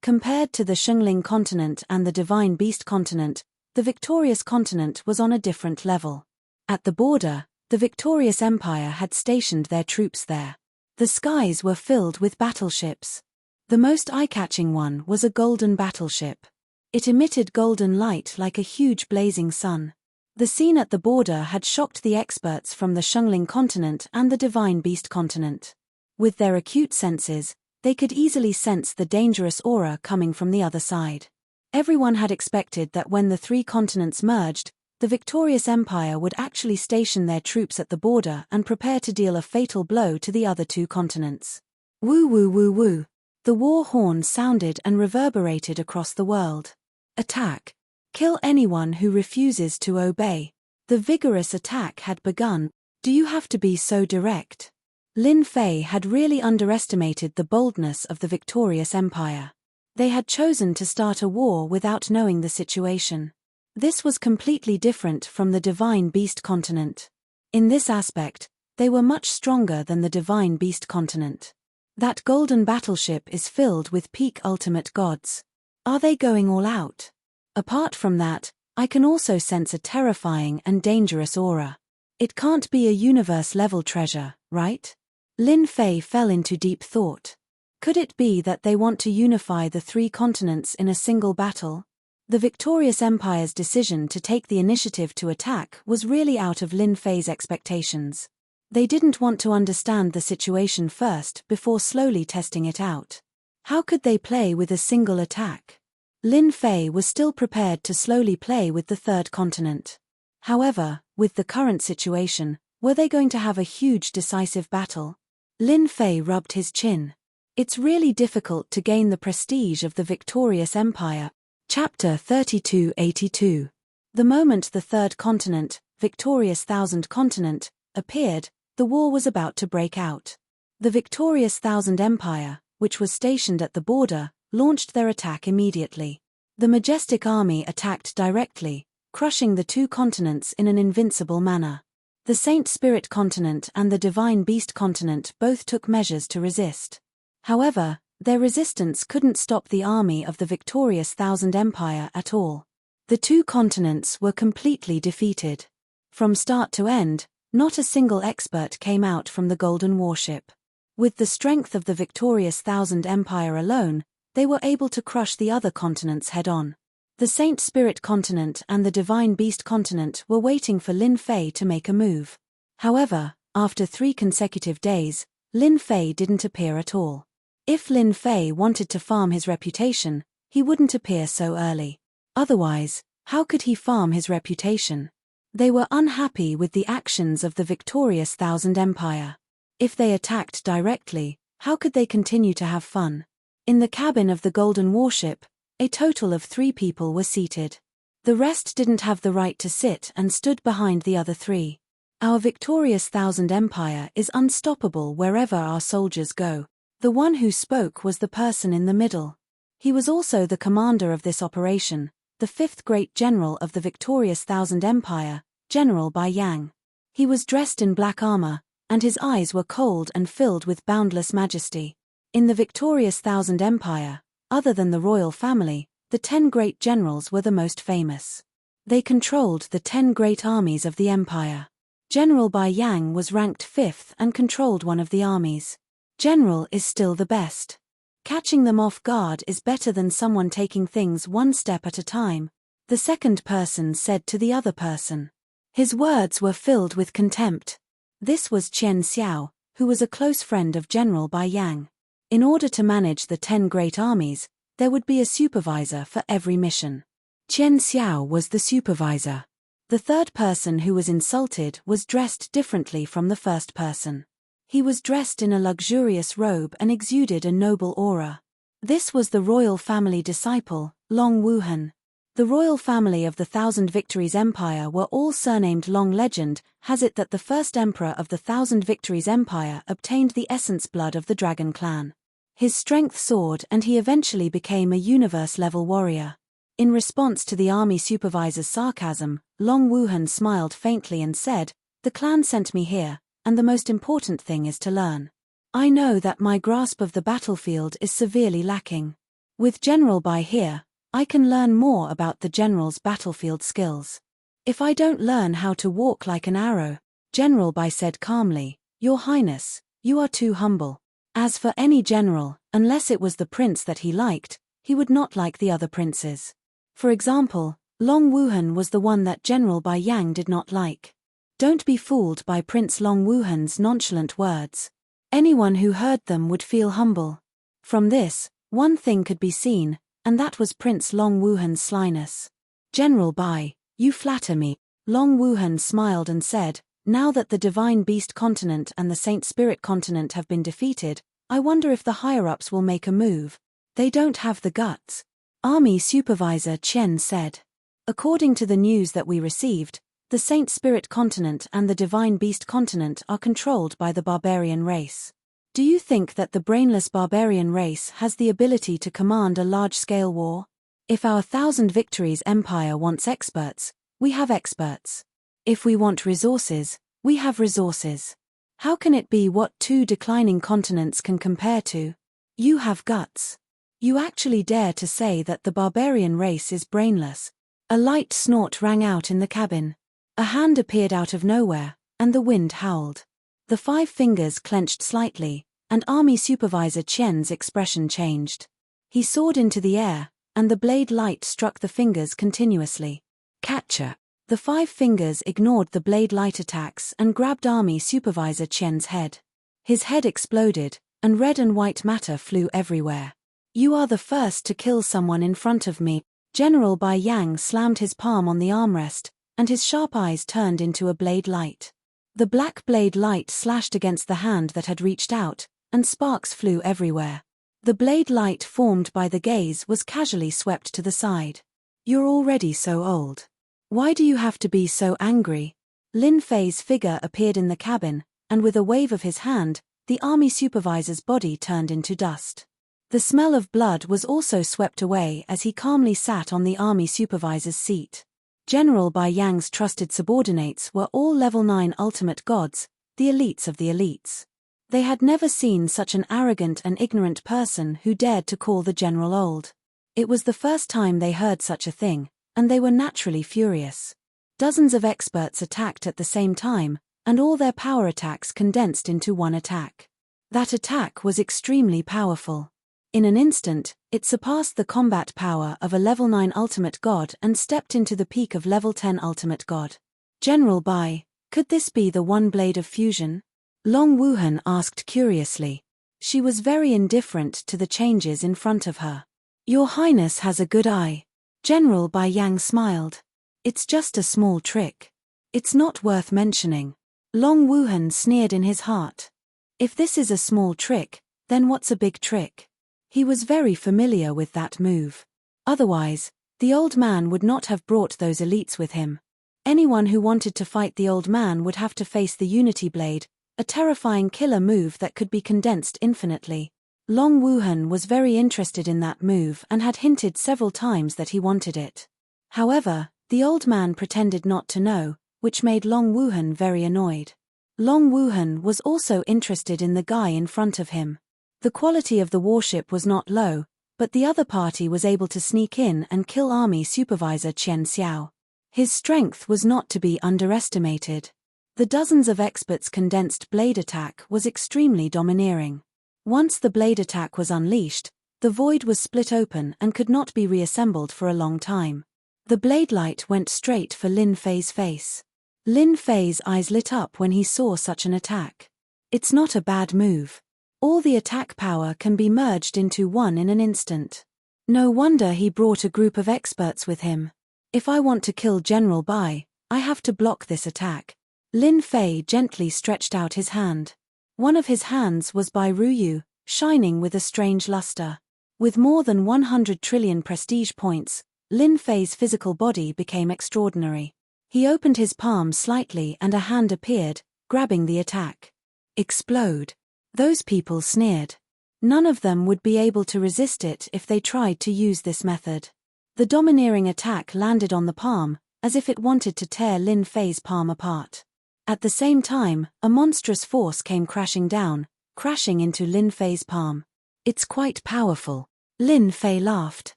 Compared to the Shengling continent and the Divine Beast continent, the victorious continent was on a different level. At the border, the victorious empire had stationed their troops there. The skies were filled with battleships. The most eye-catching one was a golden battleship. It emitted golden light like a huge blazing sun. The scene at the border had shocked the experts from the Shengling continent and the Divine Beast continent. With their acute senses, they could easily sense the dangerous aura coming from the other side. Everyone had expected that when the 3 continents merged, the victorious empire would actually station their troops at the border and prepare to deal a fatal blow to the other two continents. Woo woo woo woo. The war horn sounded and reverberated across the world. Attack. Kill anyone who refuses to obey. The vigorous attack had begun. Do you have to be so direct? Lin Fei had really underestimated the boldness of the victorious empire. They had chosen to start a war without knowing the situation. This was completely different from the Divine Beast continent. In this aspect, they were much stronger than the Divine Beast continent. That golden battleship is filled with peak ultimate gods. Are they going all out? Apart from that, I can also sense a terrifying and dangerous aura. It can't be a universe-level treasure, right? Lin Fei fell into deep thought. Could it be that they want to unify the three continents in a single battle? The victorious empire's decision to take the initiative to attack was really out of Lin Fei's expectations. They didn't want to understand the situation first before slowly testing it out. How could they play with a single attack? Lin Fei was still prepared to slowly play with the third continent. However, with the current situation, were they going to have a huge decisive battle? Lin Fei rubbed his chin. It's really difficult to gain the prestige of the victorious empire. Chapter 3282. The moment the third continent, victorious Thousand Continent, appeared, the war was about to break out. The victorious Thousand Empire, which was stationed at the border, launched their attack immediately. The majestic army attacked directly, crushing the two continents in an invincible manner. The Saint Spirit continent and the Divine Beast continent both took measures to resist. However, their resistance couldn't stop the army of the victorious Thousand Empire at all. The two continents were completely defeated. From start to end, not a single expert came out from the Golden Warship. With the strength of the victorious Thousand Empire alone, they were able to crush the other continents head-on. The Saint Spirit continent and the Divine Beast continent were waiting for Lin Fei to make a move. However, after 3 consecutive days, Lin Fei didn't appear at all. If Lin Fei wanted to farm his reputation, he wouldn't appear so early. Otherwise, how could he farm his reputation? They were unhappy with the actions of the victorious Thousand Empire. If they attacked directly, how could they continue to have fun? In the cabin of the Golden Warship, a total of 3 people were seated. The rest didn't have the right to sit and stood behind the other 3. Our victorious Thousand Empire is unstoppable wherever our soldiers go. The one who spoke was the person in the middle. He was also the commander of this operation, the 5th great general of the victorious Thousand Empire, General Bai Yang. He was dressed in black armor, and his eyes were cold and filled with boundless majesty. In the victorious Thousand Empire, other than the royal family, the 10 great generals were the most famous. They controlled the 10 great armies of the empire. General Bai Yang was ranked 5th and controlled one of the armies. General is still the best. Catching them off guard is better than someone taking things one step at a time, the second person said to the other person. His words were filled with contempt. This was Qian Xiao, who was a close friend of General Bai Yang. In order to manage the 10 great armies, there would be a supervisor for every mission. Qian Xiao was the supervisor. The third person who was insulted was dressed differently from the first person. He was dressed in a luxurious robe and exuded a noble aura. This was the royal family disciple, Long Wuhan. The royal family of the Thousand Victories Empire were all surnamed Long. Legend has it that the first emperor of the Thousand Victories Empire obtained the essence blood of the Dragon Clan. His strength soared and he eventually became a universe-level warrior. In response to the army supervisor's sarcasm, Long Wuhan smiled faintly and said, "The clan sent me here, and the most important thing is to learn. I know that my grasp of the battlefield is severely lacking. With General Bai here, I can learn more about the general's battlefield skills. If I don't learn how to walk like an arrow," General Bai said calmly, "Your Highness, you are too humble." As for any general, unless it was the prince that he liked, he would not like the other princes. For example, Long Wuhan was the one that General Bai Yang did not like. Don't be fooled by Prince Long Wuhan's nonchalant words. Anyone who heard them would feel humble. From this, one thing could be seen, and that was Prince Long Wuhan's slyness. "General Bai, you flatter me. Long Wuhan smiled and said, "Now that the Divine Beast Continent and the Saint Spirit Continent have been defeated, I wonder if the higher-ups will make a move. They don't have the guts." Army Supervisor Chen said. "According to the news that we received, the Saint Spirit Continent and the Divine Beast Continent are controlled by the barbarian race. Do you think that the brainless barbarian race has the ability to command a large-scale war? If our 1,000 victories empire wants experts, we have experts. If we want resources, we have resources. How can it be what two declining continents can compare to? You have guts. You actually dare to say that the barbarian race is brainless." A light snort rang out in the cabin. A hand appeared out of nowhere, and the wind howled. The 5 fingers clenched slightly, and Army Supervisor Chen's expression changed. He soared into the air, and the blade light struck the fingers continuously. "Catcher!" The 5 fingers ignored the blade light attacks and grabbed Army Supervisor Chen's head. His head exploded, and red and white matter flew everywhere. "You are the first to kill someone in front of me." General Bai Yang slammed his palm on the armrest, and his sharp eyes turned into a blade light. The black blade light slashed against the hand that had reached out, and sparks flew everywhere. The blade light formed by the gaze was casually swept to the side. "You're already so old. Why do you have to be so angry?" Lin Fei's figure appeared in the cabin, and with a wave of his hand, the army supervisor's body turned into dust. The smell of blood was also swept away as he calmly sat on the army supervisor's seat. General Bai Yang's trusted subordinates were all level 9 ultimate gods, the elites of the elites. They had never seen such an arrogant and ignorant person who dared to call the general old. It was the first time they heard such a thing, and they were naturally furious. Dozens of experts attacked at the same time, and all their power attacks condensed into one attack. That attack was extremely powerful. In an instant, it surpassed the combat power of a level 9 ultimate god and stepped into the peak of level 10 ultimate god. "General Bai, could this be the one blade of fusion?" Long Wuhan asked curiously. She was very indifferent to the changes in front of her. "Your Highness has a good eye." General Bai Yang smiled. "It's just a small trick. It's not worth mentioning." Long Wuhan sneered in his heart. If this is a small trick, then what's a big trick? He was very familiar with that move. Otherwise, the old man would not have brought those elites with him. Anyone who wanted to fight the old man would have to face the Unity Blade, a terrifying killer move that could be condensed infinitely. Long Wuhan was very interested in that move and had hinted several times that he wanted it. However, the old man pretended not to know, which made Long Wuhan very annoyed. Long Wuhan was also interested in the guy in front of him. The quality of the warship was not low, but the other party was able to sneak in and kill Army Supervisor Chen Xiao. His strength was not to be underestimated. The dozens of experts' condensed blade attack was extremely domineering. Once the blade attack was unleashed, the void was split open and could not be reassembled for a long time. The blade light went straight for Lin Fei's face. Lin Fei's eyes lit up when he saw such an attack. It's not a bad move. All the attack power can be merged into one in an instant. No wonder he brought a group of experts with him. If I want to kill General Bai, I have to block this attack. Lin Fei gently stretched out his hand. One of his hands was Bai Ruyu, shining with a strange luster. With more than 100 trillion prestige points, Lin Fei's physical body became extraordinary. He opened his palm slightly and a hand appeared, grabbing the attack. Explode. Those people sneered. None of them would be able to resist it if they tried to use this method. The domineering attack landed on the palm, as if it wanted to tear Lin Fei's palm apart. At the same time, a monstrous force came crashing down, crashing into Lin Fei's palm. "It's quite powerful." Lin Fei laughed.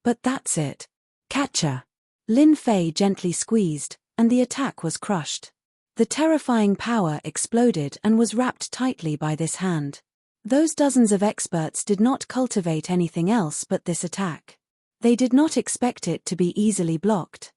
"But that's it. Catcher." Lin Fei gently squeezed, and the attack was crushed. The terrifying power exploded and was wrapped tightly by this hand. Those dozens of experts did not cultivate anything else but this attack. They did not expect it to be easily blocked.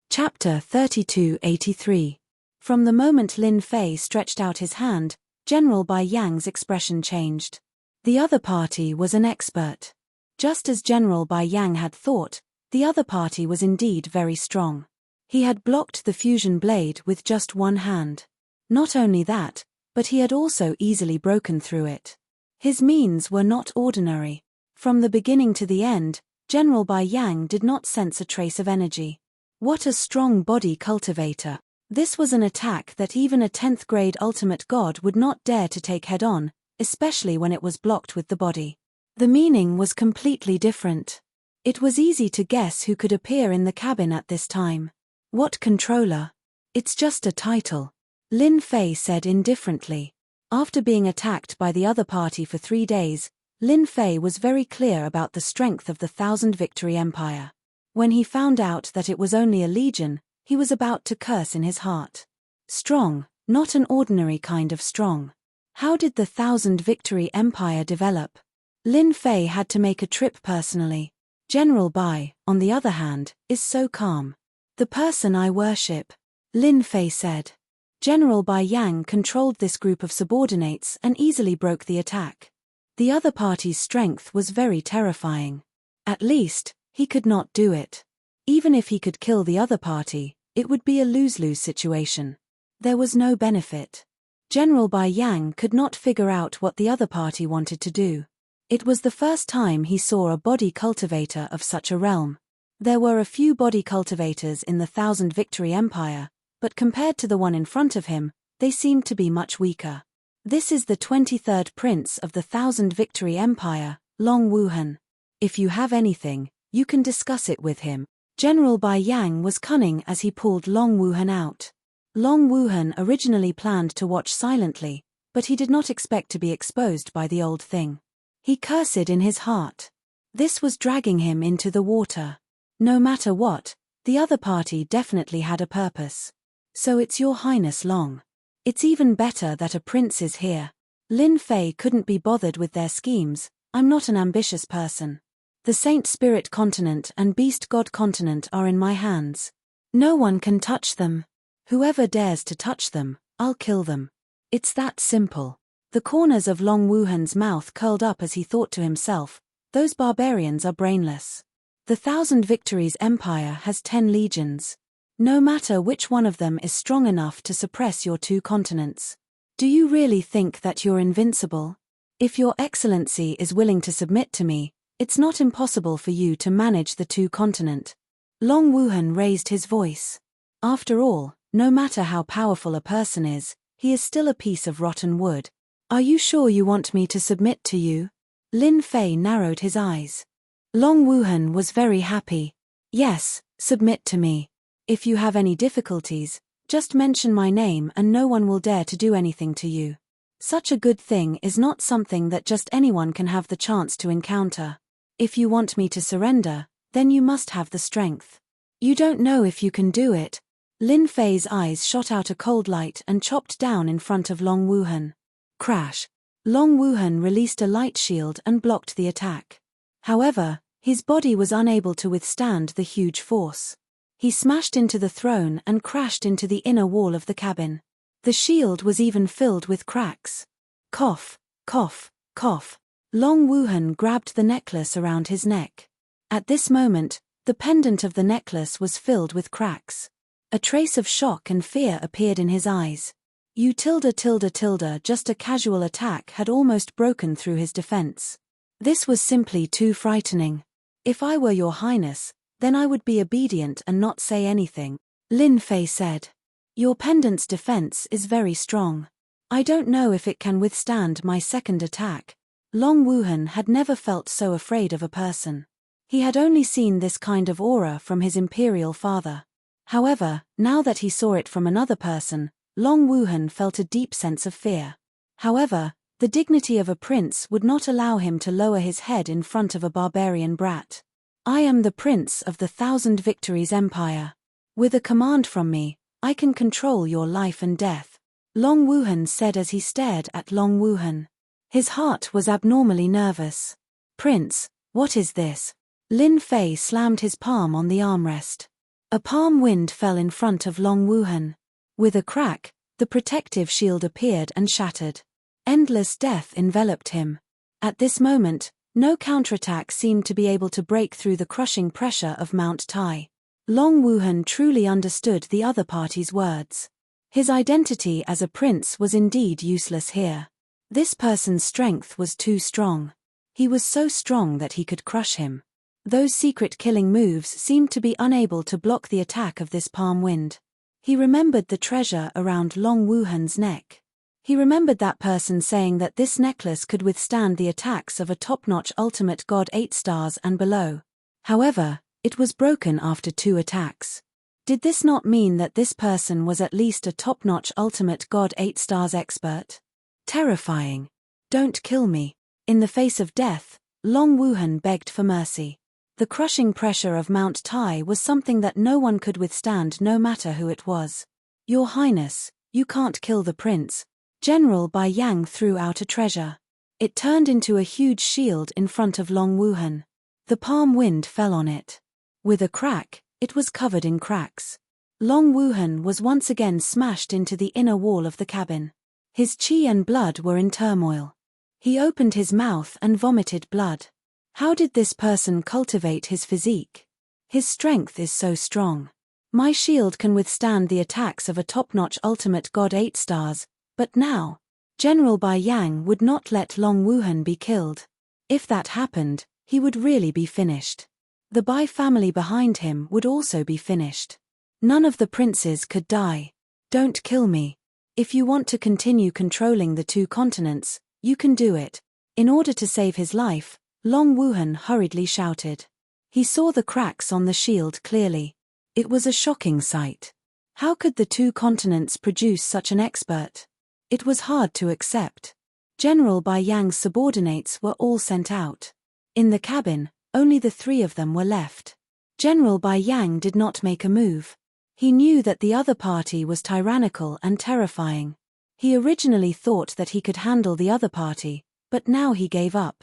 Chapter 3283. From the moment Lin Fei stretched out his hand, General Bai Yang's expression changed. The other party was an expert. Just as General Bai Yang had thought, the other party was indeed very strong. He had blocked the fusion blade with just one hand. Not only that, but he had also easily broken through it. His means were not ordinary. From the beginning to the end, General Bai Yang did not sense a trace of energy. What a strong body cultivator! This was an attack that even a 10th grade ultimate god would not dare to take head-on, especially when it was blocked with the body. The meaning was completely different. It was easy to guess who could appear in the cabin at this time. What controller? It's just a title, Lin Fei said indifferently. After being attacked by the other party for 3 days, Lin Fei was very clear about the strength of the Thousand Victory Empire. When he found out that it was only a legion, he was about to curse in his heart. Strong, not an ordinary kind of strong. How did the Thousand Victory Empire develop? Lin Fei had to make a trip personally. General Bai, on the other hand, is so calm. The person I worship, Lin Fei said. General Bai Yang controlled this group of subordinates and easily broke the attack. The other party's strength was very terrifying. At least, he could not do it. Even if he could kill the other party, it would be a lose-lose situation. There was no benefit. General Bai Yang could not figure out what the other party wanted to do. It was the first time he saw a body cultivator of such a realm. There were a few body cultivators in the Thousand Victory Empire, but compared to the one in front of him, they seemed to be much weaker. This is the 23rd prince of the Thousand Victory Empire, Long Wuhan. If you have anything, you can discuss it with him. General Bai Yang was cunning as he pulled Long Wuhan out. Long Wuhan originally planned to watch silently, but he did not expect to be exposed by the old thing. He cursed in his heart. This was dragging him into the water. No matter what, the other party definitely had a purpose. So it's Your Highness Long. It's even better that a prince is here. Lin Fei couldn't be bothered with their schemes. I'm not an ambitious person. The Saint Spirit Continent and Beast God Continent are in my hands. No one can touch them. Whoever dares to touch them, I'll kill them. It's that simple. The corners of Long Wuhan's mouth curled up as he thought to himself, those barbarians are brainless. The Thousand Victories Empire has 10 legions. No matter which one of them is strong enough to suppress your 2 continents. Do you really think that you're invincible? If Your Excellency is willing to submit to me, it's not impossible for you to manage the 2 continent. Long Wuhan raised his voice. After all, no matter how powerful a person is, he is still a piece of rotten wood. Are you sure you want me to submit to you? Lin Fei narrowed his eyes. Long Wuhan was very happy. Yes, submit to me. If you have any difficulties, just mention my name and no one will dare to do anything to you. Such a good thing is not something that just anyone can have the chance to encounter. If you want me to surrender, then you must have the strength. You don't know if you can do it. Lin Fei's eyes shot out a cold light and chopped down in front of Long Wuhan. Crash. Long Wuhan released a light shield and blocked the attack. However, his body was unable to withstand the huge force. He smashed into the throne and crashed into the inner wall of the cabin. The shield was even filled with cracks. Cough, cough, cough. Long Wuhan grabbed the necklace around his neck. At this moment, the pendant of the necklace was filled with cracks. A trace of shock and fear appeared in his eyes. Just a casual attack had almost broken through his defense. This was simply too frightening. If I were Your Highness, then I would be obedient and not say anything, Lin Fei said. Your pendant's defense is very strong. I don't know if it can withstand my second attack. Long Wuhan had never felt so afraid of a person. He had only seen this kind of aura from his imperial father. However, now that he saw it from another person, Long Wuhan felt a deep sense of fear. However, the dignity of a prince would not allow him to lower his head in front of a barbarian brat. I am the prince of the Thousand Victories Empire. With a command from me, I can control your life and death, Long Wuhan said as he stared at Long Wuhan. His heart was abnormally nervous. Prince, what is this? Lin Fei slammed his palm on the armrest. A palm wind fell in front of Long Wuhan. With a crack, the protective shield appeared and shattered. Endless death enveloped him. At this moment, no counterattack seemed to be able to break through the crushing pressure of Mount Tai. Long Wuhan truly understood the other party's words. His identity as a prince was indeed useless here. This person's strength was too strong. He was so strong that he could crush him. Those secret killing moves seemed to be unable to block the attack of this palm wind. He remembered the treasure around Long Wuhan's neck. He remembered that person saying that this necklace could withstand the attacks of a top-notch ultimate god 8 stars and below. However, it was broken after 2 attacks. Did this not mean that this person was at least a top-notch ultimate god 8 stars expert? Terrifying. Don't kill me. In the face of death, Long Wuhan begged for mercy. The crushing pressure of Mount Tai was something that no one could withstand, no matter who it was. Your Highness, you can't kill the prince. General Bai Yang threw out a treasure. It turned into a huge shield in front of Long Wuhan. The palm wind fell on it. With a crack, it was covered in cracks. Long Wuhan was once again smashed into the inner wall of the cabin. His qi and blood were in turmoil. He opened his mouth and vomited blood. How did this person cultivate his physique? His strength is so strong. My shield can withstand the attacks of a top-notch ultimate god 8 stars, but now, General Bai Yang would not let Long Wuhan be killed. If that happened, he would really be finished. The Bai family behind him would also be finished. None of the princes could die. Don't kill me. If you want to continue controlling the 2 continents, you can do it. In order to save his life, Long Wuhan hurriedly shouted. He saw the cracks on the shield clearly. It was a shocking sight. How could the 2 continents produce such an expert? It was hard to accept. General Bai Yang's subordinates were all sent out. In the cabin, only the 3 of them were left. General Bai Yang did not make a move. He knew that the other party was tyrannical and terrifying. He originally thought that he could handle the other party, but now he gave up.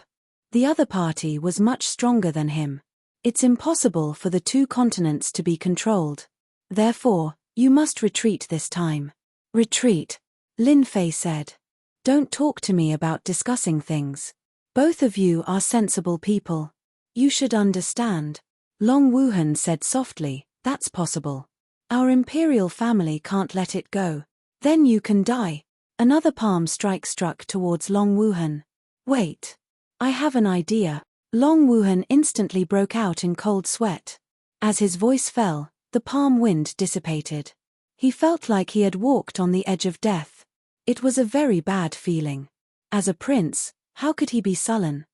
The other party was much stronger than him. It's impossible for the 2 continents to be controlled. Therefore, you must retreat this time. Retreat, Lin Fei said. Don't talk to me about discussing things. Both of you are sensible people. You should understand. Long Wuhan said softly, that's possible. Our imperial family can't let it go. Then you can die. Another palm strike struck towards Long Wuhan. Wait. I have an idea. Long Wuhan instantly broke out in cold sweat. As his voice fell, the palm wind dissipated. He felt like he had walked on the edge of death. It was a very bad feeling. As a prince, how could he be sullen?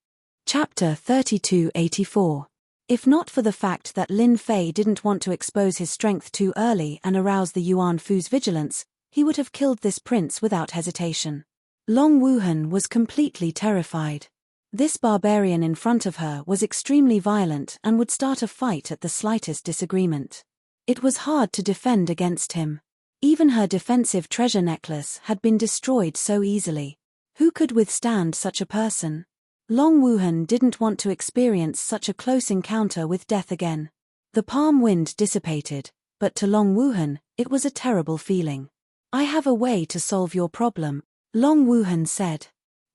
Chapter 3284. If not for the fact that Lin Fei didn't want to expose his strength too early and arouse the Yuan Fu's vigilance, he would have killed this prince without hesitation. Long Wuhan was completely terrified. This barbarian in front of her was extremely violent and would start a fight at the slightest disagreement. It was hard to defend against him. Even her defensive treasure necklace had been destroyed so easily. Who could withstand such a person? Long Wuhan didn't want to experience such a close encounter with death again. The palm wind dissipated, but to Long Wuhan, it was a terrible feeling. I have a way to solve your problem, Long Wuhan said.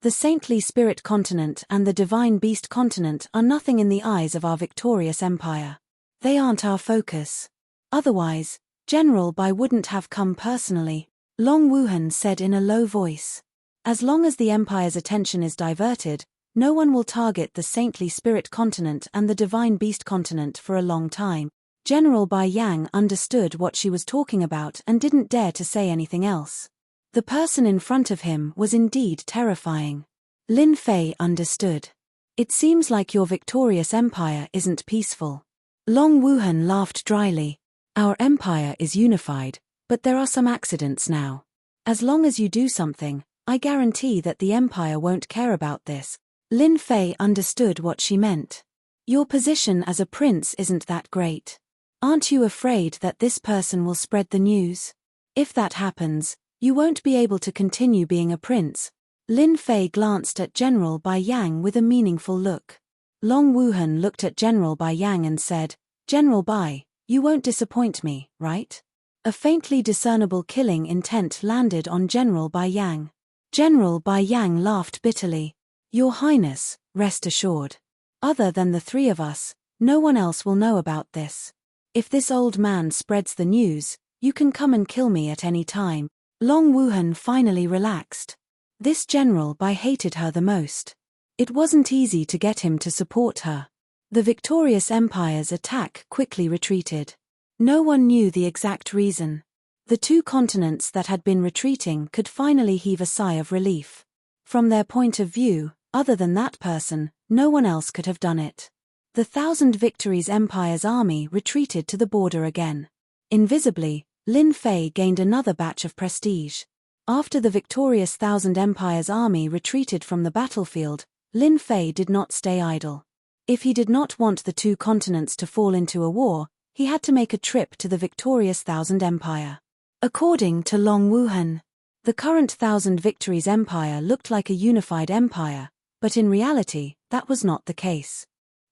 The saintly spirit continent and the divine beast continent are nothing in the eyes of our victorious empire. They aren't our focus. Otherwise, General Bai wouldn't have come personally, Long Wuhan said in a low voice. As long as the empire's attention is diverted, no one will target the saintly spirit continent and the divine beast continent for a long time. General Bai Yang understood what she was talking about and didn't dare to say anything else. The person in front of him was indeed terrifying. Lin Fei understood. It seems like your victorious empire isn't peaceful. Long Wuhan laughed dryly. Our empire is unified, but there are some accidents now. As long as you do something, I guarantee that the empire won't care about this. Lin Fei understood what she meant. Your position as a prince isn't that great. Aren't you afraid that this person will spread the news? If that happens, you won't be able to continue being a prince. Lin Fei glanced at General Bai Yang with a meaningful look. Long Wuhan looked at General Bai Yang and said, General Bai, you won't disappoint me, right? A faintly discernible killing intent landed on General Bai Yang. General Bai Yang laughed bitterly. Your Highness, rest assured. Other than the 3 of us, no one else will know about this. If this old man spreads the news, you can come and kill me at any time. Long Wuhan finally relaxed. This general hated her the most. It wasn't easy to get him to support her. The victorious empire's attack quickly retreated. No one knew the exact reason. The two continents that had been retreating could finally heave a sigh of relief. From their point of view, other than that person, no one else could have done it. The Thousand Victories Empire's army retreated to the border again. Invisibly, Lin Fei gained another batch of prestige. After the victorious Thousand Empire's army retreated from the battlefield, Lin Fei did not stay idle. If he did not want the two continents to fall into a war, he had to make a trip to the victorious Thousand Empire. According to Long Wuhan, the current Thousand Victories Empire looked like a unified empire, but in reality, that was not the case.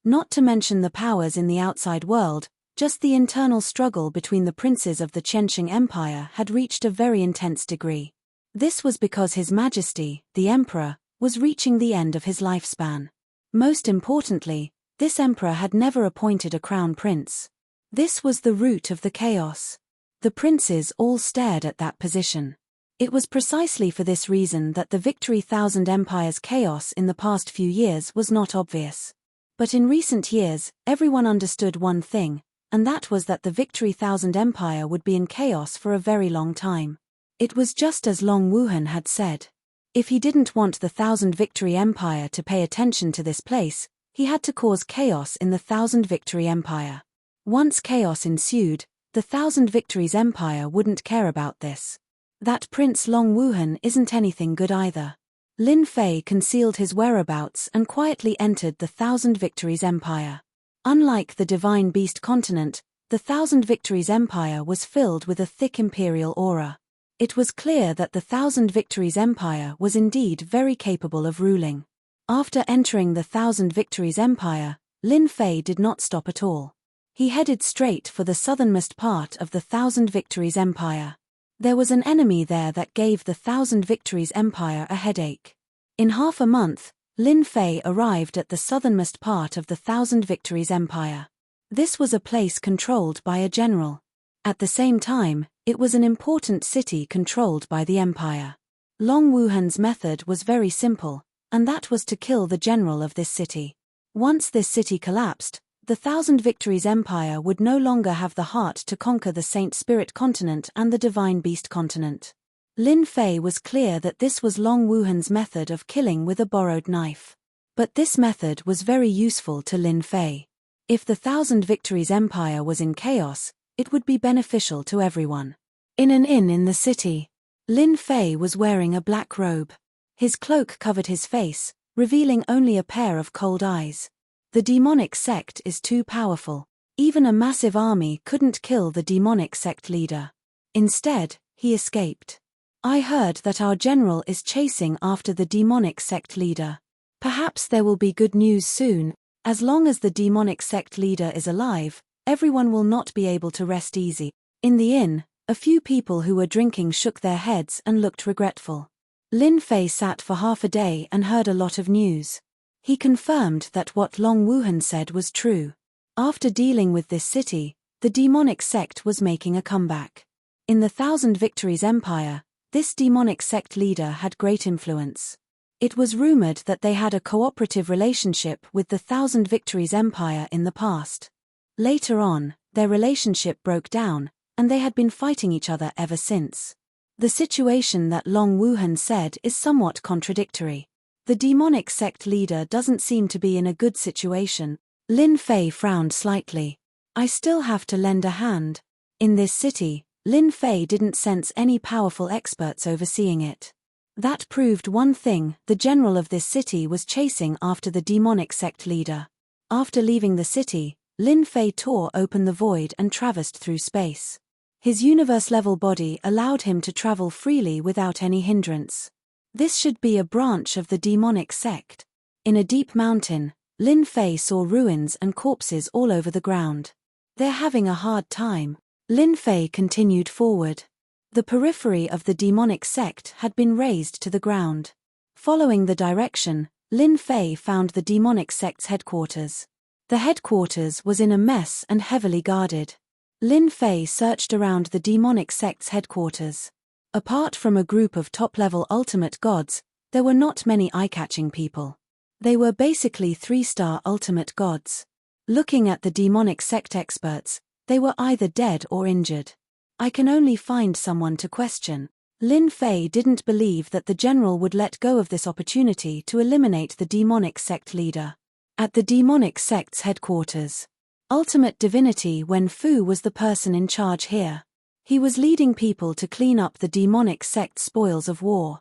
Not to mention the powers in the outside world, just the internal struggle between the princes of the Qianqing Empire had reached a very intense degree. This was because His Majesty, the Emperor, was reaching the end of his lifespan. Most importantly, this emperor had never appointed a crown prince. This was the root of the chaos. The princes all stared at that position. It was precisely for this reason that the Victory Thousand Empire's chaos in the past few years was not obvious. But in recent years, everyone understood one thing, and that was that the Victory Thousand Empire would be in chaos for a very long time. It was just as Long Wuhan had said. If he didn't want the Thousand Victory Empire to pay attention to this place, he had to cause chaos in the Thousand Victory Empire. Once chaos ensued, the Thousand Victories Empire wouldn't care about this. That Prince Long Wuhan isn't anything good either. Lin Fei concealed his whereabouts and quietly entered the Thousand Victories Empire. Unlike the Divine Beast continent, the Thousand Victories Empire was filled with a thick imperial aura. It was clear that the Thousand Victories Empire was indeed very capable of ruling. After entering the Thousand Victories Empire, Lin Fei did not stop at all. He headed straight for the southernmost part of the Thousand Victories Empire. There was an enemy there that gave the Thousand Victories Empire a headache. In half a month, Lin Fei arrived at the southernmost part of the Thousand Victories Empire. This was a place controlled by a general. At the same time, it was an important city controlled by the empire. Long Wuhan's method was very simple, and that was to kill the general of this city. Once this city collapsed, the Thousand Victories Empire would no longer have the heart to conquer the Saint Spirit continent and the Divine Beast continent. Lin Fei was clear that this was Long Wuhan's method of killing with a borrowed knife. But this method was very useful to Lin Fei. If the Thousand Victories Empire was in chaos, it would be beneficial to everyone. In an inn in the city, Lin Fei was wearing a black robe. His cloak covered his face, revealing only a pair of cold eyes. The demonic sect is too powerful. Even a massive army couldn't kill the demonic sect leader. Instead, he escaped. I heard that our general is chasing after the demonic sect leader. Perhaps there will be good news soon. As long as the demonic sect leader is alive, everyone will not be able to rest easy. In the inn, a few people who were drinking shook their heads and looked regretful. Lin Fei sat for half a day and heard a lot of news. He confirmed that what Long Wuhan said was true. After dealing with this city, the demonic sect was making a comeback. In the Thousand Victories Empire, this demonic sect leader had great influence. It was rumored that they had a cooperative relationship with the Thousand Victories Empire in the past. Later on, their relationship broke down, and they had been fighting each other ever since. The situation that Long Wuhan said is somewhat contradictory. The demonic sect leader doesn't seem to be in a good situation. Lin Fei frowned slightly. I still have to lend a hand. In this city, Lin Fei didn't sense any powerful experts overseeing it. That proved one thing: the general of this city was chasing after the demonic sect leader. After leaving the city, Lin Fei tore open the void and traversed through space. His universe-level body allowed him to travel freely without any hindrance. This should be a branch of the demonic sect. In a deep mountain, Lin Fei saw ruins and corpses all over the ground. They're having a hard time. Lin Fei continued forward. The periphery of the demonic sect had been razed to the ground. Following the direction, Lin Fei found the demonic sect's headquarters. The headquarters was in a mess and heavily guarded. Lin Fei searched around the demonic sect's headquarters. Apart from a group of top-level ultimate gods, there were not many eye-catching people. They were basically 3-star ultimate gods. Looking at the demonic sect experts, they were either dead or injured. I can only find someone to question. Lin Fei didn't believe that the general would let go of this opportunity to eliminate the demonic sect leader. At the demonic sect's headquarters, Ultimate Divinity Wen Fu was the person in charge here. He was leading people to clean up the demonic sect's spoils of war.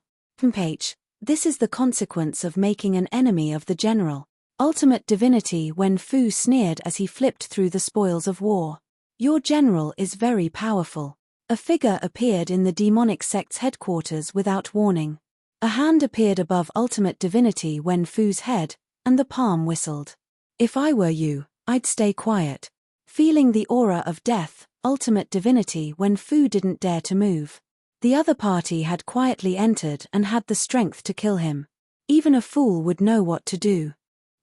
This is the consequence of making an enemy of the general. Ultimate Divinity Wen Fu sneered as he flipped through the spoils of war. Your general is very powerful. A figure appeared in the demonic sect's headquarters without warning. A hand appeared above Ultimate Divinity Wen Fu's head, and the palm whistled. If I were you, I'd stay quiet. Feeling the aura of death, Ultimate Divinity Wen Fu didn't dare to move. The other party had quietly entered and had the strength to kill him. Even a fool would know what to do.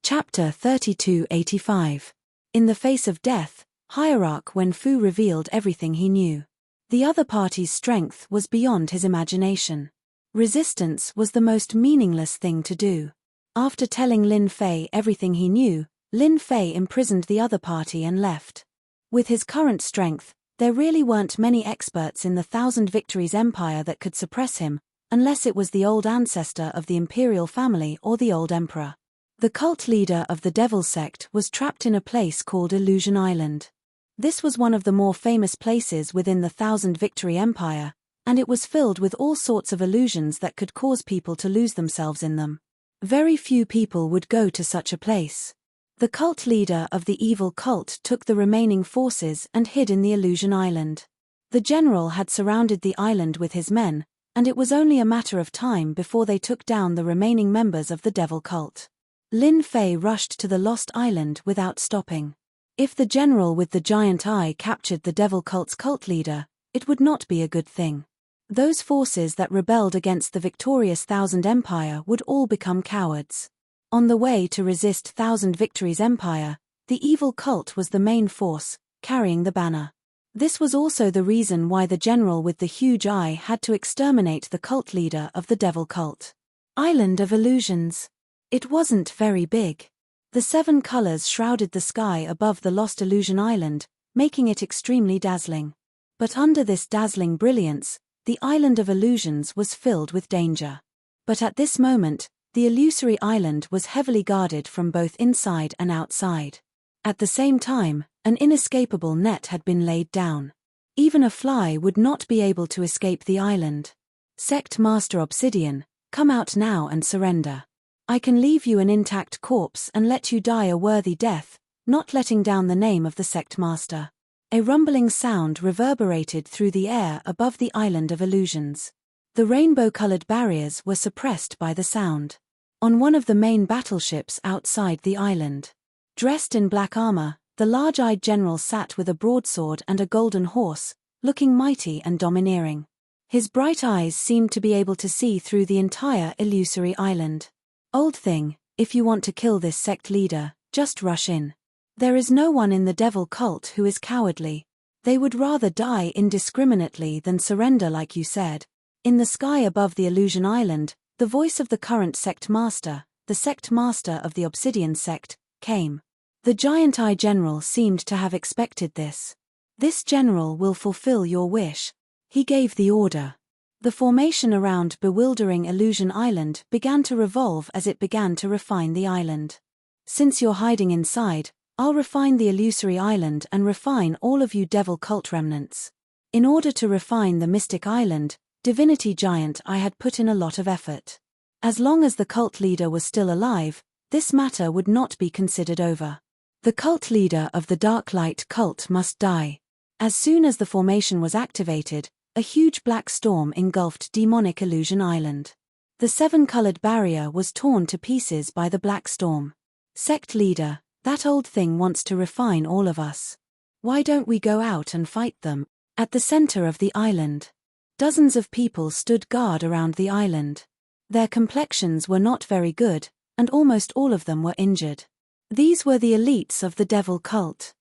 Chapter 3285. In the face of death, Hierarch Wen Fu revealed everything he knew. The other party's strength was beyond his imagination. Resistance was the most meaningless thing to do. After telling Lin Fei everything he knew, Lin Fei imprisoned the other party and left. With his current strength, there really weren't many experts in the Thousand Victories Empire that could suppress him, unless it was the old ancestor of the imperial family or the old emperor. The cult leader of the Devil sect was trapped in a place called Illusion Island. This was one of the more famous places within the Thousand Victory Empire, and it was filled with all sorts of illusions that could cause people to lose themselves in them. Very few people would go to such a place. The cult leader of the evil cult took the remaining forces and hid in the Illusion Island. The general had surrounded the island with his men, and it was only a matter of time before they took down the remaining members of the devil cult. Lin Fei rushed to the lost island without stopping. If the general with the giant eye captured the devil cult's cult leader, it would not be a good thing. Those forces that rebelled against the victorious Thousand Empire would all become cowards. On the way to resist Thousand Victories Empire, the evil cult was the main force, carrying the banner. This was also the reason why the general with the huge eye had to exterminate the cult leader of the devil cult. Island of Illusions. It wasn't very big. The 7 colors shrouded the sky above the lost Illusion Island, making it extremely dazzling. But under this dazzling brilliance, the Island of Illusions was filled with danger. But at this moment, the illusory island was heavily guarded from both inside and outside. At the same time, an inescapable net had been laid down. Even a fly would not be able to escape the island. Sect Master Obsidian, come out now and surrender. I can leave you an intact corpse and let you die a worthy death, not letting down the name of the Sect Master. A rumbling sound reverberated through the air above the Island of Illusions. The rainbow-colored barriers were suppressed by the sound. On one of the main battleships outside the island, dressed in black armor, the large-eyed general sat with a broadsword and a golden horse, looking mighty and domineering. His bright eyes seemed to be able to see through the entire illusory island. Old thing, if you want to kill this sect leader, just rush in. There is no one in the devil cult who is cowardly. They would rather die indiscriminately than surrender like you said. In the sky above the Illusion Island, the voice of the current sect master, the sect master of the Obsidian sect, came. The giant eye general seemed to have expected this. This general will fulfill your wish. He gave the order. The formation around bewildering Illusion Island began to revolve as it began to refine the island. Since you're hiding inside, I'll refine the illusory island and refine all of you devil cult remnants. In order to refine the mystic island, Divinity Giant I had put in a lot of effort. As long as the cult leader was still alive, this matter would not be considered over. The cult leader of the Dark Light cult must die. As soon as the formation was activated, a huge black storm engulfed demonic Illusion Island. The 7-colored barrier was torn to pieces by the black storm. Sect leader, that old thing wants to refine all of us. Why don't we go out and fight them? At the center of the island, dozens of people stood guard around the island. Their complexions were not very good, and almost all of them were injured. These were the elites of the devil cult.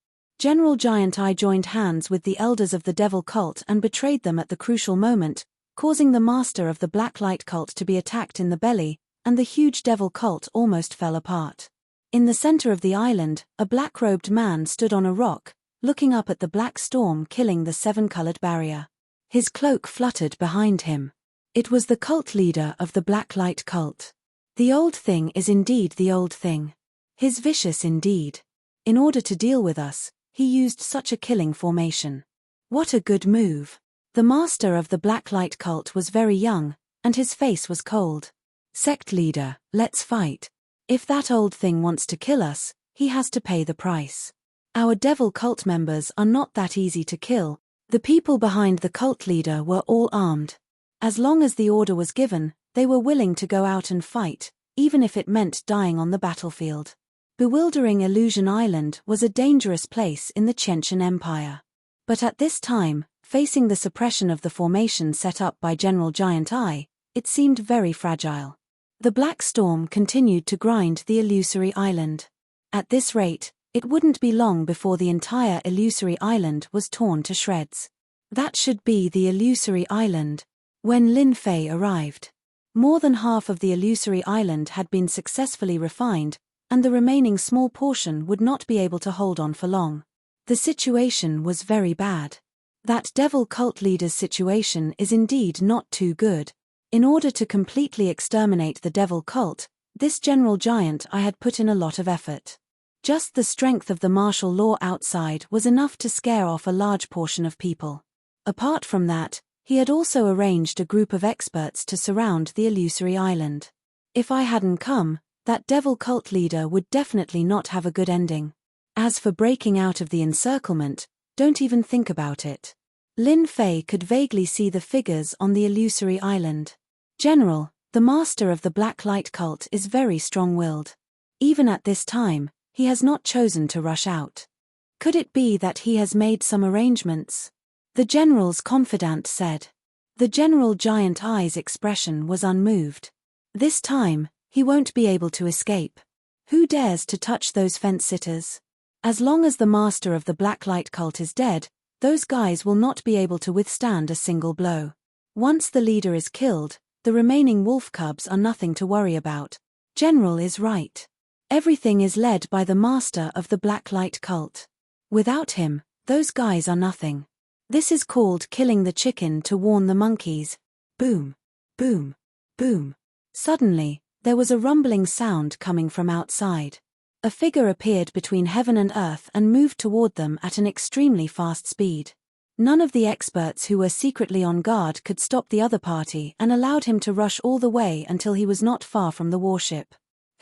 General Giant Eye joined hands with the elders of the Devil Cult and betrayed them at the crucial moment, causing the master of the Black Light Cult to be attacked in the belly, and the huge Devil Cult almost fell apart. In the center of the island, a black-robed man stood on a rock, looking up at the black storm killing the seven-colored barrier. His cloak fluttered behind him. It was the cult leader of the Black Light Cult. The old thing is indeed the old thing. He's vicious indeed. In order to deal with us, he used such a killing formation. What a good move. The master of the Black Light Cult was very young, and his face was cold. Sect leader, let's fight. If that old thing wants to kill us, he has to pay the price. Our Devil Cult members are not that easy to kill. The people behind the cult leader were all armed. As long as the order was given, they were willing to go out and fight, even if it meant dying on the battlefield. Bewildering Illusion Island was a dangerous place in the Chenshin Empire. But at this time, facing the suppression of the formation set up by General Giant Eye, it seemed very fragile. The Black Storm continued to grind the illusory island. At this rate, it wouldn't be long before the entire illusory island was torn to shreds. That should be the illusory island. When Lin Fei arrived, more than half of the illusory island had been successfully refined, and the remaining small portion would not be able to hold on for long. The situation was very bad. That Devil Cult leader's situation is indeed not too good. In order to completely exterminate the Devil Cult, this General Giant I had put in a lot of effort. Just the strength of the martial law outside was enough to scare off a large portion of people. Apart from that, he had also arranged a group of experts to surround the illusory island. If I hadn't come, that Devil Cult leader would definitely not have a good ending. As for breaking out of the encirclement, don't even think about it. Lin Fei could vaguely see the figures on the illusory island. General, the master of the Black Light Cult is very strong-willed. Even at this time, he has not chosen to rush out. Could it be that he has made some arrangements? The general's confidant said. The General Giant Eye's expression was unmoved. This time, he won't be able to escape. Who dares to touch those fence-sitters? As long as the master of the Black Light Cult is dead, those guys will not be able to withstand a single blow. Once the leader is killed, the remaining wolf cubs are nothing to worry about. General is right. Everything is led by the master of the Black Light Cult. Without him, those guys are nothing. This is called killing the chicken to warn the monkeys. Boom, boom, boom. Suddenly, there was a rumbling sound coming from outside. A figure appeared between heaven and earth and moved toward them at an extremely fast speed. None of the experts who were secretly on guard could stop the other party and allowed him to rush all the way until he was not far from the warship.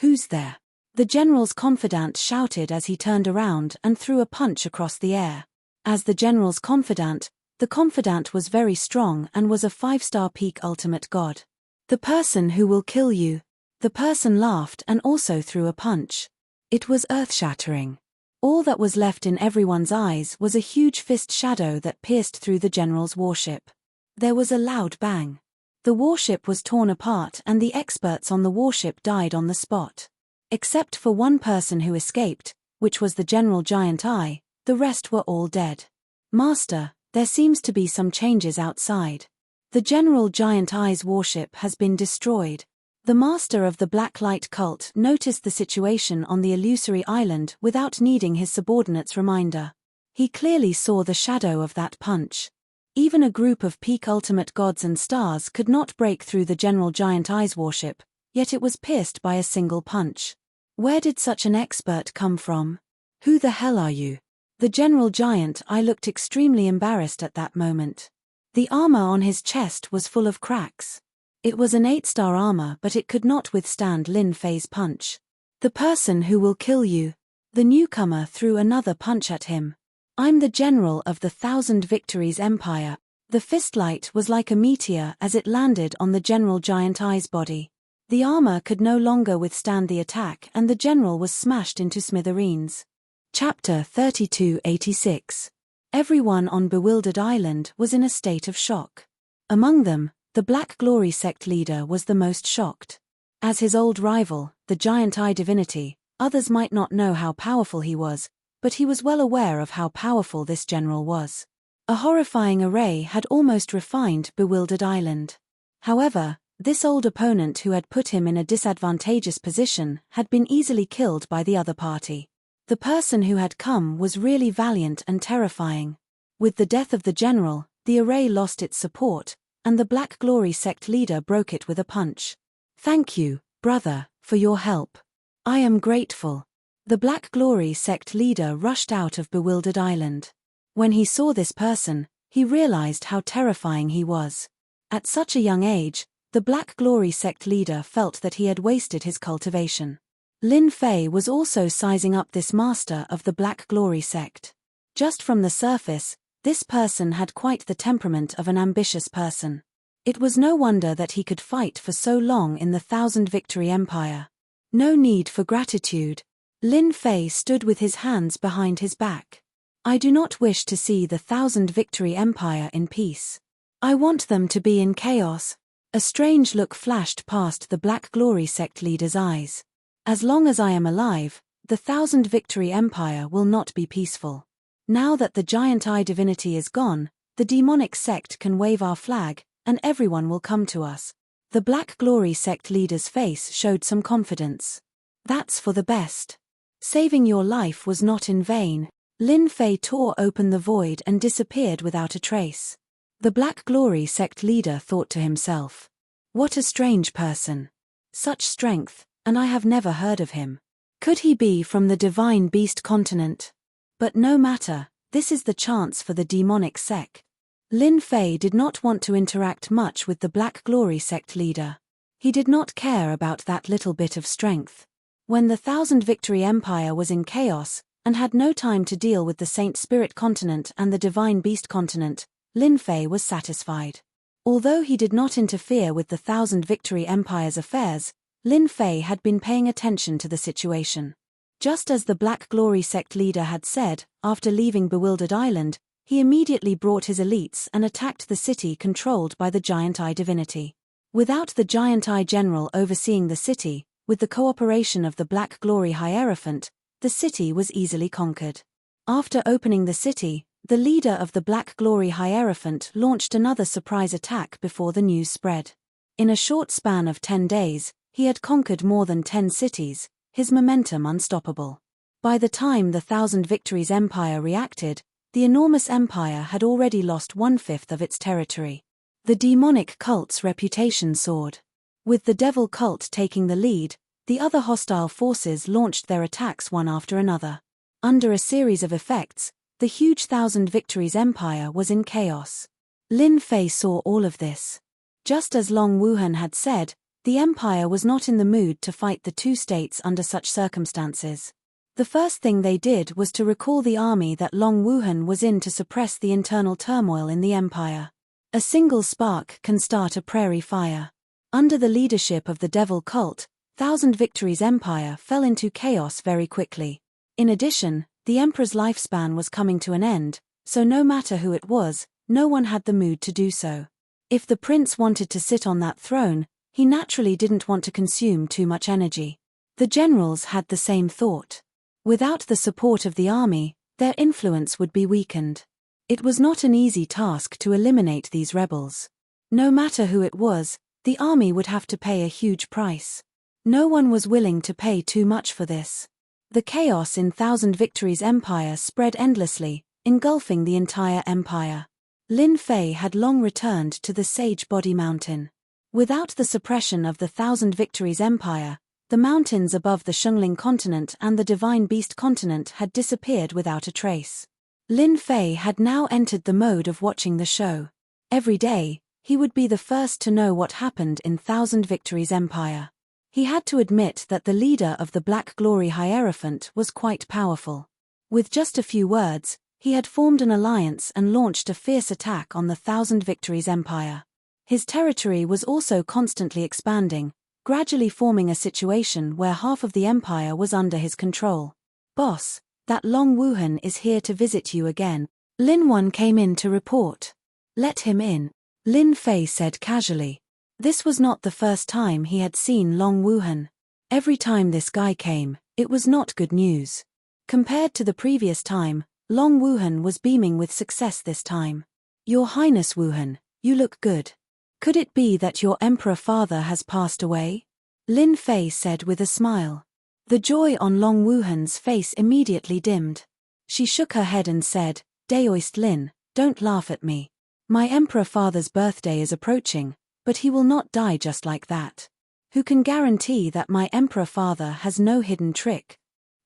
Who's there? The general's confidant shouted as he turned around and threw a punch across the air. As the general's confidant, the confidant was very strong and was a 5-star peak ultimate god. The person who will kill you. The person laughed and also threw a punch. It was earth-shattering. All that was left in everyone's eyes was a huge fist shadow that pierced through the general's warship. There was a loud bang. The warship was torn apart and the experts on the warship died on the spot. Except for one person who escaped, which was the General Giant Eye, the rest were all dead. Master, there seems to be some changes outside. The General Giant Eye's warship has been destroyed. The master of the Black Light Cult noticed the situation on the illusory island without needing his subordinate's reminder. He clearly saw the shadow of that punch. Even a group of peak ultimate gods and stars could not break through the General Giant Eye's warship, yet it was pierced by a single punch. Where did such an expert come from? Who the hell are you? The General Giant Eye looked extremely embarrassed at that moment. The armor on his chest was full of cracks. It was an 8-star armor, but it could not withstand Lin Fei's punch. The person who will kill you. The newcomer threw another punch at him. I'm the general of the 1,000 Victories Empire. The fistlight was like a meteor as it landed on the General Giant Eye's body. The armor could no longer withstand the attack and the general was smashed into smithereens. Chapter 3286. Everyone on Bewildered Island was in a state of shock. Among them, the Black Glory sect leader was the most shocked. As his old rival, the Giant Eye divinity, others might not know how powerful he was, but he was well aware of how powerful this general was. A horrifying array had almost refined bewildered Island. However, this old opponent who had put him in a disadvantageous position had been easily killed by the other party. The person who had come was really valiant and terrifying. With the death of the general, the array lost its support, and the Black Glory sect leader broke it with a punch. "Thank you, brother, for your help. I am grateful." The Black Glory sect leader rushed out of bewildered Island. When he saw this person, he realized how terrifying he was. At such a young age, the Black Glory sect leader felt that he had wasted his cultivation. Lin Fei was also sizing up this master of the Black Glory sect. Just from the surface, this person had quite the temperament of an ambitious person. It was no wonder that he could fight for so long in the Thousand Victory Empire. No need for gratitude. Lin Fei stood with his hands behind his back. "I do not wish to see the Thousand Victory Empire in peace. I want them to be in chaos." A strange look flashed past the Black Glory sect leader's eyes. "As long as I am alive, the Thousand Victory Empire will not be peaceful. Now that the giant eye divinity is gone, the demonic sect can wave our flag, and everyone will come to us." The Black Glory sect leader's face showed some confidence. "That's for the best. Saving your life was not in vain." Lin Fei tore open the void and disappeared without a trace. The Black Glory sect leader thought to himself, "What a strange person. Such strength, and I have never heard of him. Could he be from the Divine Beast continent? But no matter, this is the chance for the demonic sect." Lin Fei did not want to interact much with the Black Glory sect leader. He did not care about that little bit of strength. When the Thousand Victory Empire was in chaos, and had no time to deal with the Saint Spirit continent and the Divine Beast continent, Lin Fei was satisfied. Although he did not interfere with the Thousand Victory Empire's affairs, Lin Fei had been paying attention to the situation. Just as the Black Glory sect leader had said, after leaving Bewildered Island, he immediately brought his elites and attacked the city controlled by the Giant Eye divinity. Without the Giant Eye general overseeing the city, with the cooperation of the Black Glory Hierophant, the city was easily conquered. After opening the city, the leader of the Black Glory Hierophant launched another surprise attack before the news spread. In a short span of 10 days, he had conquered more than 10 cities, his momentum unstoppable. By the time the Thousand Victories Empire reacted, the enormous empire had already lost 1/5 of its territory. The demonic cult's reputation soared. With the devil cult taking the lead, the other hostile forces launched their attacks one after another. Under a series of effects, the huge Thousand Victories Empire was in chaos. Lin Fei saw all of this. Just as Long Wuhan had said, the empire was not in the mood to fight the two states under such circumstances. The first thing they did was to recall the army that Long Wuhan was in to suppress the internal turmoil in the empire. A single spark can start a prairie fire. Under the leadership of the devil cult, Thousand Victories Empire fell into chaos very quickly. In addition, the emperor's lifespan was coming to an end, so no matter who it was, no one had the mood to do so. If the prince wanted to sit on that throne, he naturally didn't want to consume too much energy. The generals had the same thought. Without the support of the army, their influence would be weakened. It was not an easy task to eliminate these rebels. No matter who it was, the army would have to pay a huge price. No one was willing to pay too much for this. The chaos in Thousand Victories Empire spread endlessly, engulfing the entire empire. Lin Fei had long returned to the Sage Body Mountain. Without the suppression of the Thousand Victories Empire, the mountains above the Shungling continent and the Divine Beast continent had disappeared without a trace. Lin Fei had now entered the mode of watching the show. Every day, he would be the first to know what happened in Thousand Victories Empire. He had to admit that the leader of the Black Glory Hierophant was quite powerful. With just a few words, he had formed an alliance and launched a fierce attack on the Thousand Victories Empire. His territory was also constantly expanding, gradually forming a situation where half of the empire was under his control. "Boss, that Long Wuhan is here to visit you again." Lin Wan came in to report. "Let him in," Lin Fei said casually. This was not the first time he had seen Long Wuhan. Every time this guy came, it was not good news. Compared to the previous time, Long Wuhan was beaming with success this time. Your Highness Wuhan, you look good. Could it be that your Emperor father has passed away? Lin Fei said with a smile. The joy on Long Wuhan's face immediately dimmed. She shook her head and said, Daoist Lin, don't laugh at me. My Emperor father's birthday is approaching, but he will not die just like that. Who can guarantee that my Emperor father has no hidden trick?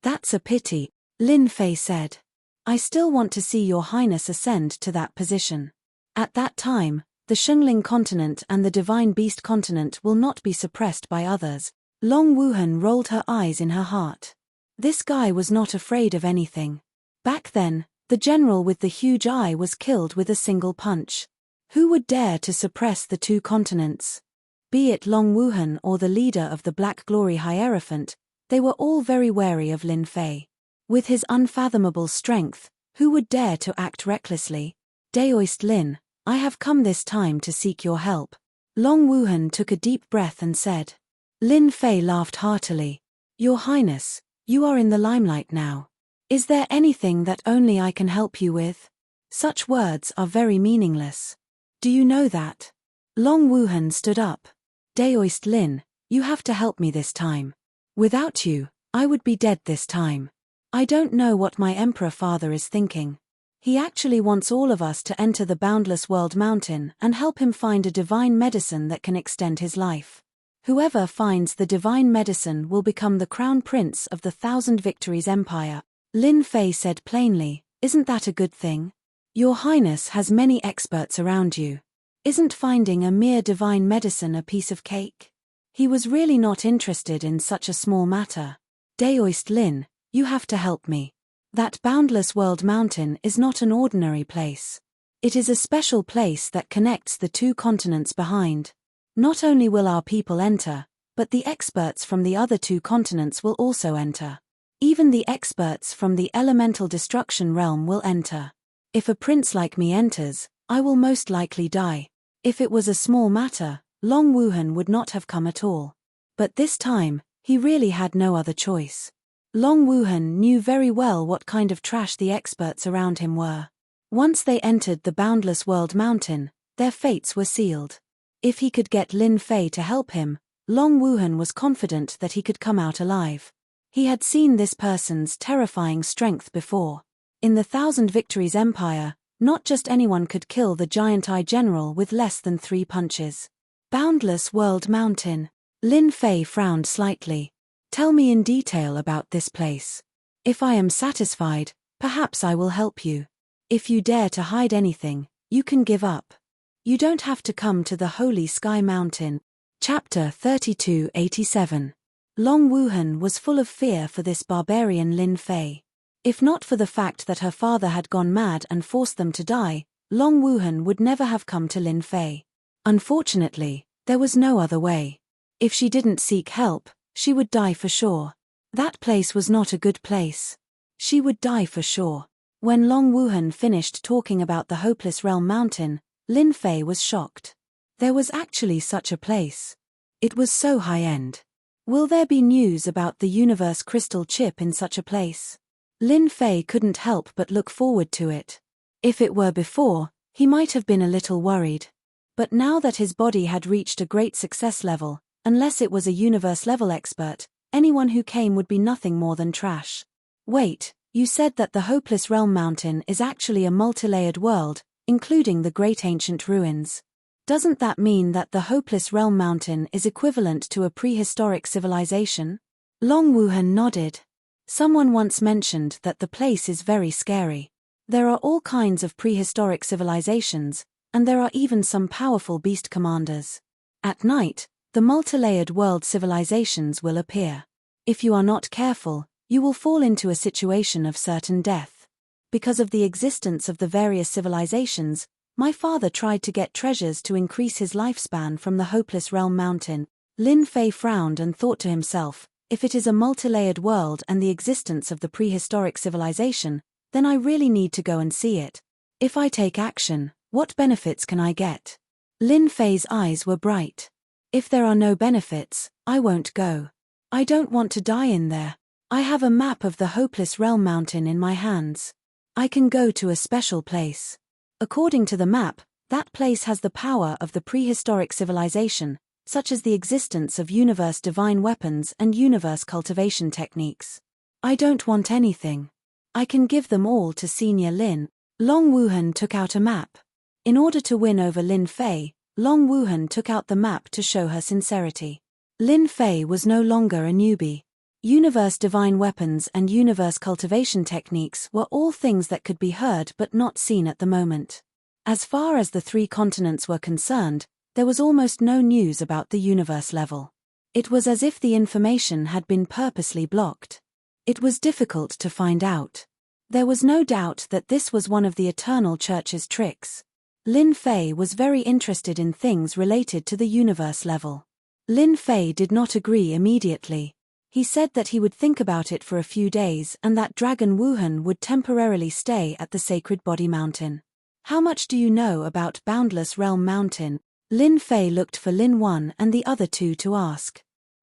That's a pity, Lin Fei said. I still want to see your Highness ascend to that position. At that time, the Shengling continent and the Divine Beast continent will not be suppressed by others. Long Wuhan rolled her eyes in her heart. This guy was not afraid of anything. Back then, the general with the huge eye was killed with a single punch. Who would dare to suppress the two continents? Be it Long Wuhan or the leader of the Black Glory Hierophant, they were all very wary of Lin Fei. With his unfathomable strength, who would dare to act recklessly? Daoist Lin, I have come this time to seek your help. Long Wuhan took a deep breath and said. Lin Fei laughed heartily. Your Highness, you are in the limelight now. Is there anything that only I can help you with? Such words are very meaningless. Do you know that? Long Wuhan stood up. Daoist Lin, you have to help me this time. Without you, I would be dead this time. I don't know what my Emperor father is thinking. He actually wants all of us to enter the Boundless World Mountain and help him find a divine medicine that can extend his life. Whoever finds the divine medicine will become the crown prince of the Thousand Victories Empire. Lin Fei said plainly, isn't that a good thing? Your Highness has many experts around you. Isn't finding a mere divine medicine a piece of cake? He was really not interested in such a small matter. Daoist Lin, you have to help me. That Boundless World Mountain is not an ordinary place. It is a special place that connects the two continents behind. Not only will our people enter, but the experts from the other two continents will also enter. Even the experts from the elemental destruction realm will enter. If a prince like me enters, I will most likely die. If it was a small matter, Long Wuhan would not have come at all. But this time, he really had no other choice. Long Wuhan knew very well what kind of trash the experts around him were. Once they entered the Boundless World Mountain, their fates were sealed. If he could get Lin Fei to help him, Long Wuhan was confident that he could come out alive. He had seen this person's terrifying strength before. In the Thousand Victories Empire, not just anyone could kill the Giant Eye General with less than 3 punches. Boundless World Mountain. Lin Fei frowned slightly. Tell me in detail about this place. If I am satisfied, perhaps I will help you. If you dare to hide anything, you can give up. You don't have to come to the Holy Sky Mountain. Chapter 3287. Long Wuhan was full of fear for this barbarian Lin Fei. If not for the fact that her father had gone mad and forced them to die, Long Wuhan would never have come to Lin Fei. Unfortunately, there was no other way. If she didn't seek help, she would die for sure. That place was not a good place. She would die for sure. When Long Wuhan finished talking about the Hopeless Realm Mountain, Lin Fei was shocked. There was actually such a place. It was so high-end. Will there be news about the universe crystal chip in such a place? Lin Fei couldn't help but look forward to it. If it were before, he might have been a little worried. But now that his body had reached a great success level, unless it was a universe-level expert, anyone who came would be nothing more than trash. Wait, you said that the Hopeless Realm Mountain is actually a multilayered world, including the great ancient ruins. Doesn't that mean that the Hopeless Realm Mountain is equivalent to a prehistoric civilization? Long Wuhan nodded. Someone once mentioned that the place is very scary. There are all kinds of prehistoric civilizations, and there are even some powerful beast commanders. At night, the multilayered world civilizations will appear. If you are not careful, you will fall into a situation of certain death. Because of the existence of the various civilizations, my father tried to get treasures to increase his lifespan from the Hopeless Realm Mountain. Lin Fei frowned and thought to himself, if it is a multilayered world and the existence of the prehistoric civilization, then I really need to go and see it. If I take action, what benefits can I get? Lin Fei's eyes were bright. If there are no benefits, I won't go. I don't want to die in there. I have a map of the Hopeless Realm Mountain in my hands. I can go to a special place. According to the map, that place has the power of the prehistoric civilization, such as the existence of universe divine weapons and universe cultivation techniques. I don't want anything. I can give them all to Senior Lin. Long Wuhan took out a map. In order to win over Lin Fei, Long Wuhan took out the map to show her sincerity. Lin Fei was no longer a newbie. Universe divine weapons and universe cultivation techniques were all things that could be heard but not seen at the moment. As far as the 3 continents were concerned, there was almost no news about the universe level. It was as if the information had been purposely blocked. It was difficult to find out. There was no doubt that this was one of the Eternal Church's tricks. Lin Fei was very interested in things related to the universe level. Lin Fei did not agree immediately. He said that he would think about it for a few days and that Dragon Wuhan would temporarily stay at the Sacred Body Mountain. How much do you know about Boundless Realm Mountain? Lin Fei looked for Lin Wan and the other 2 to ask.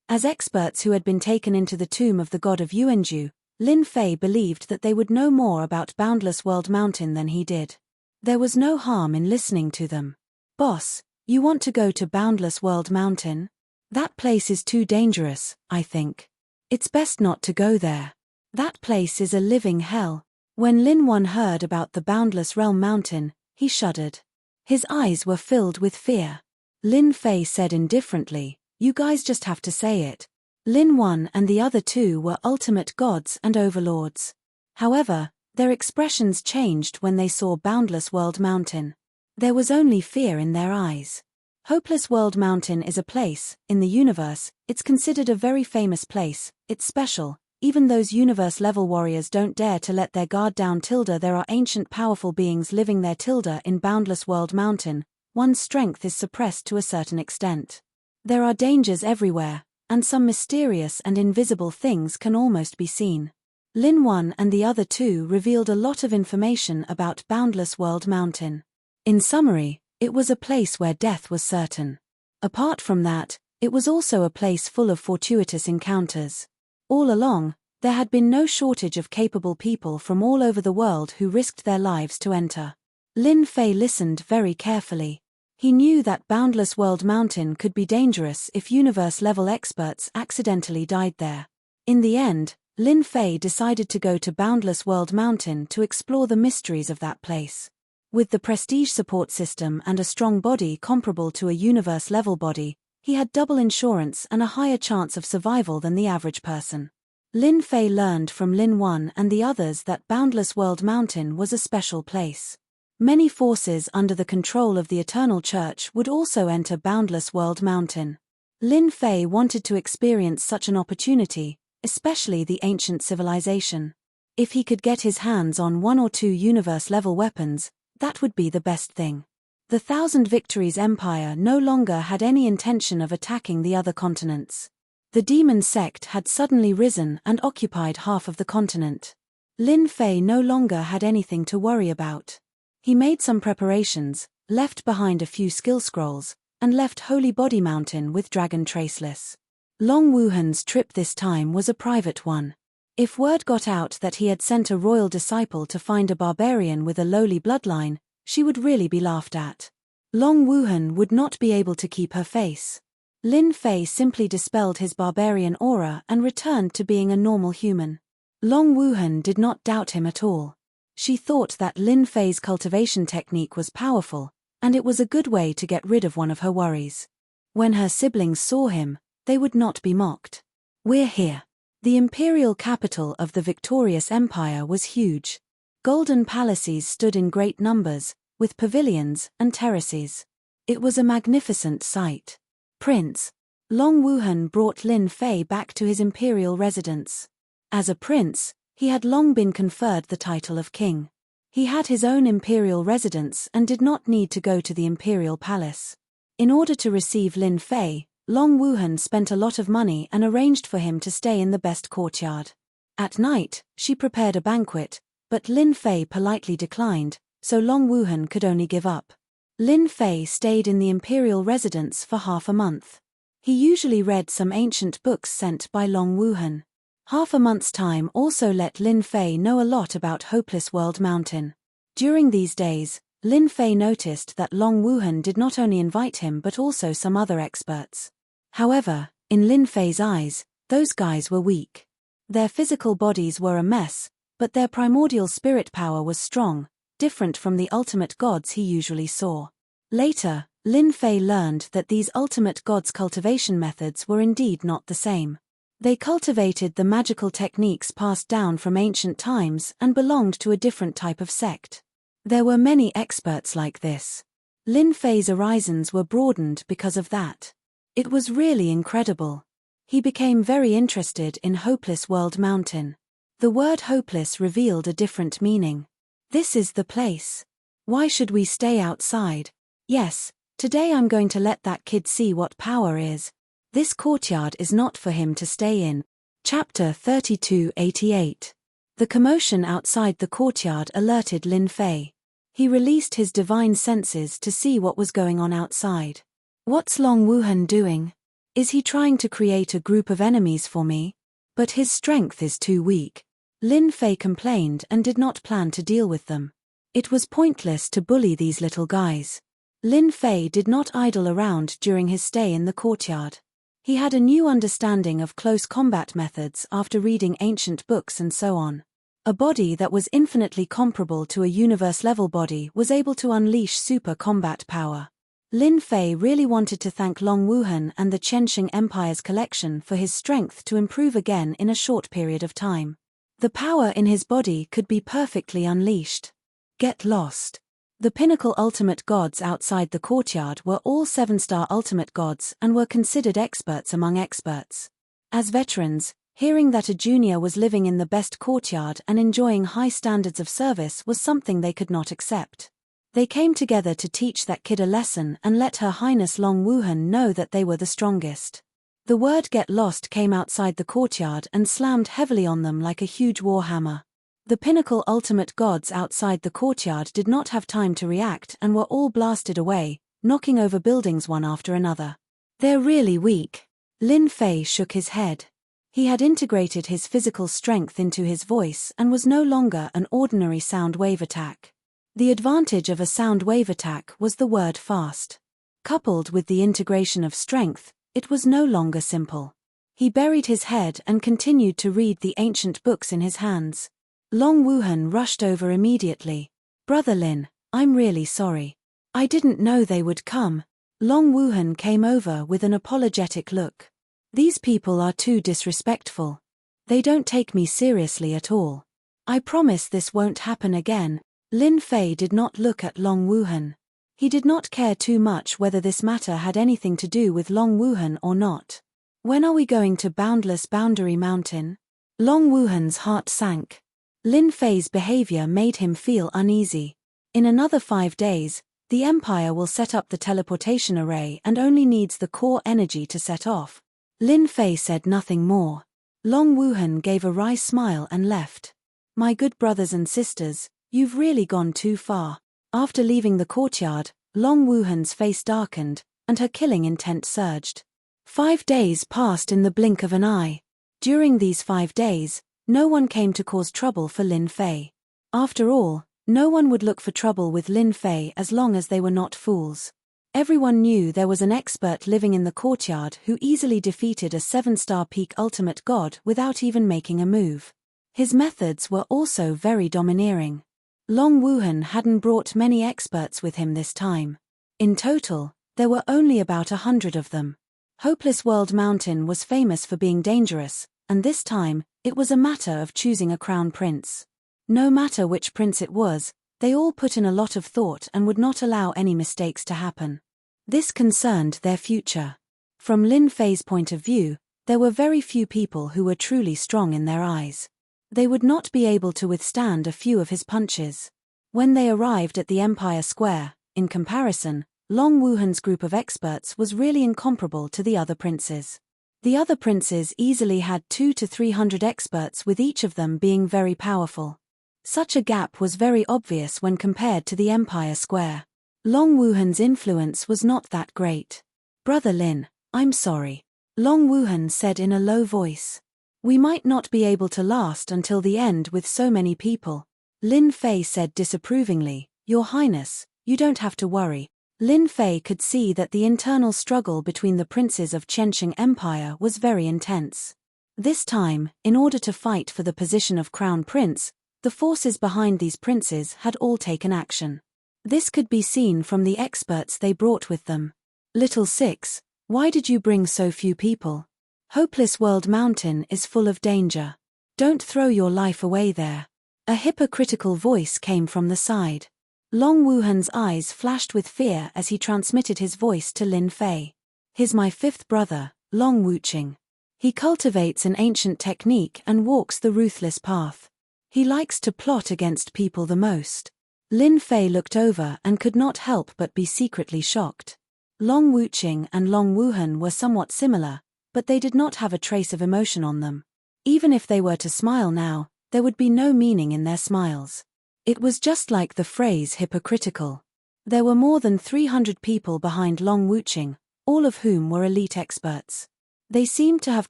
As experts who had been taken into the tomb of the god of Yuanju, Lin Fei believed that they would know more about Boundless World Mountain than he did. There was no harm in listening to them. Boss, you want to go to Boundless World Mountain? That place is too dangerous, I think. It's best not to go there. That place is a living hell. When Lin Wan heard about the Boundless Realm Mountain, he shuddered. His eyes were filled with fear. Lin Fei said indifferently, "You guys just have to say it." Lin Wan and the other 2 were ultimate gods and overlords. However, their expressions changed when they saw Boundless World Mountain. There was only fear in their eyes. Hopeless World Mountain is a place, in the universe, it's considered a very famous place, it's special, even those universe-level warriors don't dare to let their guard down. There are ancient powerful beings living there. In Boundless World Mountain, one's strength is suppressed to a certain extent. There are dangers everywhere, and some mysterious and invisible things can almost be seen. Lin Wan and the other 2 revealed a lot of information about Boundless World Mountain. In summary, it was a place where death was certain. Apart from that, it was also a place full of fortuitous encounters. All along, there had been no shortage of capable people from all over the world who risked their lives to enter. Lin Fei listened very carefully. He knew that Boundless World Mountain could be dangerous if universe-level experts accidentally died there. In the end, Lin Fei decided to go to Boundless World Mountain to explore the mysteries of that place. With the prestige support system and a strong body comparable to a universe-level body, he had double insurance and a higher chance of survival than the average person. Lin Fei learned from Lin Wan and the others that Boundless World Mountain was a special place. Many forces under the control of the Eternal Church would also enter Boundless World Mountain. Lin Fei wanted to experience such an opportunity, especially the ancient civilization. If he could get his hands on 1 or 2 universe-level weapons, that would be the best thing. The Thousand Victories Empire no longer had any intention of attacking the other continents. The demon sect had suddenly risen and occupied half of the continent. Lin Fei no longer had anything to worry about. He made some preparations, left behind a few skill scrolls, and left Holy Body Mountain with Dragon Traceless. Long Wuhan's trip this time was a private one. If word got out that he had sent a royal disciple to find a barbarian with a lowly bloodline, she would really be laughed at. Long Wuhan would not be able to keep her face. Lin Fei simply dispelled his barbarian aura and returned to being a normal human. Long Wuhan did not doubt him at all. She thought that Lin Fei's cultivation technique was powerful, and it was a good way to get rid of one of her worries. When her siblings saw him, they would not be mocked. "We're here." The imperial capital of the victorious empire was huge. Golden palaces stood in great numbers, with pavilions and terraces. It was a magnificent sight. Prince Long Wuhan brought Lin Fei back to his imperial residence. As a prince, he had long been conferred the title of king. He had his own imperial residence and did not need to go to the imperial palace. In order to receive Lin Fei, Long Wuhan spent a lot of money and arranged for him to stay in the best courtyard. At night, she prepared a banquet, but Lin Fei politely declined, so Long Wuhan could only give up. Lin Fei stayed in the imperial residence for half a month. He usually read some ancient books sent by Long Wuhan. Half a month's time also let Lin Fei know a lot about Hopeless World Mountain. During these days, Lin Fei noticed that Long Wuhan did not only invite him but also some other experts. However, in Lin Fei's eyes, those guys were weak. Their physical bodies were a mess, but their primordial spirit power was strong, different from the ultimate gods he usually saw. Later, Lin Fei learned that these ultimate gods' cultivation methods were indeed not the same. They cultivated the magical techniques passed down from ancient times and belonged to a different type of sect. There were many experts like this. Lin Fei's horizons were broadened because of that. It was really incredible. He became very interested in Hopeless World Mountain. The word hopeless revealed a different meaning. This is the place. Why should we stay outside? Yes, today I'm going to let that kid see what power is. This courtyard is not for him to stay in. Chapter 3288. The commotion outside the courtyard alerted Lin Fei. He released his divine senses to see what was going on outside. What's Long Wuhan doing? Is he trying to create a group of enemies for me? But his strength is too weak. Lin Fei complained and did not plan to deal with them. It was pointless to bully these little guys. Lin Fei did not idle around during his stay in the courtyard. He had a new understanding of close combat methods after reading ancient books and so on. A body that was infinitely comparable to a universe-level body was able to unleash super combat power. Lin Fei really wanted to thank Long Wuhan and the Qianxing Empire's collection for his strength to improve again in a short period of time. The power in his body could be perfectly unleashed. Get lost. The pinnacle ultimate gods outside the courtyard were all 7-star ultimate gods and were considered experts among experts. As veterans, hearing that a junior was living in the best courtyard and enjoying high standards of service was something they could not accept. They came together to teach that kid a lesson and let Her Highness Long Wuhan know that they were the strongest. The word "get lost" came outside the courtyard and slammed heavily on them like a huge warhammer. The pinnacle ultimate gods outside the courtyard did not have time to react and were all blasted away, knocking over buildings one after another. They're really weak. Lin Fei shook his head. He had integrated his physical strength into his voice and was no longer an ordinary sound wave attack. The advantage of a sound wave attack was the word fast. Coupled with the integration of strength, it was no longer simple. He buried his head and continued to read the ancient books in his hands. Long Wuhan rushed over immediately. Brother Lin, I'm really sorry. I didn't know they would come. Long Wuhan came over with an apologetic look. These people are too disrespectful. They don't take me seriously at all. I promise this won't happen again. Lin Fei did not look at Long Wuhan. He did not care too much whether this matter had anything to do with Long Wuhan or not. When are we going to Boundless Boundary Mountain? Long Wuhan's heart sank. Lin Fei's behavior made him feel uneasy. In another 5 days, the Empire will set up the teleportation array and only needs the core energy to set off. Lin Fei said nothing more. Long Wuhan gave a wry smile and left. My good brothers and sisters, you've really gone too far. After leaving the courtyard, Long Wuhan's face darkened, and her killing intent surged. 5 days passed in the blink of an eye. During these 5 days, no one came to cause trouble for Lin Fei. After all, no one would look for trouble with Lin Fei as long as they were not fools. Everyone knew there was an expert living in the courtyard who easily defeated a 7-star peak ultimate god without even making a move. His methods were also very domineering. Long Wuhan hadn't brought many experts with him this time. In total, there were only about 100 of them. Hopeless World Mountain was famous for being dangerous, and this time, it was a matter of choosing a crown prince. No matter which prince it was, they all put in a lot of thought and would not allow any mistakes to happen. This concerned their future. From Lin Fei's point of view, there were very few people who were truly strong in their eyes. They would not be able to withstand a few of his punches. When they arrived at the Empire Square, in comparison, Long Wuhan's group of experts was really incomparable to the other princes. The other princes easily had 200 to 300 experts, with each of them being very powerful. Such a gap was very obvious when compared to the Empire Square. Long Wuhan's influence was not that great. Brother Lin, I'm sorry. Long Wuhan said in a low voice. We might not be able to last until the end with so many people. Lin Fei said disapprovingly, Your Highness, you don't have to worry. Lin Fei could see that the internal struggle between the princes of Qianqing Empire was very intense. This time, in order to fight for the position of crown prince, the forces behind these princes had all taken action. This could be seen from the experts they brought with them. Little Six, why did you bring so few people? Hopeless World Mountain is full of danger. Don't throw your life away there. A hypocritical voice came from the side. Long Wuhan's eyes flashed with fear as he transmitted his voice to Lin Fei. He's my fifth brother, Long Wuqing. He cultivates an ancient technique and walks the ruthless path. He likes to plot against people the most. Lin Fei looked over and could not help but be secretly shocked. Long Wuqing and Long Wuhan were somewhat similar, but they did not have a trace of emotion on them. Even if they were to smile now, there would be no meaning in their smiles. It was just like the phrase hypocritical. There were more than 300 people behind Long Wuqing, all of whom were elite experts. They seemed to have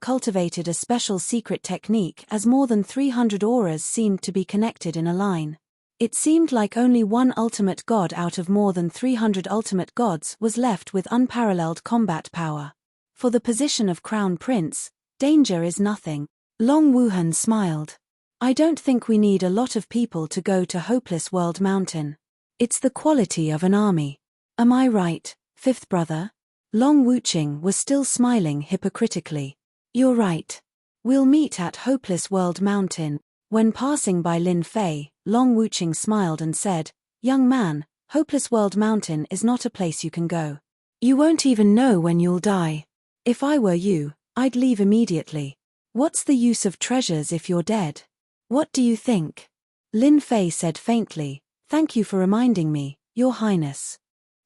cultivated a special secret technique as more than 300 auras seemed to be connected in a line. It seemed like only one ultimate god out of more than 300 ultimate gods was left with unparalleled combat power. For the position of crown prince, danger is nothing. Long Wuhan smiled. I don't think we need a lot of people to go to Hopeless World Mountain. It's the quality of an army. Am I right, fifth brother? Long Wuqing was still smiling hypocritically. You're right. We'll meet at Hopeless World Mountain. When passing by Lin Fei, Long Wuqing smiled and said, Young man, Hopeless World Mountain is not a place you can go. You won't even know when you'll die. If I were you, I'd leave immediately. What's the use of treasures if you're dead? What do you think? Lin Fei said faintly, Thank you for reminding me, Your Highness.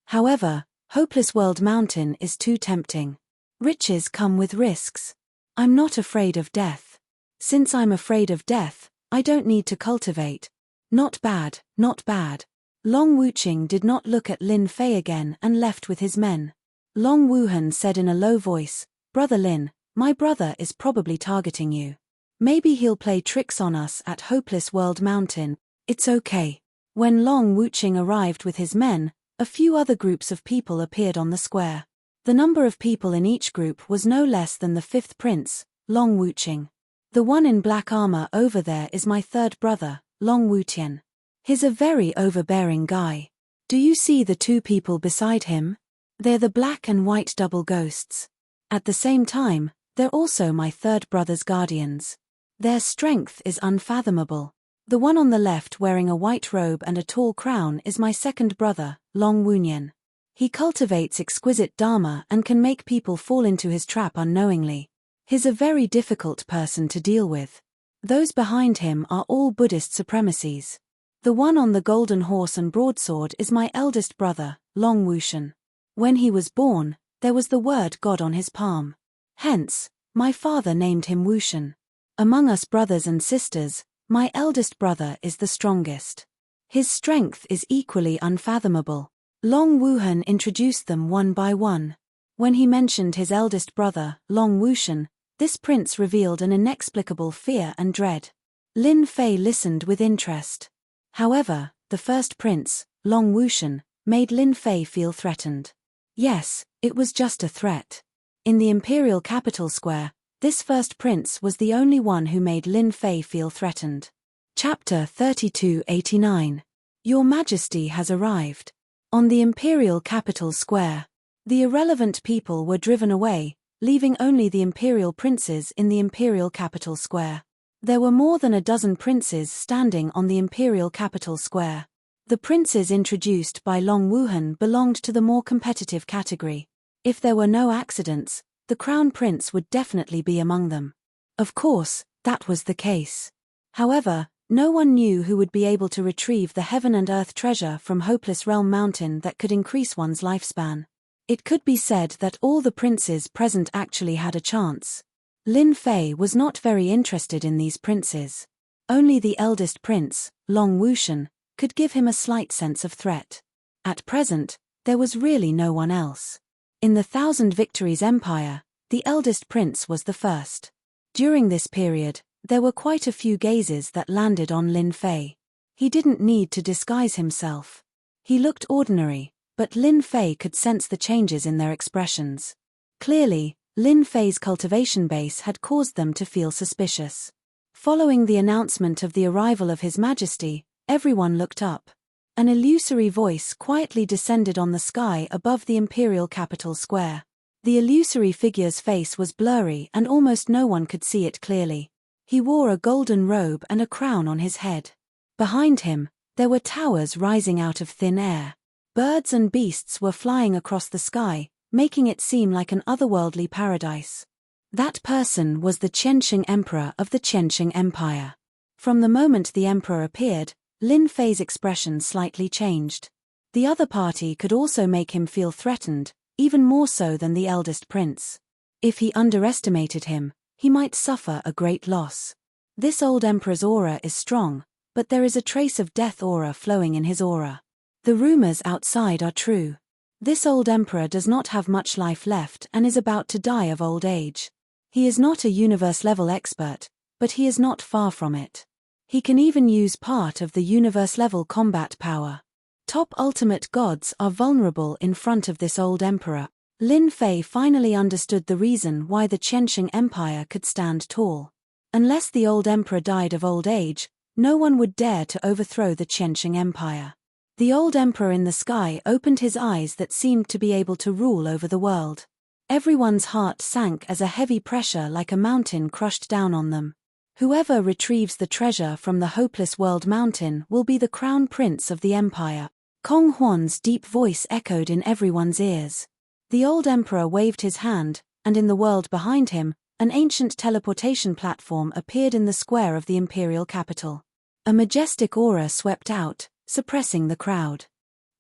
However, Hopeless World Mountain is too tempting. Riches come with risks. I'm not afraid of death. Since I'm afraid of death, I don't need to cultivate. Not bad, not bad. Long Wuqing did not look at Lin Fei again and left with his men. Long Wuhan said in a low voice, Brother Lin, my brother is probably targeting you. Maybe he'll play tricks on us at Hopeless World Mountain. It's okay. When Long Wuqing arrived with his men, a few other groups of people appeared on the square. The number of people in each group was no less than the fifth prince, Long Wuqing. The one in black armor over there is my third brother, Long Wutian. He's a very overbearing guy. Do you see the two people beside him? They're the black and white double ghosts. At the same time, they're also my third brother's guardians. Their strength is unfathomable. The one on the left wearing a white robe and a tall crown is my second brother, Long Wunian. He cultivates exquisite dharma and can make people fall into his trap unknowingly. He's a very difficult person to deal with. Those behind him are all Buddhist supremacies. The one on the golden horse and broadsword is my eldest brother, Long Wushan. When he was born, there was the word God on his palm. Hence, my father named him Wushan. Among us brothers and sisters, my eldest brother is the strongest. His strength is equally unfathomable. Long Wuhan introduced them one by one. When he mentioned his eldest brother, Long Wushan, this prince revealed an inexplicable fear and dread. Lin Fei listened with interest. However, the first prince, Long Wushan, made Lin Fei feel threatened. Yes, it was just a threat. In the imperial capital square, this first prince was the only one who made Lin Fei feel threatened. Chapter 3289. Your Majesty has arrived. On the imperial capital square, the irrelevant people were driven away, leaving only the imperial princes in the imperial capital square. There were more than a dozen princes standing on the imperial capital square. The princes introduced by Long Wuhan belonged to the more competitive category. If there were no accidents, the crown prince would definitely be among them. Of course, that was the case. However, no one knew who would be able to retrieve the heaven and earth treasure from Hopeless Realm Mountain that could increase one's lifespan. It could be said that all the princes present actually had a chance. Lin Fei was not very interested in these princes. Only the eldest prince, Long Wushan, could give him a slight sense of threat. At present, there was really no one else. In the Thousand Victories Empire, the eldest prince was the first. During this period, there were quite a few gazes that landed on Lin Fei. He didn't need to disguise himself. He looked ordinary, but Lin Fei could sense the changes in their expressions. Clearly, Lin Fei's cultivation base had caused them to feel suspicious. Following the announcement of the arrival of His Majesty, everyone looked up. An illusory voice quietly descended on the sky above the imperial capital square. The illusory figure's face was blurry and almost no one could see it clearly. He wore a golden robe and a crown on his head. Behind him, there were towers rising out of thin air. Birds and beasts were flying across the sky, making it seem like an otherworldly paradise. That person was the Qianxing Emperor of the Qianxing Empire. From the moment the emperor appeared, Lin Fei's expression slightly changed. The other party could also make him feel threatened, even more so than the eldest prince. If he underestimated him, he might suffer a great loss. This old emperor's aura is strong, but there is a trace of death aura flowing in his aura. The rumors outside are true. This old emperor does not have much life left and is about to die of old age. He is not a universe-level expert, but he is not far from it. He can even use part of the universe-level combat power. Top ultimate gods are vulnerable in front of this old emperor. Lin Fei finally understood the reason why the Qianxing Empire could stand tall. Unless the old emperor died of old age, no one would dare to overthrow the Qianxing Empire. The old emperor in the sky opened his eyes that seemed to be able to rule over the world. Everyone's heart sank as a heavy pressure like a mountain crushed down on them. Whoever retrieves the treasure from the hopeless world mountain will be the crown prince of the empire. Kong Huan's deep voice echoed in everyone's ears. The old emperor waved his hand, and in the world behind him, an ancient teleportation platform appeared in the square of the imperial capital. A majestic aura swept out, suppressing the crowd.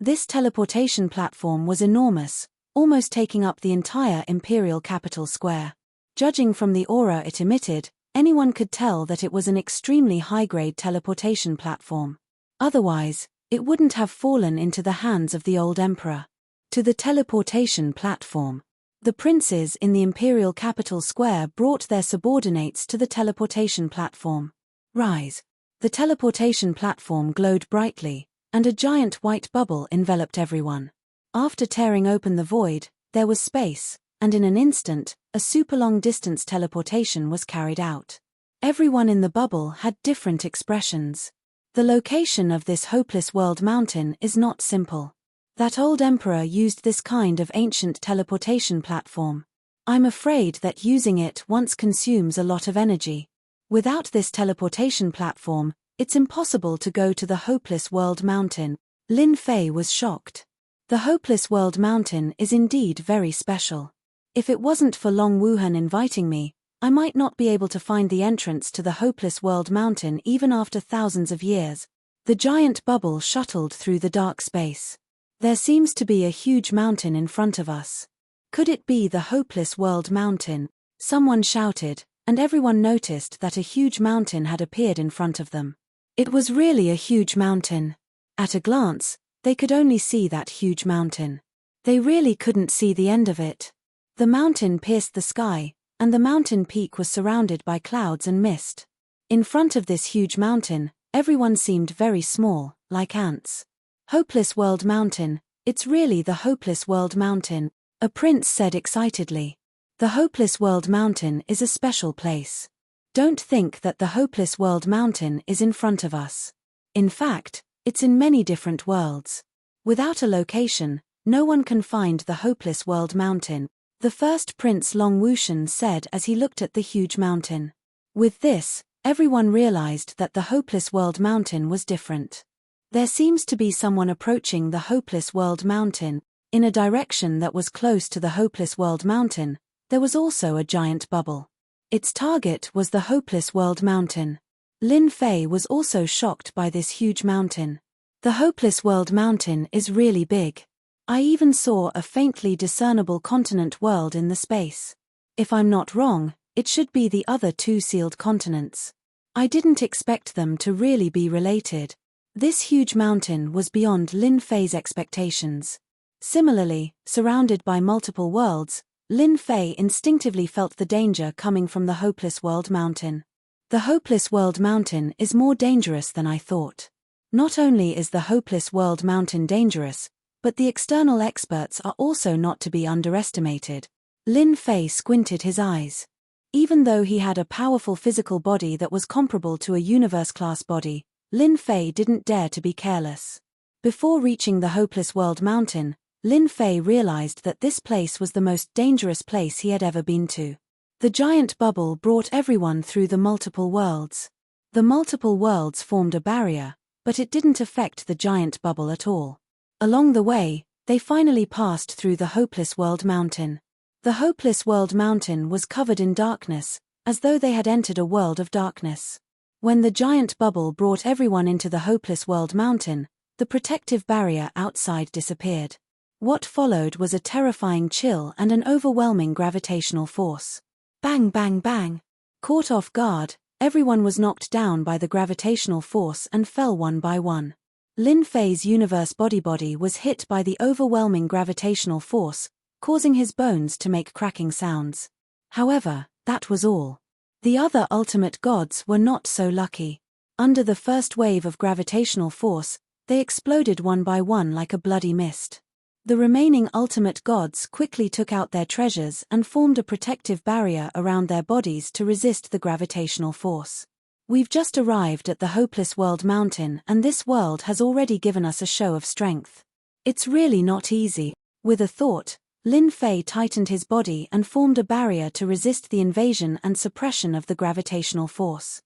This teleportation platform was enormous, almost taking up the entire imperial capital square. Judging from the aura it emitted, anyone could tell that it was an extremely high-grade teleportation platform. Otherwise, it wouldn't have fallen into the hands of the old emperor. To the teleportation platform. The princes in the imperial capital square brought their subordinates to the teleportation platform. Rise. The teleportation platform glowed brightly, and a giant white bubble enveloped everyone. After tearing open the void, there was space, and in an instant, a super long-distance teleportation was carried out. Everyone in the bubble had different expressions. The location of this hopeless world mountain is not simple. That old emperor used this kind of ancient teleportation platform. I'm afraid that using it once consumes a lot of energy. Without this teleportation platform, it's impossible to go to the hopeless world mountain. Lin Fei was shocked. The hopeless world mountain is indeed very special. If it wasn't for Long Wuhan inviting me, I might not be able to find the entrance to the hopeless world mountain even after thousands of years. The giant bubble shuttled through the dark space. There seems to be a huge mountain in front of us. Could it be the hopeless world mountain? Someone shouted, and everyone noticed that a huge mountain had appeared in front of them. It was really a huge mountain. At a glance, they could only see that huge mountain. They really couldn't see the end of it. The mountain pierced the sky, and the mountain peak was surrounded by clouds and mist. In front of this huge mountain, everyone seemed very small, like ants. Hopeless World Mountain, it's really the Hopeless World Mountain, a prince said excitedly. The Hopeless World Mountain is a special place. Don't think that the Hopeless World Mountain is in front of us. In fact, it's in many different worlds. Without a location, no one can find the Hopeless World Mountain, the first Prince Long Wuxian said as he looked at the huge mountain. With this, everyone realized that the Hopeless World Mountain was different. There seems to be someone approaching the Hopeless World Mountain. In a direction that was close to the Hopeless World Mountain, there was also a giant bubble. Its target was the Hopeless World Mountain. Lin Fei was also shocked by this huge mountain. The Hopeless World Mountain is really big. I even saw a faintly discernible continent world in the space. If I'm not wrong, it should be the other two sealed continents. I didn't expect them to really be related. This huge mountain was beyond Lin Fei's expectations. Similarly, surrounded by multiple worlds, Lin Fei instinctively felt the danger coming from the Hopeless World Mountain. The Hopeless World Mountain is more dangerous than I thought. Not only is the Hopeless World Mountain dangerous, but the external experts are also not to be underestimated. Lin Fei squinted his eyes. Even though he had a powerful physical body that was comparable to a universe-class body, Lin Fei didn't dare to be careless. Before reaching the Hopeless World Mountain, Lin Fei realized that this place was the most dangerous place he had ever been to. The giant bubble brought everyone through the multiple worlds. The multiple worlds formed a barrier, but it didn't affect the giant bubble at all. Along the way, they finally passed through the Hopeless World Mountain. The Hopeless World Mountain was covered in darkness, as though they had entered a world of darkness. When the giant bubble brought everyone into the Hopeless World Mountain, the protective barrier outside disappeared. What followed was a terrifying chill and an overwhelming gravitational force. Bang, bang, bang. Caught off guard, everyone was knocked down by the gravitational force and fell one by one. Lin Fei's universe body was hit by the overwhelming gravitational force, causing his bones to make cracking sounds. However, that was all. The other ultimate gods were not so lucky. Under the first wave of gravitational force, they exploded one by one like a bloody mist. The remaining ultimate gods quickly took out their treasures and formed a protective barrier around their bodies to resist the gravitational force. We've just arrived at the Hopeless World Mountain, and this world has already given us a show of strength. It's really not easy. With a thought, Lin Fei tightened his body and formed a barrier to resist the invasion and suppression of the gravitational force.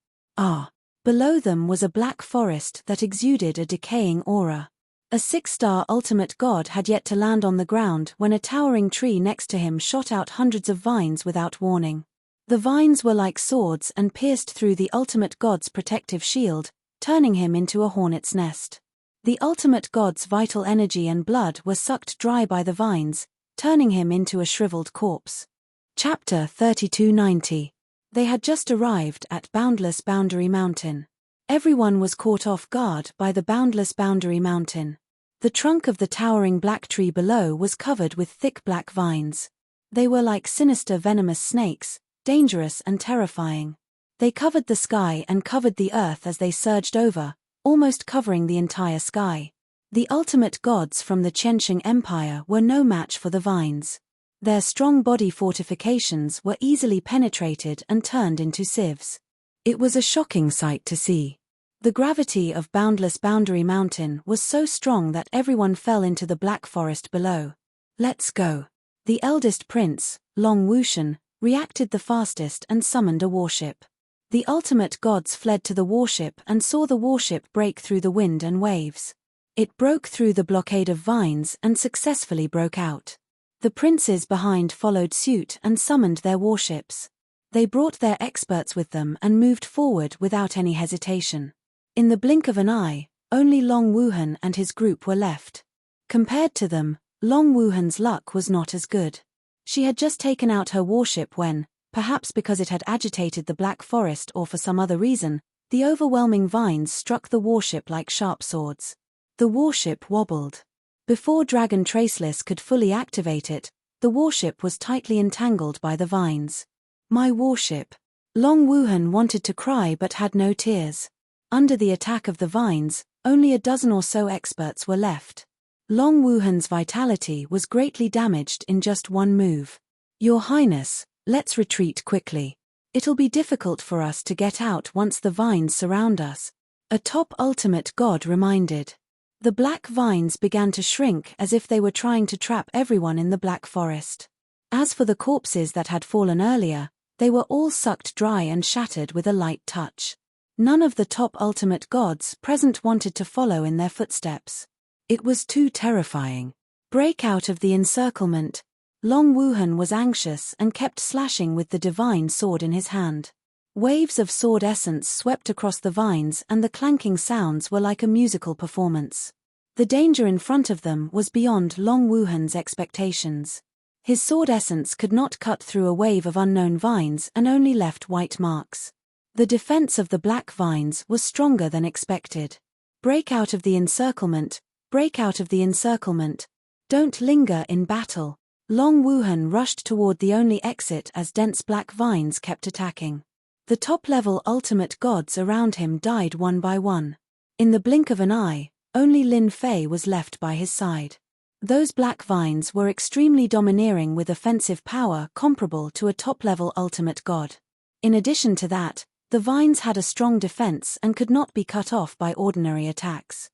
Below them was a black forest that exuded a decaying aura. A 6-star ultimate god had yet to land on the ground when a towering tree next to him shot out hundreds of vines without warning. The vines were like swords and pierced through the ultimate god's protective shield, turning him into a hornet's nest. The ultimate god's vital energy and blood were sucked dry by the vines, turning him into a shriveled corpse. Chapter 3290. They had just arrived at Boundless Boundary Mountain. Everyone was caught off guard by the Boundless Boundary Mountain. The trunk of the towering black tree below was covered with thick black vines. They were like sinister venomous snakes, dangerous and terrifying. They covered the sky and covered the earth as they surged over, almost covering the entire sky. The ultimate gods from the Qianxing Empire were no match for the vines. Their strong body fortifications were easily penetrated and turned into sieves. It was a shocking sight to see. The gravity of Boundless Boundary Mountain was so strong that everyone fell into the black forest below. Let's go. The eldest prince, Long Wushan, reacted the fastest and summoned a warship. The ultimate gods fled to the warship and saw the warship break through the wind and waves. It broke through the blockade of vines and successfully broke out. The princes behind followed suit and summoned their warships. They brought their experts with them and moved forward without any hesitation. In the blink of an eye, only Long Wuhan and his group were left. Compared to them, Long Wuhan's luck was not as good. She had just taken out her warship when, perhaps because it had agitated the Black Forest or for some other reason, the overwhelming vines struck the warship like sharp swords. The warship wobbled. Before Dragon Traceless could fully activate it, the warship was tightly entangled by the vines. My warship. Long Wuhan wanted to cry but had no tears. Under the attack of the vines, only a dozen or so experts were left. Long Wuhan's vitality was greatly damaged in just one move. Your Highness, let's retreat quickly. It'll be difficult for us to get out once the vines surround us, a top ultimate god reminded. The black vines began to shrink as if they were trying to trap everyone in the Black Forest. As for the corpses that had fallen earlier, they were all sucked dry and shattered with a light touch. None of the top ultimate gods present wanted to follow in their footsteps. It was too terrifying. Break out of the encirclement. Long Wuhan was anxious and kept slashing with the divine sword in his hand. Waves of sword essence swept across the vines and the clanking sounds were like a musical performance. The danger in front of them was beyond Long Wuhan's expectations. His sword essence could not cut through a wave of unknown vines and only left white marks. The defense of the black vines was stronger than expected. Break out of the encirclement, break out of the encirclement. Don't linger in battle. Long Wuhan rushed toward the only exit as dense black vines kept attacking. The top-level ultimate gods around him died one by one. In the blink of an eye, only Lin Fei was left by his side. Those black vines were extremely domineering with offensive power comparable to a top-level ultimate god. In addition to that, the vines had a strong defense and could not be cut off by ordinary attacks.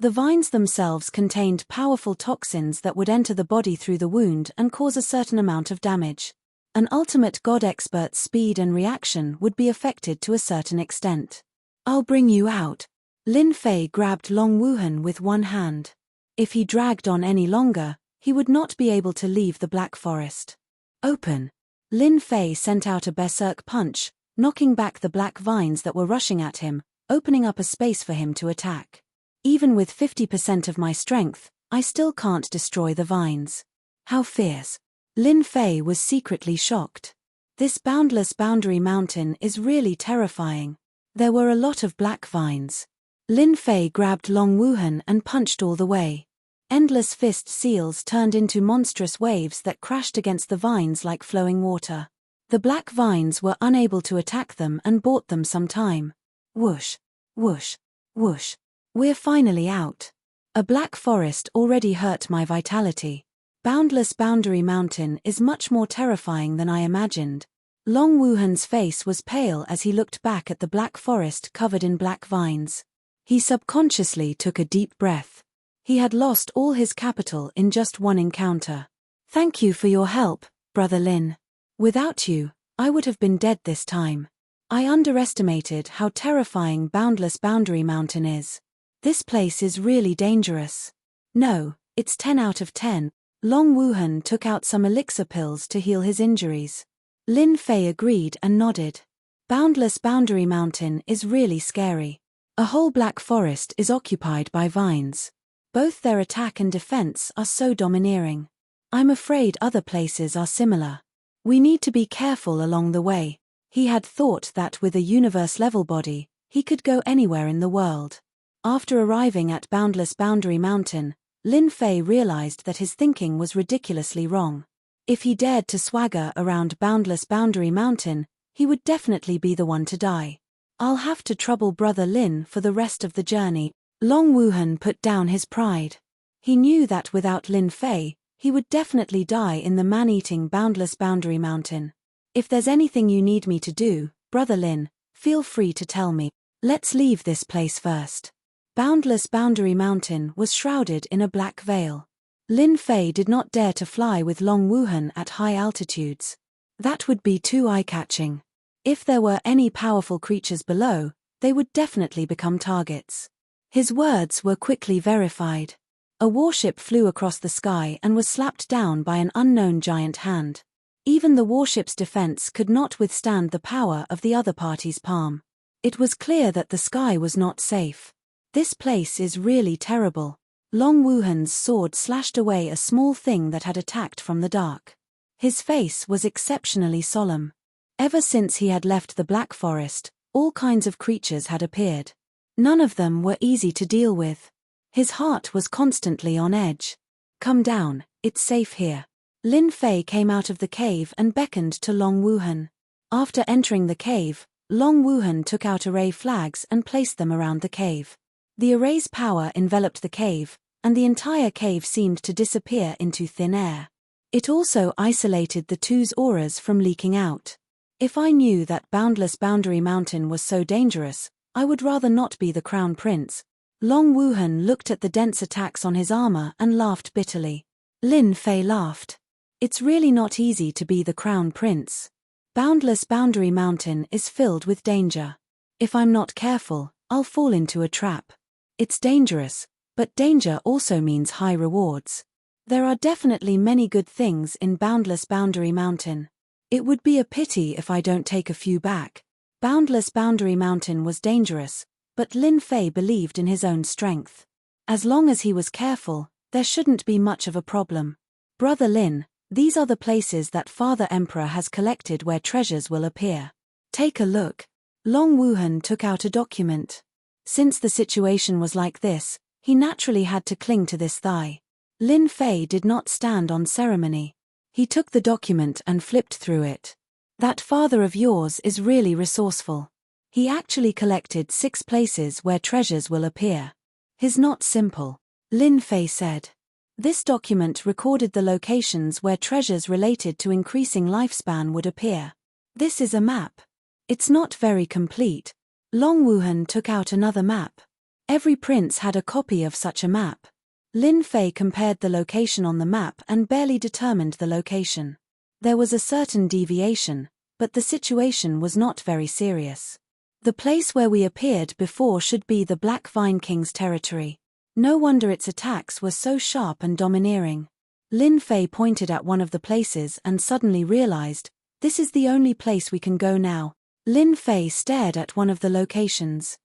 The vines themselves contained powerful toxins that would enter the body through the wound and cause a certain amount of damage. An ultimate god expert's speed and reaction would be affected to a certain extent. "I'll bring you out." Lin Fei grabbed Long Wuhan with one hand. If he dragged on any longer, he would not be able to leave the Black Forest. "Open." Lin Fei sent out a berserk punch, knocking back the black vines that were rushing at him, opening up a space for him to attack. "Even with 50% of my strength, I still can't destroy the vines." How fierce. Lin Fei was secretly shocked. This boundless boundary mountain is really terrifying. There were a lot of black vines. Lin Fei grabbed Long Wuhan and punched all the way. Endless fist seals turned into monstrous waves that crashed against the vines like flowing water. The black vines were unable to attack them and bought them some time. Whoosh, whoosh, whoosh. "We're finally out." A black forest already hurt my vitality. Boundless Boundary Mountain is much more terrifying than I imagined. Long Wuhan's face was pale as he looked back at the black forest covered in black vines. He subconsciously took a deep breath. He had lost all his capital in just one encounter. "Thank you for your help, Brother Lin. Without you, I would have been dead this time." I underestimated how terrifying Boundless Boundary Mountain is. This place is really dangerous. "No, it's 10 out of 10. Long Wuhan took out some elixir pills to heal his injuries. Lin Fei agreed and nodded. Boundless Boundary Mountain is really scary. A whole black forest is occupied by vines. Both their attack and defense are so domineering. I'm afraid other places are similar. We need to be careful along the way." He had thought that with a universe-level body, he could go anywhere in the world. After arriving at Boundless Boundary Mountain, Lin Fei realized that his thinking was ridiculously wrong. If he dared to swagger around Boundless Boundary Mountain, he would definitely be the one to die. "I'll have to trouble Brother Lin for the rest of the journey." Long Wuhan put down his pride. He knew that without Lin Fei, he would definitely die in the man-eating Boundless Boundary Mountain. "If there's anything you need me to do, Brother Lin, feel free to tell me. Let's leave this place first." Boundless Boundary Mountain was shrouded in a black veil. Lin Fei did not dare to fly with Long Wuhan at high altitudes. That would be too eye-catching. If there were any powerful creatures below, they would definitely become targets. His words were quickly verified. A warship flew across the sky and was slapped down by an unknown giant hand. Even the warship's defense could not withstand the power of the other party's palm. It was clear that the sky was not safe. This place is really terrible. Long Wuhan's sword slashed away a small thing that had attacked from the dark. His face was exceptionally solemn. Ever since he had left the Black Forest, all kinds of creatures had appeared. None of them were easy to deal with. His heart was constantly on edge. "Come down, it's safe here." Lin Fei came out of the cave and beckoned to Long Wuhan. After entering the cave, Long Wuhan took out array flags and placed them around the cave. The array's power enveloped the cave, and the entire cave seemed to disappear into thin air. It also isolated the two's auras from leaking out. If I knew that Boundless Boundary Mountain was so dangerous, I would rather not be the Crown Prince. Long Wuhan looked at the dense attacks on his armor and laughed bitterly. Lin Fei laughed. "It's really not easy to be the Crown Prince. Boundless Boundary Mountain is filled with danger. If I'm not careful, I'll fall into a trap. It's dangerous, but danger also means high rewards. There are definitely many good things in Boundless Boundary Mountain. It would be a pity if I don't take a few back." Boundless Boundary Mountain was dangerous, but Lin Fei believed in his own strength. As long as he was careful, there shouldn't be much of a problem. "Brother Lin, these are the places that Father Emperor has collected where treasures will appear. Take a look." Long Wuhan took out a document. Since the situation was like this, he naturally had to cling to this thigh. Lin Fei did not stand on ceremony. He took the document and flipped through it. That father of yours is really resourceful. He actually collected 6 places where treasures will appear. He's not simple, Lin Fei said. This document recorded the locations where treasures related to increasing lifespan would appear. This is a map. It's not very complete. Long Wuhan took out another map. Every prince had a copy of such a map. Lin Fei compared the location on the map and barely determined the location. There was a certain deviation, but the situation was not very serious. The place where we appeared before should be the Black Vine King's territory. No wonder its attacks were so sharp and domineering. Lin Fei pointed at one of the places and suddenly realized, this is the only place we can go now. Lin Fei stared at one of the locations.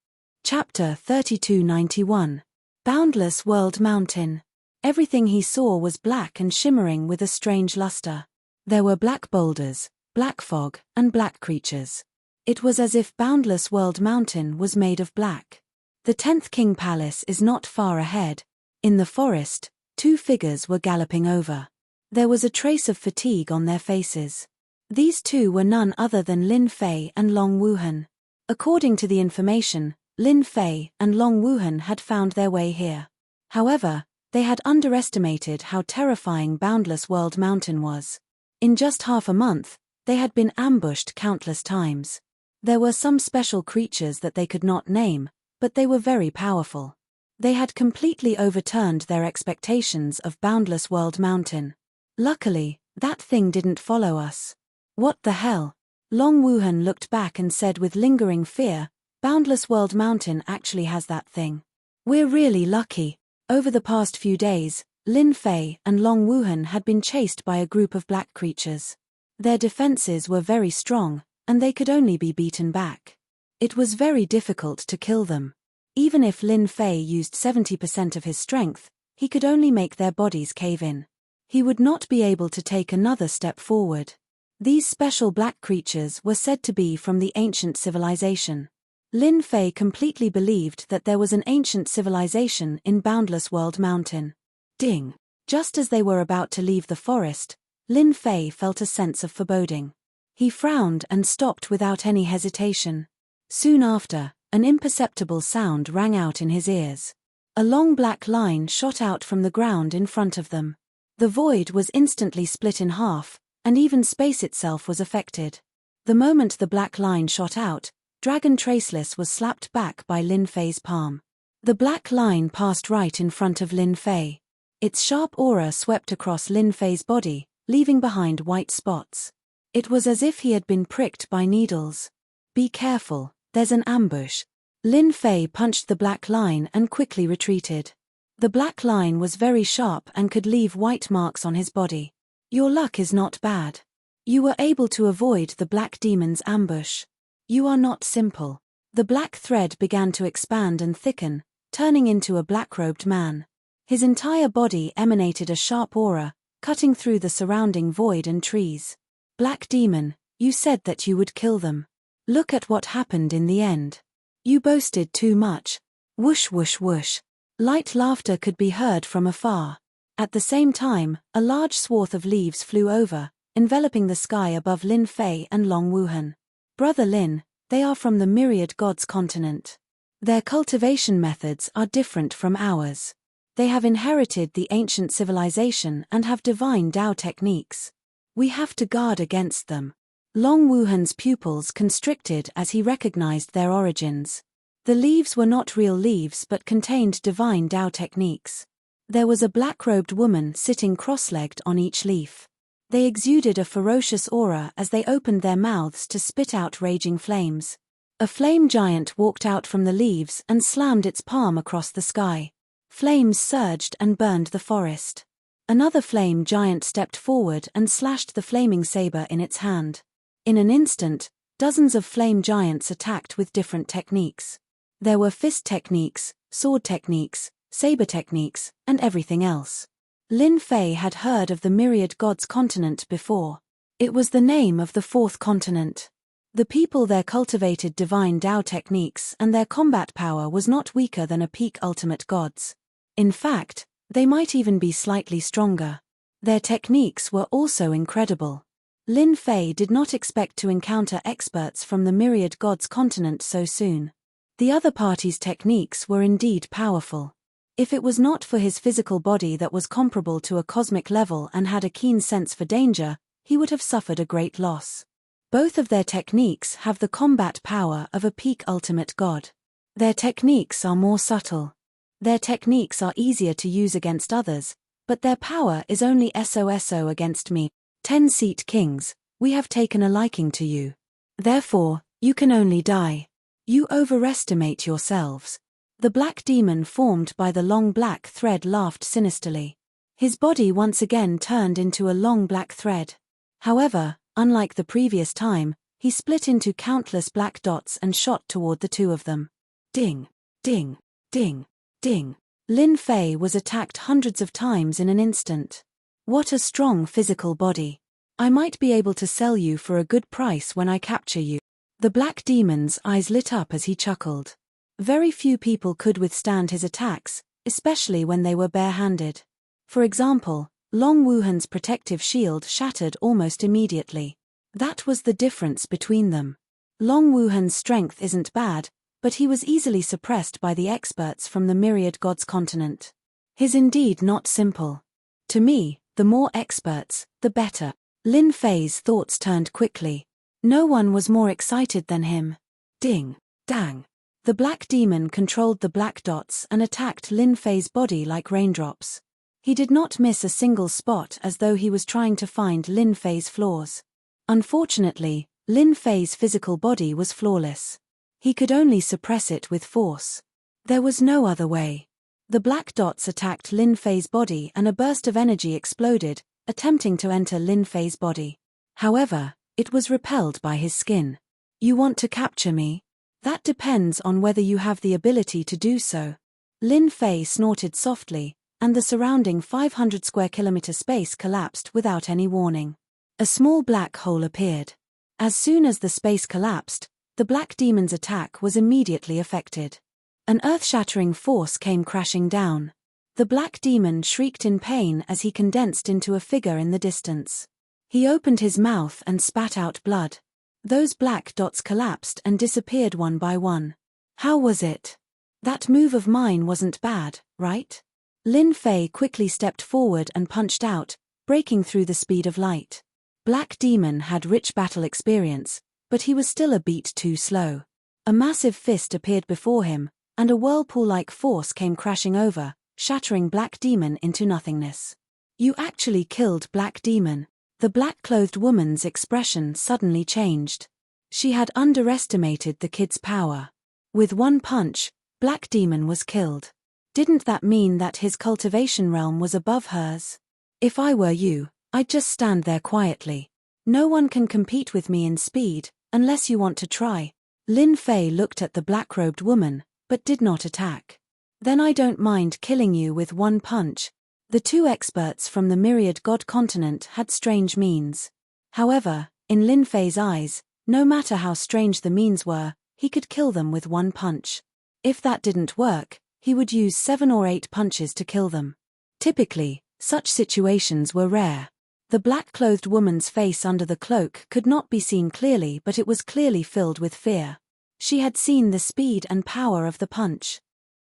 Chapter 3291. Boundless World Mountain. Everything he saw was black and shimmering with a strange luster. There were black boulders, black fog, and black creatures. It was as if Boundless World Mountain was made of black. The 10th King Palace is not far ahead. In the forest, 2 figures were galloping over. There was a trace of fatigue on their faces. These 2 were none other than Lin Fei and Long Wuhan. According to the information, Lin Fei and Long Wuhan had found their way here. However, they had underestimated how terrifying Boundless World Mountain was. In just half a month, they had been ambushed countless times. There were some special creatures that they could not name, but they were very powerful. They had completely overturned their expectations of Boundless World Mountain. Luckily, that thing didn't follow us. What the hell? Long Wuhan looked back and said with lingering fear, Boundless World Mountain actually has that thing. We're really lucky. Over the past few days, Lin Fei and Long Wuhan had been chased by a group of black creatures. Their defenses were very strong, and they could only be beaten back. It was very difficult to kill them. Even if Lin Fei used 70% of his strength, he could only make their bodies cave in. He would not be able to take another step forward. These special black creatures were said to be from the ancient civilization. Lin Fei completely believed that there was an ancient civilization in Boundless World Mountain. Ding! Just as they were about to leave the forest, Lin Fei felt a sense of foreboding. He frowned and stopped without any hesitation. Soon after, an imperceptible sound rang out in his ears. A long black line shot out from the ground in front of them. The void was instantly split in half, and even space itself was affected. The moment the black line shot out, Dragon Traceless was slapped back by Lin Fei's palm. The black line passed right in front of Lin Fei. Its sharp aura swept across Lin Fei's body, leaving behind white spots. It was as if he had been pricked by needles. Be careful, there's an ambush. Lin Fei punched the black line and quickly retreated. The black line was very sharp and could leave white marks on his body. Your luck is not bad. You were able to avoid the black demon's ambush. You are not simple. The black thread began to expand and thicken, turning into a black-robed man. His entire body emanated a sharp aura, cutting through the surrounding void and trees. Black demon, you said that you would kill them. Look at what happened in the end. You boasted too much. Whoosh whoosh whoosh. Light laughter could be heard from afar. At the same time, a large swath of leaves flew over, enveloping the sky above Lin Fei and Long Wuhan. Brother Lin, they are from the Myriad Gods continent. Their cultivation methods are different from ours. They have inherited the ancient civilization and have divine Dao techniques. We have to guard against them. Long Wuhan's pupils constricted as he recognized their origins. The leaves were not real leaves but contained divine Dao techniques. There was a black-robed woman sitting cross-legged on each leaf. They exuded a ferocious aura as they opened their mouths to spit out raging flames. A flame giant walked out from the leaves and slammed its palm across the sky. Flames surged and burned the forest. Another flame giant stepped forward and slashed the flaming saber in its hand. In an instant, dozens of flame giants attacked with different techniques. There were fist techniques, sword techniques, saber techniques, and everything else. Lin Fei had heard of the Myriad Gods continent before. It was the name of the 4th continent. The people there cultivated divine Dao techniques and their combat power was not weaker than a peak ultimate gods. In fact, they might even be slightly stronger. Their techniques were also incredible. Lin Fei did not expect to encounter experts from the myriad gods continent so soon. The other party's techniques were indeed powerful. If it was not for his physical body that was comparable to a cosmic level and had a keen sense for danger, he would have suffered a great loss. Both of their techniques have the combat power of a peak ultimate god. Their techniques are more subtle. Their techniques are easier to use against others, but their power is only so against me. 10-seat kings, we have taken a liking to you. Therefore, you can only die. You overestimate yourselves. The black demon formed by the long black thread laughed sinisterly. His body once again turned into a long black thread. However, unlike the previous time, he split into countless black dots and shot toward the two of them. Ding, ding, ding, ding. Lin Fei was attacked hundreds of times in an instant. What a strong physical body. I might be able to sell you for a good price when I capture you. The black demon's eyes lit up as he chuckled. Very few people could withstand his attacks, especially when they were bare-handed. For example, Long Wuhan's protective shield shattered almost immediately. That was the difference between them. Long Wuhan's strength isn't bad, but he was easily suppressed by the experts from the myriad gods continent. His indeed not simple. To me, the more experts, the better. Lin Fei's thoughts turned quickly. No one was more excited than him. Ding, dang. The black demon controlled the black dots and attacked Lin Fei's body like raindrops. He did not miss a single spot as though he was trying to find Lin Fei's flaws. Unfortunately, Lin Fei's physical body was flawless. He could only suppress it with force. There was no other way. The black dots attacked Lin Fei's body and a burst of energy exploded, attempting to enter Lin Fei's body. However, it was repelled by his skin. You want to capture me? That depends on whether you have the ability to do so. Lin Fei snorted softly, and the surrounding 500 square kilometer space collapsed without any warning. A small black hole appeared. As soon as the space collapsed, the black demon's attack was immediately affected. An earth-shattering force came crashing down. The black demon shrieked in pain as he condensed into a figure in the distance. He opened his mouth and spat out blood. Those black dots collapsed and disappeared one by one. How was it? That move of mine wasn't bad, right? Lin Fei quickly stepped forward and punched out, breaking through the speed of light. Black Demon had rich battle experience, but he was still a beat too slow. A massive fist appeared before him, and a whirlpool-like force came crashing over, shattering Black Demon into nothingness. You actually killed Black Demon. The black-clothed woman's expression suddenly changed. She had underestimated the kid's power. With one punch, Black Demon was killed. Didn't that mean that his cultivation realm was above hers? If I were you, I'd just stand there quietly. No one can compete with me in speed, unless you want to try. Lin Fei looked at the black-robed woman, but did not attack. Then I don't mind killing you with one punch. The two experts from the myriad god continent had strange means. However, in Lin Fei's eyes, no matter how strange the means were, he could kill them with one punch. If that didn't work, he would use 7 or 8 punches to kill them. Typically, such situations were rare. The black-clothed woman's face under the cloak could not be seen clearly, but it was clearly filled with fear. She had seen the speed and power of the punch.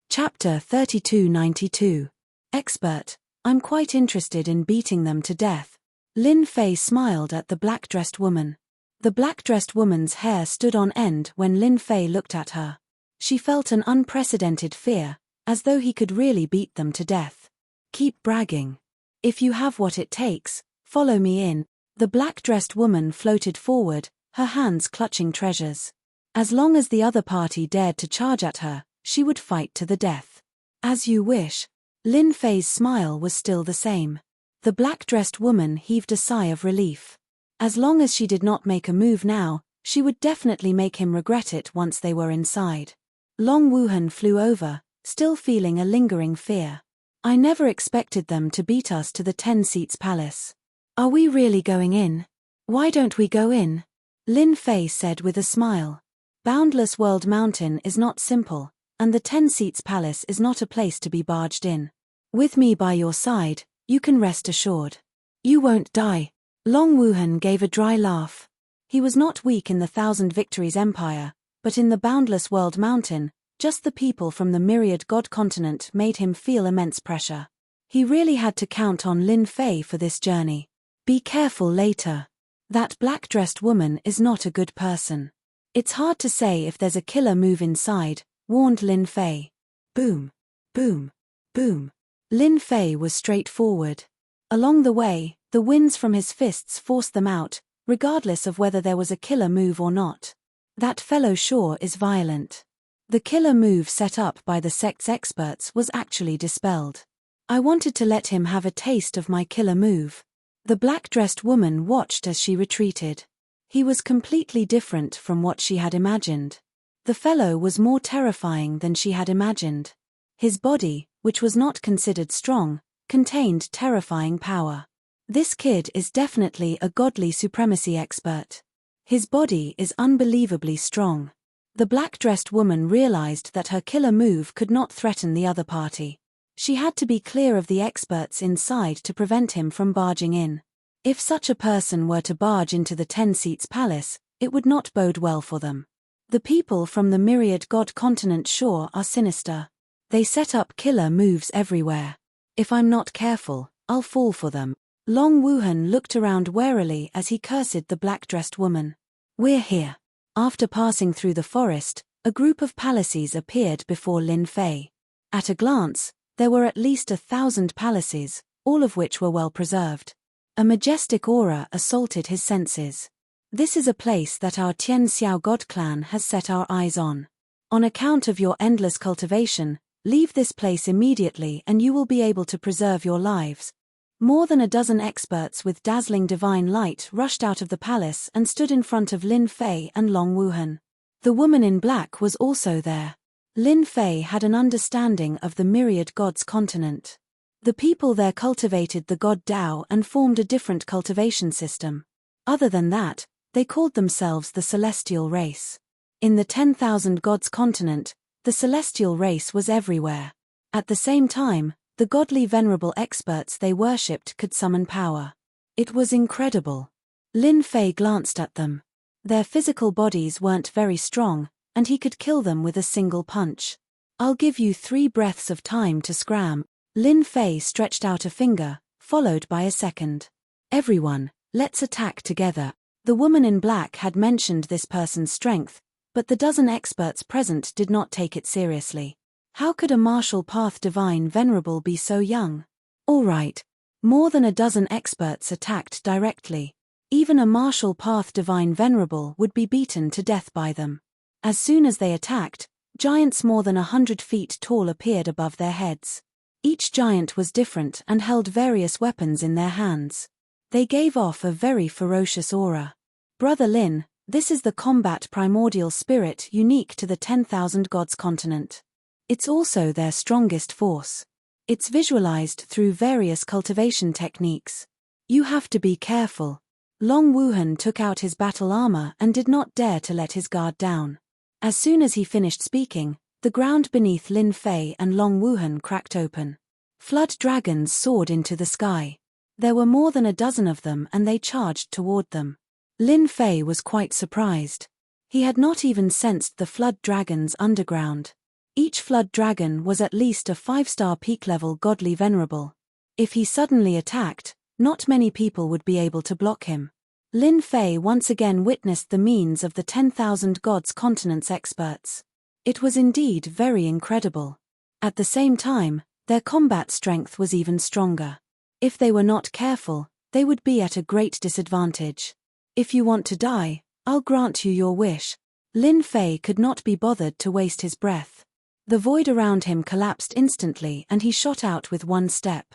Chapter 3292. Expert. I'm quite interested in beating them to death. Lin Fei smiled at the black-dressed woman. The black-dressed woman's hair stood on end when Lin Fei looked at her. She felt an unprecedented fear, as though he could really beat them to death. Keep bragging. If you have what it takes, follow me in. The black-dressed woman floated forward, her hands clutching treasures. As long as the other party dared to charge at her, she would fight to the death. As you wish. Lin Fei's smile was still the same. The black-dressed woman heaved a sigh of relief. As long as she did not make a move now, she would definitely make him regret it once they were inside. Long Wuhan flew over, still feeling a lingering fear. I never expected them to beat us to the 10 seats palace. Are we really going in? Why don't we go in? Lin Fei said with a smile. Boundless World Mountain is not simple, and the 10 seats palace is not a place to be barged in. With me by your side, you can rest assured. You won't die. Long Wuhan gave a dry laugh. He was not weak in the Thousand Victories Empire, but in the Boundless World Mountain, just the people from the myriad god continent made him feel immense pressure. He really had to count on Lin Fei for this journey. Be careful later. That black-dressed woman is not a good person. It's hard to say if there's a killer move inside, warned Lin Fei. Boom. Boom. Boom. Lin Fei was straightforward. Along the way, the winds from his fists forced them out, regardless of whether there was a killer move or not. That fellow sure is violent. The killer move set up by the sect's experts was actually dispelled. I wanted to let him have a taste of my killer move. The black-dressed woman watched as she retreated. He was completely different from what she had imagined. The fellow was more terrifying than she had imagined. His body, which was not considered strong, contained terrifying power. This kid is definitely a godly supremacy expert. His body is unbelievably strong. The black-dressed woman realized that her killer move could not threaten the other party. She had to be clear of the experts inside to prevent him from barging in. If such a person were to barge into the 10 Seats Palace, it would not bode well for them. The people from the myriad god continent sure are sinister. They set up killer moves everywhere. If I'm not careful, I'll fall for them. Long Wuhan looked around warily as he cursed the black-dressed woman. We're here. After passing through the forest, a group of palaces appeared before Lin Fei. At a glance, there were at least 1,000 palaces, all of which were well preserved. A majestic aura assaulted his senses. This is a place that our Tian Xiao God clan has set our eyes on. On account of your endless cultivation, leave this place immediately and you will be able to preserve your lives. More than a dozen experts with dazzling divine light rushed out of the palace and stood in front of Lin Fei and Long Wuhan. The woman in black was also there. Lin Fei had an understanding of the myriad gods continent. The people there cultivated the god Tao and formed a different cultivation system. Other than that, they called themselves the celestial race. In the 10,000 gods continent, the celestial race was everywhere. At the same time, the godly venerable experts they worshipped could summon power. It was incredible. Lin Fei glanced at them. Their physical bodies weren't very strong, and he could kill them with a single punch. I'll give you 3 breaths of time to scram. Lin Fei stretched out a finger, followed by a second. Everyone, let's attack together. The woman in black had mentioned this person's strength, but the dozen experts present did not take it seriously. How could a martial path divine venerable be so young? All right. More than a dozen experts attacked directly. Even a martial path divine venerable would be beaten to death by them. As soon as they attacked, giants more than 100 feet tall appeared above their heads. Each giant was different and held various weapons in their hands. They gave off a very ferocious aura. Brother Lin, this is the combat primordial spirit unique to the 10,000 gods continent. It's also their strongest force. It's visualized through various cultivation techniques. You have to be careful. Long Wuhan took out his battle armor and did not dare to let his guard down. As soon as he finished speaking, the ground beneath Lin Fei and Long Wuhan cracked open. Flood dragons soared into the sky. There were more than a dozen of them and they charged toward them. Lin Fei was quite surprised. He had not even sensed the flood dragons underground. Each flood dragon was at least a 5-star peak-level godly venerable. If he suddenly attacked, not many people would be able to block him. Lin Fei once again witnessed the means of the 10,000 gods continent's experts. It was indeed very incredible. At the same time, their combat strength was even stronger. If they were not careful, they would be at a great disadvantage. If you want to die, I'll grant you your wish. Lin Fei could not be bothered to waste his breath. The void around him collapsed instantly and he shot out with one step.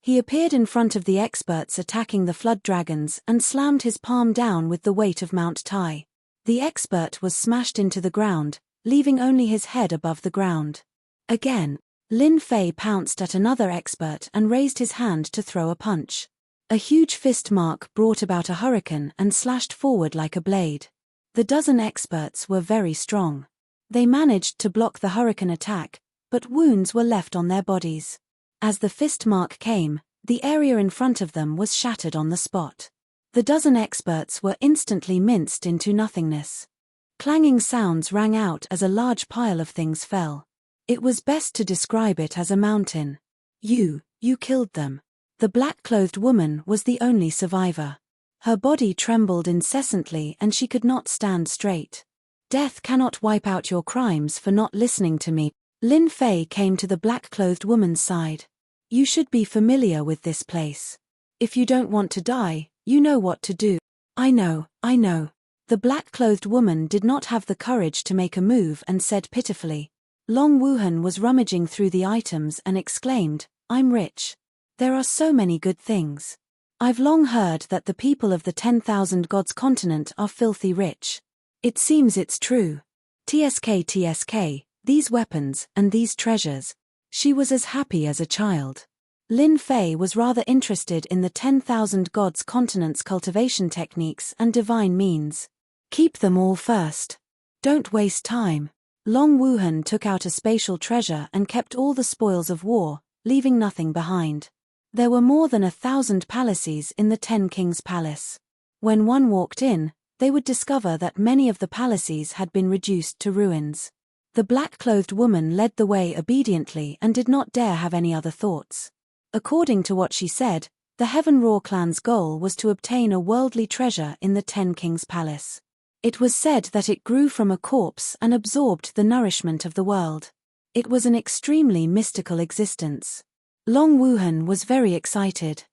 He appeared in front of the experts attacking the flood dragons and slammed his palm down with the weight of Mount Tai. The expert was smashed into the ground, leaving only his head above the ground. Again, Lin Fei pounced at another expert and raised his hand to throw a punch. A huge fist mark brought about a hurricane and slashed forward like a blade. The dozen experts were very strong. They managed to block the hurricane attack, but wounds were left on their bodies. As the fist mark came, The area in front of them was shattered on the spot. The dozen experts were instantly minced into nothingness. Clanging sounds rang out as a large pile of things fell. It was best to describe it as a mountain. You killed them. The black-clothed woman was the only survivor. Her body trembled incessantly and she could not stand straight. Death cannot wipe out your crimes for not listening to me. Lin Fei came to the black-clothed woman's side. You should be familiar with this place. If you don't want to die, you know what to do. I know. The black-clothed woman did not have the courage to make a move and said pitifully. Long Wuhan was rummaging through the items and exclaimed, I'm rich. There are so many good things. I've long heard that the people of the 10,000 gods continent are filthy rich. It seems it's true. TSK, these weapons and these treasures. She was as happy as a child. Lin Fei was rather interested in the 10,000 gods continent's cultivation techniques and divine means. Keep them all first. Don't waste time. Long Wuhan took out a spatial treasure and kept all the spoils of war, leaving nothing behind. There were more than 1,000 palaces in the 10 Kings' Palace. When one walked in, they would discover that many of the palaces had been reduced to ruins. The black-clothed woman led the way obediently and did not dare have any other thoughts. According to what she said, the Heaven Raw clan's goal was to obtain a worldly treasure in the 10 Kings' Palace. It was said that it grew from a corpse and absorbed the nourishment of the world. It was an extremely mystical existence. Long Wuhan was very excited.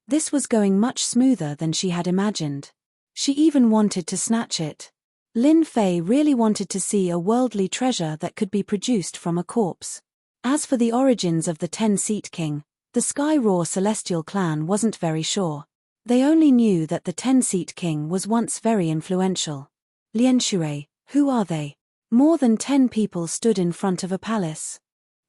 This was going much smoother than she had imagined. She even wanted to snatch it. Lin Fei really wanted to see a worldly treasure that could be produced from a corpse. As for the origins of the 10-seat king, the Sky Raw celestial clan wasn't very sure. They only knew that the 10-seat king was once very influential. Lianshui, who are they? More than 10 people stood in front of a palace.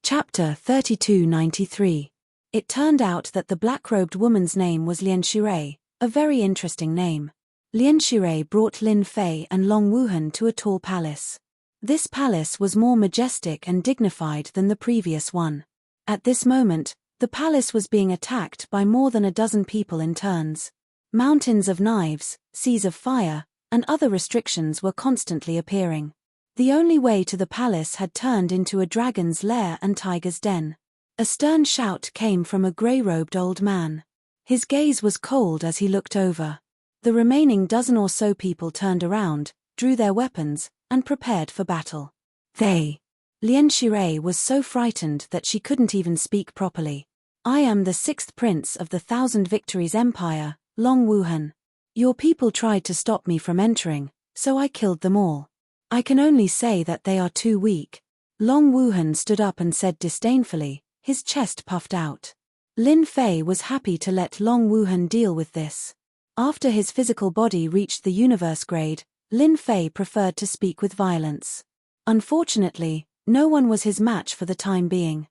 Chapter 3293. It turned out that the black-robed woman's name was Lianshui, a very interesting name. Lianshui brought Lin Fei and Long Wuhan to a tall palace. This palace was more majestic and dignified than the previous one. At this moment, the palace was being attacked by more than a dozen people in turns. Mountains of knives, seas of fire, and other restrictions were constantly appearing. The only way to the palace had turned into a dragon's lair and tiger's den. A stern shout came from a grey-robed old man. His gaze was cold as he looked over. The remaining dozen or so people turned around, drew their weapons, and prepared for battle. Lianshui was so frightened that she couldn't even speak properly. I am the 6th prince of the 1,000 Victories Empire, Long Wuhan. Your people tried to stop me from entering, so I killed them all. I can only say that they are too weak. Long Wuhan stood up and said disdainfully, his chest puffed out. Lin Fei was happy to let Long Wuhan deal with this. After his physical body reached the universe grade, Lin Fei preferred to speak with violence. Unfortunately, no one was his match for the time being.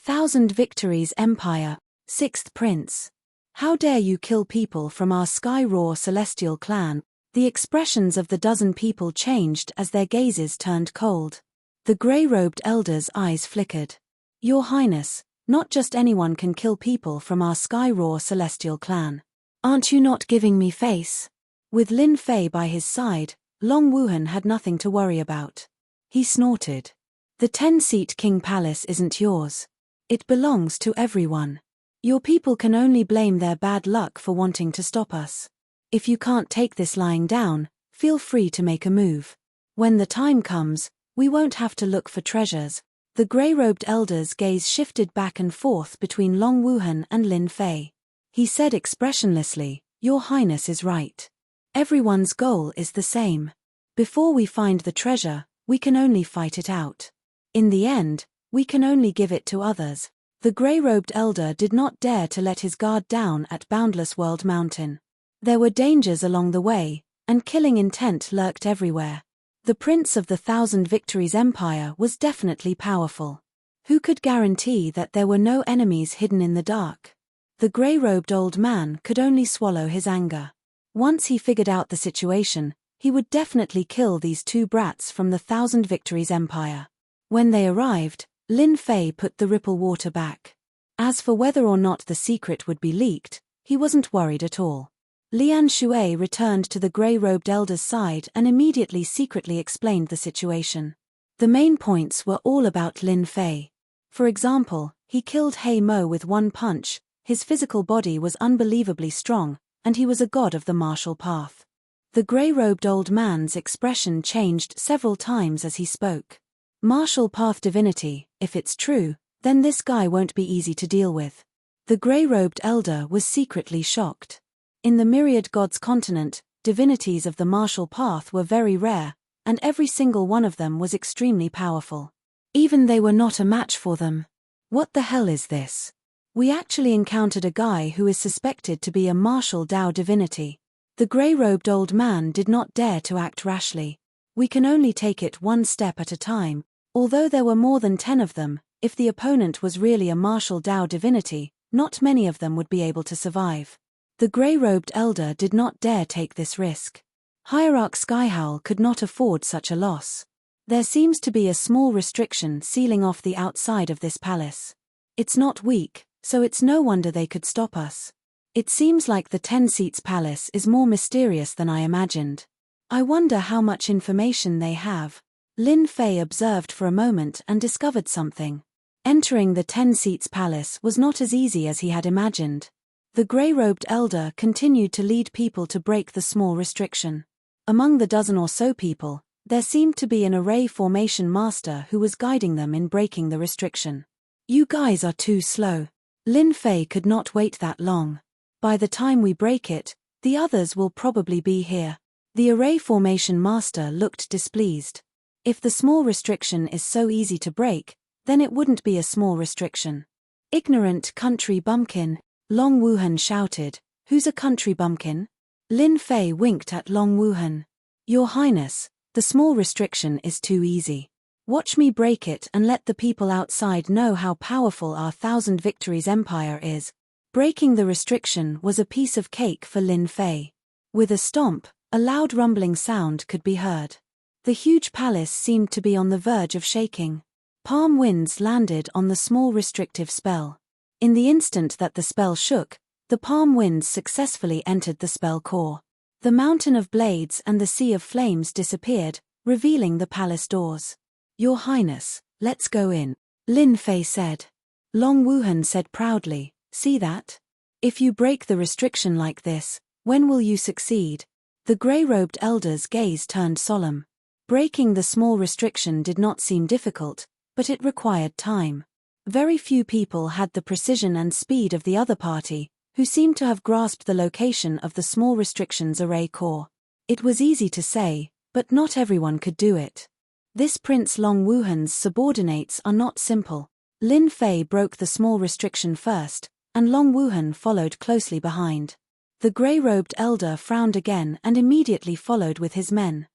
1,000 Victories Empire, 6th Prince. How dare you kill people from our Sky Raw celestial clan? The expressions of the dozen people changed as their gazes turned cold. The grey-robed elder's eyes flickered. Your Highness, not just anyone can kill people from our Sky Raw celestial clan. Aren't you not giving me face? With Lin Fei by his side, Long Wuhan had nothing to worry about. He snorted. The 10-seat King Palace isn't yours. It belongs to everyone. Your people can only blame their bad luck for wanting to stop us. If you can't take this lying down, feel free to make a move. When the time comes, we won't have to look for treasures. The grey-robed elder's gaze shifted back and forth between Long Wuhan and Lin Fei. He said expressionlessly, Your Highness is right. Everyone's goal is the same. Before we find the treasure, we can only fight it out. In the end, we can only give it to others. The grey-robed elder did not dare to let his guard down at Boundless World Mountain. There were dangers along the way, and killing intent lurked everywhere. The Prince of the 1,000 Victories Empire was definitely powerful. Who could guarantee that there were no enemies hidden in the dark? The grey-robed old man could only swallow his anger. Once he figured out the situation, he would definitely kill these two brats from the 1,000 Victories Empire. When they arrived, Lin Fei put the ripple water back. As for whether or not the secret would be leaked, he wasn't worried at all. Lian Shui returned to the grey-robed elder's side and immediately secretly explained the situation. The main points were all about Lin Fei. For example, he killed He Mo with one punch, his physical body was unbelievably strong, and he was a god of the martial path. The grey-robed old man's expression changed several times as he spoke. Martial path divinity, if it's true, then this guy won't be easy to deal with. The grey-robed elder was secretly shocked. In the myriad gods continent, divinities of the martial path were very rare, and every single one of them was extremely powerful. Even they were not a match for them. What the hell is this? We actually encountered a guy who is suspected to be a martial Dao divinity. The grey-robed old man did not dare to act rashly. We can only take it one step at a time. Although there were more than 10 of them, if the opponent was really a martial Dao divinity, not many of them would be able to survive. The grey-robed elder did not dare take this risk. Hierarch Skyhowl could not afford such a loss. There seems to be a small restriction sealing off the outside of this palace. It's not weak, so it's no wonder they could stop us. It seems like the 10 Seats Palace is more mysterious than I imagined. I wonder how much information they have. Lin Fei observed for a moment and discovered something. Entering the 10 Seats Palace was not as easy as he had imagined. The grey-robed elder continued to lead people to break the small restriction. Among the dozen or so people, there seemed to be an array formation master who was guiding them in breaking the restriction. You guys are too slow. Lin Fei could not wait that long. By the time we break it, the others will probably be here. The array formation master looked displeased. If the small restriction is so easy to break, then it wouldn't be a small restriction. Ignorant country bumpkin, Long Wuhan shouted. Who's a country bumpkin? Lin Fei winked at Long Wuhan. Your Highness, the small restriction is too easy. Watch me break it and let the people outside know how powerful our Thousand Victories Empire is. Breaking the restriction was a piece of cake for Lin Fei. With a stomp, a loud rumbling sound could be heard. The huge palace seemed to be on the verge of shaking. Palm winds landed on the small restrictive spell. In the instant that the spell shook, the palm winds successfully entered the spell core. The mountain of blades and the sea of flames disappeared, revealing the palace doors. Your Highness, let's go in, Lin Fei said. Long Wuhan said proudly, see that? If you break the restriction like this, when will you succeed? The grey-robed elder's gaze turned solemn. Breaking the small restriction did not seem difficult, but it required time. Very few people had the precision and speed of the other party, who seemed to have grasped the location of the small restriction's array core. It was easy to say, but not everyone could do it. This Prince Long Wuhan's subordinates are not simple. Lin Fei broke the small restriction first, and Long Wuhan followed closely behind. The grey-robed elder frowned again and immediately followed with his men.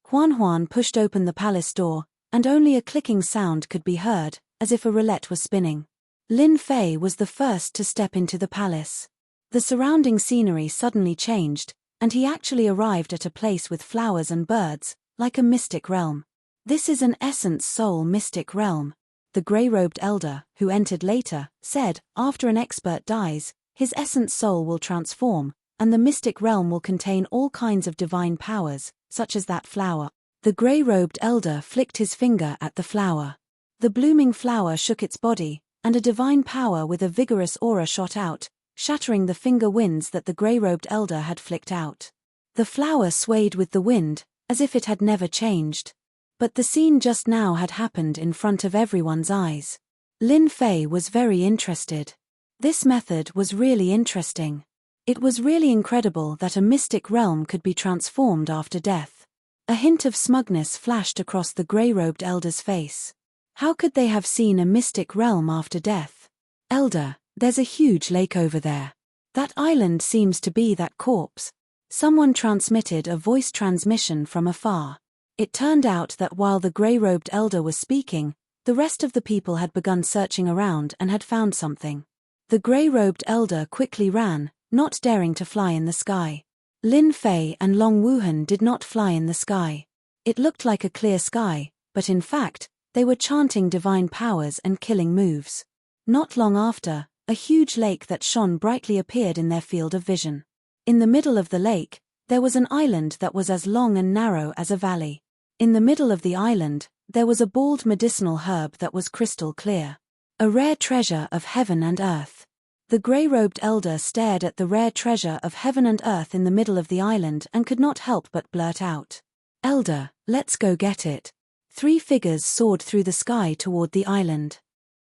Huan pushed open the palace door, and only a clicking sound could be heard, as if a roulette was spinning. Lin Fei was the first to step into the palace. The surrounding scenery suddenly changed, and he actually arrived at a place with flowers and birds, like a mystic realm. This is an essence soul mystic realm. The grey-robed elder, who entered later, said, after an expert dies, his essence soul will transform, and the mystic realm will contain all kinds of divine powers, such as that flower. The grey-robed elder flicked his finger at the flower. The blooming flower shook its body, and a divine power with a vigorous aura shot out, shattering the finger winds that the grey-robed elder had flicked out. The flower swayed with the wind, as if it had never changed. But the scene just now had happened in front of everyone's eyes. Lin Fei was very interested. This method was really interesting. It was really incredible that a mystic realm could be transformed after death. A hint of smugness flashed across the grey-robed elder's face. How could they have seen a mystic realm after death? Elder, there's a huge lake over there. That island seems to be that corpse. Someone transmitted a voice transmission from afar. It turned out that while the grey-robed elder was speaking, the rest of the people had begun searching around and had found something. The grey-robed elder quickly ran, not daring to fly in the sky. Lin Fei and Long Wuhan did not fly in the sky. It looked like a clear sky, but in fact, they were chanting divine powers and killing moves. Not long after, A huge lake that shone brightly appeared in their field of vision. In the middle of the lake, there was an island that was as long and narrow as a valley. In the middle of the island, there was a bald medicinal herb that was crystal clear. A rare treasure of heaven and earth. The grey-robed elder stared at the rare treasure of heaven and earth in the middle of the island and could not help but blurt out, "Elder, let's go get it." 3 figures soared through the sky toward the island.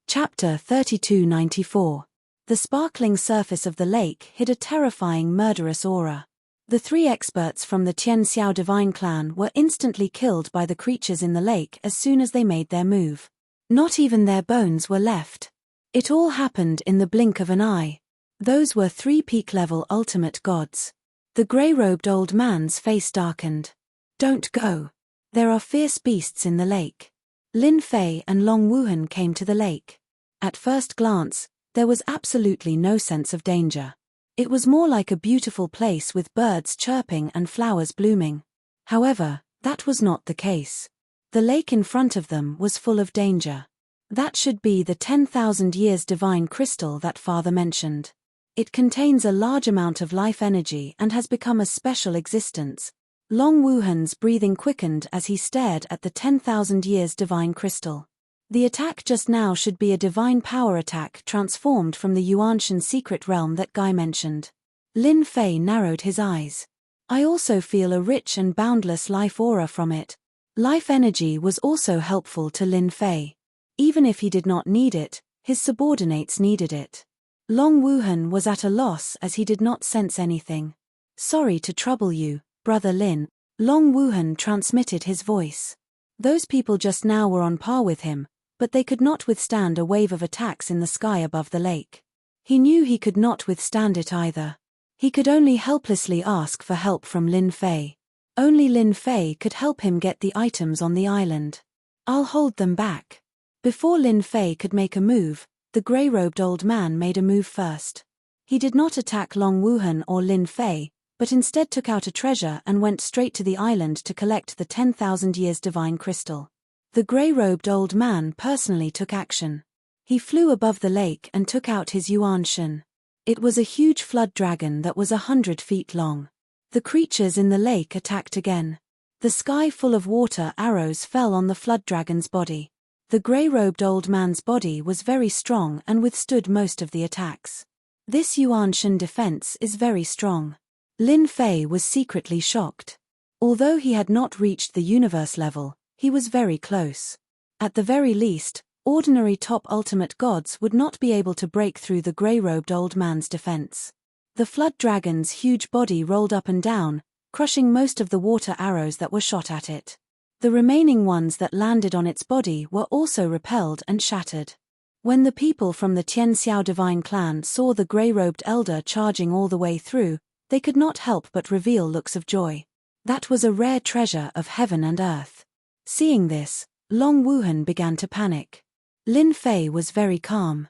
Chapter 3294. The sparkling surface of the lake hid a terrifying murderous aura. The 3 experts from the Tianxiao divine clan were instantly killed by the creatures in the lake as soon as they made their move. Not even their bones were left. It all happened in the blink of an eye. Those were 3 peak-level ultimate gods. The grey-robed old man's face darkened. "Don't go. There are fierce beasts in the lake." Lin Fei and Long Wuhan came to the lake. At first glance, there was absolutely no sense of danger. It was more like a beautiful place with birds chirping and flowers blooming. However, that was not the case. The lake in front of them was full of danger. That should be the 10,000 years divine crystal that Father mentioned. It contains a large amount of life energy and has become a special existence. Long Wuhan's breathing quickened as he stared at the 10,000 years divine crystal. The attack just now should be a divine power attack transformed from the Yuanshan secret realm that Guy mentioned. Lin Fei narrowed his eyes. "I also feel a rich and boundless life aura from it." Life energy was also helpful to Lin Fei. Even if he did not need it, his subordinates needed it. Long Wuhan was at a loss as he did not sense anything. "Sorry to trouble you, Brother Lin," Long Wuhan transmitted his voice. Those people just now were on par with him, but they could not withstand a wave of attacks in the sky above the lake. He knew he could not withstand it either. He could only helplessly ask for help from Lin Fei. Only Lin Fei could help him get the items on the island. "I'll hold them back." Before Lin Fei could make a move, the grey-robed old man made a move first. He did not attack Long Wuhan or Lin Fei, but instead took out a treasure and went straight to the island to collect the 10,000 years divine crystal. The grey-robed old man personally took action. He flew above the lake and took out his Yuanshan. It was a huge flood dragon that was 100 feet long. The creatures in the lake attacked again. The sky full of water arrows fell on the flood dragon's body. The grey-robed old man's body was very strong and withstood most of the attacks. This Yuanshan defense is very strong. Lin Fei was secretly shocked. Although he had not reached the universe level, he was very close. At the very least, ordinary top ultimate gods would not be able to break through the grey-robed old man's defense. The flood dragon's huge body rolled up and down, crushing most of the water arrows that were shot at it. The remaining ones that landed on its body were also repelled and shattered. When the people from the Tianxiao divine clan saw the grey-robed elder charging all the way through, they could not help but reveal looks of joy. That was a rare treasure of heaven and earth. Seeing this, Long Wuhan began to panic. Lin Fei was very calm.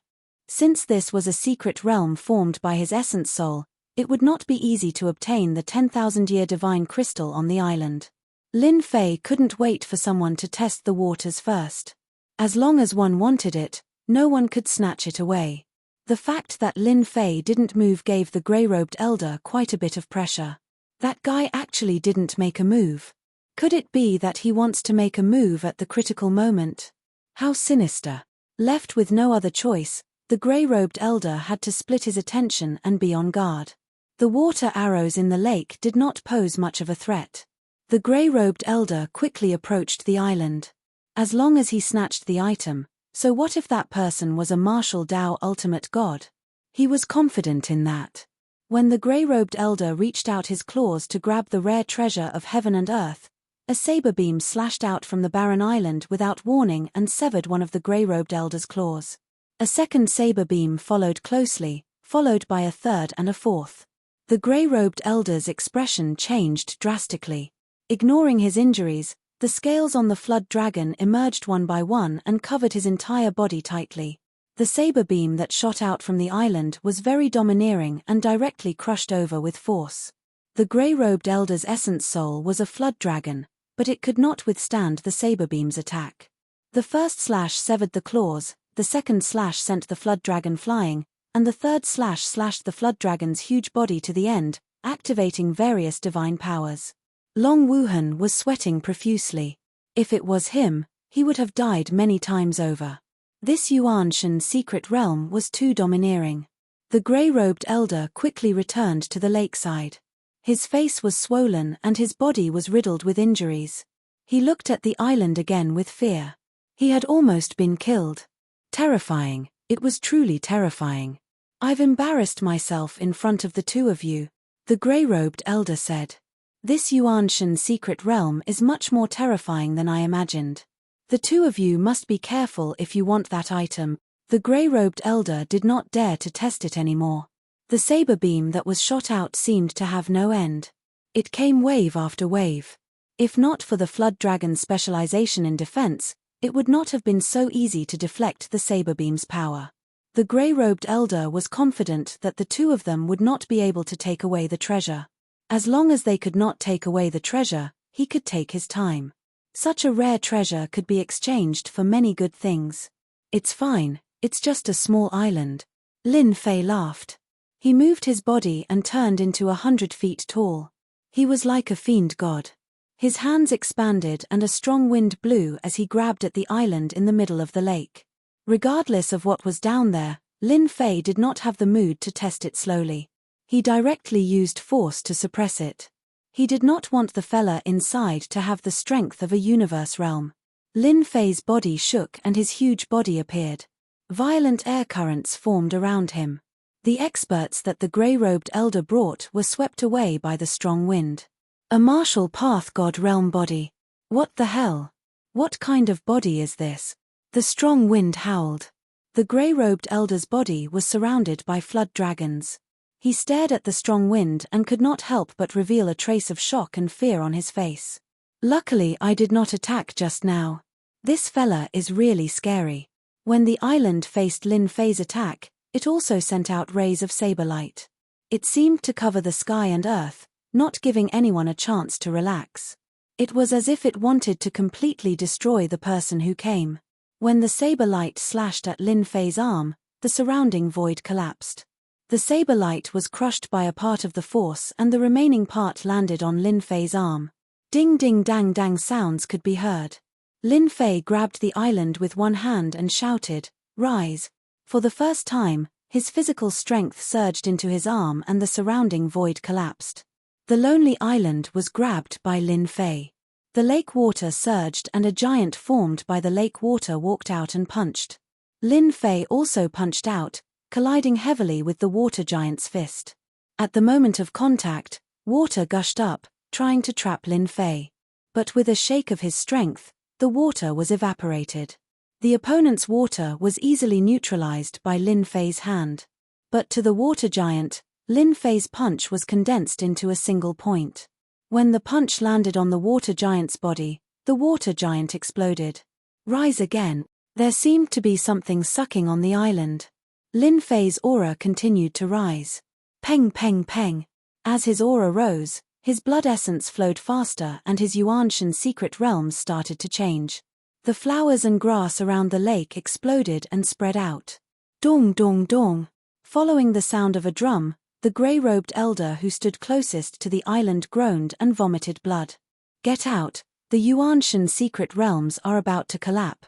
Since this was a secret realm formed by his essence soul, it would not be easy to obtain the 10,000-year divine crystal on the island. Lin Fei couldn't wait for someone to test the waters first. As long as one wanted it, no one could snatch it away. The fact that Lin Fei didn't move gave the grey-robed elder quite a bit of pressure. That guy actually didn't make a move. Could it be that he wants to make a move at the critical moment? How sinister. Left with no other choice, the grey-robed elder had to split his attention and be on guard. The water arrows in the lake did not pose much of a threat. The grey-robed elder quickly approached the island. As long as he snatched the item, so what if that person was a martial Dao ultimate god? He was confident in that. When the grey-robed elder reached out his claws to grab the rare treasure of heaven and earth, a saber beam slashed out from the barren island without warning and severed one of the grey-robed elder's claws. A second saber beam followed closely, followed by a third and a fourth. The grey-robed elder's expression changed drastically. Ignoring his injuries, the scales on the flood dragon emerged one by one and covered his entire body tightly. The saber beam that shot out from the island was very domineering and directly crushed over with force. The grey-robed elder's essence soul was a flood dragon, but it could not withstand the saber beam's attack. The first slash severed the claws, the second slash sent the flood dragon flying, and the third slash slashed the flood dragon's huge body to the end, activating various divine powers. Long Wuhan was sweating profusely. If it was him, he would have died many times over. This Yuanshan secret realm was too domineering. The grey-robed elder quickly returned to the lakeside. His face was swollen and his body was riddled with injuries. He looked at the island again with fear. He had almost been killed. Terrifying, it was truly terrifying. "I've embarrassed myself in front of the two of you," the grey-robed elder said. "This Yuanshan secret realm is much more terrifying than I imagined. The two of you must be careful if you want that item." The grey-robed elder did not dare to test it anymore. The saber beam that was shot out seemed to have no end. It came wave after wave. If not for the flood dragon's specialization in defense, it would not have been so easy to deflect the saber beam's power. The grey-robed elder was confident that the two of them would not be able to take away the treasure. As long as they could not take away the treasure, he could take his time. Such a rare treasure could be exchanged for many good things. "It's fine. It's just a small island." Lin Fei laughed. He moved his body and turned into 100 feet tall. He was like a fiend god. His hands expanded and a strong wind blew as he grabbed at the island in the middle of the lake. Regardless of what was down there, Lin Fei did not have the mood to test it slowly. He directly used force to suppress it. He did not want the fella inside to have the strength of a universe realm. Lin Fei's body shook and his huge body appeared. Violent air currents formed around him. The experts that the grey-robed elder brought were swept away by the strong wind. A martial path god realm body. What the hell? What kind of body is this? The strong wind howled. The grey-robed elder's body was surrounded by flood dragons. He stared at the strong wind and could not help but reveal a trace of shock and fear on his face. "Luckily I did not attack just now. This fella is really scary." When the island faced Lin Fei's attack, it also sent out rays of saber light. It seemed to cover the sky and earth, not giving anyone a chance to relax. It was as if it wanted to completely destroy the person who came. When the saber light slashed at Lin Fei's arm, the surrounding void collapsed. The saber light was crushed by a part of the force and the remaining part landed on Lin Fei's arm. Ding ding dang dang sounds could be heard. Lin Fei grabbed the island with one hand and shouted, "Rise." For the first time, his physical strength surged into his arm and the surrounding void collapsed. The lonely island was grabbed by Lin Fei. The lake water surged and a giant formed by the lake water walked out and punched. Lin Fei also punched out, colliding heavily with the water giant's fist. At the moment of contact, water gushed up, trying to trap Lin Fei. But with a shake of his strength, the water was evaporated. The opponent's water was easily neutralized by Lin Fei's hand. But to the water giant, Lin Fei's punch was condensed into a single point. When the punch landed on the water giant's body, the water giant exploded. "Rise again." There seemed to be something sucking on the island. Lin Fei's aura continued to rise. Peng peng peng. As his aura rose, his blood essence flowed faster and his Yuanshan secret realms started to change. The flowers and grass around the lake exploded and spread out. Dong dong dong. Following the sound of a drum, the grey-robed elder who stood closest to the island groaned and vomited blood. "Get out, the Yuanshan secret realms are about to collapse."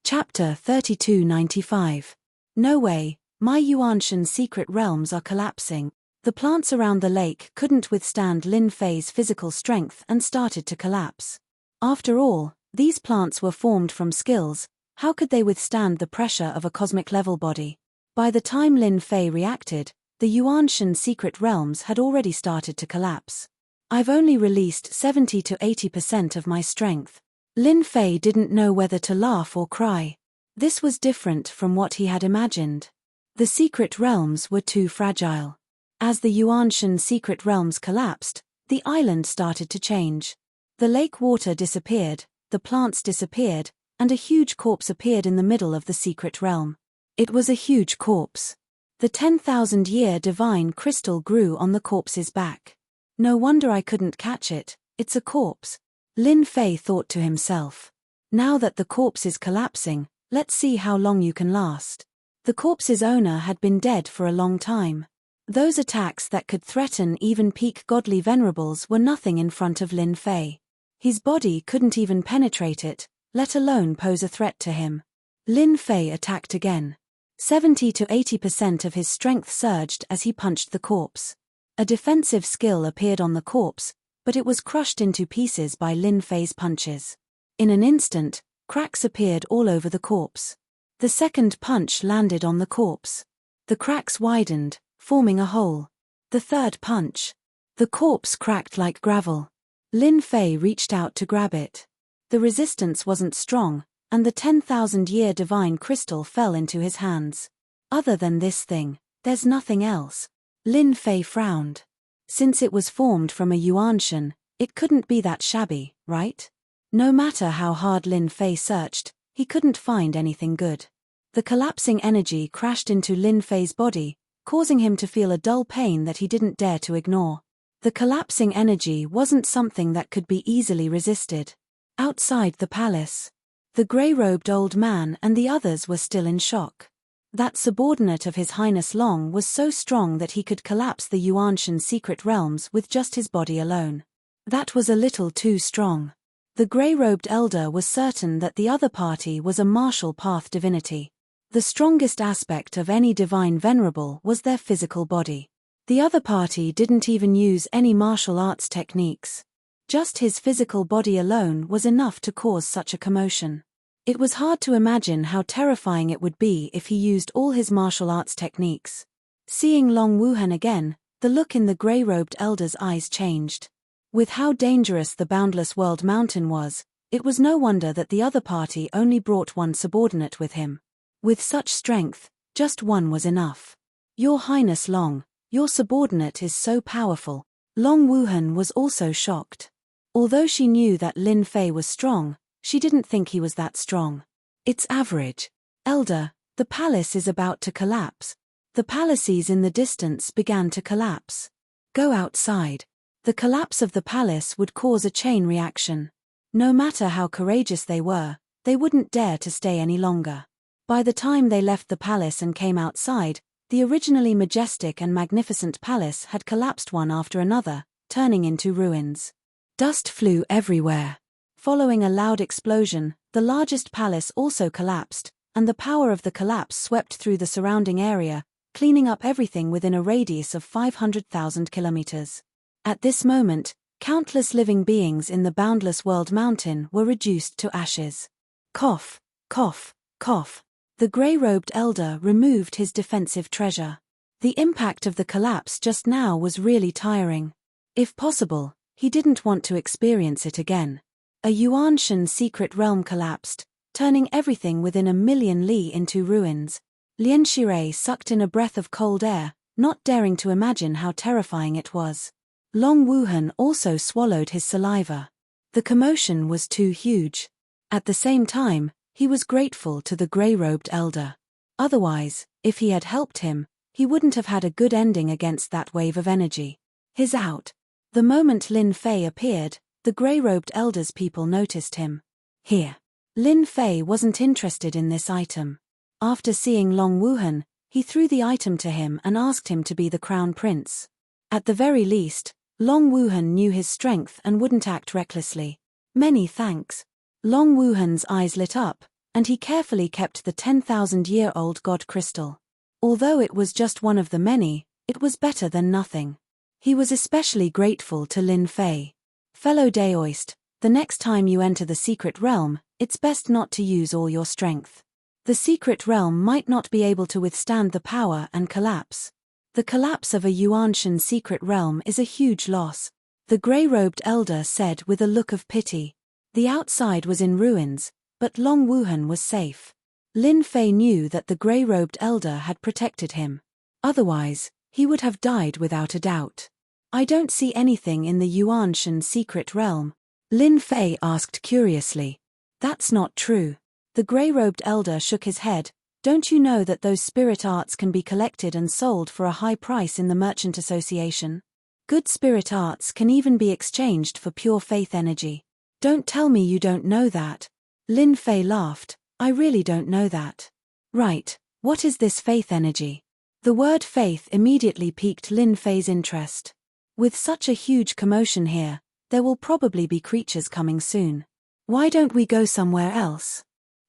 Chapter 3295. "No way, my Yuanshan secret realms are collapsing." The plants around the lake couldn't withstand Lin Fei's physical strength and started to collapse. After all, these plants were formed from skills, how could they withstand the pressure of a cosmic-level body? By the time Lin Fei reacted, the Yuanshan secret realms had already started to collapse. "I've only released 70 to 80% of my strength." Lin Fei didn't know whether to laugh or cry. This was different from what he had imagined. The secret realms were too fragile. As the Yuanshan secret realms collapsed, the island started to change. The lake water disappeared, the plants disappeared, and a huge corpse appeared in the middle of the secret realm. It was a huge corpse. The 10,000-year divine crystal grew on the corpse's back. "No wonder I couldn't catch it, it's a corpse," Lin Fei thought to himself. "Now that the corpse is collapsing, let's see how long you can last." The corpse's owner had been dead for a long time. Those attacks that could threaten even peak godly venerables were nothing in front of Lin Fei. His body couldn't even penetrate it, let alone pose a threat to him. Lin Fei attacked again. 70 to 80% of his strength surged as he punched the corpse. A defensive skill appeared on the corpse, but it was crushed into pieces by Lin Fei's punches. In an instant, cracks appeared all over the corpse. The second punch landed on the corpse. The cracks widened, forming a hole. The third punch. The corpse cracked like gravel. Lin Fei reached out to grab it. The resistance wasn't strong, and the 10,000-year divine crystal fell into his hands. Other than this thing, there's nothing else. Lin Fei frowned. Since it was formed from a Yuanshan, it couldn't be that shabby, right? No matter how hard Lin Fei searched, he couldn't find anything good. The collapsing energy crashed into Lin Fei's body, causing him to feel a dull pain that he didn't dare to ignore. The collapsing energy wasn't something that could be easily resisted. Outside the palace, the grey-robed old man and the others were still in shock. That subordinate of His Highness Long was so strong that he could collapse the Yuanshan secret realms with just his body alone. That was a little too strong. The grey-robed elder was certain that the other party was a martial path divinity. The strongest aspect of any divine venerable was their physical body. The other party didn't even use any martial arts techniques. Just his physical body alone was enough to cause such a commotion. It was hard to imagine how terrifying it would be if he used all his martial arts techniques. Seeing Long Wuhan again, the look in the grey-robed elder's eyes changed. With how dangerous the Boundless World Mountain was, it was no wonder that the other party only brought one subordinate with him. With such strength, just one was enough. Your Highness Long, your subordinate is so powerful. Long Wuhan was also shocked. Although she knew that Lin Fei was strong, she didn't think he was that strong. It's average. Elder, the palace is about to collapse. The palaces in the distance began to collapse. Go outside. The collapse of the palace would cause a chain reaction. No matter how courageous they were, they wouldn't dare to stay any longer. By the time they left the palace and came outside, the originally majestic and magnificent palace had collapsed one after another, turning into ruins. Dust flew everywhere. Following a loud explosion, the largest palace also collapsed, and the power of the collapse swept through the surrounding area, cleaning up everything within a radius of 500,000 kilometers. At this moment, countless living beings in the Boundless World Mountain were reduced to ashes. Cough, cough, cough. The grey-robed elder removed his defensive treasure. The impact of the collapse just now was really tiring. If possible, he didn't want to experience it again. A Yuanshan secret realm collapsed, turning everything within 1,000,000 li into ruins. Lian Shirei sucked in a breath of cold air, not daring to imagine how terrifying it was. Long Wuhan also swallowed his saliva. The commotion was too huge. At the same time, he was grateful to the grey-robed elder. Otherwise, if he had helped him, he wouldn't have had a good ending against that wave of energy. His out. The moment Lin Fei appeared, the grey-robed elder's people noticed him. Here. Lin Fei wasn't interested in this item. After seeing Long Wuhan, he threw the item to him and asked him to be the crown prince. At the very least, Long Wuhan knew his strength and wouldn't act recklessly. Many thanks. Long Wuhan's eyes lit up, and he carefully kept the 10,000-year-old god crystal. Although it was just one of the many, it was better than nothing. He was especially grateful to Lin Fei. Fellow Daoist, the next time you enter the secret realm, it's best not to use all your strength. The secret realm might not be able to withstand the power and collapse. The collapse of a Yuanshan secret realm is a huge loss, the grey-robed elder said with a look of pity. The outside was in ruins, but Long Wuhan was safe. Lin Fei knew that the grey-robed elder had protected him. Otherwise, he would have died without a doubt. I don't see anything in the Yuanshan secret realm. Lin Fei asked curiously. That's not true. The grey-robed elder shook his head. Don't you know that those spirit arts can be collected and sold for a high price in the Merchant Association? Good spirit arts can even be exchanged for pure faith energy. Don't tell me you don't know that. Lin Fei laughed. I really don't know that. Right, What is this faith energy? The word faith immediately piqued Lin Fei's interest. With such a huge commotion here, there will probably be creatures coming soon. Why don't we go somewhere else?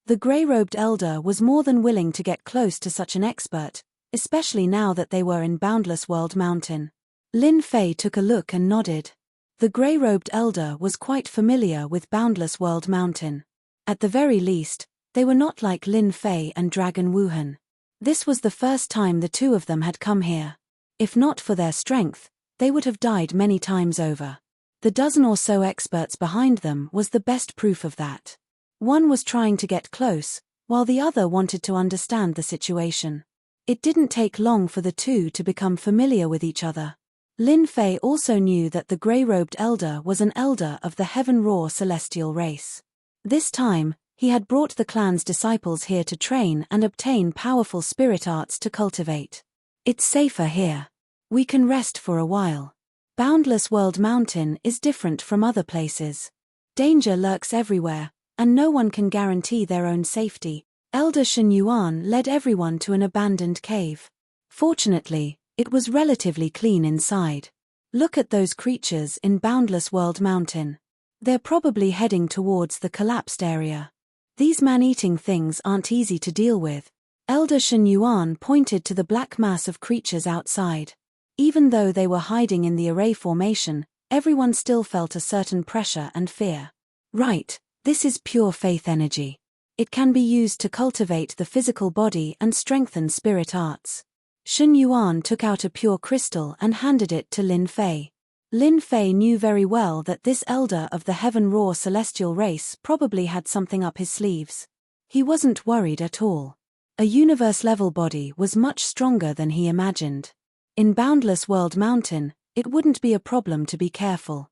The grey-robed elder was more than willing to get close to such an expert, especially now that they were in Boundless World Mountain. Lin Fei took a look and nodded. The grey-robed elder was quite familiar with Boundless World Mountain. At the very least, they were not like Lin Fei and Dragon Wuhan. This was the first time the two of them had come here. If not for their strength, they would have died many times over. The dozen or so experts behind them was the best proof of that. One was trying to get close, while the other wanted to understand the situation. It didn't take long for the two to become familiar with each other. Lin Fei also knew that the grey-robed elder was an elder of the Heaven-Raw celestial race. This time, he had brought the clan's disciples here to train and obtain powerful spirit arts to cultivate. It's safer here. We can rest for a while. Boundless World Mountain is different from other places. Danger lurks everywhere, and no one can guarantee their own safety. Elder Shen Yuan led everyone to an abandoned cave. Fortunately, it was relatively clean inside. Look at those creatures in Boundless World Mountain. They're probably heading towards the collapsed area. These man-eating things aren't easy to deal with. Elder Shen Yuan pointed to the black mass of creatures outside. Even though they were hiding in the array formation, everyone still felt a certain pressure and fear. Right, this is pure faith energy. It can be used to cultivate the physical body and strengthen spirit arts. Shen Yuan took out a pure crystal and handed it to Lin Fei. Lin Fei knew very well that this elder of the Heaven-Raw celestial race probably had something up his sleeves. He wasn't worried at all. A universe-level body was much stronger than he imagined. In Boundless World Mountain, it wouldn't be a problem to be careful.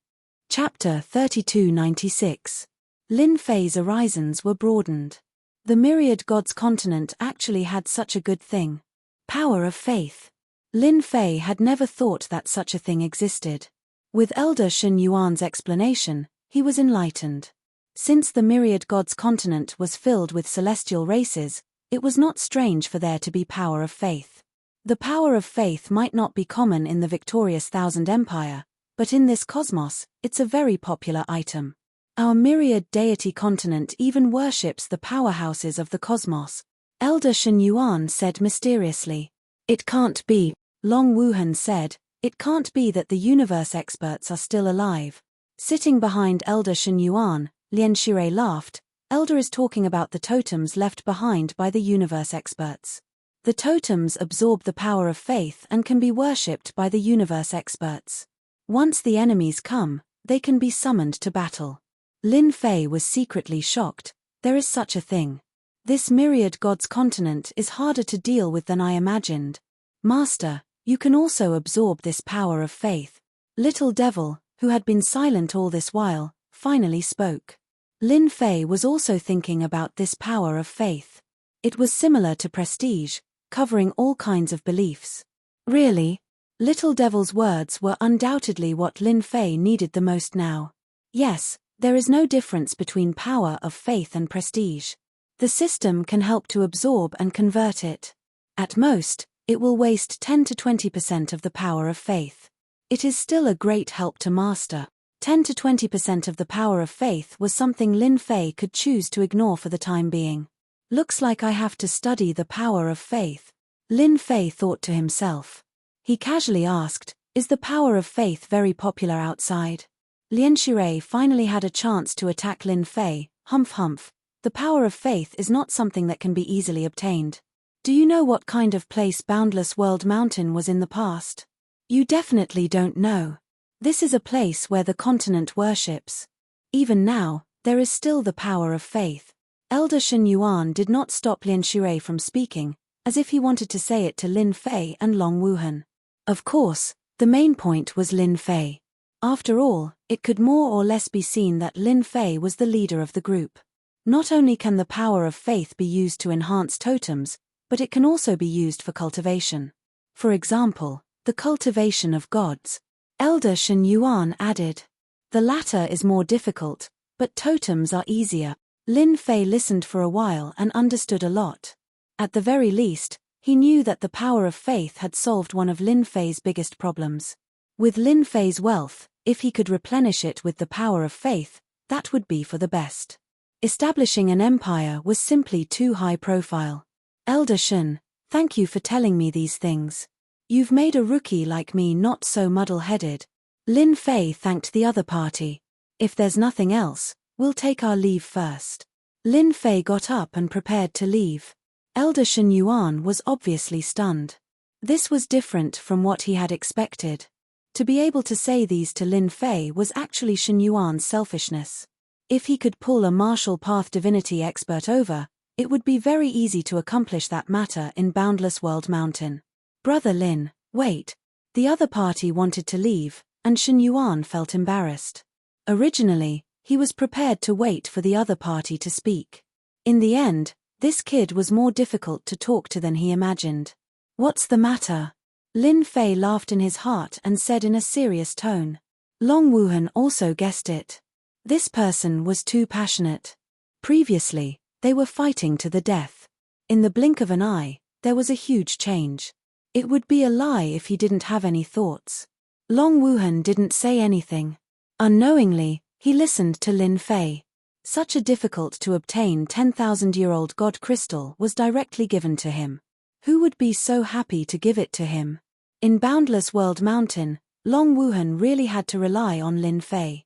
Chapter 3296. Lin Fei's horizons were broadened. The Myriad Gods continent actually had such a good thing. Power of faith. Lin Fei had never thought that such a thing existed. With Elder Shen Yuan's explanation, he was enlightened. Since the Myriad Gods continent was filled with celestial races, it was not strange for there to be power of faith. The power of faith might not be common in the victorious Thousand Empire, but in this cosmos, it's a very popular item. Our myriad deity continent even worships the powerhouses of the cosmos, Elder Shen Yuan said mysteriously. It can't be, Long Wuhan said, it can't be that the universe experts are still alive. Sitting behind Elder Shen Yuan, Lian Shirei laughed. Elder is talking about the totems left behind by the universe experts. The totems absorb the power of faith and can be worshipped by the universe experts. Once the enemies come, they can be summoned to battle. Lin Fei was secretly shocked. There is such a thing. This Myriad Gods continent is harder to deal with than I imagined. Master, you can also absorb this power of faith. Little Devil, who had been silent all this while, finally spoke. Lin Fei was also thinking about this power of faith. It was similar to prestige, covering all kinds of beliefs. Really? Little Devil's words were undoubtedly what Lin Fei needed the most now. Yes, there is no difference between power of faith and prestige. The system can help to absorb and convert it. At most, it will waste 10 to 20% of the power of faith. It is still a great help to master. 10 to 20% of the power of faith was something Lin Fei could choose to ignore for the time being. Looks like I have to study the power of faith, Lin Fei thought to himself. He casually asked, is the power of faith very popular outside? Lian Shirei finally had a chance to attack Lin Fei. Humph. The power of faith is not something that can be easily obtained. Do you know what kind of place Boundless World Mountain was in the past? You definitely don't know. This is a place where the continent worships. Even now, there is still the power of faith. Elder Shen Yuan did not stop Lian Shirei from speaking, as if he wanted to say it to Lin Fei and Long Wuhan. Of course, the main point was Lin Fei. After all, it could more or less be seen that Lin Fei was the leader of the group. Not only can the power of faith be used to enhance totems, but it can also be used for cultivation. For example, the cultivation of gods. Elder Shen Yuan added. The latter is more difficult, but totems are easier. Lin Fei listened for a while and understood a lot. At the very least, he knew that the power of faith had solved one of Lin Fei's biggest problems. With Lin Fei's wealth, if he could replenish it with the power of faith, that would be for the best. Establishing an empire was simply too high profile. Elder Shun, thank you for telling me these things. You've made a rookie like me not so muddle-headed. Lin Fei thanked the other party. If there's nothing else, we'll take our leave first. Lin Fei got up and prepared to leave. Elder Shen Yuan was obviously stunned. This was different from what he had expected. To be able to say these to Lin Fei was actually Shen Yuan's selfishness. If he could pull a martial path divinity expert over, it would be very easy to accomplish that matter in Boundless World Mountain. Brother Lin, wait. The other party wanted to leave, and Shen Yuan felt embarrassed. Originally, he was prepared to wait for the other party to speak. In the end, this kid was more difficult to talk to than he imagined. What's the matter? Lin Fei laughed in his heart and said in a serious tone. Long Wuhan also guessed it. This person was too passionate. Previously, they were fighting to the death. In the blink of an eye, there was a huge change. It would be a lie if he didn't have any thoughts. Long Wuhan didn't say anything. Unknowingly, he listened to Lin Fei. Such a difficult-to-obtain 10,000-year-old god crystal was directly given to him. Who would be so happy to give it to him? In Boundless World Mountain, Long Wuhan really had to rely on Lin Fei.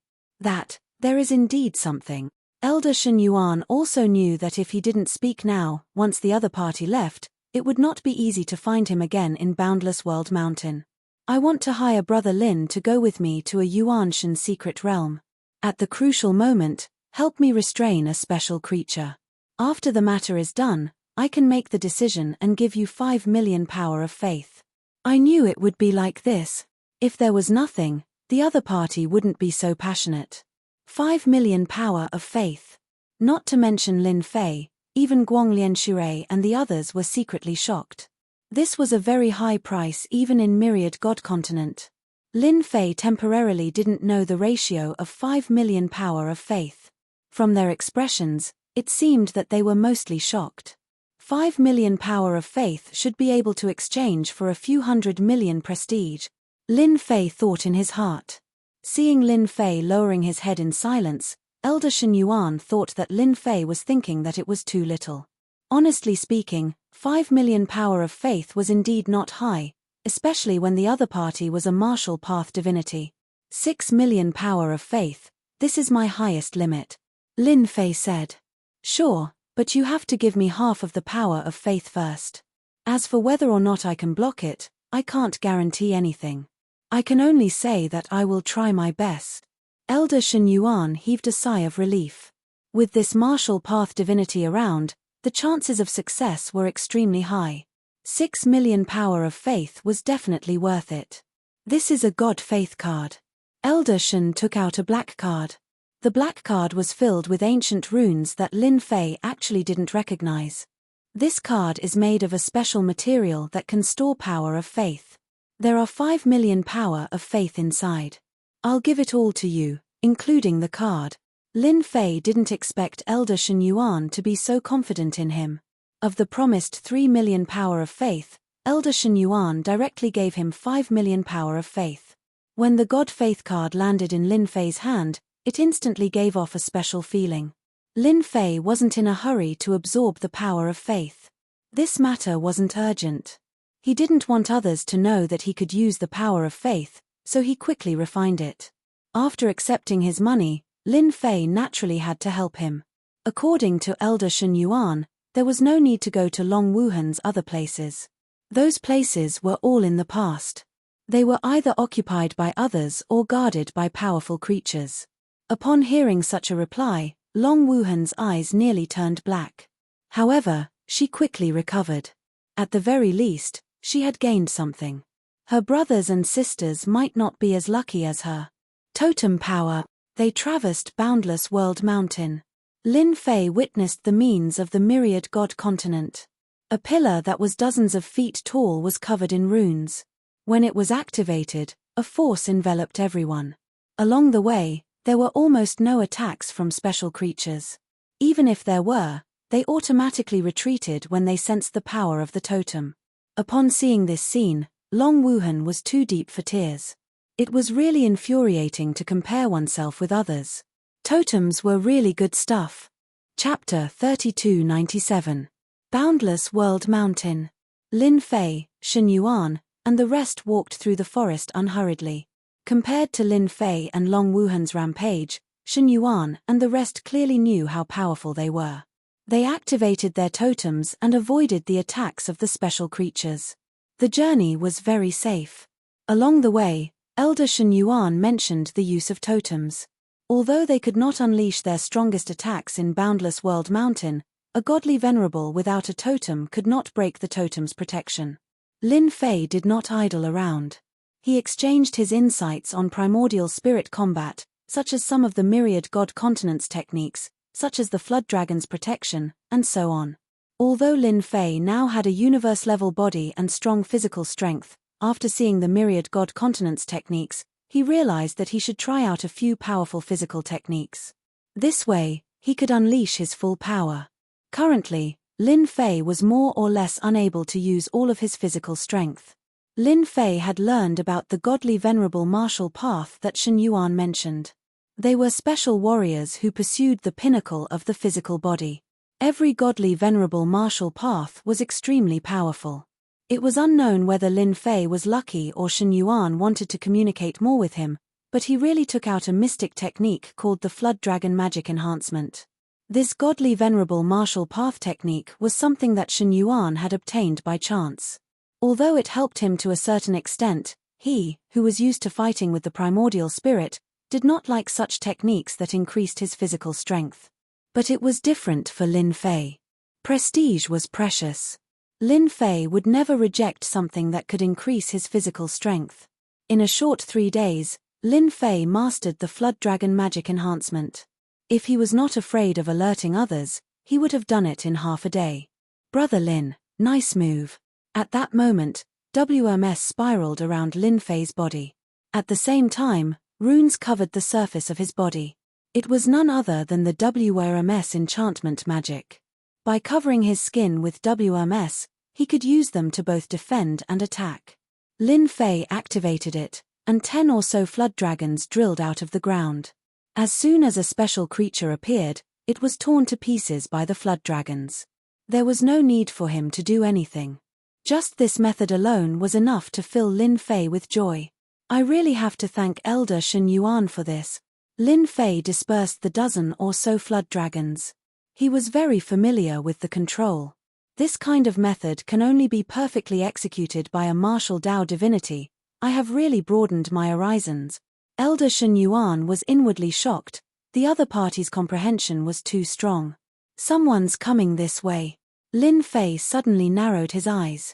There is indeed something. Elder Shen Yuan also knew that if he didn't speak now, once the other party left, it would not be easy to find him again in Boundless World Mountain. I want to hire Brother Lin to go with me to a Yuanshan secret realm. At the crucial moment, help me restrain a special creature. After the matter is done, I can make the decision and give you 5 million power of faith. I knew it would be like this. If there was nothing, the other party wouldn't be so passionate. 5 million power of faith. Not to mention Lin Fei, even Guanglian Shui and the others were secretly shocked. This was a very high price even in Myriad God Continent. Lin Fei temporarily didn't know the ratio of 5 million power of faith. From their expressions, it seemed that they were mostly shocked. 5 million power of faith should be able to exchange for a few 100 million prestige. Lin Fei thought in his heart. Seeing Lin Fei lowering his head in silence, Elder Shen Yuan thought that Lin Fei was thinking that it was too little. Honestly speaking, 5 million power of faith was indeed not high, especially when the other party was a martial path divinity. 6 million power of faith, this is my highest limit. Lin Fei said. Sure, but you have to give me half of the power of faith first. As for whether or not I can block it, I can't guarantee anything. I can only say that I will try my best. Elder Shen Yuan heaved a sigh of relief. With this martial path divinity around, the chances of success were extremely high. 6 million power of faith was definitely worth it. This is a God faith card. Elder Shen took out a black card. The black card was filled with ancient runes that Lin Fei actually didn't recognize. This card is made of a special material that can store power of faith. There are 5 million power of faith inside. I'll give it all to you, including the card. Lin Fei didn't expect Elder Shen Yuan to be so confident in him. Of the promised 3 million power of faith, Elder Shen Yuan directly gave him 5 million power of faith. When the God Faith card landed in Lin Fei's hand, it instantly gave off a special feeling. Lin Fei wasn't in a hurry to absorb the power of faith. This matter wasn't urgent. He didn't want others to know that he could use the power of faith, so he quickly refined it. After accepting his money, Lin Fei naturally had to help him. According to Elder Shen Yuan, there was no need to go to Long Wuhan's other places. Those places were all in the past. They were either occupied by others or guarded by powerful creatures. Upon hearing such a reply, Long Wuhan's eyes nearly turned black. However, she quickly recovered. At the very least, she had gained something. Her brothers and sisters might not be as lucky as her. Totem power. They traversed Boundless World Mountain. Lin Fei witnessed the means of the Myriad God Continent. A pillar that was dozens of feet tall was covered in runes. When it was activated, a force enveloped everyone. Along the way, there were almost no attacks from special creatures. Even if there were, They automatically retreated when they sensed the power of the totem. Upon seeing this scene, Long Wuhan was too deep for tears. It was really infuriating to compare oneself with others. Totems were really good stuff. Chapter 3297. Boundless World Mountain. Lin Fei, Shen Yuan, and the rest walked through the forest unhurriedly. Compared to Lin Fei and Long Wuhan's rampage, Shen Yuan and the rest clearly knew how powerful they were. They activated their totems and avoided the attacks of the special creatures. The journey was very safe. Along the way, Elder Shen Yuan mentioned the use of totems. Although they could not unleash their strongest attacks in Boundless World Mountain, a godly venerable without a totem could not break the totem's protection. Lin Fei did not idle around. He exchanged his insights on primordial spirit combat, such as some of the myriad god continents techniques, such as the Flood Dragon's protection, and so on. Although Lin Fei now had a universe-level body and strong physical strength, after seeing the myriad god continents techniques, he realized that he should try out a few powerful physical techniques. This way, he could unleash his full power. Currently, Lin Fei was more or less unable to use all of his physical strength. Lin Fei had learned about the godly venerable martial path that Shen Yuan mentioned. They were special warriors who pursued the pinnacle of the physical body. Every godly venerable martial path was extremely powerful. It was unknown whether Lin Fei was lucky or Shen Yuan wanted to communicate more with him, but he really took out a mystic technique called the Flood Dragon Magic Enhancement. This godly venerable martial path technique was something that Shen Yuan had obtained by chance. Although it helped him to a certain extent, he, who was used to fighting with the primordial spirit, did not like such techniques that increased his physical strength. But it was different for Lin Fei. Prestige was precious. Lin Fei would never reject something that could increase his physical strength. In a short 3 days, Lin Fei mastered the Flood Dragon Magic Enhancement. If he was not afraid of alerting others, he would have done it in half a day. Brother Lin, nice move. At that moment, WMS spiraled around Lin Fei's body. At the same time, runes covered the surface of his body. It was none other than the WMS enchantment magic. By covering his skin with WMS, he could use them to both defend and attack. Lin Fei activated it, and 10 or so flood dragons drilled out of the ground. As soon as a special creature appeared, it was torn to pieces by the flood dragons. There was no need for him to do anything. Just this method alone was enough to fill Lin Fei with joy. I really have to thank Elder Shen Yuan for this. Lin Fei dispersed the dozen or so flood dragons. He was very familiar with the control. This kind of method can only be perfectly executed by a martial Dao divinity. I have really broadened my horizons. Elder Shen Yuan was inwardly shocked. The other party's comprehension was too strong. Someone's coming this way. Lin Fei suddenly narrowed his eyes.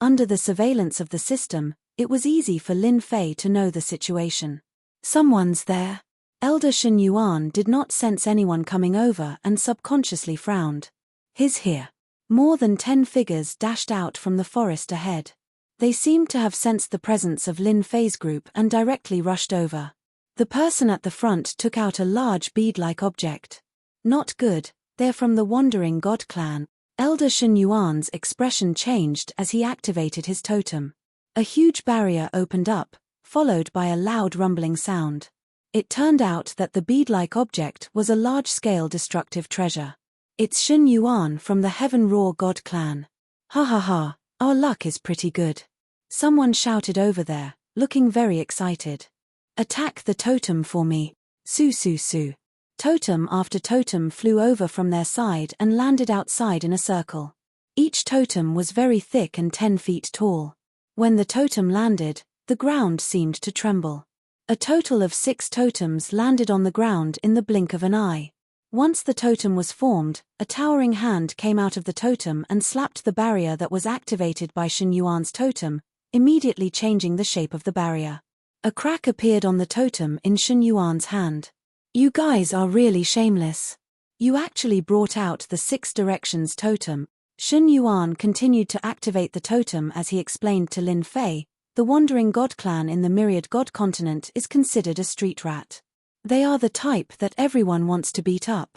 Under the surveillance of the system, it was easy for Lin Fei to know the situation. Someone's there. Elder Shen Yuan did not sense anyone coming over and subconsciously frowned. He's here. More than 10 figures dashed out from the forest ahead. They seemed to have sensed the presence of Lin Fei's group and directly rushed over. The person at the front took out a large bead-like object. Not good, they're from the Wandering God clan. Elder Shen Yuan's expression changed as he activated his totem. A huge barrier opened up, followed by a loud rumbling sound. It turned out that the bead-like object was a large-scale destructive treasure. It's Shen Yuan from the Heaven Roar God clan. Ha ha ha, our luck is pretty good. Someone shouted over there, looking very excited. Attack the totem for me. Su su su. Totem after totem flew over from their side and landed outside in a circle. Each totem was very thick and 10 feet tall. When the totem landed, the ground seemed to tremble. A total of 6 totems landed on the ground in the blink of an eye. Once the totem was formed, a towering hand came out of the totem and slapped the barrier that was activated by Shen Yuan's totem, immediately changing the shape of the barrier. A crack appeared on the totem in Shen Yuan's hand. You guys are really shameless. You actually brought out the 6 directions totem. Shen Yuan continued to activate the totem as he explained to Lin Fei. The Wandering God clan in the Myriad God continent is considered a street rat. They are the type that everyone wants to beat up.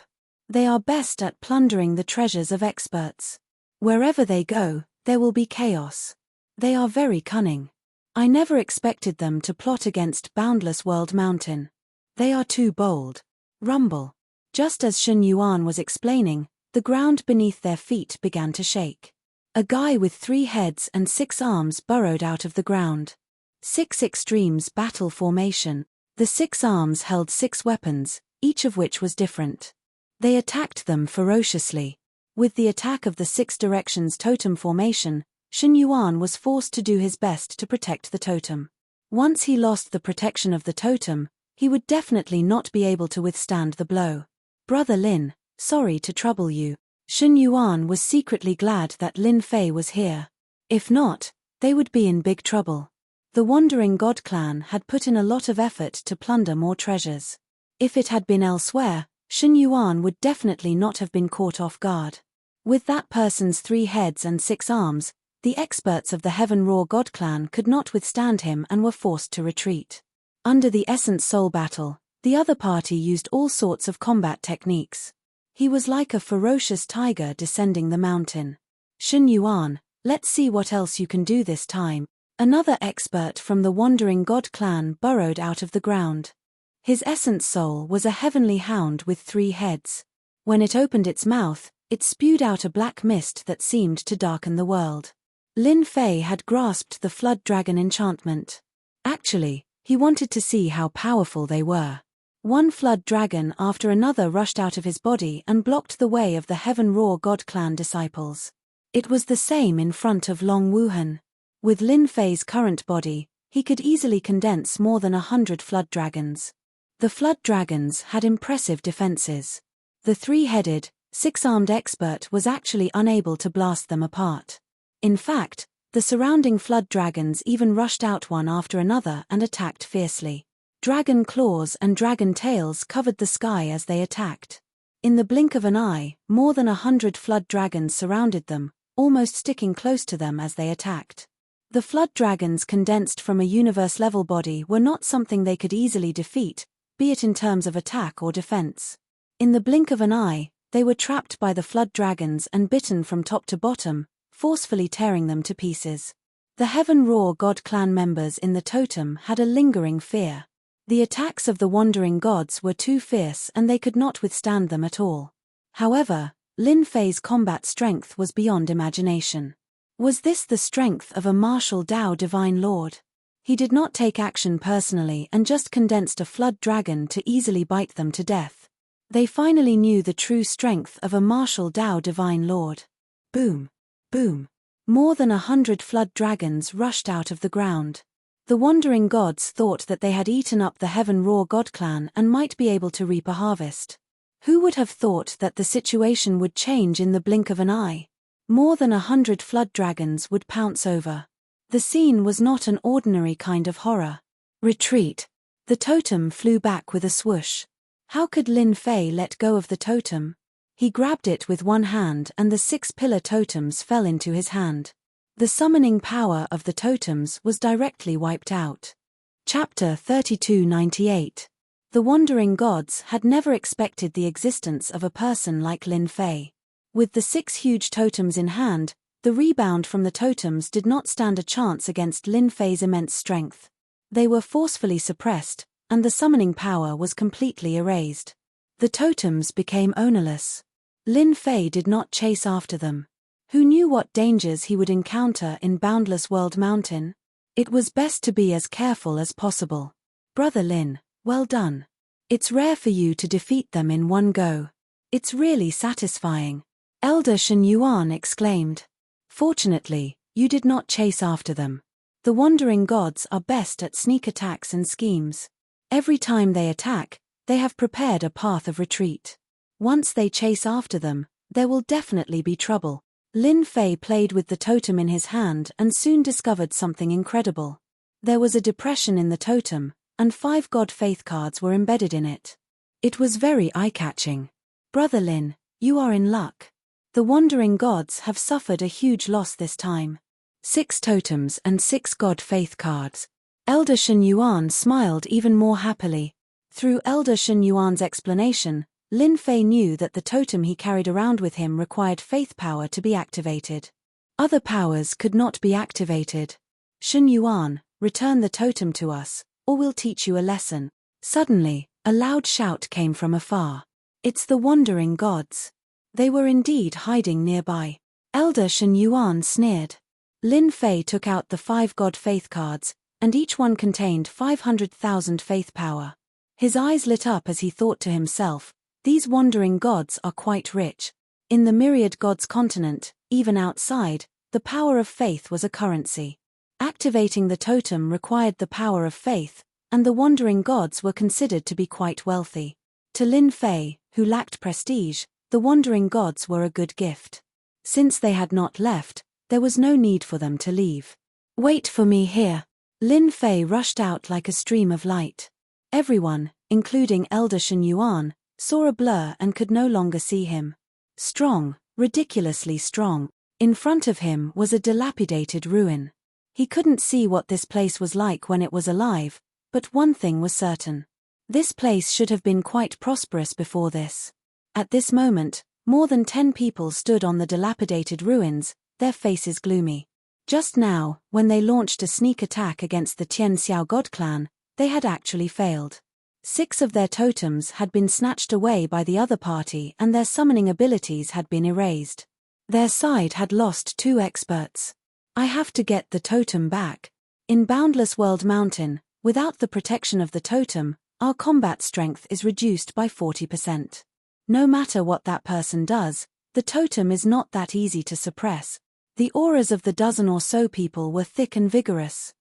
They are best at plundering the treasures of experts. Wherever they go, there will be chaos. They are very cunning. I never expected them to plot against Boundless World Mountain. They are too bold. Rumble. Just as Shen Yuan was explaining, the ground beneath their feet began to shake. A guy with 3 heads and 6 arms burrowed out of the ground. 6 extremes battle formation. The 6 arms held 6 weapons, each of which was different. They attacked them ferociously. With the attack of the 6 directions totem formation, Shen Yuan was forced to do his best to protect the totem. Once he lost the protection of the totem, he would definitely not be able to withstand the blow. Brother Lin, sorry to trouble you. Shen Yuan was secretly glad that Lin Fei was here. If not, they would be in big trouble. The Wandering God clan had put in a lot of effort to plunder more treasures. If it had been elsewhere, Shen Yuan would definitely not have been caught off guard. With that person's 3 heads and 6 arms, the experts of the Heaven Roar God clan could not withstand him and were forced to retreat. Under the Essence Soul battle, the other party used all sorts of combat techniques. He was like a ferocious tiger descending the mountain. Shen Yuan, let's see what else you can do this time. Another expert from the Wandering God clan burrowed out of the ground. His Essence Soul was a heavenly hound with 3 heads. When it opened its mouth, it spewed out a black mist that seemed to darken the world. Lin Fei had grasped the Flood Dragon enchantment. Actually, he wanted to see how powerful they were. One Flood Dragon after another rushed out of his body and blocked the way of the Heaven Roar God clan disciples. It was the same in front of Long Wuhan. With Lin Fei's current body, he could easily condense more than 100 Flood Dragons. The Flood Dragons had impressive defenses. The 3-headed, 6-armed expert was actually unable to blast them apart. In fact, the surrounding Flood Dragons even rushed out one after another and attacked fiercely. Dragon claws and dragon tails covered the sky as they attacked. In the blink of an eye, more than 100 Flood Dragons surrounded them, almost sticking close to them as they attacked. The Flood Dragons condensed from a universe-level body were not something they could easily defeat, be it in terms of attack or defense. In the blink of an eye, they were trapped by the Flood Dragons and bitten from top to bottom, forcefully tearing them to pieces. The Heaven Roar God clan members in the totem had a lingering fear. The attacks of the Wandering Gods were too fierce and they could not withstand them at all. However, Lin Fei's combat strength was beyond imagination. Was this the strength of a martial Dao Divine Lord? He did not take action personally and just condensed a Flood Dragon to easily bite them to death. They finally knew the true strength of a martial Dao Divine Lord. Boom! Boom! More than 100 Flood Dragons rushed out of the ground. The Wandering Gods thought that they had eaten up the Heaven Roar God clan and might be able to reap a harvest. Who would have thought that the situation would change in the blink of an eye? More than 100 Flood Dragons would pounce over. The scene was not an ordinary kind of horror. Retreat! The totem flew back with a swoosh. How could Lin Fei let go of the totem? He grabbed it with one hand and the 6-pillar totems fell into his hand. The summoning power of the totems was directly wiped out. Chapter 3298. The Wandering Gods had never expected the existence of a person like Lin Fei. With the 6 huge totems in hand, the rebound from the totems did not stand a chance against Lin Fei's immense strength. They were forcefully suppressed, and the summoning power was completely erased. The totems became ownerless. Lin Fei did not chase after them. Who knew what dangers he would encounter in Boundless World Mountain? It was best to be as careful as possible. Brother Lin, well done. It's rare for you to defeat them in one go. It's really satisfying. Elder Shen Yuan exclaimed. Fortunately, you did not chase after them. The Wandering Gods are best at sneak attacks and schemes. Every time they attack, they have prepared a path of retreat. Once they chase after them, there will definitely be trouble. Lin Fei played with the totem in his hand and soon discovered something incredible. There was a depression in the totem, and 5 God Faith cards were embedded in it. It was very eye-catching. Brother Lin, you are in luck. The Wandering Gods have suffered a huge loss this time. 6 totems and 6 God Faith cards. Elder Shen Yuan smiled even more happily. Through Elder Shen Yuan's explanation, Lin Fei knew that the totem he carried around with him required faith power to be activated. Other powers could not be activated. Shen Yuan, return the totem to us, or we'll teach you a lesson. Suddenly, a loud shout came from afar. It's the wandering gods. They were indeed hiding nearby. Elder Shen Yuan sneered. Lin Fei took out the 5 god faith cards, and each one contained 500,000 faith power. His eyes lit up as he thought to himself, these wandering gods are quite rich. In the myriad gods continent, even outside, the power of faith was a currency. Activating the totem required the power of faith, and the wandering gods were considered to be quite wealthy. To Lin Fei, who lacked prestige, the wandering gods were a good gift. Since they had not left, there was no need for them to leave. Wait for me here. Lin Fei rushed out like a stream of light. Everyone, including Elder Shen Yuan, saw a blur and could no longer see him. Strong, ridiculously strong. In front of him was a dilapidated ruin. He couldn't see what this place was like when it was alive, but one thing was certain. This place should have been quite prosperous before this. At this moment, more than 10 people stood on the dilapidated ruins, their faces gloomy. Just now, when they launched a sneak attack against the Tian Xiao God clan, they had actually failed. 6 of their totems had been snatched away by the other party and their summoning abilities had been erased. Their side had lost 2 experts. I have to get the totem back. In Boundless World Mountain, without the protection of the totem, our combat strength is reduced by 40%. No matter what that person does, the totem is not that easy to suppress. The auras of the dozen or so people were thick and vigorous.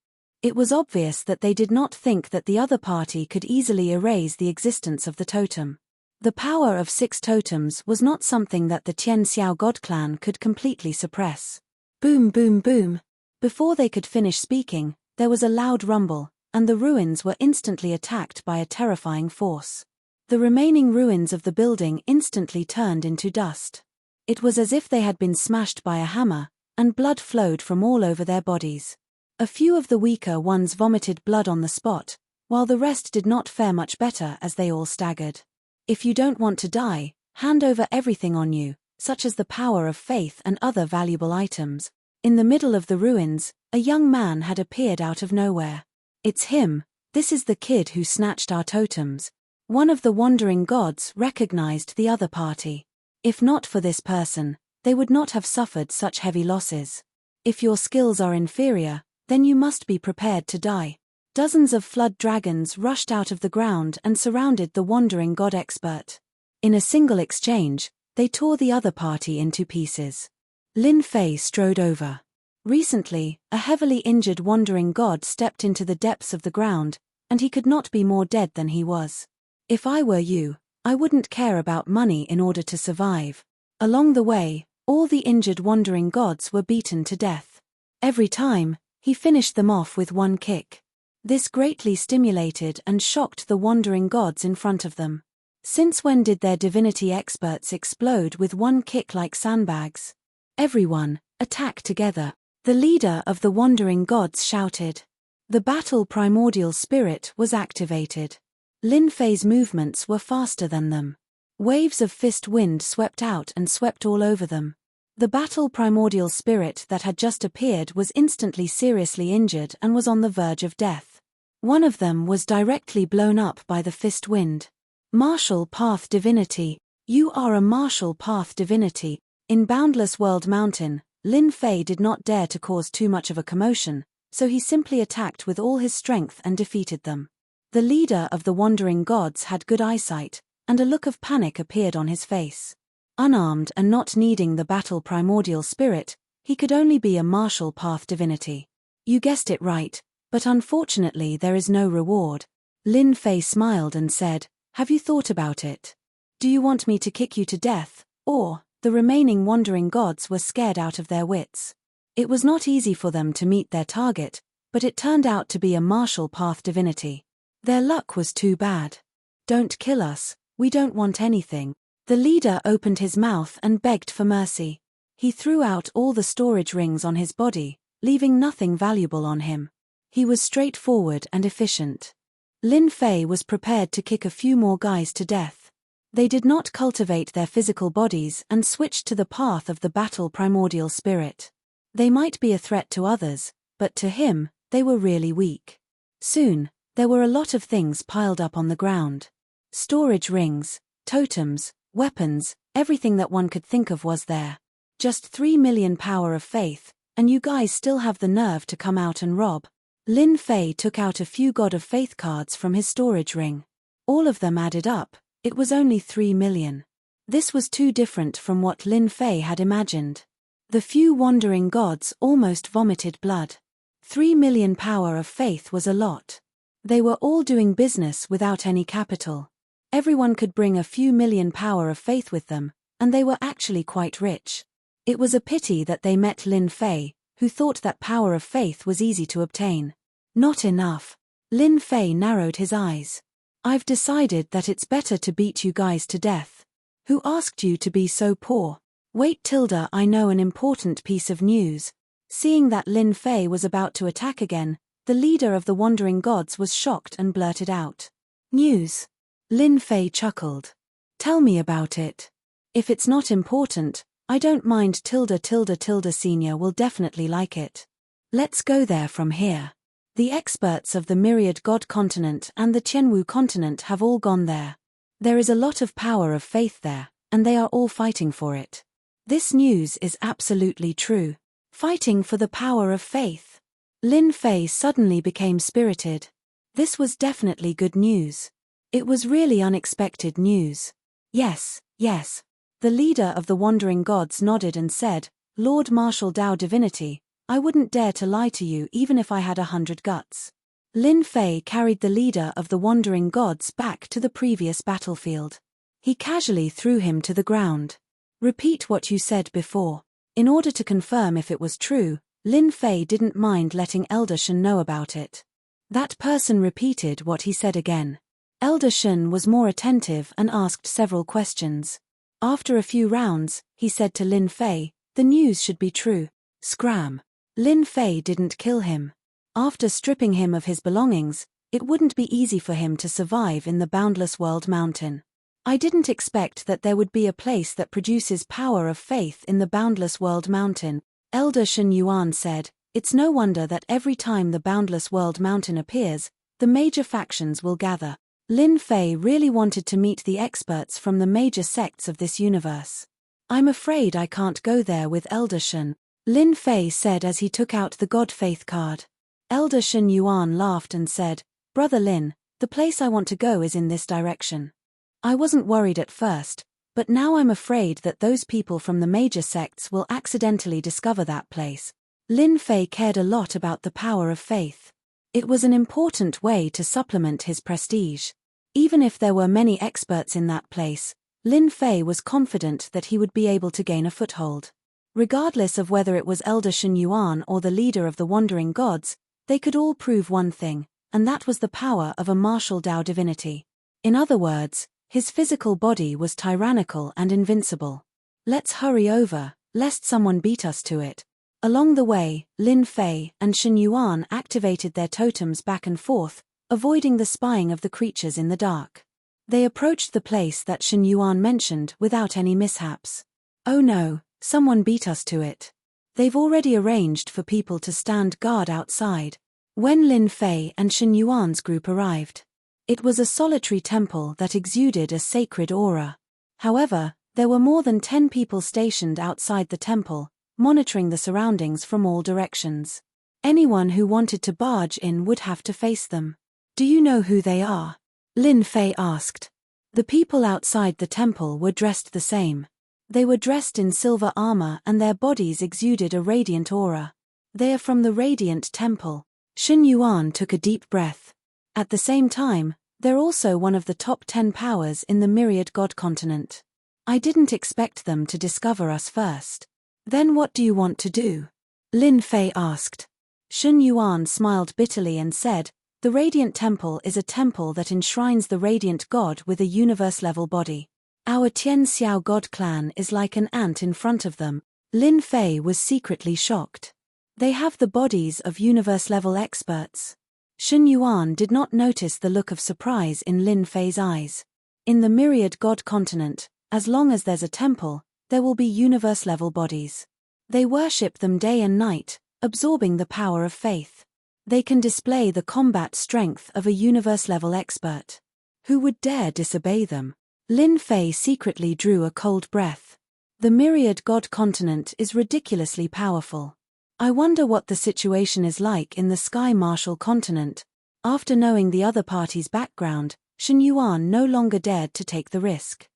It was obvious that they did not think that the other party could easily erase the existence of the totem. The power of 6 totems was not something that the Tian Xiao God clan could completely suppress. Boom boom boom. Before they could finish speaking, there was a loud rumble, and the ruins were instantly attacked by a terrifying force. The remaining ruins of the building instantly turned into dust. It was as if they had been smashed by a hammer, and blood flowed from all over their bodies. A few of the weaker ones vomited blood on the spot, while the rest did not fare much better as they all staggered. If you don't want to die, hand over everything on you, such as the power of faith and other valuable items. In the middle of the ruins, a young man had appeared out of nowhere. It's him, this is the kid who snatched our totems. One of the wandering gods recognized the other party. If not for this person, they would not have suffered such heavy losses. If your skills are inferior, then you must be prepared to die. Dozens of flood dragons rushed out of the ground and surrounded the wandering god expert. In a single exchange, they tore the other party into pieces. Lin Fei strode over. Recently, a heavily injured wandering god stepped into the depths of the ground, and he could not be more dead than he was. If I were you, I wouldn't care about money in order to survive. Along the way, all the injured wandering gods were beaten to death. Every time, he finished them off with one kick. This greatly stimulated and shocked the wandering gods in front of them. Since when did their divinity experts explode with one kick like sandbags? Everyone, attack together. The leader of the wandering gods shouted. The battle primordial spirit was activated. Lin Fei's movements were faster than them. Waves of fist wind swept out and swept all over them. The battle primordial spirit that had just appeared was instantly seriously injured and was on the verge of death. One of them was directly blown up by the fist wind. Martial Path Divinity. You are a martial path divinity. In Boundless World Mountain, Lin Fei did not dare to cause too much of a commotion, so he simply attacked with all his strength and defeated them. The leader of the wandering gods had good eyesight, and a look of panic appeared on his face. Unarmed and not needing the battle primordial spirit, he could only be a martial path divinity. You guessed it right, but unfortunately there is no reward. Lin Fei smiled and said, have you thought about it? Do you want me to kick you to death, or? The remaining wandering gods were scared out of their wits. It was not easy for them to meet their target, but it turned out to be a martial path divinity. Their luck was too bad. Don't kill us, we don't want anything. The leader opened his mouth and begged for mercy. He threw out all the storage rings on his body, leaving nothing valuable on him. He was straightforward and efficient. Lin Fei was prepared to kick a few more guys to death. They did not cultivate their physical bodies and switched to the path of the battle primordial spirit. They might be a threat to others, but to him, they were really weak. Soon, there were a lot of things piled up on the ground. Storage rings, totems, weapons, everything that one could think of was there. Just 3 million power of faith, and you guys still have the nerve to come out and rob. Lin Fei took out a few God of Faith cards from his storage ring. All of them added up, it was only 3 million. This was too different from what Lin Fei had imagined. The few wandering gods almost vomited blood. 3 million power of faith was a lot. They were all doing business without any capital. Everyone could bring a few million power of faith with them, and they were actually quite rich. It was a pity that they met Lin Fei, who thought that power of faith was easy to obtain. Not enough. Lin Fei narrowed his eyes. I've decided that it's better to beat you guys to death. Who asked you to be so poor? Wait tilde, I know an important piece of news. Seeing that Lin Fei was about to attack again, the leader of the wandering gods was shocked and blurted out. News? Lin Fei chuckled. Tell me about it. If it's not important, I don't mind tilde senior will definitely like it. Let's go there from here. The experts of the Myriad God continent and the Tianwu continent have all gone there. There is a lot of power of faith there, and they are all fighting for it. This news is absolutely true. Fighting for the power of faith. Lin Fei suddenly became spirited. This was definitely good news. It was really unexpected news. Yes. The leader of the wandering gods nodded and said, Lord Marshal Dao Divinity, I wouldn't dare to lie to you even if I had 100 guts. Lin Fei carried the leader of the wandering gods back to the previous battlefield. He casually threw him to the ground. Repeat what you said before. In order to confirm if it was true, Lin Fei didn't mind letting Elder Shen know about it. That person repeated what he said again. Elder Shen was more attentive and asked several questions. After a few rounds, he said to Lin Fei, the news should be true. Scram. Lin Fei didn't kill him. After stripping him of his belongings, it wouldn't be easy for him to survive in the Boundless World Mountain. I didn't expect that there would be a place that produces power of faith in the Boundless World Mountain. Elder Shen Yuan said, it's no wonder that every time the Boundless World Mountain appears, the major factions will gather. Lin Fei really wanted to meet the experts from the major sects of this universe. I'm afraid I can't go there with Elder Shen, Lin Fei said as he took out the God Faith card. Elder Shen Yuan laughed and said, Brother Lin, the place I want to go is in this direction. I wasn't worried at first, but now I'm afraid that those people from the major sects will accidentally discover that place. Lin Fei cared a lot about the power of faith. It was an important way to supplement his prestige. Even if there were many experts in that place, Lin Fei was confident that he would be able to gain a foothold. Regardless of whether it was Elder Shen Yuan or the leader of the wandering gods, they could all prove one thing, and that was the power of a martial Dao divinity. In other words, his physical body was tyrannical and invincible. Let's hurry over, lest someone beat us to it. Along the way, Lin Fei and Shen Yuan activated their totems back and forth, avoiding the spying of the creatures in the dark. They approached the place that Shen Yuan mentioned without any mishaps. Oh no, someone beat us to it. They've already arranged for people to stand guard outside. When Lin Fei and Shen Yuan's group arrived, it was a solitary temple that exuded a sacred aura. However, there were more than 10 people stationed outside the temple, monitoring the surroundings from all directions. Anyone who wanted to barge in would have to face them. Do you know who they are? Lin Fei asked. The people outside the temple were dressed the same. They were dressed in silver armor and their bodies exuded a radiant aura. They are from the Radiant Temple. Shen Yuan took a deep breath. At the same time, they're also one of the top 10 powers in the Myriad God continent. I didn't expect them to discover us first. Then what do you want to do? Lin Fei asked. Shen Yuan smiled bitterly and said, the Radiant Temple is a temple that enshrines the Radiant God with a universe-level body. Our Tian Xiao God clan is like an ant in front of them. Lin Fei was secretly shocked. They have the bodies of universe-level experts. Shen Yuan did not notice the look of surprise in Lin Fei's eyes. In the myriad god continent, as long as there's a temple, there will be universe-level bodies. They worship them day and night, absorbing the power of faith. They can display the combat strength of a universe-level expert. Who would dare disobey them? Lin Fei secretly drew a cold breath. The myriad god continent is ridiculously powerful. I wonder what the situation is like in the Sky Martial continent. After knowing the other party's background, Shen Yuan no longer dared to take the risk.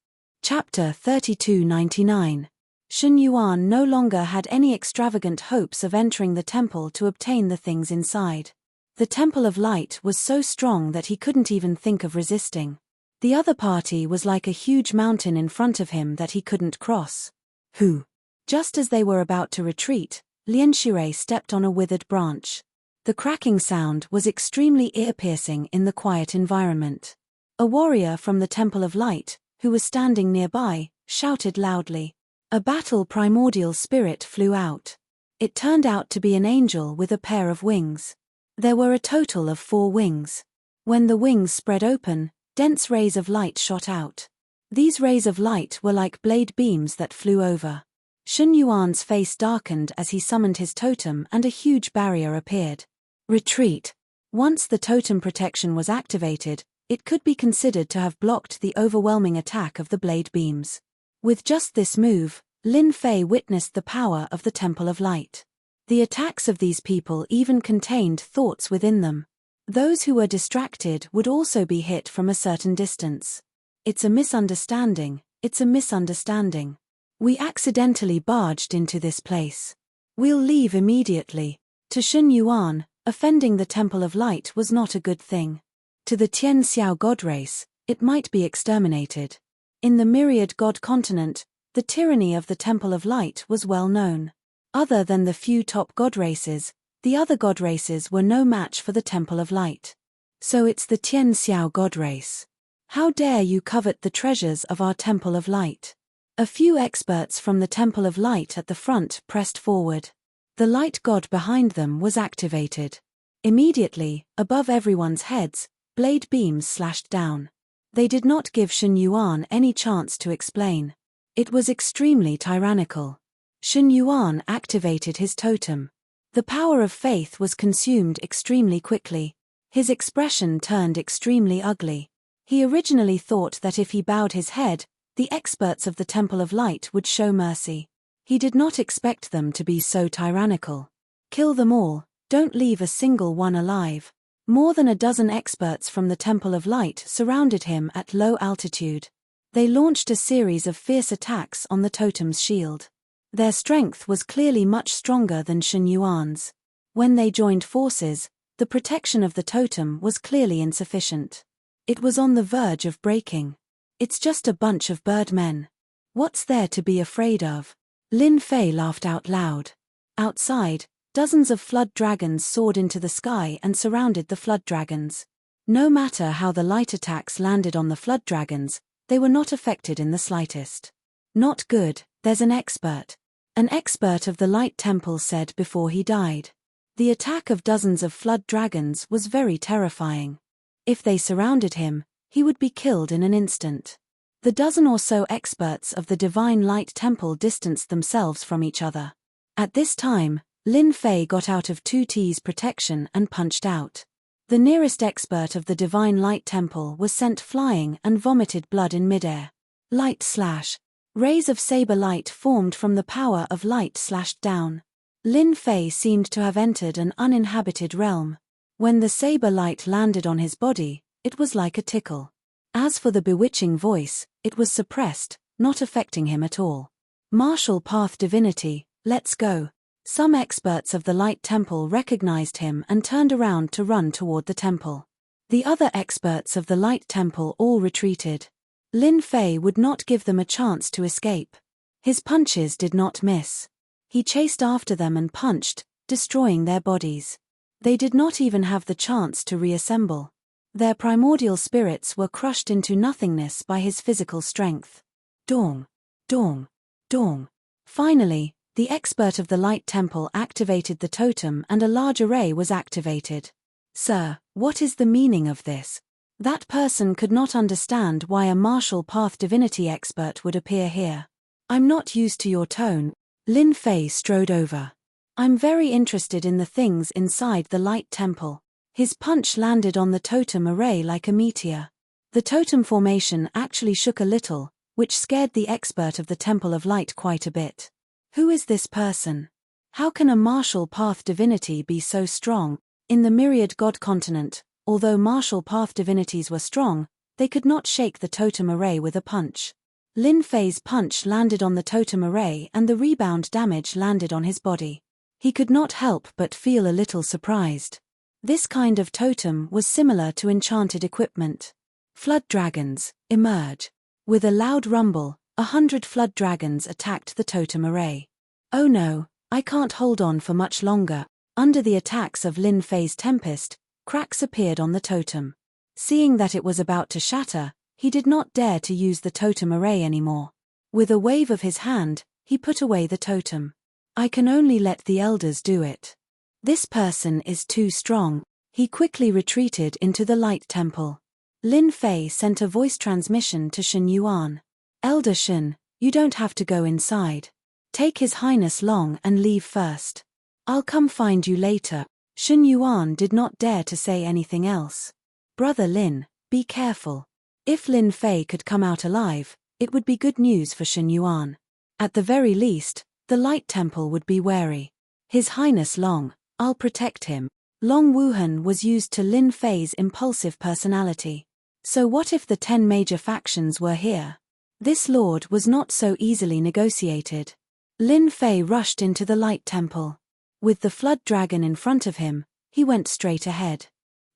Chapter 3299. Shen Yuan no longer had any extravagant hopes of entering the temple to obtain the things inside. The Temple of Light was so strong that he couldn't even think of resisting. The other party was like a huge mountain in front of him that he couldn't cross. Who? Just as they were about to retreat, Lian Shirei stepped on a withered branch. The cracking sound was extremely ear-piercing in the quiet environment. A warrior from the Temple of Light, who was standing nearby, shouted loudly. A battle primordial spirit flew out. It turned out to be an angel with a pair of wings. There were a total of 4 wings. When the wings spread open, dense rays of light shot out. These rays of light were like blade beams that flew over. Shen Yuan's face darkened as he summoned his totem and a huge barrier appeared. Retreat. Once the totem protection was activated, it could be considered to have blocked the overwhelming attack of the blade beams. With just this move, Lin Fei witnessed the power of the Temple of Light. The attacks of these people even contained thoughts within them. Those who were distracted would also be hit from a certain distance. It's a misunderstanding, it's a misunderstanding. We accidentally barged into this place. We'll leave immediately. To Shen Yuan, offending the Temple of Light was not a good thing. To the Tian Xiao god race, it might be exterminated. In the myriad god continent, the tyranny of the Temple of Light was well known. Other than the few top god races, the other god races were no match for the Temple of Light. So it's the Tian Xiao god race. How dare you covet the treasures of our Temple of Light? A few experts from the Temple of Light at the front pressed forward. The light god behind them was activated. Immediately, above everyone's heads, blade beams slashed down. They did not give Shen Yuan any chance to explain. It was extremely tyrannical. Shen Yuan activated his totem. The power of faith was consumed extremely quickly. His expression turned extremely ugly. He originally thought that if he bowed his head, the experts of the Temple of Light would show mercy. He did not expect them to be so tyrannical. Kill them all, don't leave a single one alive. More than a dozen experts from the Temple of Light surrounded him at low altitude. They launched a series of fierce attacks on the totem's shield. Their strength was clearly much stronger than Shen Yuan's. When they joined forces, the protection of the totem was clearly insufficient. It was on the verge of breaking. It's just a bunch of birdmen. What's there to be afraid of? Lin Fei laughed out loud. Outside, dozens of flood dragons soared into the sky and surrounded the flood dragons. No matter how the light attacks landed on the flood dragons, they were not affected in the slightest. Not good, there's an expert. An expert of the Light Temple said before he died. The attack of dozens of flood dragons was very terrifying. If they surrounded him, he would be killed in an instant. The dozen or so experts of the Divine Light Temple distanced themselves from each other. At this time, Lin Fei got out of 2T's protection and punched out. The nearest expert of the Divine Light Temple was sent flying and vomited blood in midair. Light slash. Rays of saber light formed from the power of light slashed down. Lin Fei seemed to have entered an uninhabited realm. When the saber light landed on his body, it was like a tickle. As for the bewitching voice, it was suppressed, not affecting him at all. Martial path divinity, let's go. Some experts of the Light Temple recognized him and turned around to run toward the temple. The other experts of the Light Temple all retreated. Lin Fei would not give them a chance to escape. His punches did not miss. He chased after them and punched, destroying their bodies. They did not even have the chance to reassemble. Their primordial spirits were crushed into nothingness by his physical strength. Dong, dong, dong. Finally, the expert of the Light Temple activated the totem and a large array was activated. Sir, what is the meaning of this? That person could not understand why a martial path divinity expert would appear here. I'm not used to your tone. Lin Fei strode over. I'm very interested in the things inside the light temple. His punch landed on the totem array like a meteor. The totem formation actually shook a little, which scared the expert of the Temple of Light quite a bit. Who is this person? How can a martial path divinity be so strong? In the myriad god continent, although martial path divinities were strong, they could not shake the totem array with a punch. Lin Fei's punch landed on the totem array and the rebound damage landed on his body. He could not help but feel a little surprised. This kind of totem was similar to enchanted equipment. Flood dragons, emerge. With a loud rumble, 100 flood dragons attacked the totem array. Oh no, I can't hold on for much longer. Under the attacks of Lin Fei's tempest, cracks appeared on the totem. Seeing that it was about to shatter, he did not dare to use the totem array anymore. With a wave of his hand, he put away the totem. I can only let the elders do it. This person is too strong. He quickly retreated into the light temple. Lin Fei sent a voice transmission to Shen Yuan. Elder Shen, you don't have to go inside. Take His Highness Long and leave first. I'll come find you later. Shen Yuan did not dare to say anything else. Brother Lin, be careful. If Lin Fei could come out alive, it would be good news for Shen Yuan. At the very least, the light temple would be wary. His Highness Long, I'll protect him. Long Wuhan was used to Lin Fei's impulsive personality. So what if the 10 major factions were here? This lord was not so easily negotiated. Lin Fei rushed into the light temple. With the flood dragon in front of him, he went straight ahead.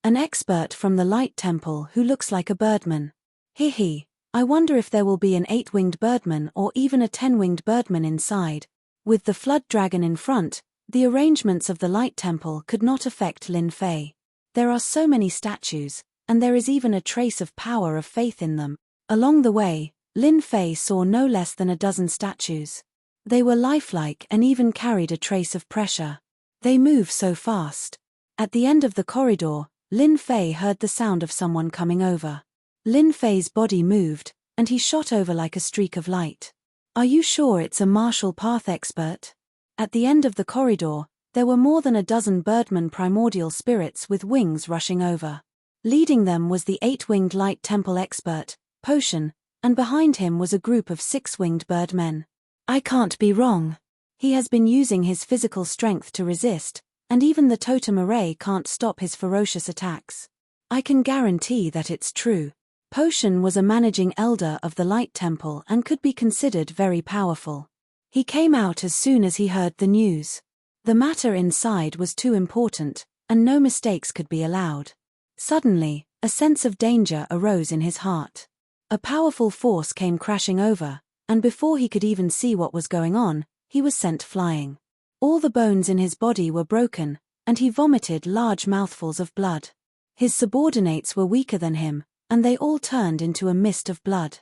An expert from the light temple who looks like a birdman. He, I wonder if there will be an 8-winged birdman or even a 10-winged birdman inside. With the flood dragon in front, the arrangements of the light temple could not affect Lin Fei. There are so many statues, and there is even a trace of power of faith in them. Along the way, Lin Fei saw no less than a dozen statues. They were lifelike and even carried a trace of pressure. They move so fast. At the end of the corridor, Lin Fei heard the sound of someone coming over. Lin Fei's body moved, and he shot over like a streak of light. Are you sure it's a martial path expert? At the end of the corridor, there were more than a dozen birdman primordial spirits with wings rushing over. Leading them was the 8-winged light temple expert, Potion, and behind him was a group of 6-winged birdmen. I can't be wrong. He has been using his physical strength to resist, and even the totem array can't stop his ferocious attacks. I can guarantee that it's true. Potion was a managing elder of the light temple and could be considered very powerful. He came out as soon as he heard the news. The matter inside was too important, and no mistakes could be allowed. Suddenly, a sense of danger arose in his heart. A powerful force came crashing over, and before he could even see what was going on, he was sent flying. All the bones in his body were broken, and he vomited large mouthfuls of blood. His subordinates were weaker than him, and they all turned into a mist of blood.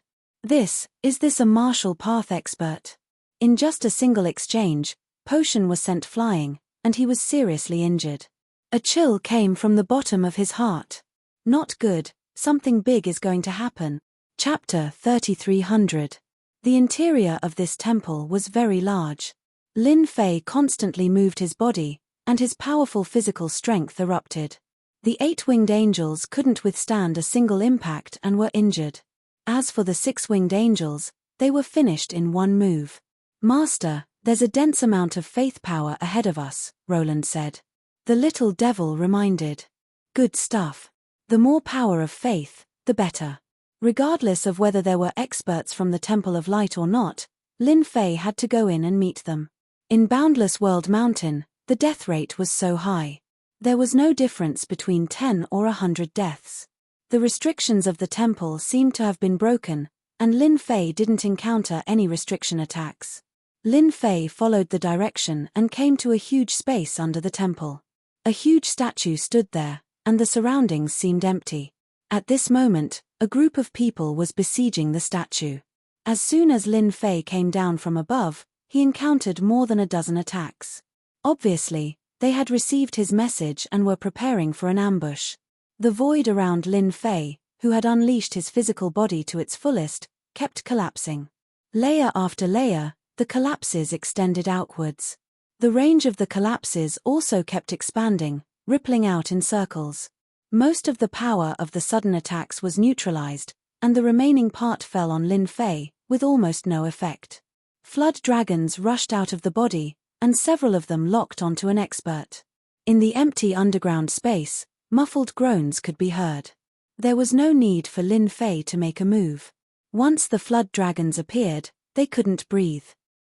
Is this a martial path expert? In just a single exchange, Potion was sent flying, and he was seriously injured. A chill came from the bottom of his heart. Not good, something big is going to happen. Chapter 3300. The interior of this temple was very large. Lin Fei constantly moved his body, and his powerful physical strength erupted. The 8-winged angels couldn't withstand a single impact and were injured. As for the 6-winged angels, they were finished in one move. Master, there's a dense amount of faith power ahead of us, Roland said. The little devil reminded. Good stuff. The more power of faith, the better. Regardless of whether there were experts from the Temple of Light or not, Lin Fei had to go in and meet them. In Boundless World Mountain, the death rate was so high. There was no difference between 10 or 100 deaths. The restrictions of the temple seemed to have been broken, and Lin Fei didn't encounter any restriction attacks. Lin Fei followed the direction and came to a huge space under the temple. A huge statue stood there, and the surroundings seemed empty. At this moment, a group of people was besieging the statue. As soon as Lin Fei came down from above, he encountered more than a dozen attacks. Obviously, they had received his message and were preparing for an ambush. The void around Lin Fei, who had unleashed his physical body to its fullest, kept collapsing. Layer after layer, the collapses extended outwards. The range of the collapses also kept expanding, rippling out in circles. Most of the power of the sudden attacks was neutralized, and the remaining part fell on Lin Fei, with almost no effect. Flood dragons rushed out of the body, and several of them locked onto an expert. In the empty underground space, muffled groans could be heard. There was no need for Lin Fei to make a move. Once the flood dragons appeared, they couldn't breathe.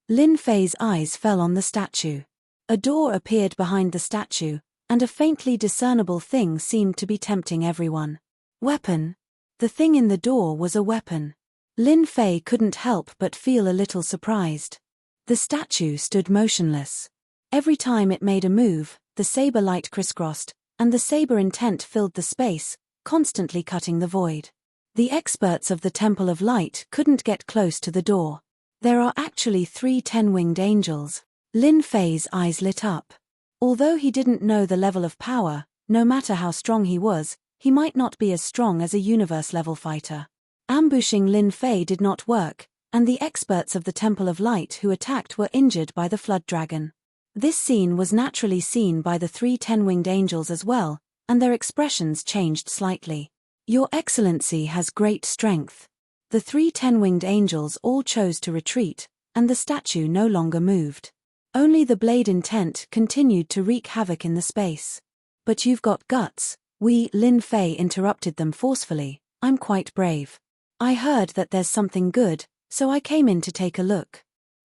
Lin Fei's eyes fell on the statue. A door appeared behind the statue, and a faintly discernible thing seemed to be tempting everyone. Weapon. The thing in the door was a weapon. Lin Fei couldn't help but feel a little surprised. The statue stood motionless. Every time it made a move, the saber light crisscrossed, and the saber intent filled the space, constantly cutting the void. The experts of the Temple of Light couldn't get close to the door. There are actually 3 10-winged angels. Lin Fei's eyes lit up. Although he didn't know the level of power, no matter how strong he was, he might not be as strong as a universe-level fighter. Ambushing Lin Fei did not work, and the experts of the Temple of Light who attacked were injured by the flood dragon. This scene was naturally seen by the 3 10-winged angels as well, and their expressions changed slightly. Your Excellency has great strength. The 3 10-winged angels all chose to retreat, and the statue no longer moved. Only the blade intent continued to wreak havoc in the space. But you've got guts. Lin Fei interrupted them forcefully. I'm quite brave. I heard that there's something good, so I came in to take a look.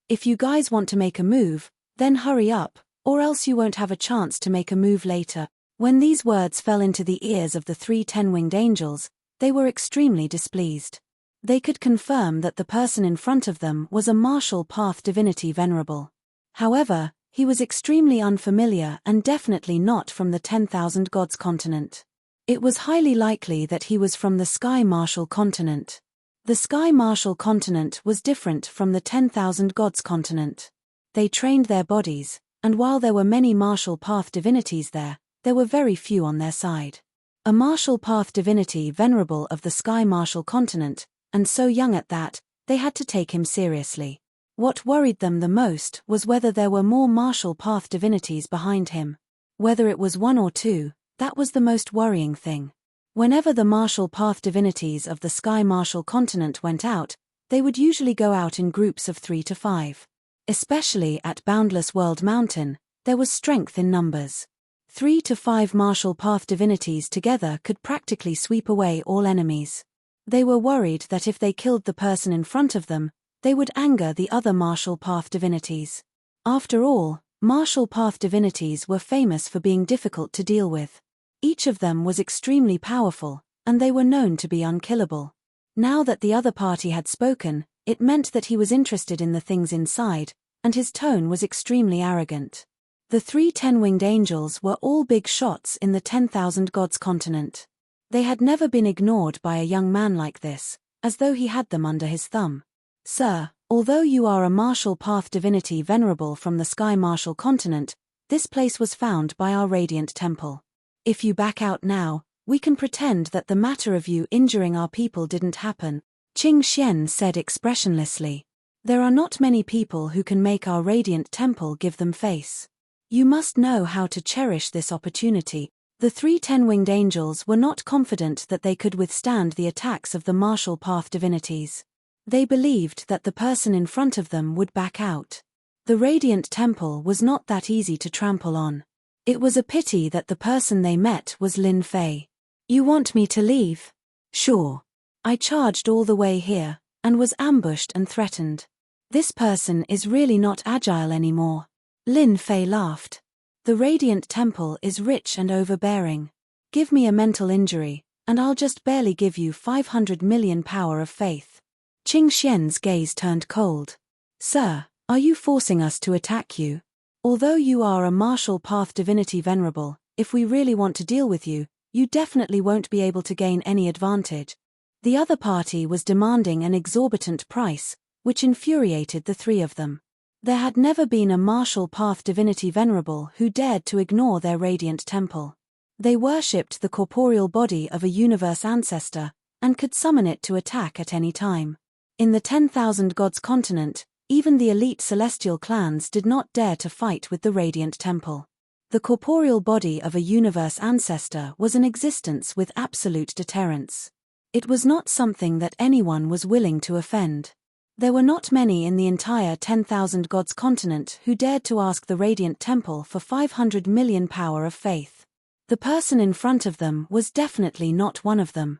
If you guys want to make a move, then hurry up, or else you won't have a chance to make a move later. When these words fell into the ears of the 3 10-winged angels, they were extremely displeased. They could confirm that the person in front of them was a martial path divinity venerable. However, he was extremely unfamiliar and definitely not from the 10,000 Gods continent. It was highly likely that he was from the Sky Martial continent. The Sky Martial continent was different from the 10,000 Gods continent. They trained their bodies, and while there were many martial path divinities there were very few on their side. A martial path divinity venerable of the Sky Martial continent, and so young at that, they had to take him seriously. What worried them the most was whether there were more martial path divinities behind him. Whether it was 1 or 2, that was the most worrying thing. Whenever the martial path divinities of the Sky Martial continent went out, they would usually go out in groups of 3 to 5. Especially at Boundless World Mountain, there was strength in numbers. 3 to 5 martial path divinities together could practically sweep away all enemies. They were worried that if they killed the person in front of them, they would anger the other martial path divinities. After all, martial path divinities were famous for being difficult to deal with. Each of them was extremely powerful, and they were known to be unkillable. Now that the other party had spoken, it meant that he was interested in the things inside, and his tone was extremely arrogant. The 3 10-winged angels were all big shots in the 10,000 Gods continent. They had never been ignored by a young man like this, as though he had them under his thumb. Sir, although you are a martial path divinity venerable from the Sky Martial continent, this place was found by our Radiant Temple. If you back out now, we can pretend that the matter of you injuring our people didn't happen, Qing Xian said expressionlessly. There are not many people who can make our Radiant Temple give them face. You must know how to cherish this opportunity. The 3 10-winged angels were not confident that they could withstand the attacks of the martial path divinities. They believed that the person in front of them would back out. The Radiant Temple was not that easy to trample on. It was a pity that the person they met was Lin Fei. You want me to leave? Sure. I charged all the way here, and was ambushed and threatened. This person is really not agile anymore. Lin Fei laughed. The Radiant Temple is rich and overbearing. Give me a mental injury, and I'll just barely give you 500 million power of faith. Qing Xian's gaze turned cold. Sir, are you forcing us to attack you? Although you are a martial path divinity venerable, if we really want to deal with you, you definitely won't be able to gain any advantage. The other party was demanding an exorbitant price, which infuriated the 3 of them. There had never been a martial path divinity venerable who dared to ignore their Radiant Temple. They worshipped the corporeal body of a universe ancestor, and could summon it to attack at any time. In the 10,000 Gods continent, even the elite celestial clans did not dare to fight with the Radiant Temple. The corporeal body of a universe ancestor was an existence with absolute deterrence. It was not something that anyone was willing to offend. There were not many in the entire 10,000 Gods continent who dared to ask the Radiant Temple for 500 million power of faith. The person in front of them was definitely not one of them.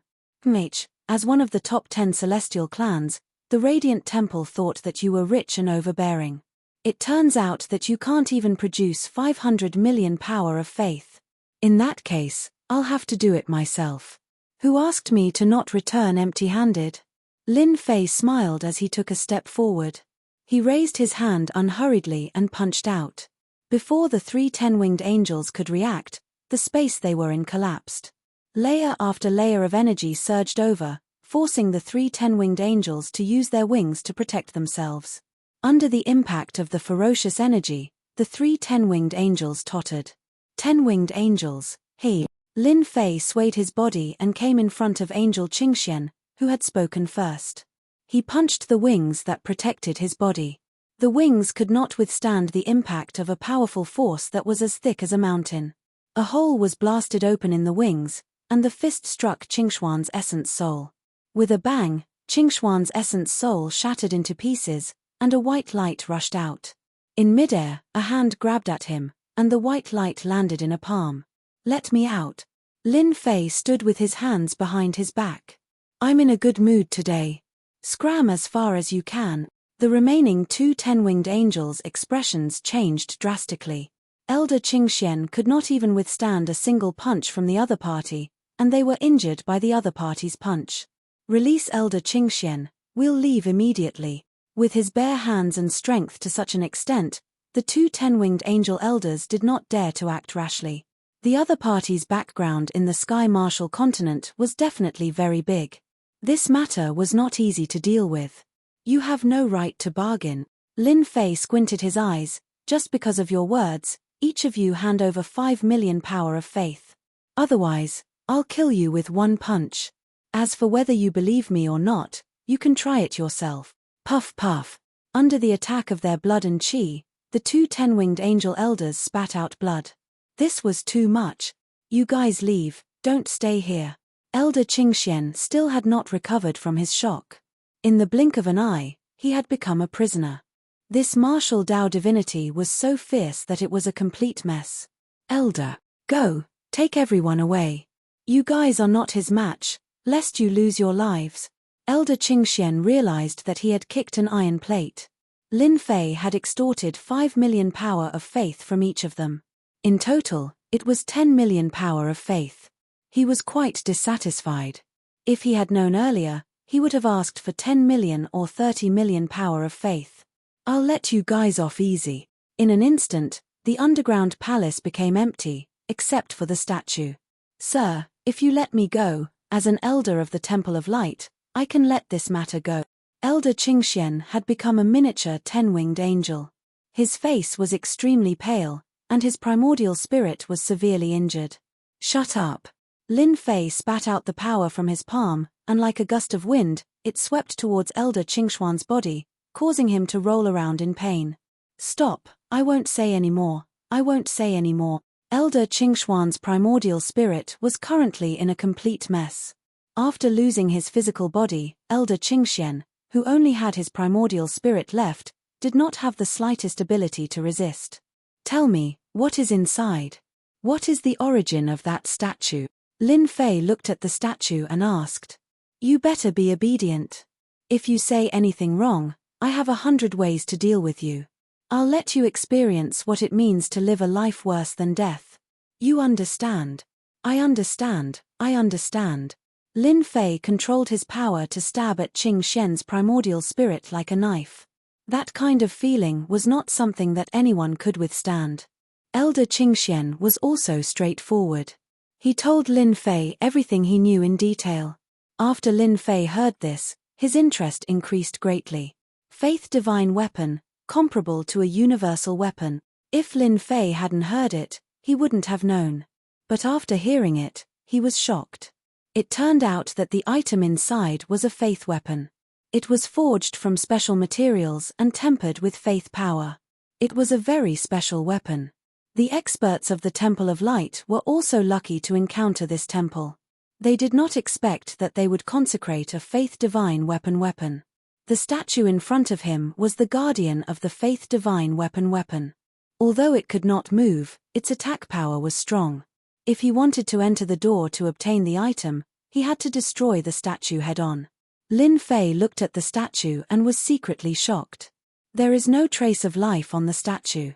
As one of the top 10 celestial clans, the Radiant Temple thought that you were rich and overbearing. It turns out that you can't even produce 500 million power of faith. In that case, I'll have to do it myself. Who asked me to not return empty-handed? Lin Fei smiled as he took a step forward. He raised his hand unhurriedly and punched out. Before the 3 ten-winged angels could react, the space they were in collapsed. Layer after layer of energy surged over, forcing the 3 ten-winged angels to use their wings to protect themselves. Under the impact of the ferocious energy, the 3 ten-winged angels tottered. 10-winged angels, he. Lin Fei swayed his body and came in front of Angel Qingxian, who had spoken first. He punched the wings that protected his body. The wings could not withstand the impact of a powerful force that was as thick as a mountain. A hole was blasted open in the wings, and the fist struck Qingxuan's essence soul. With a bang, Qingxuan's essence soul shattered into pieces, and a white light rushed out. In midair, a hand grabbed at him, and the white light landed in a palm. "Let me out." Lin Fei stood with his hands behind his back. "I'm in a good mood today. Scram as far as you can." The remaining 2 ten-winged angels' expressions changed drastically. Elder Qingxian could not even withstand a single punch from the other party, and they were injured by the other party's punch. "Release Elder Qingxian, we'll leave immediately." With his bare hands and strength to such an extent, the 2 ten-winged angel elders did not dare to act rashly. The other party's background in the Sky Martial continent was definitely very big. This matter was not easy to deal with. "You have no right to bargain." Lin Fei squinted his eyes. "Just because of your words, each of you hand over 5 million power of faith. Otherwise, I'll kill you with one punch. As for whether you believe me or not, you can try it yourself." Puff puff. Under the attack of their blood and chi, the 2 ten-winged angel elders spat out blood. This was too much. "You guys leave, don't stay here." Elder Qingxian still had not recovered from his shock. In the blink of an eye, he had become a prisoner. This martial Dao divinity was so fierce that it was a complete mess. "Elder, go, take everyone away. You guys are not his match, lest you lose your lives." Elder Qingxian realized that he had kicked an iron plate. Lin Fei had extorted 5 million power of faith from each of them. In total, it was 10 million power of faith. He was quite dissatisfied. If he had known earlier, he would have asked for 10 million or 30 million power of faith. "I'll let you guys off easy." In an instant, the underground palace became empty, except for the statue. "Sir, if you let me go, as an elder of the Temple of Light, I can let this matter go." Elder Qingxian had become a miniature 10-winged angel. His face was extremely pale, and his primordial spirit was severely injured. "Shut up." Lin Fei spat out the power from his palm, and like a gust of wind, it swept towards Elder Qingxuan's body, causing him to roll around in pain. "Stop, I won't say any more, I won't say any more." Elder Qingxuan's primordial spirit was currently in a complete mess. After losing his physical body, Elder Qingxian, who only had his primordial spirit left, did not have the slightest ability to resist. "Tell me, what is inside? What is the origin of that statue?" Lin Fei looked at the statue and asked. "You better be obedient. If you say anything wrong, I have 100 ways to deal with you. I'll let you experience what it means to live a life worse than death. You understand?" "I understand, I understand." Lin Fei controlled his power to stab at Qing Shen's primordial spirit like a knife. That kind of feeling was not something that anyone could withstand. Elder Qingxian was also straightforward. He told Lin Fei everything he knew in detail. After Lin Fei heard this, his interest increased greatly. Faith divine weapon, comparable to a universal weapon. If Lin Fei hadn't heard it, he wouldn't have known. But after hearing it, he was shocked. It turned out that the item inside was a faith weapon. It was forged from special materials and tempered with faith power. It was a very special weapon. The experts of the Temple of Light were also lucky to encounter this temple. They did not expect that they would consecrate a faith divine weapon. The statue in front of him was the guardian of the faith divine weapon. Although it could not move, its attack power was strong. If he wanted to enter the door to obtain the item, he had to destroy the statue head-on. Lin Fei looked at the statue and was secretly shocked. There is no trace of life on the statue.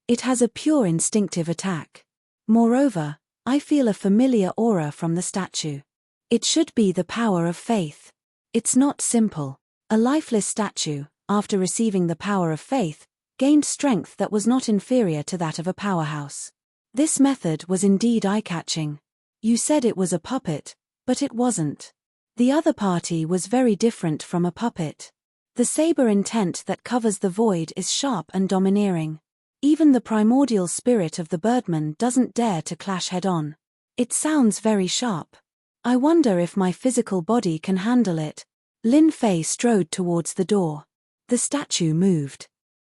It has a pure instinctive attack. Moreover, I feel a familiar aura from the statue. It should be the power of faith. It's not simple. A lifeless statue, after receiving the power of faith, gained strength that was not inferior to that of a powerhouse. This method was indeed eye-catching. You said it was a puppet, but it wasn't. The other party was very different from a puppet. The saber intent that covers the void is sharp and domineering. Even the primordial spirit of the birdman doesn't dare to clash head-on. It sounds very sharp. I wonder if my physical body can handle it. Lin Fei strode towards the door. The statue moved.